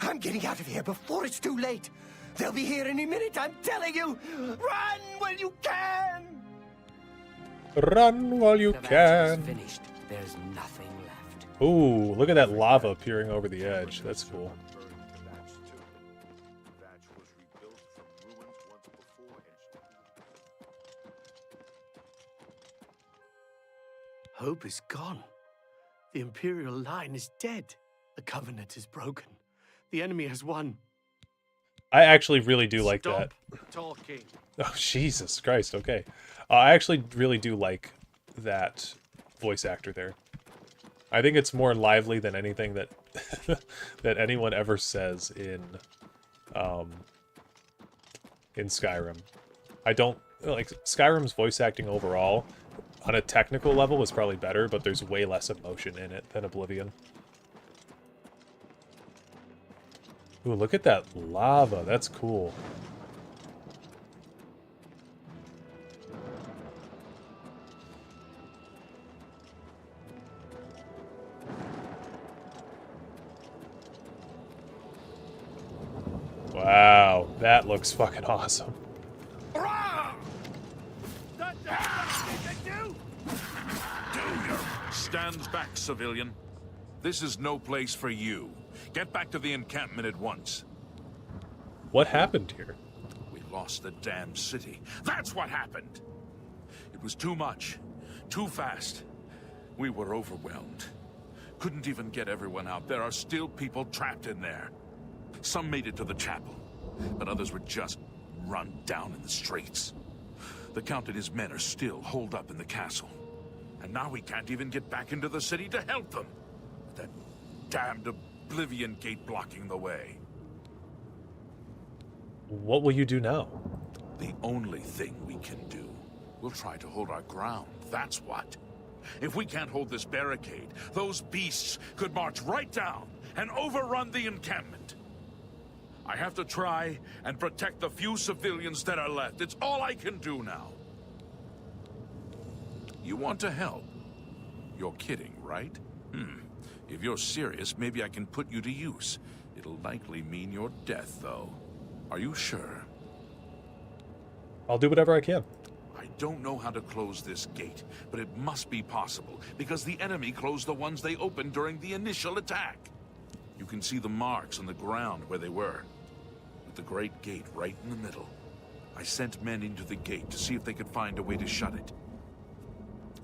I'm getting out of here before it's too late. They'll be here any minute, I'm telling you. Run while you can. Run while you can. Finished. There's nothing left. Ooh, look at that lava peering over the edge. That's cool. Hope is gone. The Imperial line is dead. The Covenant is broken. The enemy has won. I actually really do like that. Stop talking. Oh, Jesus Christ, okay. I actually really do like that voice actor there. I think it's more lively than anything that that anyone ever says in Skyrim. I don't like Skyrim's voice acting overall on a technical level was probably better, but there's way less emotion in it than Oblivion. Ooh, look at that lava. That's cool. Wow, that looks fucking awesome. Stand back, civilian. This is no place for you. Get back to the encampment at once. What happened here? We lost the damn city. That's what happened. It was too much. Too fast. We were overwhelmed. Couldn't even get everyone out. There are still people trapped in there. Some made it to the chapel, but others were just run down in the streets. The Count and his men are still holed up in the castle. And now we can't even get back into the city to help them. That damned Oblivion gate blocking the way. What will you do now? The only thing we can do. We'll try to hold our ground, that's what. If we can't hold this barricade, those beasts could march right down and overrun the encampment. I have to try and protect the few civilians that are left. It's all I can do now. You want to help? You're kidding, right? If you're serious, maybe I can put you to use. It'll likely mean your death, though. Are you sure? I'll do whatever I can. I don't know how to close this gate, but it must be possible, because the enemy closed the ones they opened during the initial attack. You can see the marks on the ground where they were, with the great gate right in the middle. I sent men into the gate to see if they could find a way to shut it.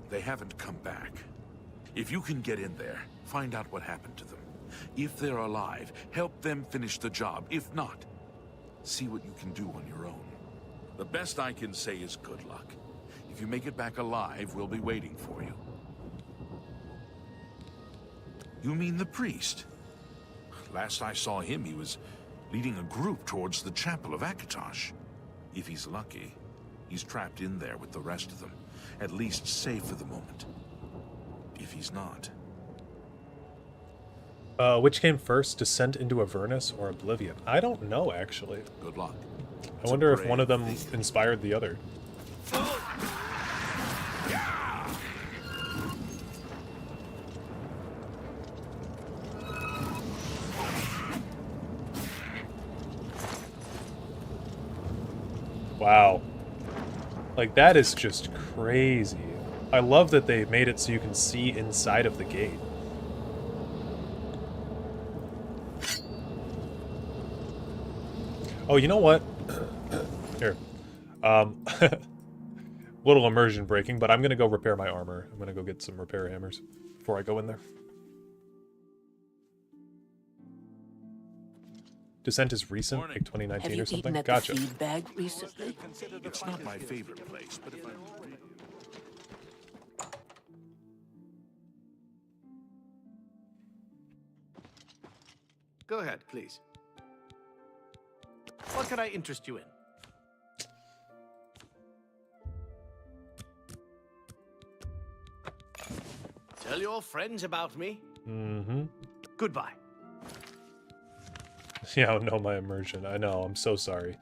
They haven't come back. If you can get in there, find out what happened to them. If they're alive, help them finish the job. If not, see what you can do on your own. The best I can say is good luck. If you make it back alive, we'll be waiting for you. You mean the priest? Last I saw him, he was leading a group towards the chapel of Akatosh. If he's lucky. He's trapped in there with the rest of them. At least safe for the moment. If he's not. Which came first, Descent into Avernus or Oblivion? I don't know, actually. Good luck. I wonder if one of them inspired the other. Wow. Like, that is just crazy. I love that they made it so you can see inside of the gate. Oh, you know what? Here. Little immersion breaking, but I'm gonna go repair my armor. I'm gonna go get some repair hammers before I go in there. Descent is recent, like 2019 or something? Gotcha. Feed bag recently? It's not my favorite place, but if I... Go ahead, please. What can I interest you in? Tell your friends about me. Mm-hmm. Goodbye. Yeah, no, my immersion. I know, I'm so sorry.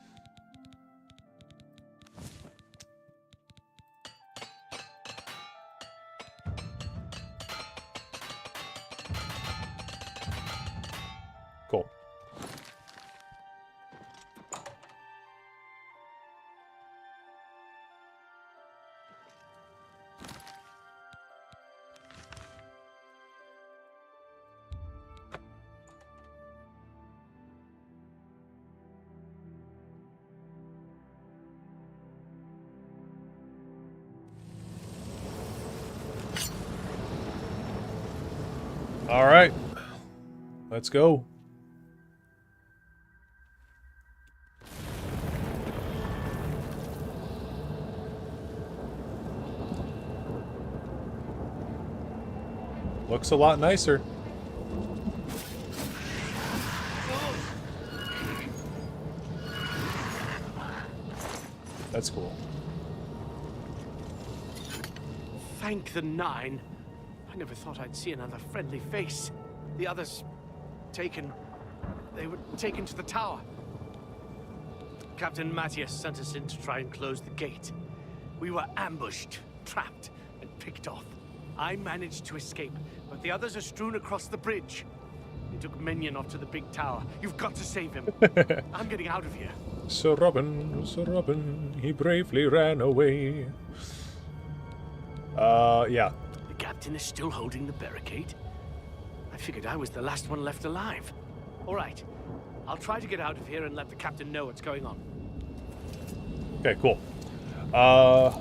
Cool. All right, let's go. Looks a lot nicer. That's cool. Thank the Nine. I never thought I'd see another friendly face. The others... taken... They were taken to the tower. Captain Matthias sent us in to try and close the gate. We were ambushed, trapped, and picked off. I managed to escape, but the others are strewn across the bridge. They took Minion off to the big tower. You've got to save him. I'm getting out of here. Sir Robin, he bravely ran away. Yeah. The captain is still holding the barricade? I figured I was the last one left alive. All right. I'll try to get out of here and let the captain know what's going on. Okay, cool. I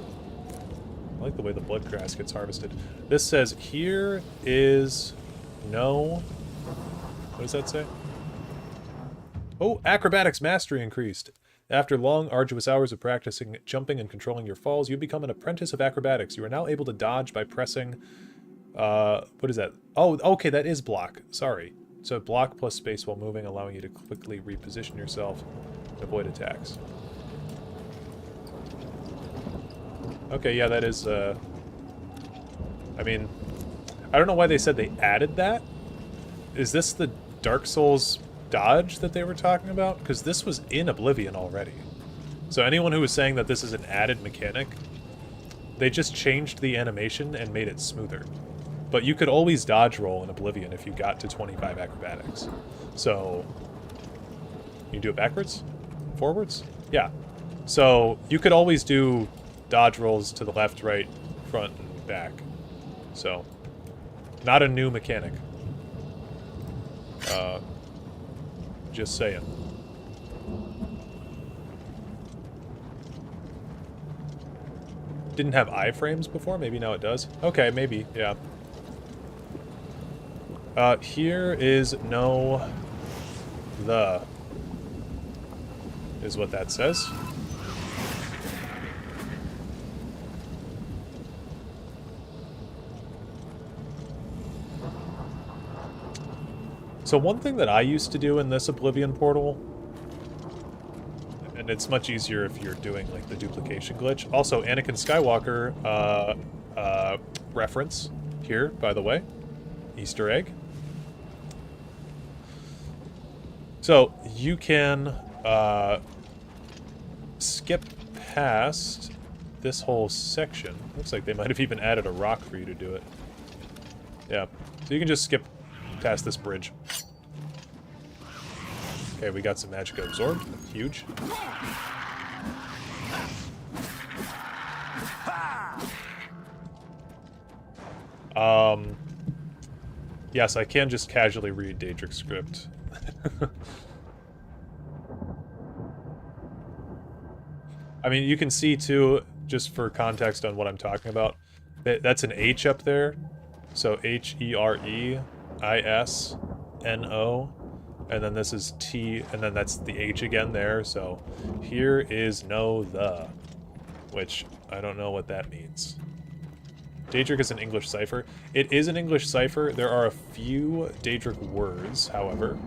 like the way the blood grass gets harvested. This says, here is no... What does that say? Oh, acrobatics mastery increased. After long, arduous hours of practicing jumping and controlling your falls, you become an apprentice of acrobatics. You are now able to dodge by pressing... what is that? Oh, okay, that is block. Sorry. So block plus space while moving, allowing you to quickly reposition yourself and avoid attacks. Okay, yeah, that is, I mean, I don't know why they said they added that. Is this the Dark Souls dodge that they were talking about? Because this was in Oblivion already. So anyone who was saying that this is an added mechanic, they just changed the animation and made it smoother. But you could always dodge roll in Oblivion if you got to 25 acrobatics. So, you do it backwards? Forwards? Yeah. So, you could always do dodge rolls to the left, right, front, and back. So, not a new mechanic. Just saying. Didn't have iframes before? Maybe now it does. Okay, maybe, yeah. Here is no... the... is what that says. So one thing that I used to do in this Oblivion portal, and it's much easier if you're doing like the duplication glitch. Also, Anakin Skywalker reference here, by the way. Easter egg. So you can skip past this whole section. Looks like they might have even added a rock for you to do it. Yeah, so you can just skip past this bridge. Okay, we got some magic absorbed. Huge. Yes, I can just casually read Daedric's script. I mean, you can see too, just for context on what I'm talking about, that's an H up there. So H-E-R-E-I-S-N-O. And then this is T, and then that's the H again there. So here is no the, which I don't know what that means. Daedric is an English cipher. It is an English cipher. There are a few Daedric words, however.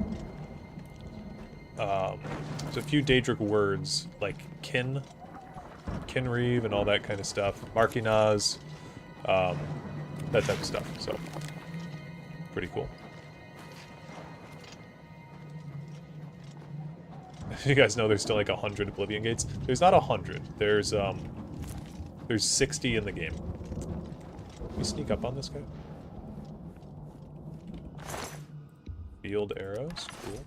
There's a few Daedric words, like Kinreeve, and all that kind of stuff. Markinaz, that type of stuff. So, pretty cool. You guys know there's still like 100 Oblivion gates? There's not 100. There's 60 in the game. Can we sneak up on this guy? Field arrows, cool.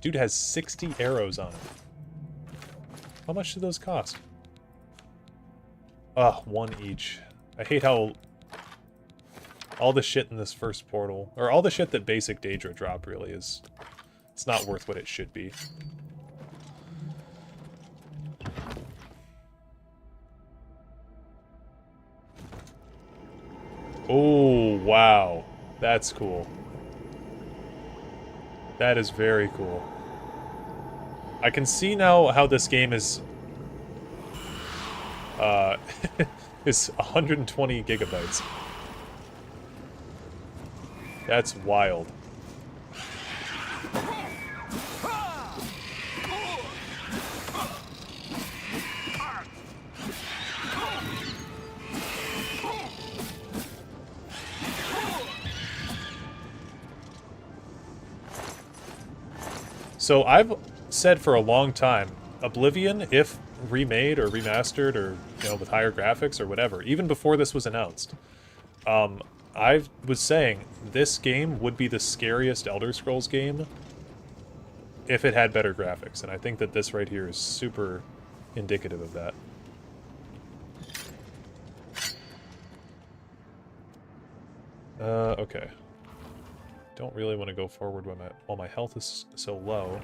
Dude has 60 arrows on it. How much do those cost? Ugh, one each. I hate how all the shit in this first portal, or all the shit that basic Daedra drop really is, it's not worth what it should be. Oh, wow. That's cool. That is very cool. I can see now how this game is is 120 gigabytes. That's wild. So I've said for a long time, Oblivion, if remade or remastered or, you know, with higher graphics or whatever, even before this was announced, I was saying this game would be the scariest Elder Scrolls game if it had better graphics, and I think that this right here is super indicative of that. Okay. Don't really want to go forward while my health is so low.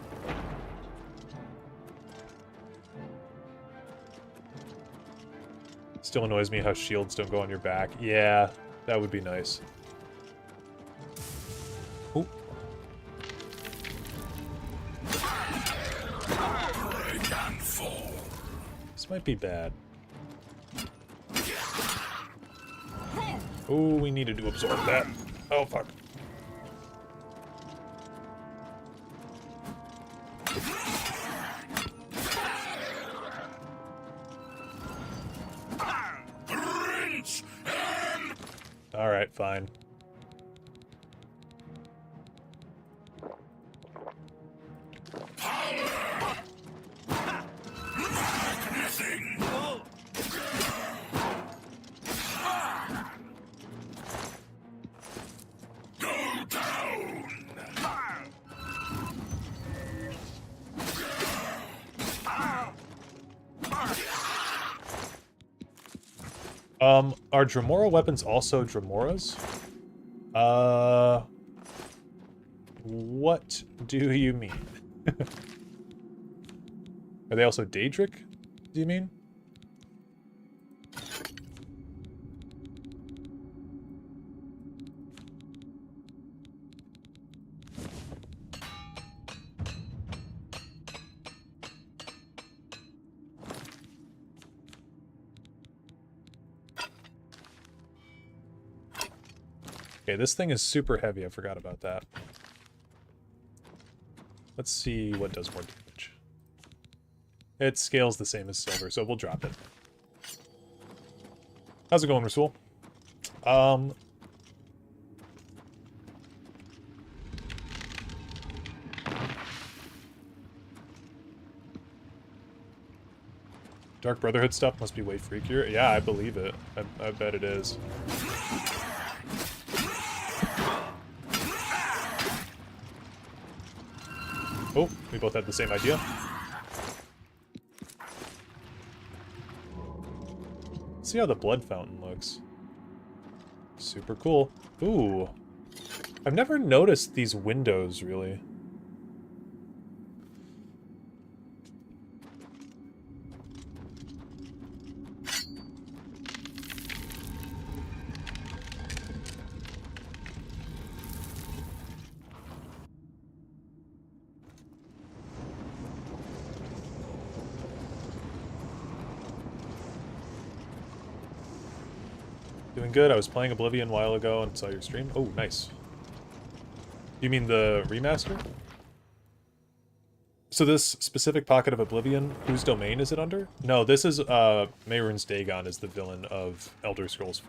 Still annoys me how shields don't go on your back. Yeah, that would be nice. Ooh. This might be bad. Oh, we needed to absorb that. Oh, fuck. Alright, fine. Are Dremora weapons also Dremoras? What do you mean? Are they also Daedric, do you mean? Okay, this thing is super heavy. I forgot about that. Let's see what does more damage. It scales the same as silver, so we'll drop it. How's it going, Rasul? Dark Brotherhood stuff must be way freakier. Yeah, I believe it. I bet it is. Oh, we both had the same idea. See how the blood fountain looks. Super cool. Ooh. I've never noticed these windows, really. Doing good. I was playing Oblivion a while ago and saw your stream. Oh, nice. You mean the remaster? So this specific pocket of Oblivion, whose domain is it under? No, this is Mehrunes Dagon is the villain of Elder Scrolls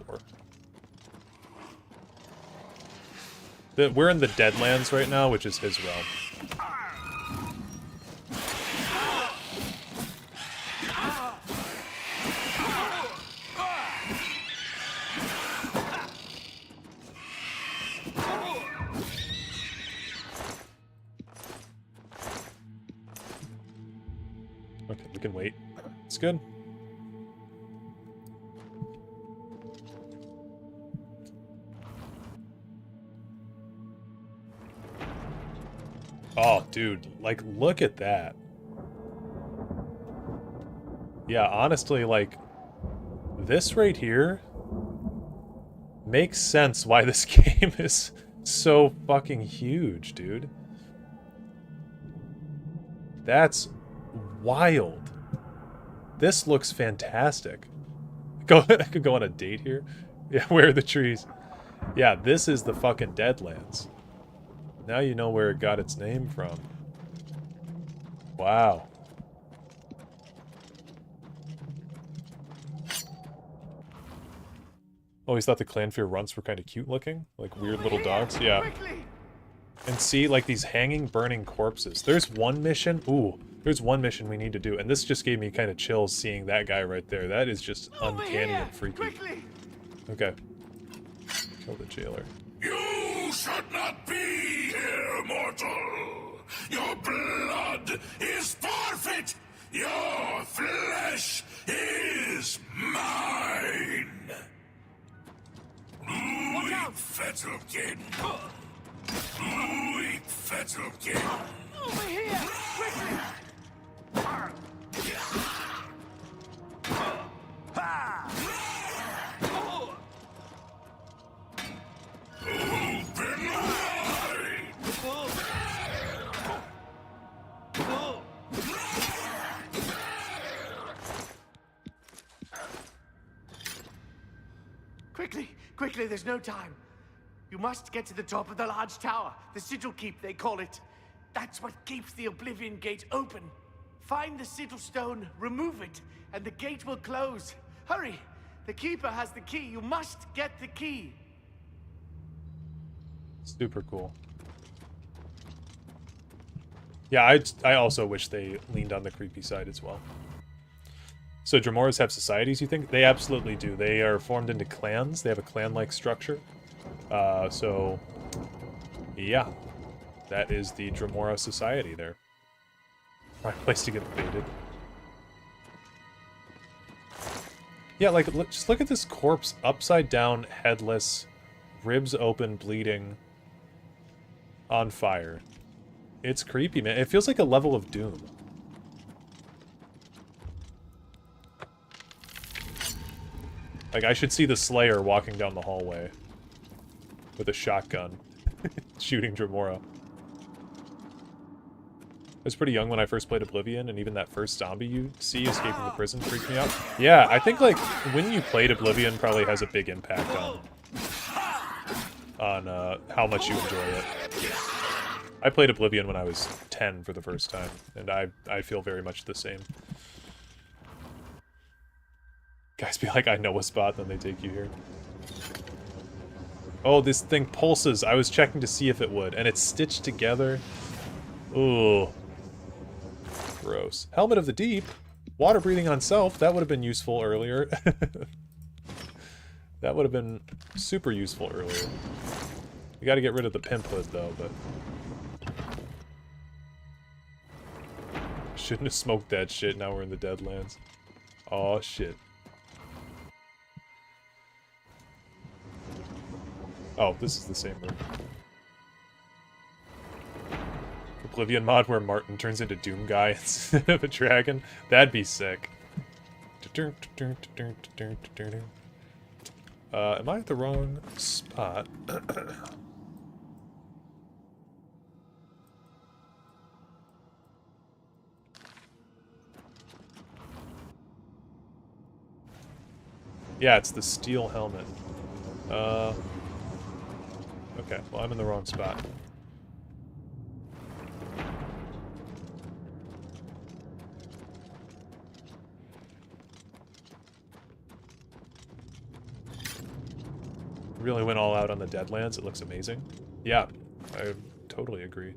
4. We're in the Deadlands right now, which is his realm. Okay, we can wait. It's good. Oh, dude, like, look at that. Yeah, honestly, like, this right here makes sense why this game is so fucking huge, dude. That's wild. This looks fantastic. I could go on a date here. Yeah, where are the trees? Yeah, this is the fucking Deadlands. Now you know where it got its name from. Wow. Always thought the Clanfear runts were kind of cute looking. Like weird little dogs. Yeah. And see, like, these hanging, burning corpses. There's one mission. Ooh, there's one mission we need to do. And this just gave me kind of chills seeing that guy right there. That is just uncanny and freaky. Okay. Kill the jailer. You should not be here, mortal. Your blood is forfeit. Your flesh is mine. Weak Fettlekin. Weak Fettlekin. Over here! Quickly! Open wide! Quickly! Quickly, there's no time. You must get to the top of the large tower. The Sigil Keep, they call it. That's what keeps the Oblivion Gate open. Find the Sigil Stone, remove it, and the gate will close. Hurry! The Keeper has the key. You must get the key. Super cool. Yeah, I also wish they leaned on the creepy side as well. So Dramoras have societies, you think? They absolutely do. They are formed into clans. They have a clan-like structure. So, yeah. That is the Dramora society there. Right place to get baited. Yeah, like, just look at this corpse. Upside down, headless, ribs open, bleeding, on fire. It's creepy, man. It feels like a level of Doom. Like, I should see the Slayer walking down the hallway with a shotgun, shooting Dramora. I was pretty young when I first played Oblivion, and even that first zombie you see escaping the prison freaked me out. Yeah, I think, like, when you played Oblivion probably has a big impact on on how much you enjoy it. I played Oblivion when I was 10 for the first time, and I feel very much the same. Guys be like, I know a spot, then they take you here. Oh, this thing pulses. I was checking to see if it would, and it's stitched together. Ooh. Gross. Helmet of the Deep. Water breathing on self. That would have been useful earlier. That would have been super useful earlier. We gotta get rid of the pimp hood, though, but... Shouldn't have smoked that shit, now we're in the Deadlands. Aw, shit. Oh, this is the same room. Oblivion mod where Martin turns into Doom Guy instead of a dragon. That'd be sick. Am I at the wrong spot? Yeah, it's the steel helmet. Okay, well, I'm in the wrong spot. Really went all out on the Deadlands. It looks amazing. Yeah, I totally agree.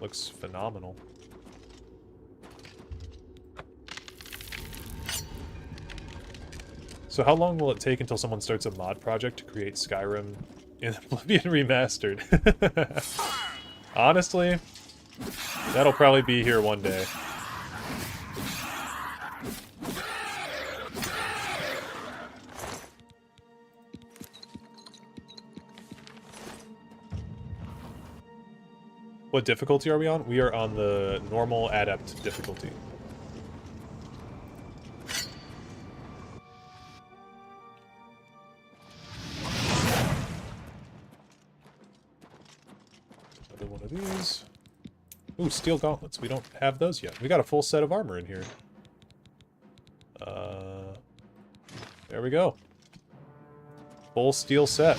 Looks phenomenal. So how long will it take until someone starts a mod project to create Skyrim in Oblivion Remastered? Honestly, that'll probably be here one day. What difficulty are we on? We are on the normal adept difficulty. Another one of these. Ooh, steel gauntlets. We don't have those yet. We got a full set of armor in here. There we go. Full steel set.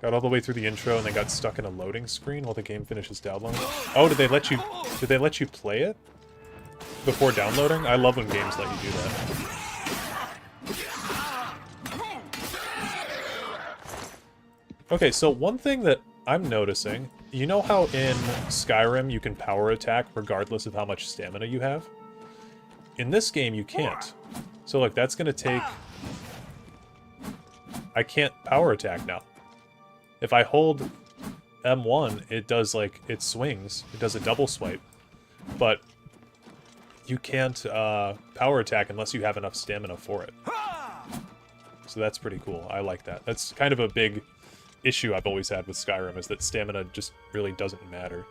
Got all the way through the intro and then got stuck in a loading screen while the game finishes downloading. Oh, did they let you play it before downloading? I love when games let you do that. Okay, so one thing that I'm noticing, you know how in Skyrim you can power attack regardless of how much stamina you have? In this game you can't. So like that's gonna take... I can't power attack now. If I hold M1, it does, like, it swings. It does a double swipe. But you can't power attack unless you have enough stamina for it. So that's pretty cool. I like that. That's kind of a big issue I've always had with Skyrim, is that stamina just really doesn't matter.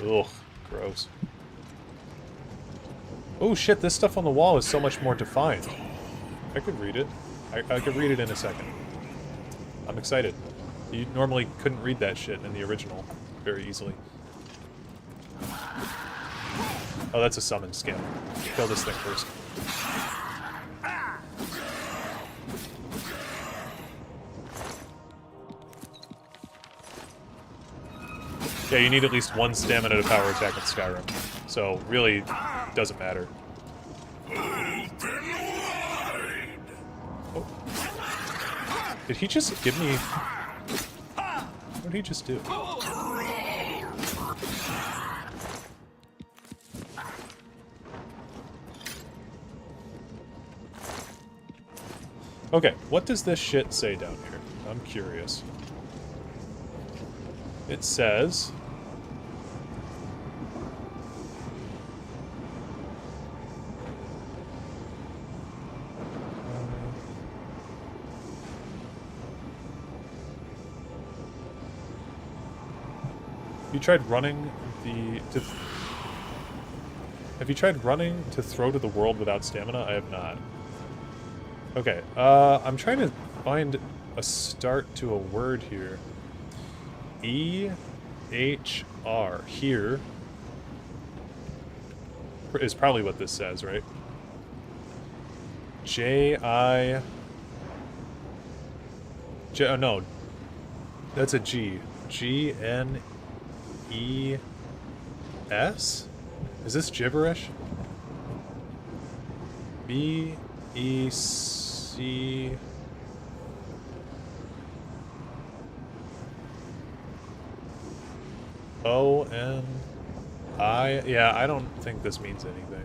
Ugh. Gross. Oh shit, this stuff on the wall is so much more defined. I could read it. I could read it in a second. I'm excited. You normally couldn't read that shit in the original very easily. Oh, that's a summon scam. Kill this thing first. Yeah, you need at least one stamina to power attack in Skyrim. So, really, doesn't matter. Oh. Did he just give me... What did he just do? Okay, what does this shit say down here? I'm curious. It says... You tried running Have you tried running to throw to the world without stamina? I have not. Okay, I'm trying to find a start to a word here. E-H-R. Here is probably what this says, right? J-I... oh, no. That's a G. G-N-E-S? Is this gibberish? B-E-C... O-N-I... Yeah, I don't think this means anything.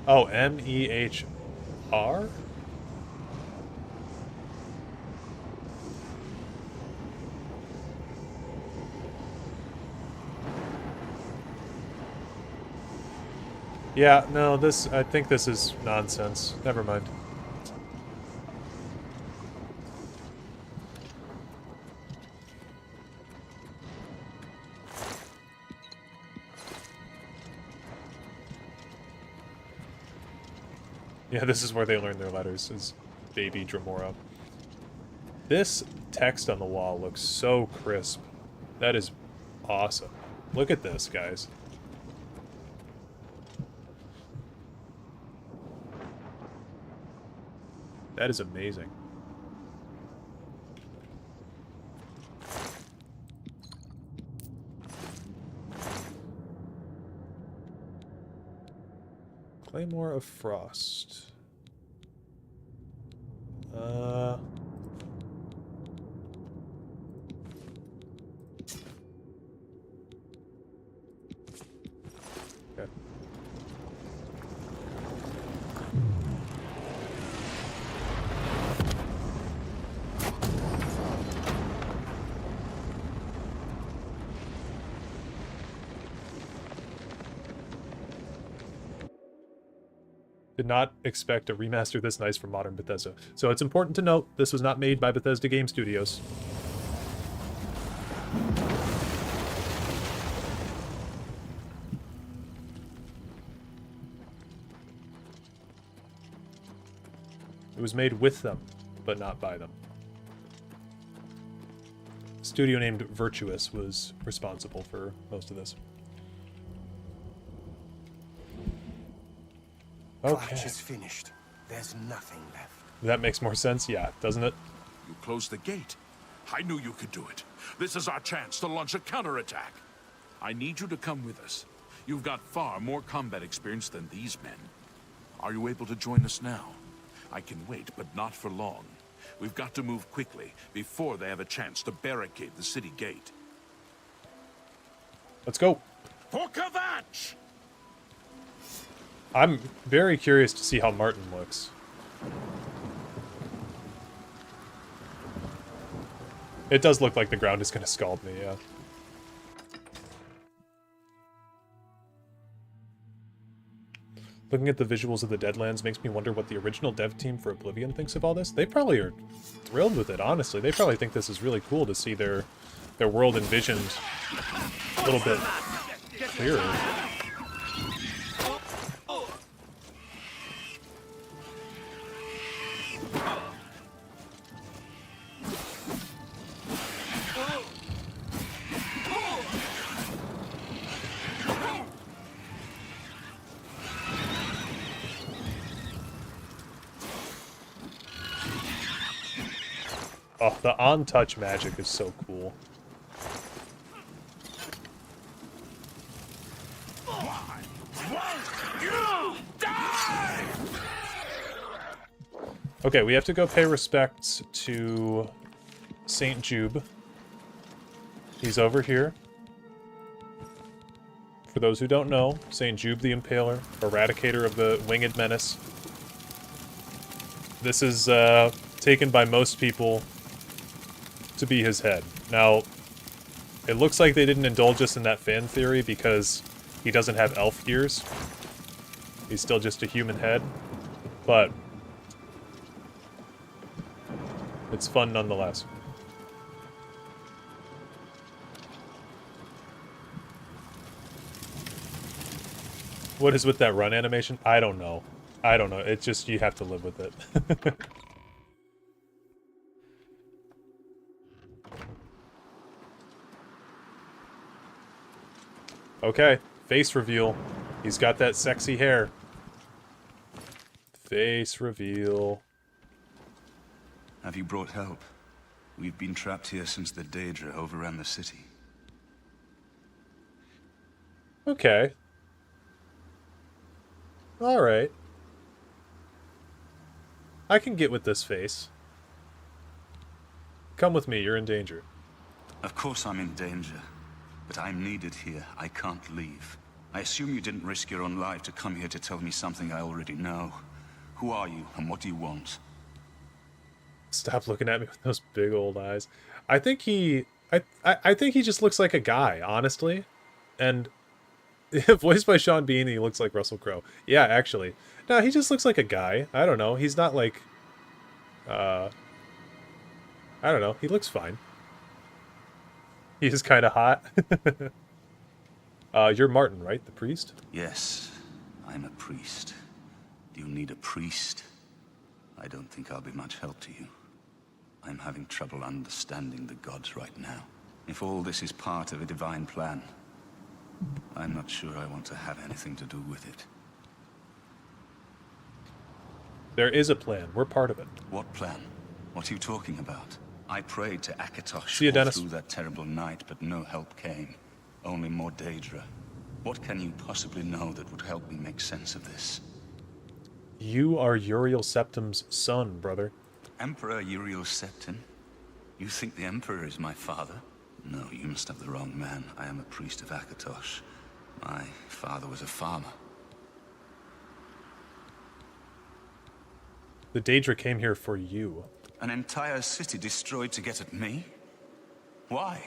Oh, M-E-H-R? Yeah, no, I think this is nonsense. Never mind. Yeah, this is where they learn their letters, is baby Dremora. This text on the wall looks so crisp. That is awesome. Look at this, guys. That is amazing. Claymore of Frost. Okay. Did not expect a remaster this nice from modern Bethesda. So it's important to note, this was not made by Bethesda Game Studios. It was made with them, but not by them. A studio named Virtuous was responsible for most of this. Okay. Clutch is finished. There's nothing left. That makes more sense, yeah, doesn't it? You closed the gate. I knew you could do it. This is our chance to launch a counterattack. I need you to come with us. You've got far more combat experience than these men. Are you able to join us now? I can wait, but not for long. We've got to move quickly before they have a chance to barricade the city gate. Let's go. For Kvatch! I'm very curious to see how Martin looks. It does look like the ground is going to scald me, yeah. Looking at the visuals of the Deadlands makes me wonder what the original dev team for Oblivion thinks of all this. They probably are thrilled with it, honestly. They probably think this is really cool to see their world envisioned a little bit clearer. Oh, the on-touch magic is so cool. Okay, we have to go pay respects to Saint Jube. He's over here. For those who don't know, Saint Jube the Impaler, eradicator of the Winged Menace. This is taken by most people to be his head. Now, it looks like they didn't indulge us in that fan theory because he doesn't have elf ears. He's still just a human head, but it's fun nonetheless. What is with that run animation? I don't know. I don't know. It's just, you have to live with it. Okay, face reveal. He's got that sexy hair. Face reveal. Have you brought help? We've been trapped here since the Daedra overran the city. Okay. Alright. I can get with this face. Come with me, you're in danger. Of course I'm in danger, but I'm needed here. I can't leave. I assume you didn't risk your own life to come here to tell me something I already know. Who are you, and what do you want? Stop looking at me with those big old eyes. I think he... I think he just looks like a guy, honestly. And... voiced by Sean Bean, he looks like Russell Crowe. Yeah, actually. No, he just looks like a guy. I don't know. He's not like... I don't know. He looks fine. He's kind of hot. You're Martin, right? The priest? Yes, I'm a priest. Do you need a priest? I don't think I'll be much help to you. I'm having trouble understanding the gods right now. If all this is part of a divine plan, I'm not sure I want to have anything to do with it. There is a plan. We're part of it. What plan? What are you talking about? I prayed to Akatosh See you, Dennis. through that terrible night, but no help came. Only more Daedra. What can you possibly know that would help me make sense of this? You are Uriel Septim's son, brother. Emperor Uriel Septim? You think the Emperor is my father? No, you must have the wrong man. I am a priest of Akatosh. My father was a farmer. The Daedra came here for you. An entire city destroyed to get at me? Why?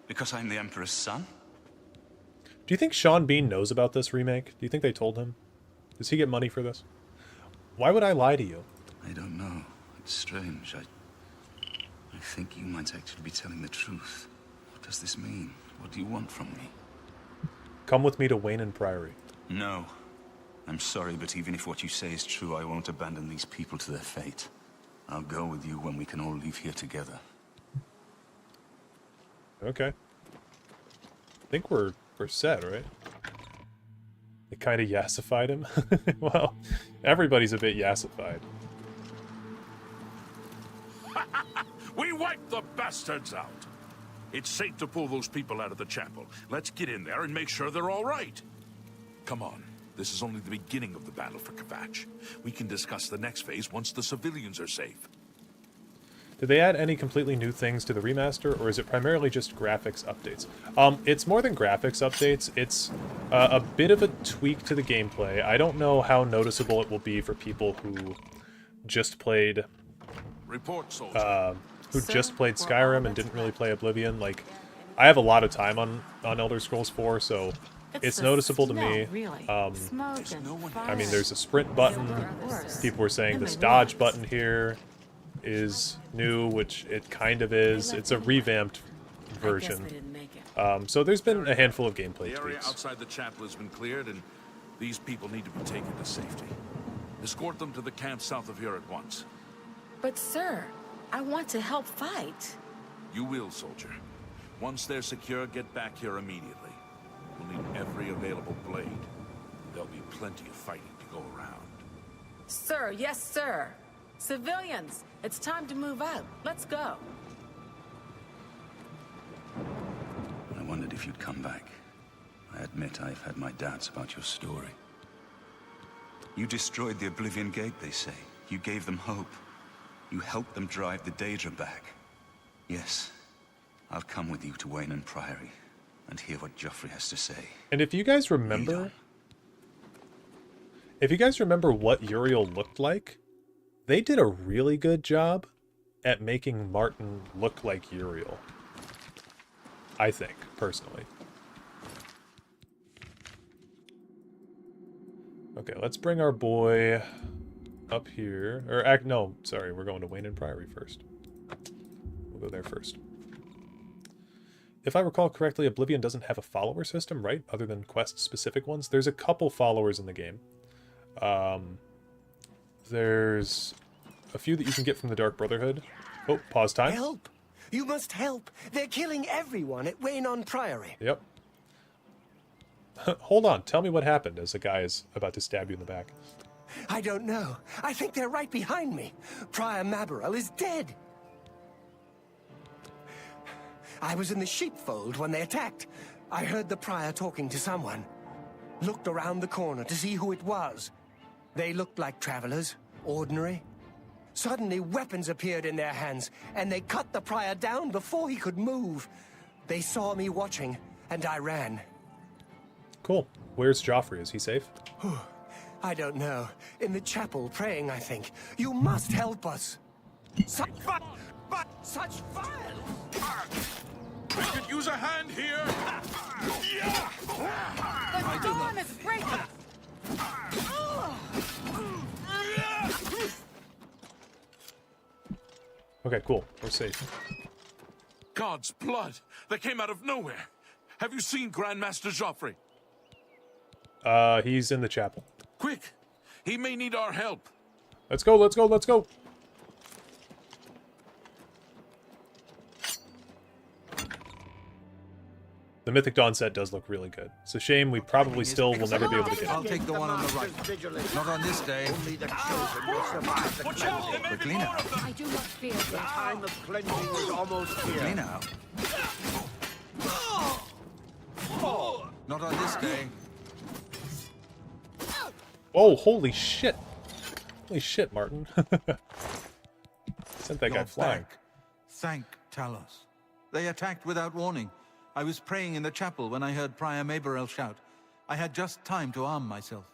Because I'm the Emperor's son? Do you think Sean Bean knows about this remake? Do you think they told him? Does he get money for this? Why would I lie to you? I don't know. It's strange. I think you might actually be telling the truth. What does this mean? What do you want from me? Come with me to Wayne and Priory. No. I'm sorry, but even if what you say is true, I won't abandon these people to their fate. I'll go with you when we can all leave here together. Okay. I think we're set, right? They kind of yassified him. Well, everybody's a bit yassified. We wiped the bastards out. It's safe to pull those people out of the chapel. Let's get in there and make sure they're all right. Come on. This is only the beginning of the battle for Kvatch. We can discuss the next phase once the civilians are safe. Did they add any completely new things to the remaster, or is it primarily just graphics updates? It's more than graphics updates. It's a bit of a tweak to the gameplay. I don't know how noticeable it will be for people who just played... Report, soldier. Just played Skyrim and didn't really play Oblivion. Like, I have a lot of time on Elder Scrolls 4, so it's noticeable to me. I mean, there's a sprint button. People were saying this dodge button here is new, which it kind of is. It's a revamped version. So there's been a handful of gameplay The area tweaks. outside the chapel has been cleared, and these people need to be taken to safety. Escort them to the camp south of here at once. But sir, I want to help fight. You will, soldier. Once they're secure, get back here immediately. We'll need every available blade. There'll be plenty of fighting to go around. Sir, yes, sir. Civilians, it's time to move out. Let's go. I wondered if you'd come back. I admit I've had my doubts about your story. You destroyed the Oblivion Gate, they say. You gave them hope. You helped them drive the Daedra back. Yes, I'll come with you to Wayne and Priory and hear what Joffrey has to say. And if you guys remember... If you guys remember what Uriel looked like, they did a really good job at making Martin look like Uriel. I think, personally. Okay, let's bring our boy up here. Or, no, sorry, we're going to Wayne and Priory first. We'll go there first. if I recall correctly, Oblivion doesn't have a follower system, right? Other than quest-specific ones. There's a couple followers in the game. There's a few that you can get from the Dark Brotherhood. Oh, pause time. Help! You must help! They're killing everyone at Waynon Priory. Yep. Hold on, tell me what happened as a guy is about to stab you in the back. I don't know. I think they're right behind me. Prior Maborel is dead. I was in the sheepfold when they attacked. I heard the prior talking to someone. Looked around the corner to see who it was. They looked like travelers, ordinary. Suddenly, weapons appeared in their hands, and they cut the prior down before he could move. They saw me watching, and I ran. Cool. Where's Joffrey? Is he safe? I don't know. In the chapel, praying, I think. You must help us. Such fire! We could use a hand here. The dawn is breaking. Okay, cool. We're safe. God's blood! That came out of nowhere. Have you seen Grandmaster Joffrey? He's in the chapel. Quick! He may need our help. Let's go, let's go, let's go! The Mythic Dawn set does look really good. It's a shame we probably still will never be able to get I'll it. take the one on the right. Not on this day. Only the chosen will survive the cleansing. But clean out. I do not fear The them. time of cleansing is almost here. Clean out. Not on this day. Oh, holy shit! Holy shit, Martin. Sent that guy You're flying. back. Thank Talos. They attacked without warning. I was praying in the chapel when I heard Prior Maborel shout. I had just time to arm myself.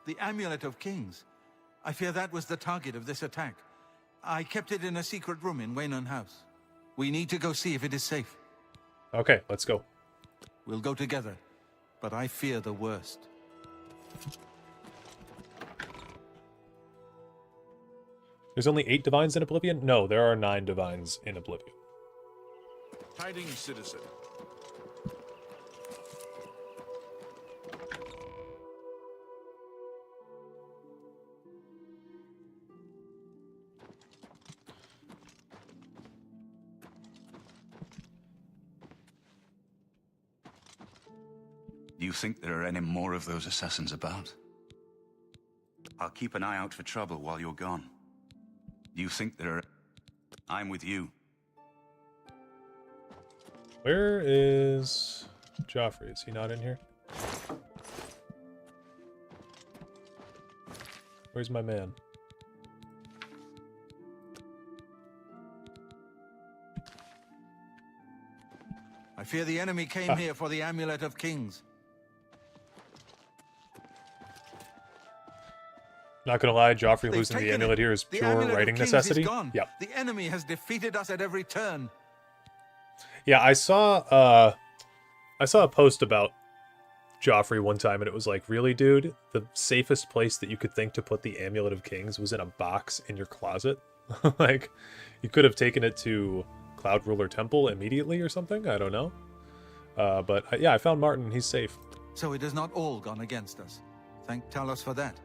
The Amulet of Kings. I fear that was the target of this attack. I kept it in a secret room in Waynon House. We need to go see if it is safe. Okay, let's go. We'll go together, but I fear the worst. There's only 8 divines in Oblivion? No, there are 9 divines in Oblivion. Tidings, citizen. Do you think there are any more of those assassins about? I'll keep an eye out for trouble while you're gone. Do you think there are... I'm with you. Where is Joffrey? Is he not in here? Where's my man? I fear the enemy came here for the Amulet of Kings. Not gonna lie, Joffrey They've losing the taken amulet it. here is The pure Amulet of writing Kings necessity. is gone. Yep. The enemy has defeated us at every turn. Yeah, I saw a post about Joffrey one time, and it was like, really, dude? The safest place that you could think to put the Amulet of Kings was in a box in your closet? Like, you could have taken it to Cloud Ruler Temple immediately or something? I don't know. But yeah, I found Martin. He's safe. So it has not all gone against us. Thank Talos for that.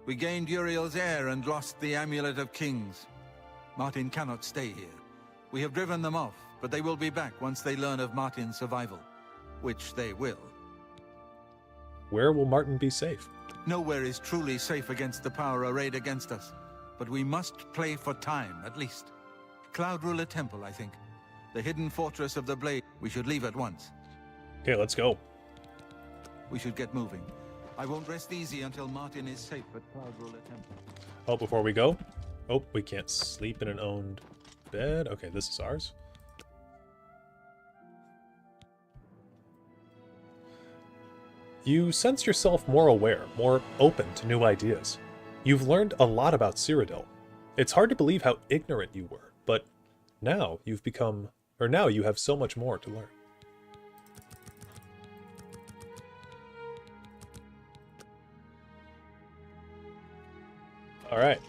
We gained Uriel's heir and lost the Amulet of Kings. Martin cannot stay here. We have driven them off, but they will be back once they learn of Martin's survival. Which they will. Where will Martin be safe? Nowhere is truly safe against the power arrayed against us. But we must play for time, at least. Cloud Ruler Temple, I think. The hidden fortress of the Blade. We should leave at once. Okay, let's go. We should get moving. I won't rest easy until Martin is safe at Cloud Ruler Temple. Oh, before we go? Oh, we can't sleep in an owned bed. Okay, this is ours. You sense yourself more aware, more open to new ideas. You've learned a lot about Cyrodiil. It's hard to believe how ignorant you were, but now you've become, or now you have so much more to learn. All right.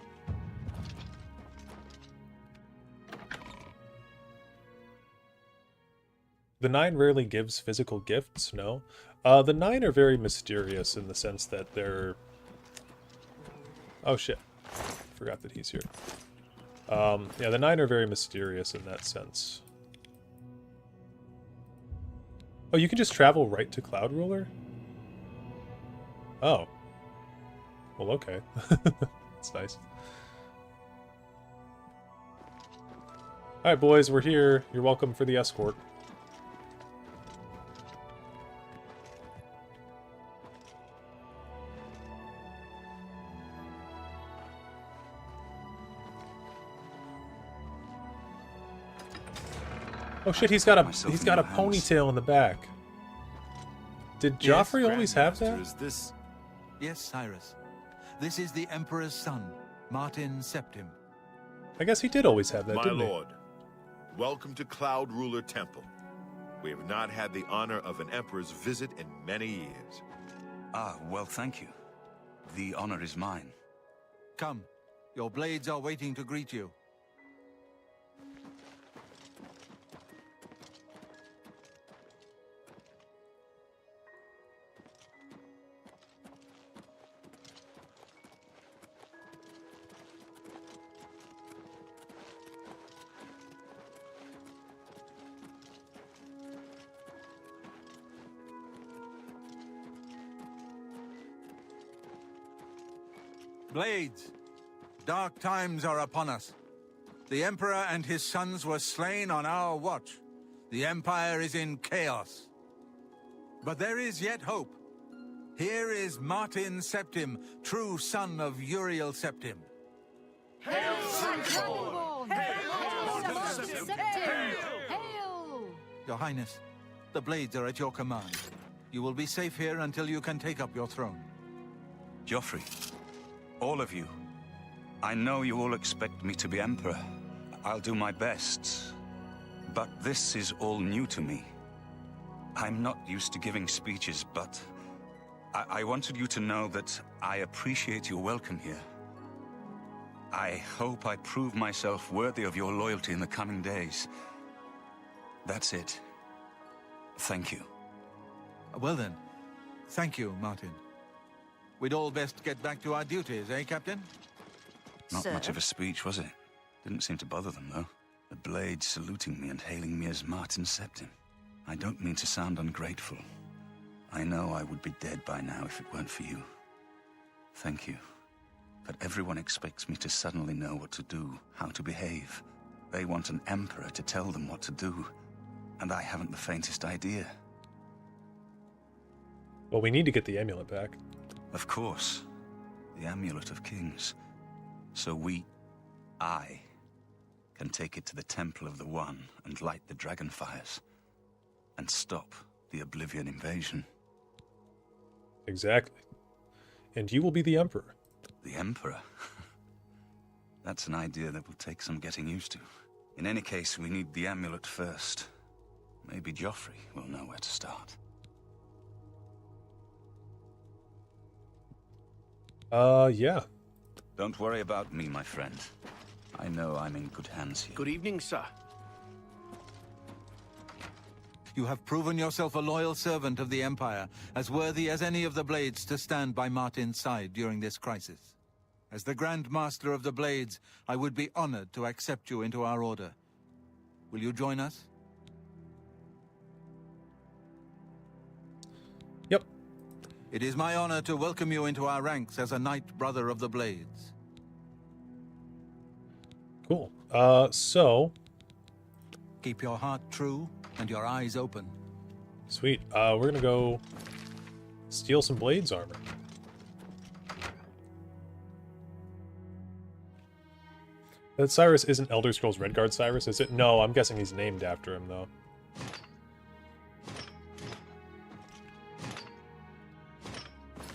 The Nine rarely gives physical gifts, no. The Nine are very mysterious in the sense that they're... Oh shit. Forgot that he's here. Yeah, the Nine are very mysterious in that sense. Oh, you can just travel right to Cloud Ruler? Oh. Well, okay. That's nice. Alright, boys, we're here. You're welcome for the escort. Oh shit, he's got a ponytail in the back. Did Joffrey always have that? Is this... Yes, Cyrus. This is the Emperor's son, Martin Septim. I guess he did always have that, My didn't lord, welcome to Cloud Ruler Temple. We have not had the honor of an emperor's visit in many years. Ah, well, thank you. The honor is mine. Come, your blades are waiting to greet you. Blades, dark times are upon us. The Emperor and his sons were slain on our watch. The Empire is in chaos. But there is yet hope. Here is Martin Septim, true son of Uriel Septim. Hail, Hail! Your Highness, the blades are at your command. You will be safe here until you can take up your throne. Joffrey, all of you, I know you all expect me to be Emperor. I'll do my best. But this is all new to me. I'm not used to giving speeches, but I wanted you to know that I appreciate your welcome here. I hope I prove myself worthy of your loyalty in the coming days. That's it. Thank you. Well then, thank you, Martin. We'd all best get back to our duties, eh, Captain? Not much of a speech, was it? Didn't seem to bother them, though. The blade saluting me and hailing me as Martin Septim. I don't mean to sound ungrateful. I know I would be dead by now if it weren't for you. Thank you. But everyone expects me to suddenly know what to do, how to behave. They want an emperor to tell them what to do, and I haven't the faintest idea. Well, we need to get the amulet back. Of course. The Amulet of Kings. So I, can take it to the Temple of the One and light the dragon fires. And stop the Oblivion invasion. Exactly. And you will be the Emperor. The Emperor? That's an idea that will take some getting used to. In any case, we need the amulet first. Maybe Joffrey will know where to start. Yeah. Don't worry about me, my friend. I know I'm in good hands here. Good evening, sir. You have proven yourself a loyal servant of the Empire, as worthy as any of the Blades to stand by Martin's side during this crisis. As the Grand Master of the Blades, I would be honored to accept you into our order. Will you join us? Yep. It is my honor to welcome you into our ranks as a Knight Brother of the Blades. Cool. So... Keep your heart true and your eyes open. Sweet. We're gonna go steal some Blades armor. That Cyrus isn't Elder Scrolls Redguard Cyrus, is it? No, I'm guessing he's named after him, though.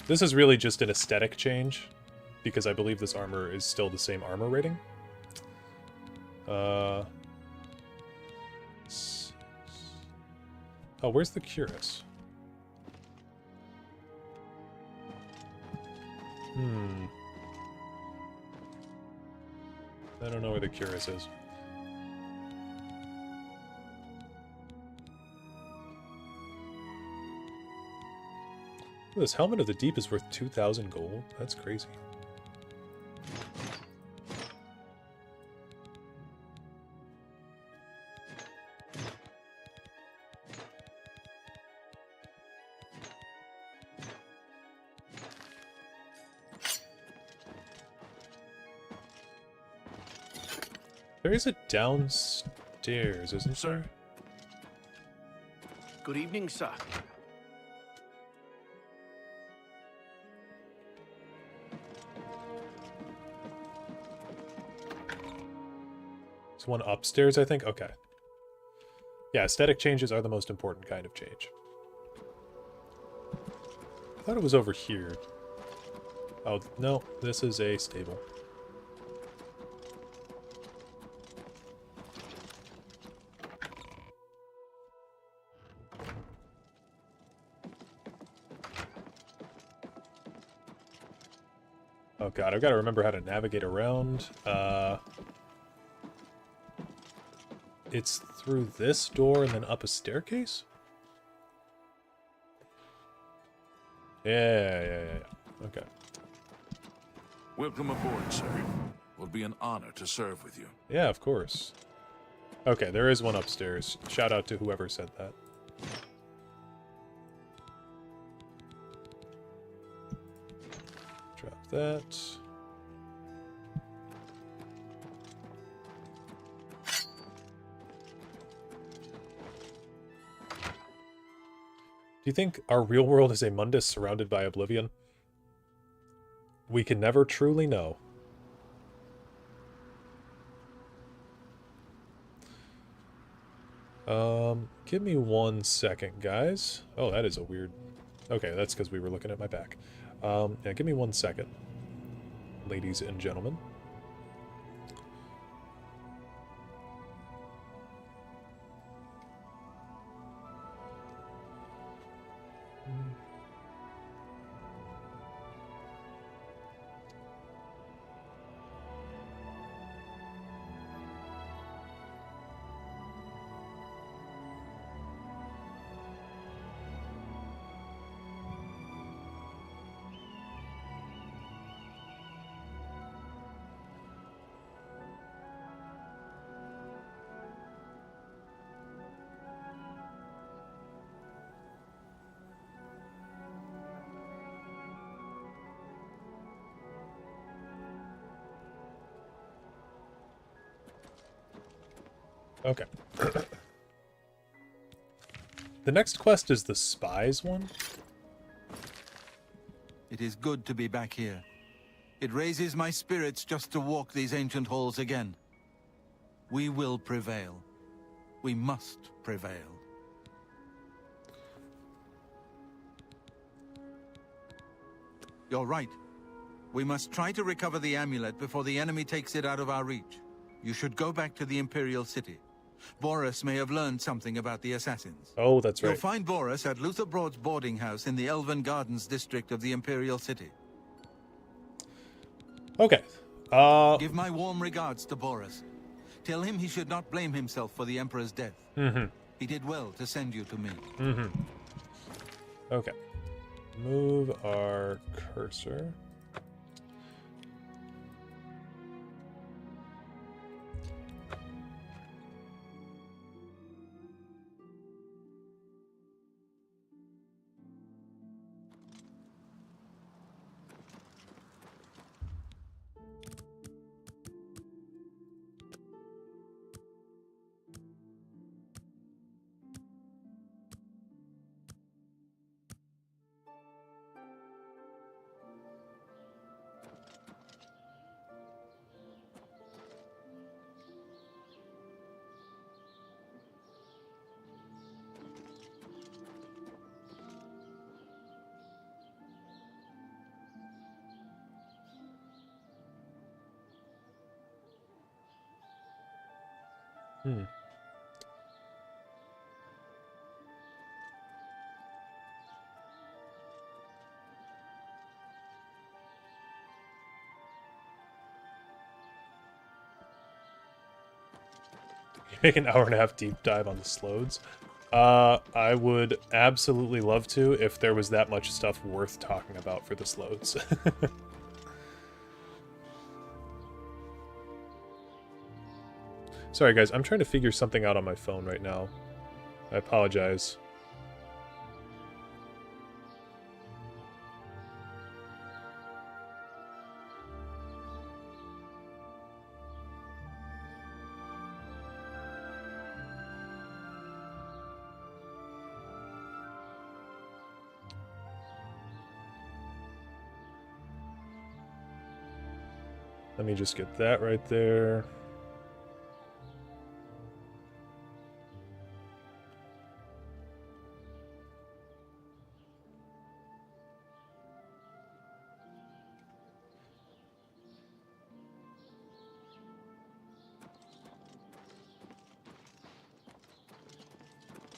This is really just an aesthetic change, because I believe this armor is still the same armor rating. Oh, where's the Cuirass? I don't know where the Cuirass is. This Helmet of the Deep is worth 2,000 gold. That's crazy. There is a downstairs, isn't there? Good evening, sir. There's one upstairs, I think? Okay. Yeah, aesthetic changes are the most important kind of change. I thought it was over here. Oh, no, this is a stable. Oh god, I've got to remember how to navigate around. It's through this door and then up a staircase? Yeah. Okay. Welcome aboard, sir. It will be an honor to serve with you. Yeah, of course. Okay, there is one upstairs. Shout out to whoever said that. Drop that. Do you think our real world is a Mundus surrounded by Oblivion? We can never truly know. Give me 1 second, guys. Oh, that is a weird... Okay, that's because we were looking at my back. Yeah, give me 1 second, ladies and gentlemen. Okay. The next quest is the spies one. It is good to be back here. It raises my spirits just to walk these ancient halls again. We will prevail. We must prevail. You're right. We must try to recover the amulet before the enemy takes it out of our reach. You should go back to the Imperial City. Boris may have learned something about the assassins. Oh, that's right. You'll find Boris at Luther Broad's boarding house in the Elven Gardens district of the Imperial City. Okay. Give my warm regards to Boris. Tell him he should not blame himself for the Emperor's death. He did well to send you to me. Okay. Move our cursor. Make an hour and a half deep dive on the Slodes. I would absolutely love to if there was that much stuff worth talking about for this loads. Sorry guys, I'm trying to figure something out on my phone right now. I apologize. Let me just get that right there.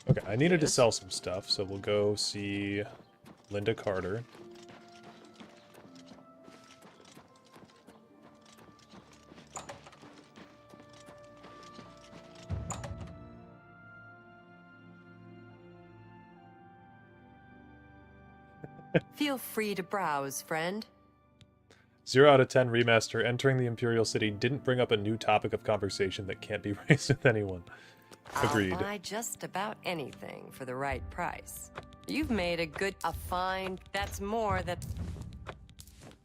Okay, I needed to sell some stuff, so we'll go see Linda Carter. Feel free to browse, friend. 0 out of 10 remaster. Entering the Imperial City didn't bring up a new topic of conversation that can't be raised with anyone. Agreed. I'll buy just about anything for the right price. You've made a fine. That's more that.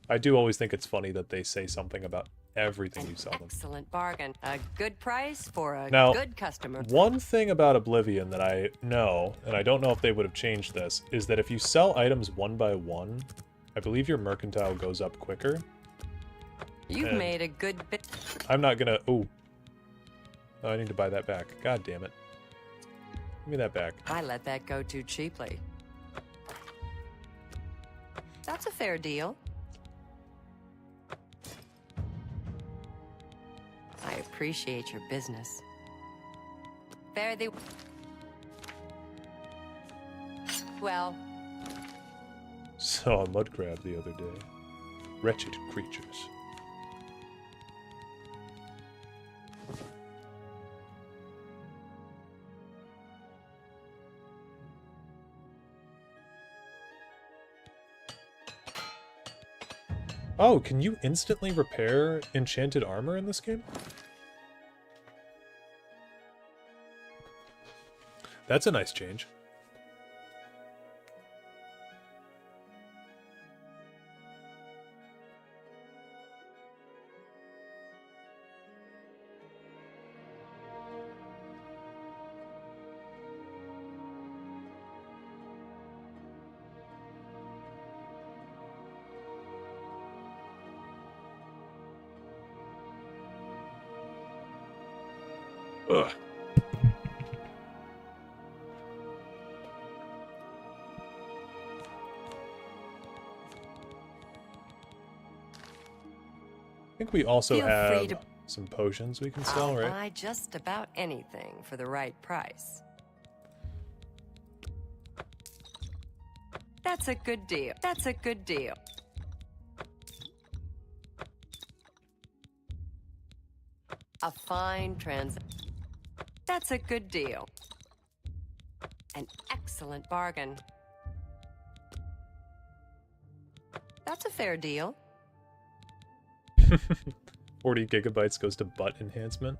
I do always think it's funny that they say something about everything you sell them. Excellent bargain. A good price for a Now, good customer. One thing about Oblivion that I know, and I don't know if they would have changed this, is that if you sell items one by one, I believe your mercantile goes up quicker. You've made a good bit. I'm not gonna. Oh, I need to buy that back. God damn it! Give me that back. I let that go too cheaply. That's a fair deal. I appreciate your business. Fare thee well. Saw a mud crab the other day. Wretched creatures. Oh, can you instantly repair enchanted armor in this game? That's a nice change. Ugh. I think we also have some potions we can sell, right? I'll buy just about anything for the right price. That's a good deal. That's a good deal. A fine That's a good deal. An excellent bargain. That's a fair deal. 40 gigabytes goes to butt enhancement.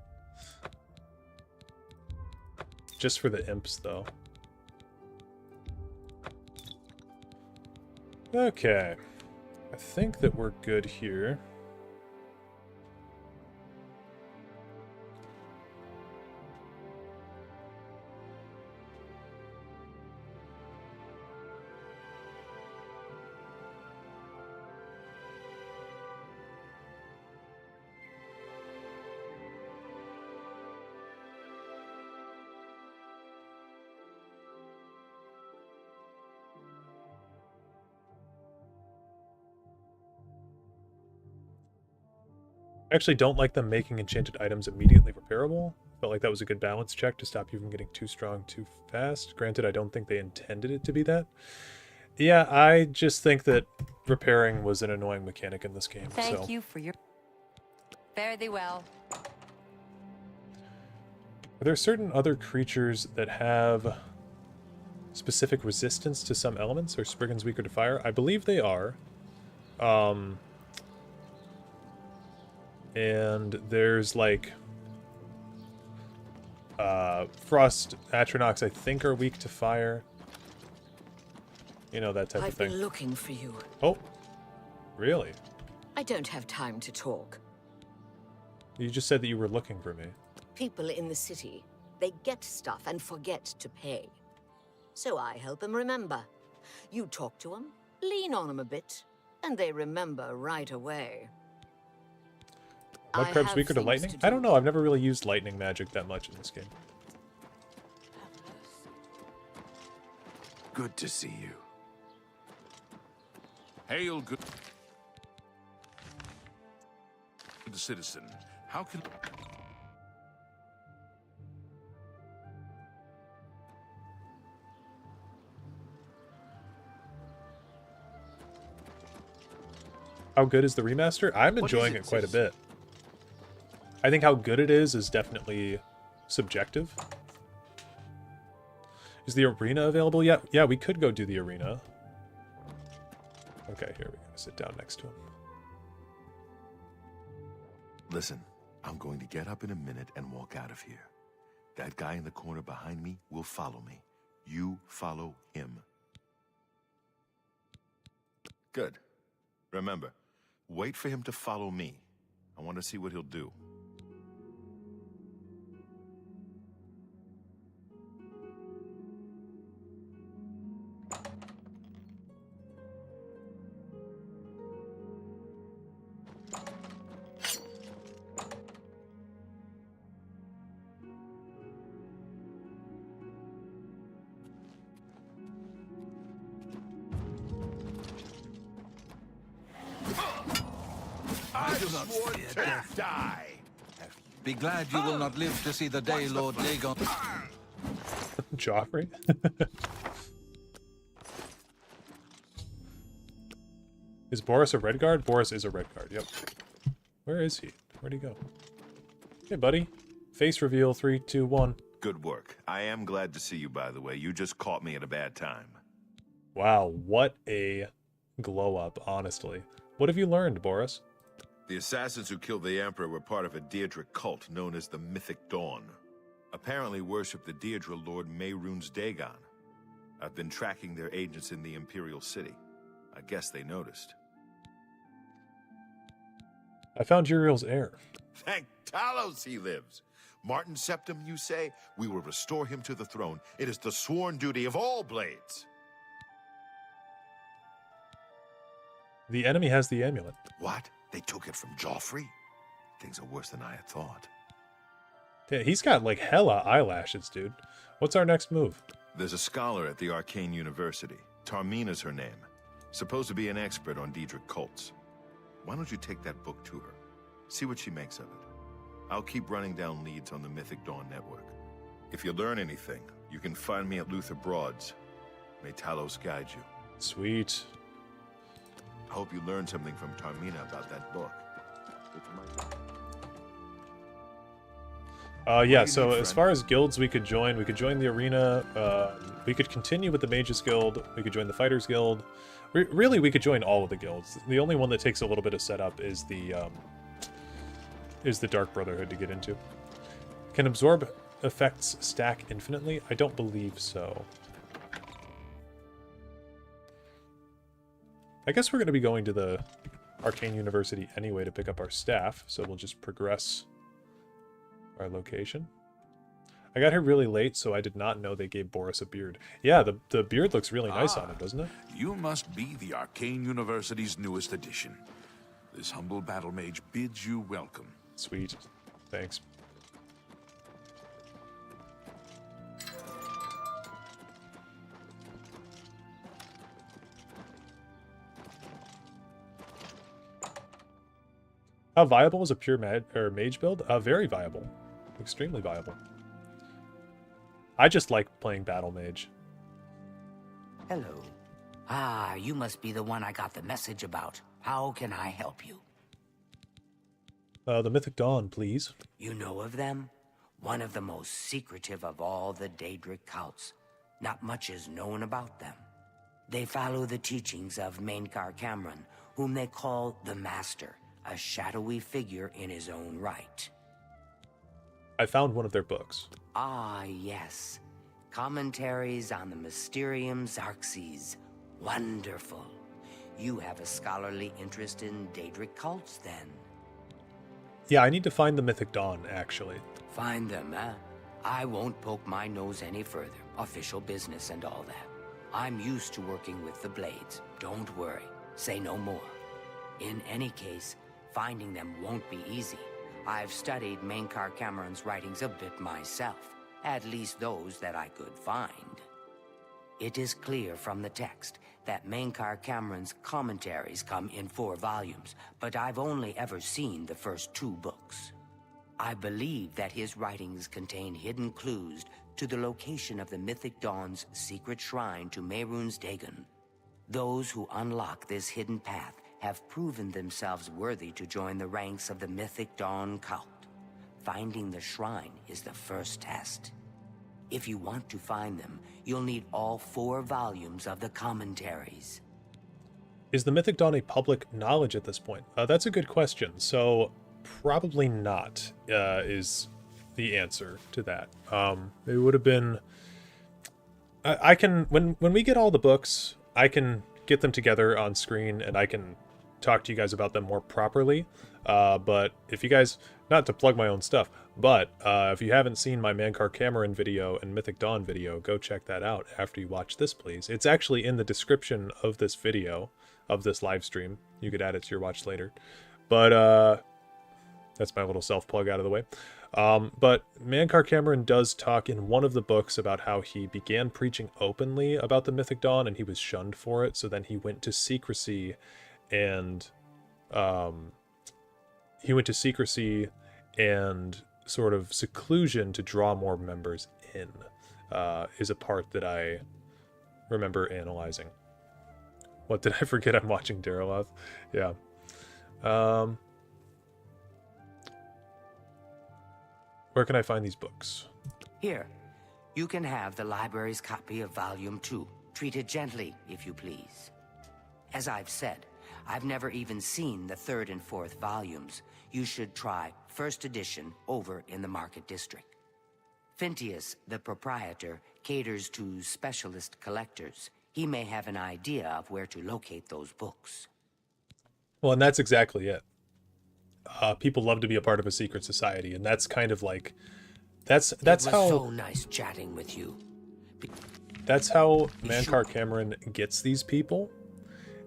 Just for the imps, though. Okay. I think that we're good here. I actually don't like them making enchanted items immediately repairable. Felt like that was a good balance check to stop you from getting too strong too fast. Granted, I don't think they intended it to be that. Yeah, I just think that repairing was an annoying mechanic in this game. Thank you for your... Fare thee well. Are there certain other creatures that have specific resistance to some elements? Are Spriggans weaker to fire? I believe they are. And there's like Frost Atronachs, I think, are weak to fire. You know, that type of thing. I've been looking for you. Oh, really? I don't have time to talk. You just said that you were looking for me. People in the city, they get stuff and forget to pay. So I help them remember. You talk to them, lean on them a bit, and they remember right away. Mudcrab's weaker to lightning? I don't know. I've never really used lightning magic that much in this game. Good to see you. Hail, good citizen. How can... How good is the remaster? I'm enjoying it quite a bit. I think how good it is definitely subjective. Is the arena available yet? Yeah, we could go do the arena. Okay, here we go. Sit down next to him. Listen, I'm going to get up in a minute and walk out of here. That guy in the corner behind me will follow me. You follow him. Good. Remember, wait for him to follow me. I want to see what he'll do. Die. Be glad you will not live to see the day, Lord Dagon. Joffrey? Is Boris a red guard? Boris is a red guard, yep. Where is he? Where'd he go? Hey, buddy. Face reveal, 3, 2, 1. Good work. I am glad to see you, by the way. You just caught me at a bad time. Wow, what a glow up, honestly. What have you learned, Boris? The assassins who killed the Emperor were part of a Deirdre cult known as the Mythic Dawn. Apparently worship the Deirdre Lord Mehrunes Dagon. I've been tracking their agents in the Imperial City. I guess they noticed. I found Uriel's heir. Thank Talos he lives. Martin Septim, you say? We will restore him to the throne. It is the sworn duty of all blades. The enemy has the amulet. What? They took it from Joffrey? Things are worse than I had thought. Yeah, he's got like hella eyelashes, dude. What's our next move? There's a scholar at the Arcane University. Tarmina's her name. Supposed to be an expert on Daedric cults. Why don't you take that book to her? See what she makes of it. I'll keep running down leads on the Mythic Dawn network. If you learn anything, you can find me at Luther Broad's. May Talos guide you. Sweet. I hope you learned something from Tarmina about that book. Yeah, so as far as guilds we could join the arena, we could continue with the Mages Guild, we could join the Fighters Guild. Really, we could join all of the guilds. The only one that takes a little bit of setup is the Dark Brotherhood to get into. Can absorb effects stack infinitely? I don't believe so. I guess we're going to be going to the Arcane University anyway to pick up our staff, so we'll just progress our location. I got here really late, so I did not know they gave Boris a beard. Yeah, the beard looks really nice on him, doesn't it? You must be the Arcane University's newest addition. This humble battle mage bids you welcome. Sweet. Thanks. How viable is a pure mage build? Very viable. Extremely viable. I just like playing battle mage. Hello. Ah, you must be the one I got the message about. How can I help you? The Mythic Dawn, please. You know of them? One of the most secretive of all the Daedric cults. Not much is known about them. They follow the teachings of Mainkar Cameron, whom they call the Master, a shadowy figure in his own right. I found one of their books. Ah, yes. Commentaries on the Mysterium Xarxes. Wonderful. You have a scholarly interest in Daedric cults, then? Yeah, I need to find the Mythic Dawn, actually. Find them, eh? I won't poke my nose any further. Official business and all that. I'm used to working with the Blades. Don't worry. Say no more. In any case, finding them won't be easy. I've studied Mainkar Cameron's writings a bit myself. At least those that I could find. It is clear from the text that Mainkar Cameron's commentaries come in 4 volumes, but I've only ever seen the first 2 books. I believe that his writings contain hidden clues to the location of the Mythic Dawn's secret shrine to Mehrunes Dagon. Those who unlock this hidden path have proven themselves worthy to join the ranks of the Mythic Dawn cult. Finding the shrine is the first test. If you want to find them, you'll need all 4 volumes of the commentaries. Is the Mythic Dawn a public knowledge at this point? That's a good question. So, probably not, is the answer to that. It would have been... I can... When we get all the books, I can get them together on screen, and I can talk to you guys about them more properly. But if you guys... Not to plug my own stuff, but if you haven't seen my Mainkar Cameron video and Mythic Dawn video, go check that out after you watch this, please. It's actually in the description of this video, of this live stream. You could add it to your watch later. But that's my little self-plug out of the way. But Mainkar Cameron does talk in one of the books about how he began preaching openly about the Mythic Dawn and he was shunned for it, so then he went to secrecy and... sort of seclusion to draw more members in, is a part that I remember analyzing. What did I forget? I'm watching Dareloth. Yeah. Where can I find these books? Here, you can have the library's copy of Volume 2. Treat it gently, if you please. As I've said, I've never even seen the 3rd and 4th volumes. You should try 1st edition over in the Market District. Phintius, the proprietor, caters to specialist collectors. He may have an idea of where to locate those books. Well, and that's exactly it. People love to be a part of a secret society, and that's kind of like... That's It was how... so nice chatting with you. That's how Mainkar Cameron gets these people,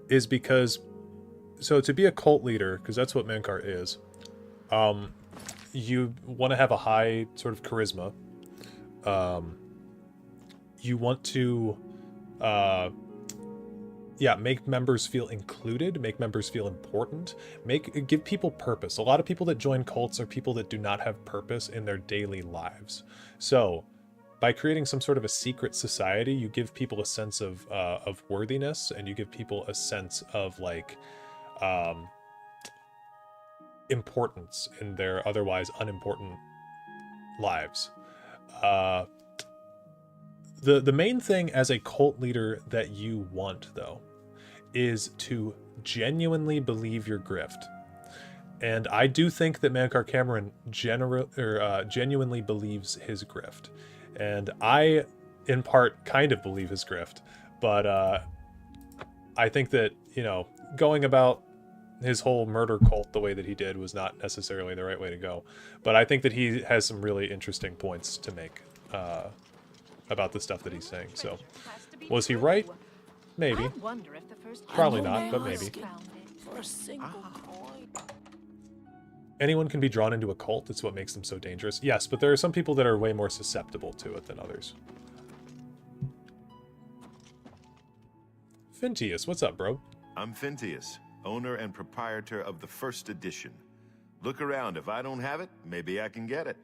is because... So to be a cult leader, because that's what Mainkar is, you want to have a high sort of charisma. You want to, make members feel included, make members feel important, give people purpose. A lot of people that join cults are people that do not have purpose in their daily lives. So, by creating some sort of a secret society, you give people a sense of worthiness, and you give people a sense of like. Importance in their otherwise unimportant lives. The main thing as a cult leader that you want, though, is to genuinely believe your grift. And I do think that Mainkar Cameron genuinely believes his grift. And I, in part, kind of believe his grift. But I think that, going about his whole murder cult the way that he did was not necessarily the right way to go. But I think that he has some really interesting points to make about the stuff that he's saying. So, was he right? Maybe. Probably not, but maybe. Anyone can be drawn into a cult. It's what makes them so dangerous. Yes, but there are some people that are way more susceptible to it than others. Phintius, what's up, bro? I'm Phintius, owner and proprietor of the 1st edition. Look around. If I don't have it, maybe I can get it.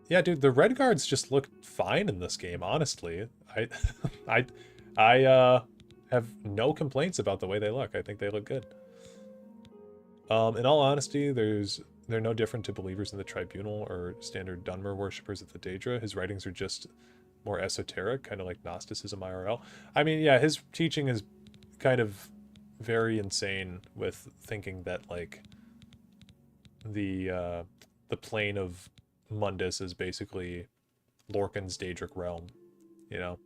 Yeah, dude, the red guards just look fine in this game, honestly. I have no complaints about the way they look. I think they look good. In all honesty, they're no different to believers in the Tribunal or standard Dunmer worshippers of the Daedra. His writings are just more esoteric, kind of like Gnosticism IRL. I mean, yeah, his teaching is kind of very insane with thinking that like the plane of Mundus is basically Lorcan's Daedric realm, you know,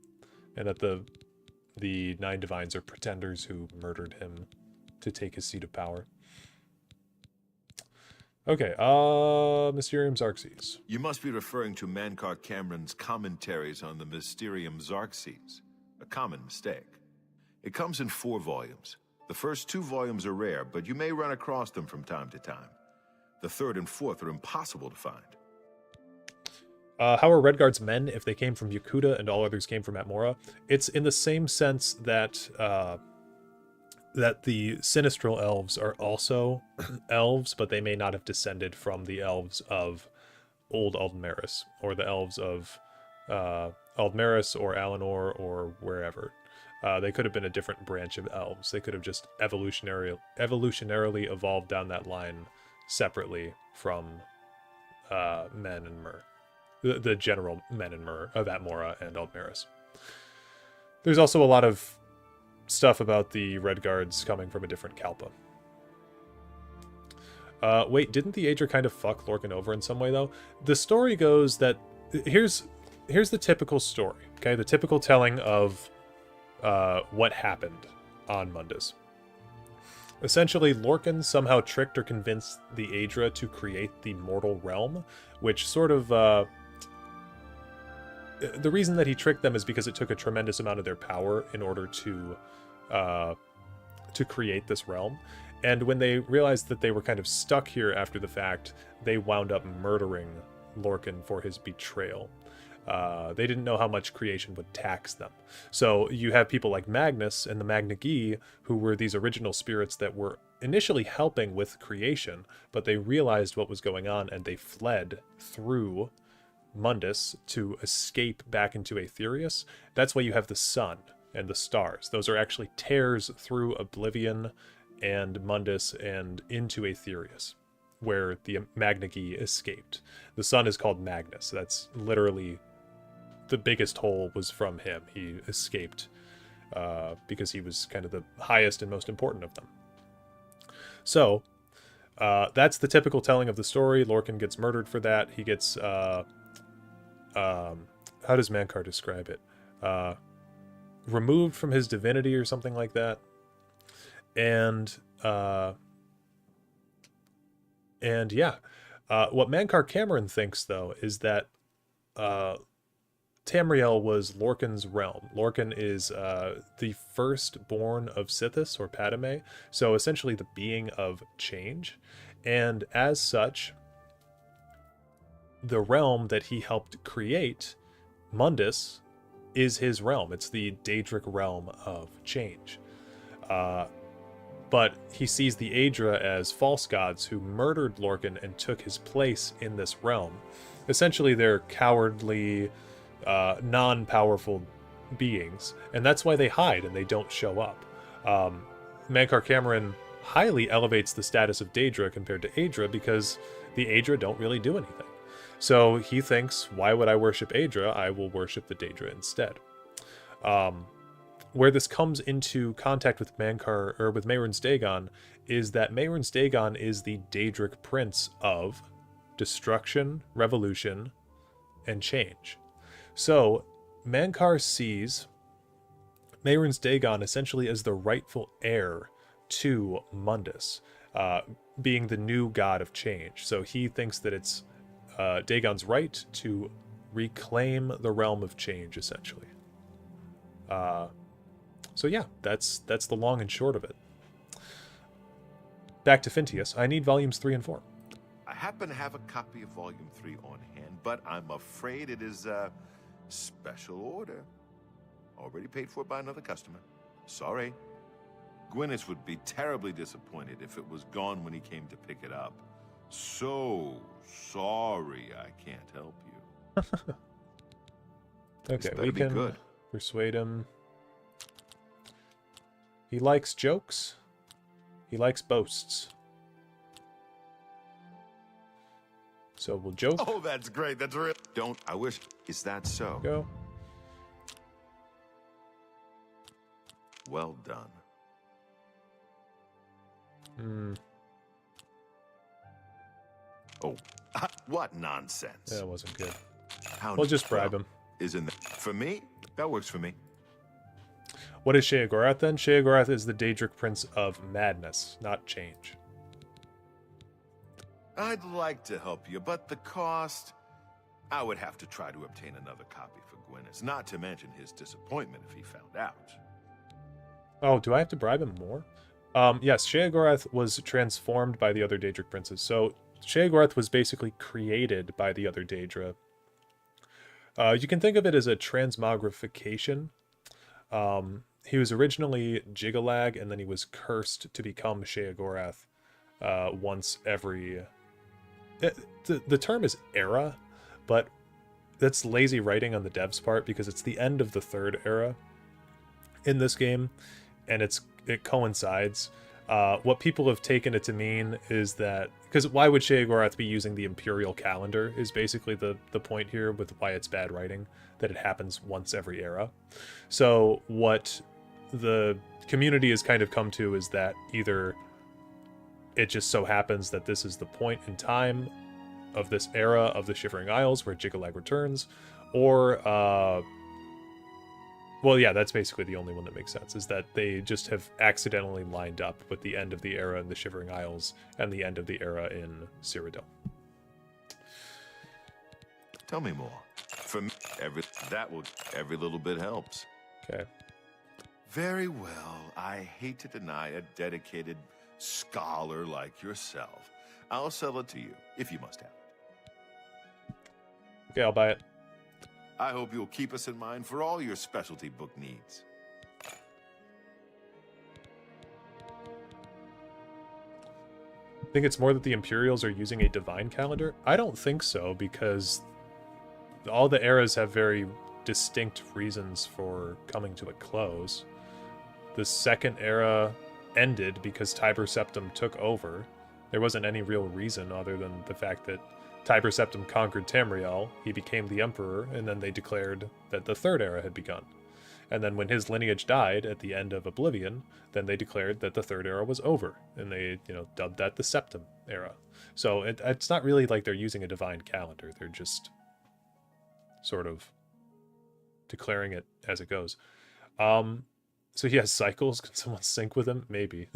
and that the Nine Divines are pretenders who murdered him to take his seat of power. Okay, Mysterium Xarxes. You must be referring to Mankar Cameron's commentaries on the Mysterium Xarxes, a common mistake. It comes in 4 volumes. The first 2 volumes are rare, but you may run across them from time to time. The 3rd and 4th are impossible to find. How are Redguard's men if they came from Yakuta and all others came from Atmora? It's in the same sense that that the Sinistral elves are also elves, but they may not have descended from the elves of Old Aldmeris, or the elves of Aldmeris or Alinor or wherever. They could have been a different branch of elves. They could have just evolutionarily evolved down that line separately from Men and Myr. The general Men and Myr of Atmora and Aldmeris. There's also a lot of stuff about the Redguards coming from a different Kalpa. Wait, didn't the Aedra kind of fuck Lorcan over in some way, though? The story goes that... Here's the typical story, okay? The typical telling of what happened on Mundus. Essentially, Lorcan somehow tricked or convinced the Aedra to create the mortal realm, which sort of... the reason that he tricked them is because it took a tremendous amount of their power in order to create this realm. And when they realized that they were kind of stuck here after the fact, they wound up murdering Lorcan for his betrayal. They didn't know how much creation would tax them. So you have people like Magnus and the Magnagi, who were these original spirits that were initially helping with creation, but they realized what was going on and they fled through Mundus to escape back into Aetherius. That's why you have the sun and the stars. Those are actually tears through Oblivion and Mundus and into Aetherius, where the Magnagi escaped. The sun is called Magnus. That's literally the biggest hole was from him. He escaped because he was kind of the highest and most important of them. So that's the typical telling of the story. Lorcan gets murdered for that. He gets how does Mankar describe it? Removed from his divinity or something like that. And yeah, what Mankar Cameron thinks, though, is that Tamriel was Lorcan's realm. Lorcan is the firstborn of Sithis, or Padme, so essentially the being of change. And as such, the realm that he helped create, Mundus, is his realm. It's the Daedric realm of change. But he sees the Aedra as false gods who murdered Lorcan and took his place in this realm. Essentially, they're cowardly, non-powerful beings, and that's why they hide and they don't show up. Mankar Cameron highly elevates the status of Daedra compared to Aedra because the Aedra don't really do anything. So he thinks, why would I worship Aedra? I will worship the Daedra instead. Where this comes into contact with Mankar, or with Mehrunes Dagon, is that Mehrunes Dagon is the Daedric prince of destruction, revolution, and change. So Mankar sees Mehrunes Dagon essentially as the rightful heir to Mundus, being the new god of change. So he thinks that it's Dagon's right to reclaim the realm of change, essentially. So yeah, that's the long and short of it. Back to Phintius. I need volumes 3 and 4. I happen to have a copy of Volume 3 on hand, but I'm afraid it is a special order. Already paid for by another customer. Sorry. Gwyneth would be terribly disappointed if it was gone when he came to pick it up. So sorry I can't help you. Okay, we can persuade him. He likes jokes. He likes boasts. So we'll joke. Oh, that's great. That's real. Don't. I wish. Is that so? Go. well done. Oh, what nonsense. That wasn't good. How We'll just bribe him. Isn't that for me? That works for me. What is Sheogorath then? Sheogorath is the Daedric Prince of Madness, not Change. I'd like to help you, but the cost... I would have to try to obtain another copy for Gwyneth, not to mention his disappointment if he found out. Oh, do I have to bribe him more? Yes, Sheogorath was transformed by the other Daedric princes. So Sheogorath was basically created by the other Daedra. You can think of it as a transmogrification. He was originally Jigalag, and then he was cursed to become Sheogorath once every... The term is era, but that's lazy writing on the devs' part because it's the end of the third era in this game, and it coincides. What people have taken it to mean is that... Because why would Sheogorath be using the Imperial calendar is basically the point here with why it's bad writing, that it happens once every era. So what the community has kind of come to is that either it just so happens that this is the point in time of this era of the Shivering Isles where Jigalag returns, or well, yeah, that's basically the only one that makes sense, is that they just have accidentally lined up with the end of the era in the Shivering Isles and the end of the era in Cyrodiil. Tell me more. For me, every little bit helps. Okay. Very well. I hate to deny a dedicated scholar like yourself. I'll sell it to you, if you must have it. Okay, I'll buy it. I hope you'll keep us in mind for all your specialty book needs. I think it's more that the Imperials are using a divine calendar. I don't think so, because all the eras have very distinct reasons for coming to a close. The second era ended because Tiber Septim took over. There wasn't any real reason other than the fact that Tiber Septim conquered Tamriel, he became the emperor, and then they declared that the third era had begun. And then when his lineage died at the end of Oblivion, then they declared that the third era was over, and they, dubbed that the Septim era. So it's not really like they're using a divine calendar, they're just sort of declaring it as it goes. So he has cycles, can someone sync with him? Maybe.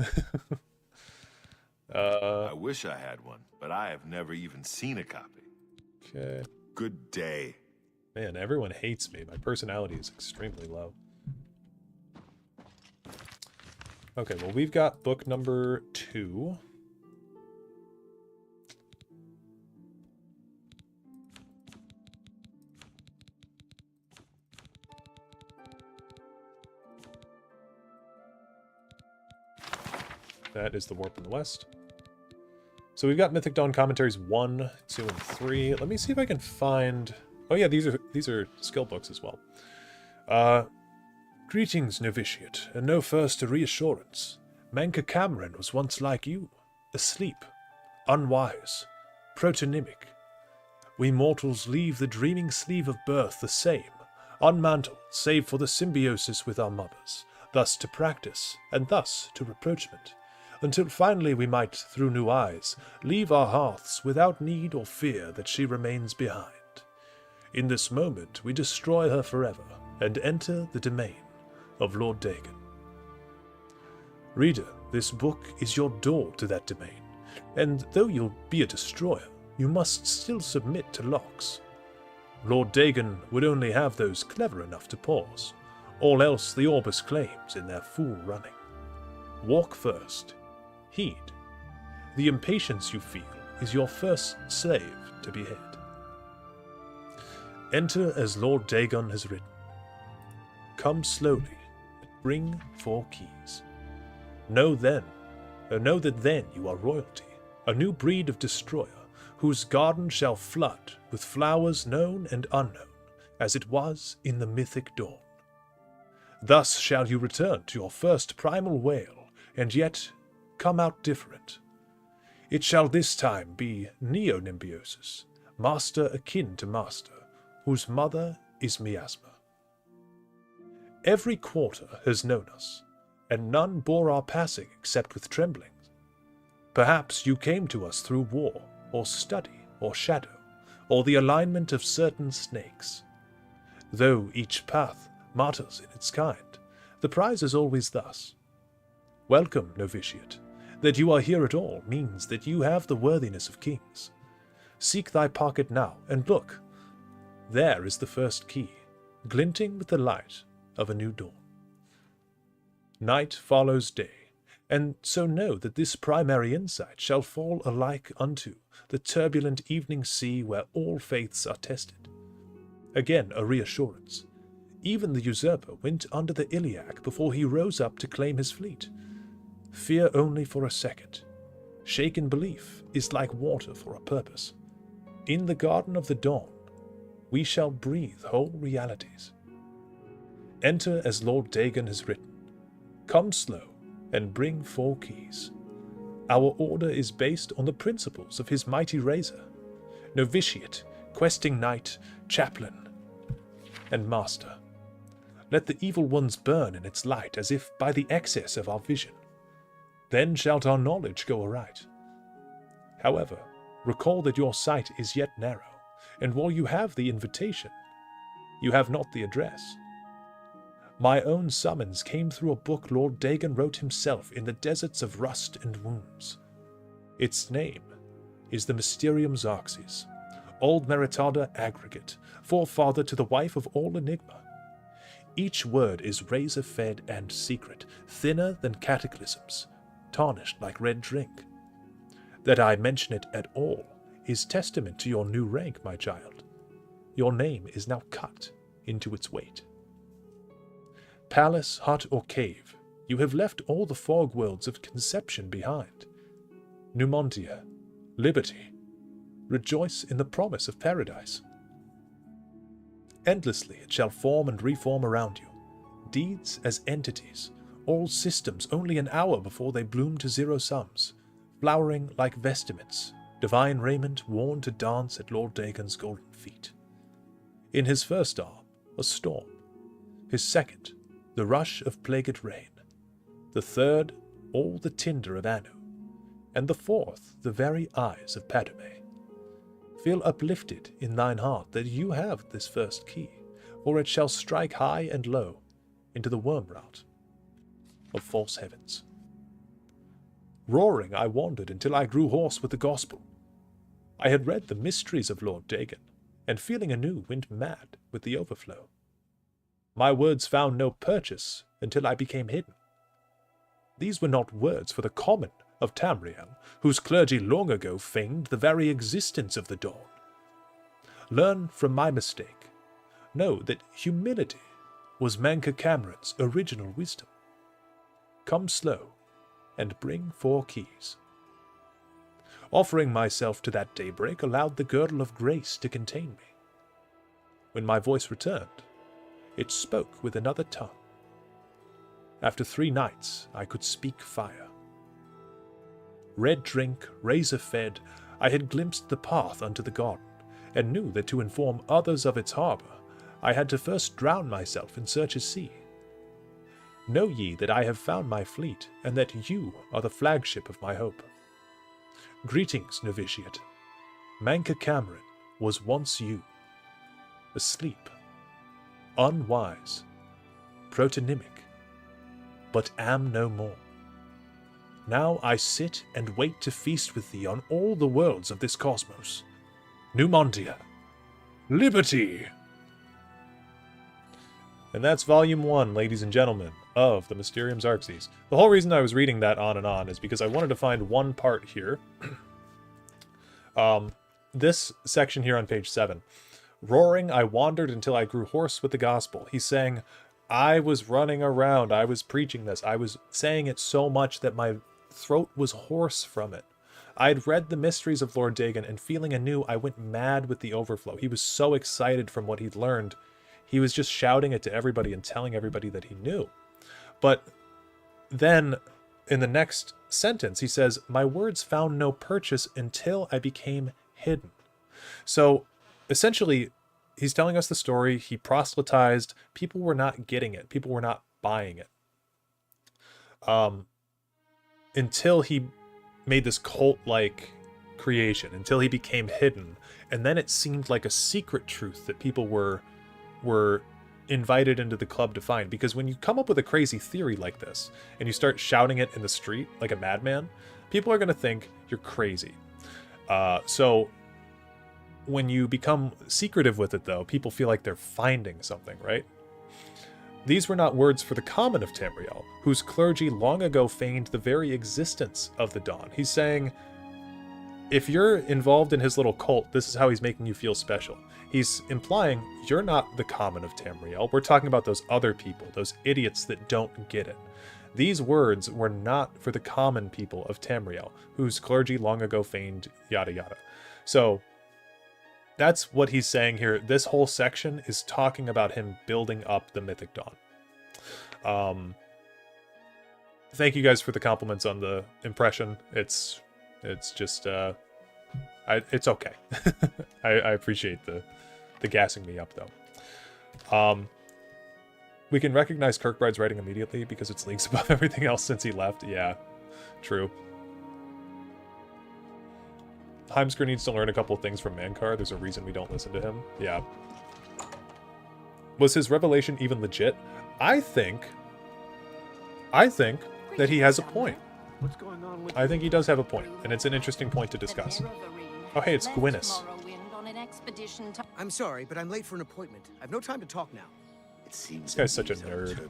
I wish I had one, but I have never even seen a copy. Okay. Good day. Man, everyone hates me. My personality is extremely low. Okay, well, we've got book number 2. That is The Warp in the West. So we've got Mythic Dawn commentaries 1, 2, and 3. Let me see if I can find... Oh yeah, these are skill books as well. Greetings, novitiate, and no first reassurance. Manka Cameron was once like you, asleep, unwise, protonymic. We mortals leave the dreaming sleeve of birth the same, unmantled save for the symbiosis with our mothers, thus to practice, and thus to reproachment, until finally we might, through new eyes, leave our hearths without need or fear that she remains behind. In this moment we destroy her forever, and enter the domain of Lord Dagon. Reader, this book is your door to that domain, and though you'll be a destroyer, you must still submit to locks. Lord Dagon would only have those clever enough to pause, all else the Orbis claims in their fool running. Walk first. Heed. The impatience you feel is your first slave to behead. Enter as Lord Dagon has written. Come slowly, and bring 4 keys. Know that then you are royalty, a new breed of destroyer, whose garden shall flood with flowers known and unknown, as it was in the mythic dawn. Thus shall you return to your first primal wail, and yet come out different. It shall this time be Neonimbiosis, master akin to master, whose mother is Miasma. Every quarter has known us, and none bore our passing except with trembling. Perhaps you came to us through war, or study, or shadow, or the alignment of certain snakes. Though each path martyrs in its kind, the prize is always thus. Welcome, novitiate. That you are here at all means that you have the worthiness of kings. Seek thy pocket now, and look. There is the first key, glinting with the light of a new dawn. Night follows day, and so know that this primary insight shall fall alike unto the turbulent evening sea where all faiths are tested. Again a reassurance. Even the usurper went under the iliac before he rose up to claim his fleet. Fear only for a second. Shaken belief is like water for a purpose. In the garden of the dawn, we shall breathe whole realities. Enter as Lord Dagon has written. Come slow, and bring 4 keys. Our order is based on the principles of his mighty razor. Novitiate, questing knight, chaplain, and master. Let the evil ones burn in its light as if by the excess of our vision. Then shalt our knowledge go aright. However, recall that your sight is yet narrow, and while you have the invitation, you have not the address. My own summons came through a book Lord Dagon wrote himself in the deserts of rust and wounds. Its name is the Mysterium Xarxes, Old Meritada Aggregate, forefather to the wife of all enigma. Each word is razor-fed and secret, thinner than cataclysms, tarnished like red drink. That I mention it at all is testament to your new rank, my child. Your name is now cut into its weight. Palace, hut, or cave, you have left all the fog worlds of conception behind. Numontia, liberty, rejoice in the promise of paradise. Endlessly it shall form and reform around you, deeds as entities, all systems only an hour before they bloom to zero sums, flowering like vestments, divine raiment worn to dance at Lord Dagon's golden feet. In his first arm, a storm. His second, the rush of plagued rain. The third, all the tinder of Anu. And the fourth, the very eyes of Padme. Feel uplifted in thine heart that you have this first key, for it shall strike high and low into the worm route of false heavens. Roaring I wandered until I grew hoarse with the gospel. I had read the mysteries of Lord Dagon, and feeling anew went mad with the overflow. My words found no purchase until I became hidden. These were not words for the common of Tamriel, whose clergy long ago feigned the very existence of the dawn. Learn from my mistake. Know that humility was Manka Cameron's original wisdom. Come slow, and bring 4 keys. Offering myself to that daybreak allowed the girdle of grace to contain me. When my voice returned, it spoke with another tongue. After 3 nights, I could speak fire. Red drink, razor-fed, I had glimpsed the path unto the garden, and knew that to inform others of its harbor, I had to first drown myself in search of sea. Know ye that I have found my fleet, and that you are the flagship of my hope. Greetings, novitiate. Manka Cameron was once you. Asleep, unwise, protonymic, but am no more. Now I sit and wait to feast with thee on all the worlds of this cosmos. Numontia, liberty! And that's Volume 1, ladies and gentlemen, of the Mysterium Xarxes. The whole reason I was reading that on and on is because I wanted to find one part here. This section here on page 7. Roaring, I wandered until I grew hoarse with the gospel. He's saying, I was running around, I was preaching this, I was saying it so much that my throat was hoarse from it. I had read the mysteries of Lord Dagon, and feeling anew, I went mad with the overflow. He was so excited from what he'd learned. He was just shouting it to everybody and telling everybody that he knew. But then, in the next sentence, he says, my words found no purchase until I became hidden. So, essentially, he's telling us the story. He proselytized. People were not getting it. People were not buying it. until he made this cult-like creation, until he became hidden, and then it seemed like a secret truth that people were invited into the club to find. Because when you come up with a crazy theory like this and you start shouting it in the street like a madman, people are going to think you're crazy. So when you become secretive with it, though, people feel like they're finding something, right? These were not words for the common of Tamriel, whose clergy long ago feigned the very existence of the dawn. He's saying, if you're involved in his little cult, this is how he's making you feel special. He's implying you're not the common of Tamriel. We're talking about those other people, those idiots that don't get it. These words were not for the common people of Tamriel, whose clergy long ago feigned yada yada. So that's what he's saying here. This whole section is talking about him building up the Mythic Dawn. Thank you guys for the compliments on the impression. It's just it's okay. I appreciate the gassing me up though. We can recognize Kirkbride's writing immediately because it's leagues above everything else since he left. Yeah, true. Heimskr needs to learn a couple of things from Mankar. There's a reason we don't listen to him. Yeah. Was his revelation even legit? I think that he has a point. What's going on with I think he does have a point, and it's an interesting point to discuss. Oh, hey, it's Gwynnis. I'm sorry, but I'm late for an appointment. I've no time to talk now. It seems This guy's such a nerd.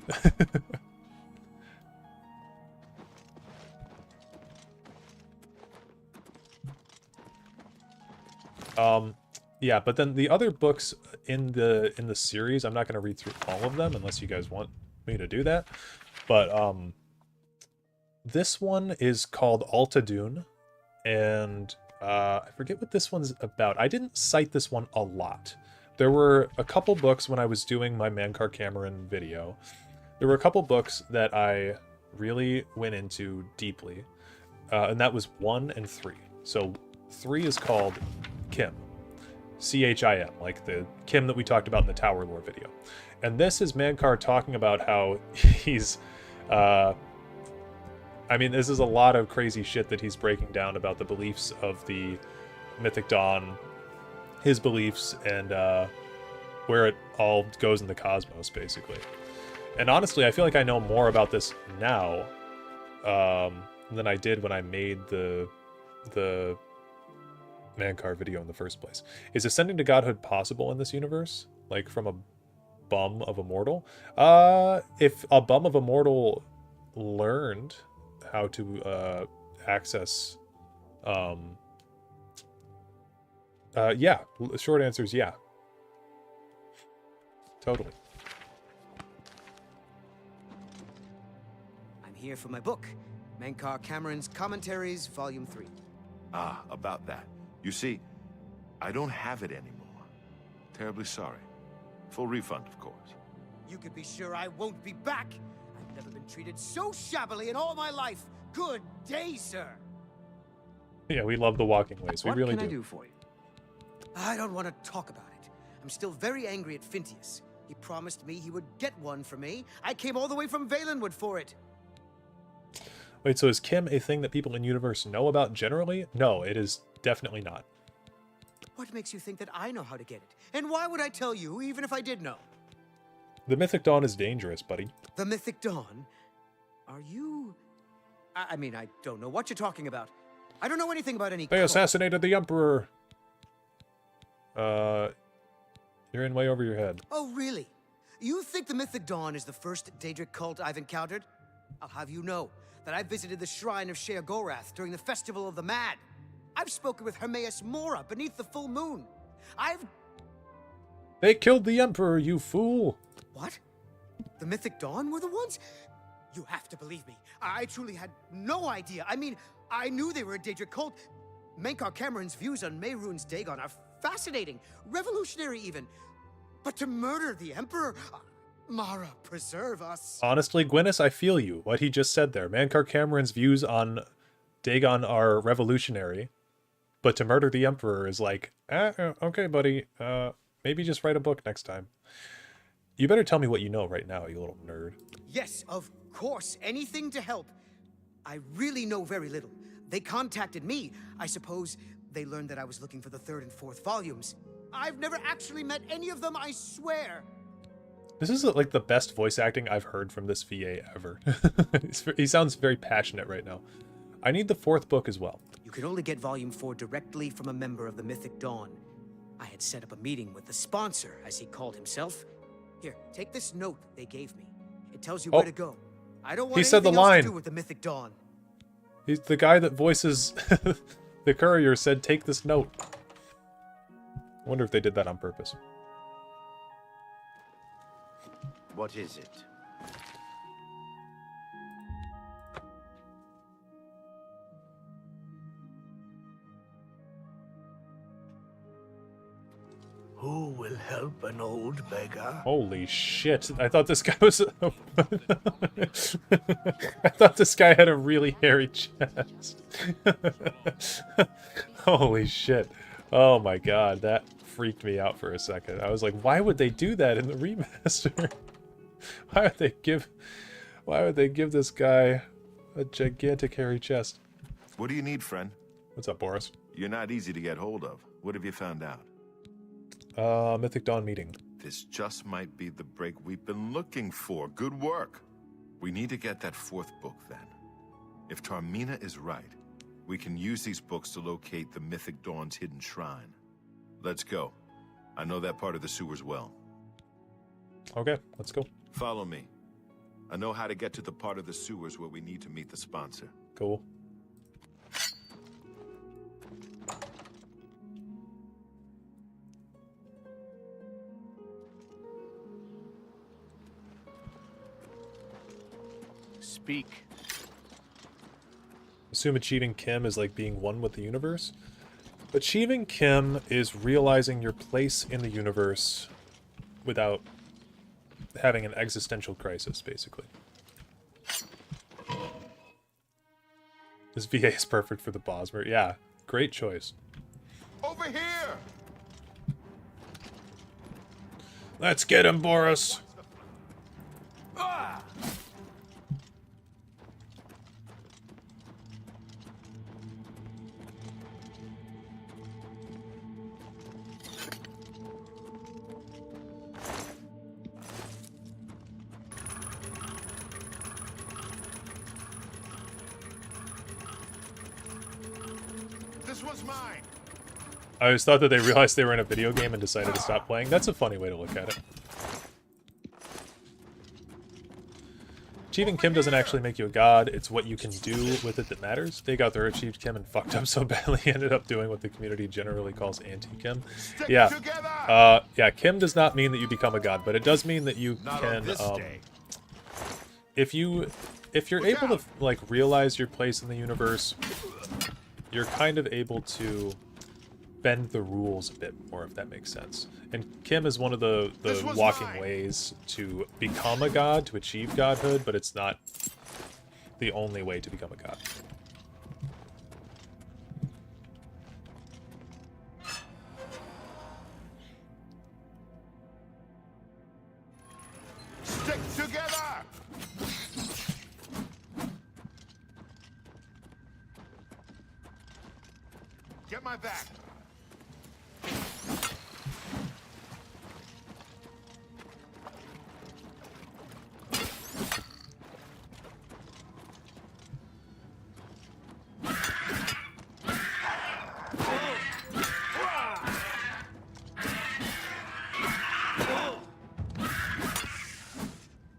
Yeah, but then the other books in the series, I'm not going to read through all of them unless you guys want me to do that. But this one is called Alta Dune, and I forget what this one's about. I didn't cite this one a lot. There were a couple books when I was doing my Mankar Cameron video. There were a couple books that I really went into deeply, and that was 1 and 3. So 3 is called Kim. Chim, like the Kim that we talked about in the Tower Lore video. And this is Mankar talking about how he's... I mean, this is a lot of crazy shit that he's breaking down about the beliefs of the Mythic Dawn, his beliefs, and where it all goes in the cosmos, basically. And honestly, I feel like I know more about this now than I did when I made the Mankar video in the first place. Is ascending to godhood possible in this universe? Like from a bum of a mortal? If a bum of a mortal learned how to access... yeah. Short answer is yeah. Totally. I'm here for my book, Mankar Cameron's Commentaries, Volume 3. Ah, about that. You see, I don't have it anymore. Terribly sorry. Full refund, of course. You can be sure I won't be back. I've never been treated so shabbily in all my life. Good day, sir. Yeah, we love the walking ways. We really do. What can I do for you? I don't want to talk about it. I'm still very angry at Phintius. He promised me he would get one for me. I came all the way from Valenwood for it. Wait, so is Kim a thing that people in universe know about generally? No, it is definitely not. What makes you think that I know how to get it? And why would I tell you, even if I did know? The Mythic Dawn is dangerous, buddy. The Mythic Dawn? Are you... I mean, I don't know what you're talking about. I don't know anything about any... They assassinated the Emperor! You're in way over your head. Oh, really? You think the Mythic Dawn is the first Daedric cult I've encountered? I'll have you know that I visited the shrine of Sheogorath during the Festival of the Mad. I've spoken with Hermaeus Mora beneath the full moon. They killed the Emperor, you fool! What? The Mythic Dawn were the ones? You have to believe me. I truly had no idea. I mean, I knew they were a Daedric cult. Mankar Cameron's views on Mehrunes Dagon are fascinating, revolutionary even. But to murder the Emperor... Mara, preserve us. Honestly, Gwynnis, I feel you. What he just said there. Mankar Cameron's views on Dagon are revolutionary, but to murder the Emperor is like, okay, buddy, maybe just write a book next time. You better tell me what you know right now, you little nerd. Yes, of course. Anything to help. I really know very little. They contacted me. I suppose they learned that I was looking for the 3rd and 4th volumes. I've never actually met any of them, I swear. This is like the best voice acting I've heard from this VA ever. He sounds very passionate right now. I need the 4th book as well. You can only get Volume 4 directly from a member of the Mythic Dawn. I had set up a meeting with the sponsor, as he called himself. Here, take this note they gave me. It tells you where to go. I don't want he said the anything else line. to do with the Mythic Dawn. He's the guy that voices the courier said, take this note. I wonder if they did that on purpose. What is it? Who will help an old beggar? Holy shit. I thought this guy was... I thought this guy had a really hairy chest. Holy shit. Oh my god, that freaked me out for a second. I was like, why would they do that in the remaster? Why would they give this guy a gigantic hairy chest? What do you need, friend? What's up, Boris? You're not easy to get hold of. What have you found out? Mythic Dawn meeting. This just might be the break we've been looking for. Good work. We need to get that 4th book, then. If Tarmina is right, we can use these books to locate the Mythic Dawn's hidden shrine. Let's go. I know that part of the sewers well. Okay, let's go. Follow me. I know how to get to the part of the sewers where we need to meet the sponsor. Cool. Speak. Assume achieving Kim is like being one with the universe. Achieving Kim is realizing your place in the universe without having an existential crisis, basically. This VA is perfect for the Bosmer. Yeah, great choice. Over here! Let's get him, Boris! Ah! This was mine. I always thought that they realized they were in a video game and decided to stop playing. That's a funny way to look at it. Achieving Kim doesn't actually make you a god, it's what you can do with it that matters. They got their achieved Kim and fucked up so badly, ended up doing what the community generally calls anti-Kim. Yeah. Yeah, Kim does not mean that you become a god, but it does mean that you can, if you're able to, like, realize your place in the universe, you're kind of able to bend the rules a bit more, if that makes sense. And Kim is one of the walking ways to become a god, to achieve godhood, but it's not the only way to become a god. Stick together! Get my back.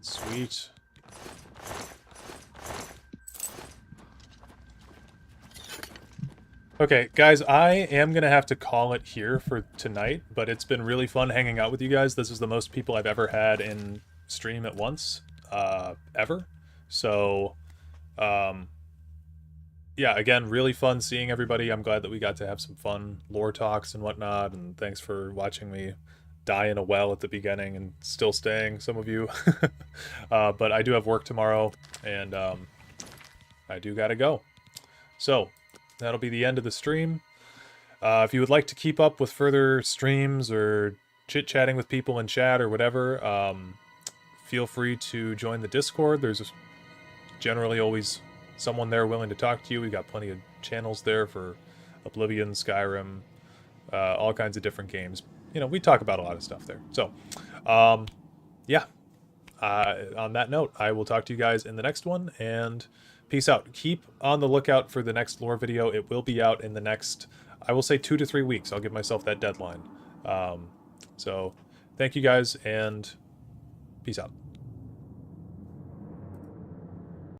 Sweet. Okay, guys, I am going to have to call it here for tonight, but it's been really fun hanging out with you guys. This is the most people I've ever had in stream at once, ever. So, yeah, again, really fun seeing everybody. I'm glad that we got to have some fun lore talks and whatnot, and thanks for watching me die in a well at the beginning and still staying, some of you. But I do have work tomorrow, and I do gotta go. So, that'll be the end of the stream. If you would like to keep up with further streams or chit-chatting with people in chat or whatever, feel free to join the Discord. There's generally always someone there willing to talk to you. We've got plenty of channels there for Oblivion, Skyrim, all kinds of different games. You know, we talk about a lot of stuff there. So, yeah. On that note, I will talk to you guys in the next one, and peace out. Keep on the lookout for the next lore video. It will be out in the next, I will say, 2 to 3 weeks. I'll give myself that deadline. So, thank you guys, and peace out.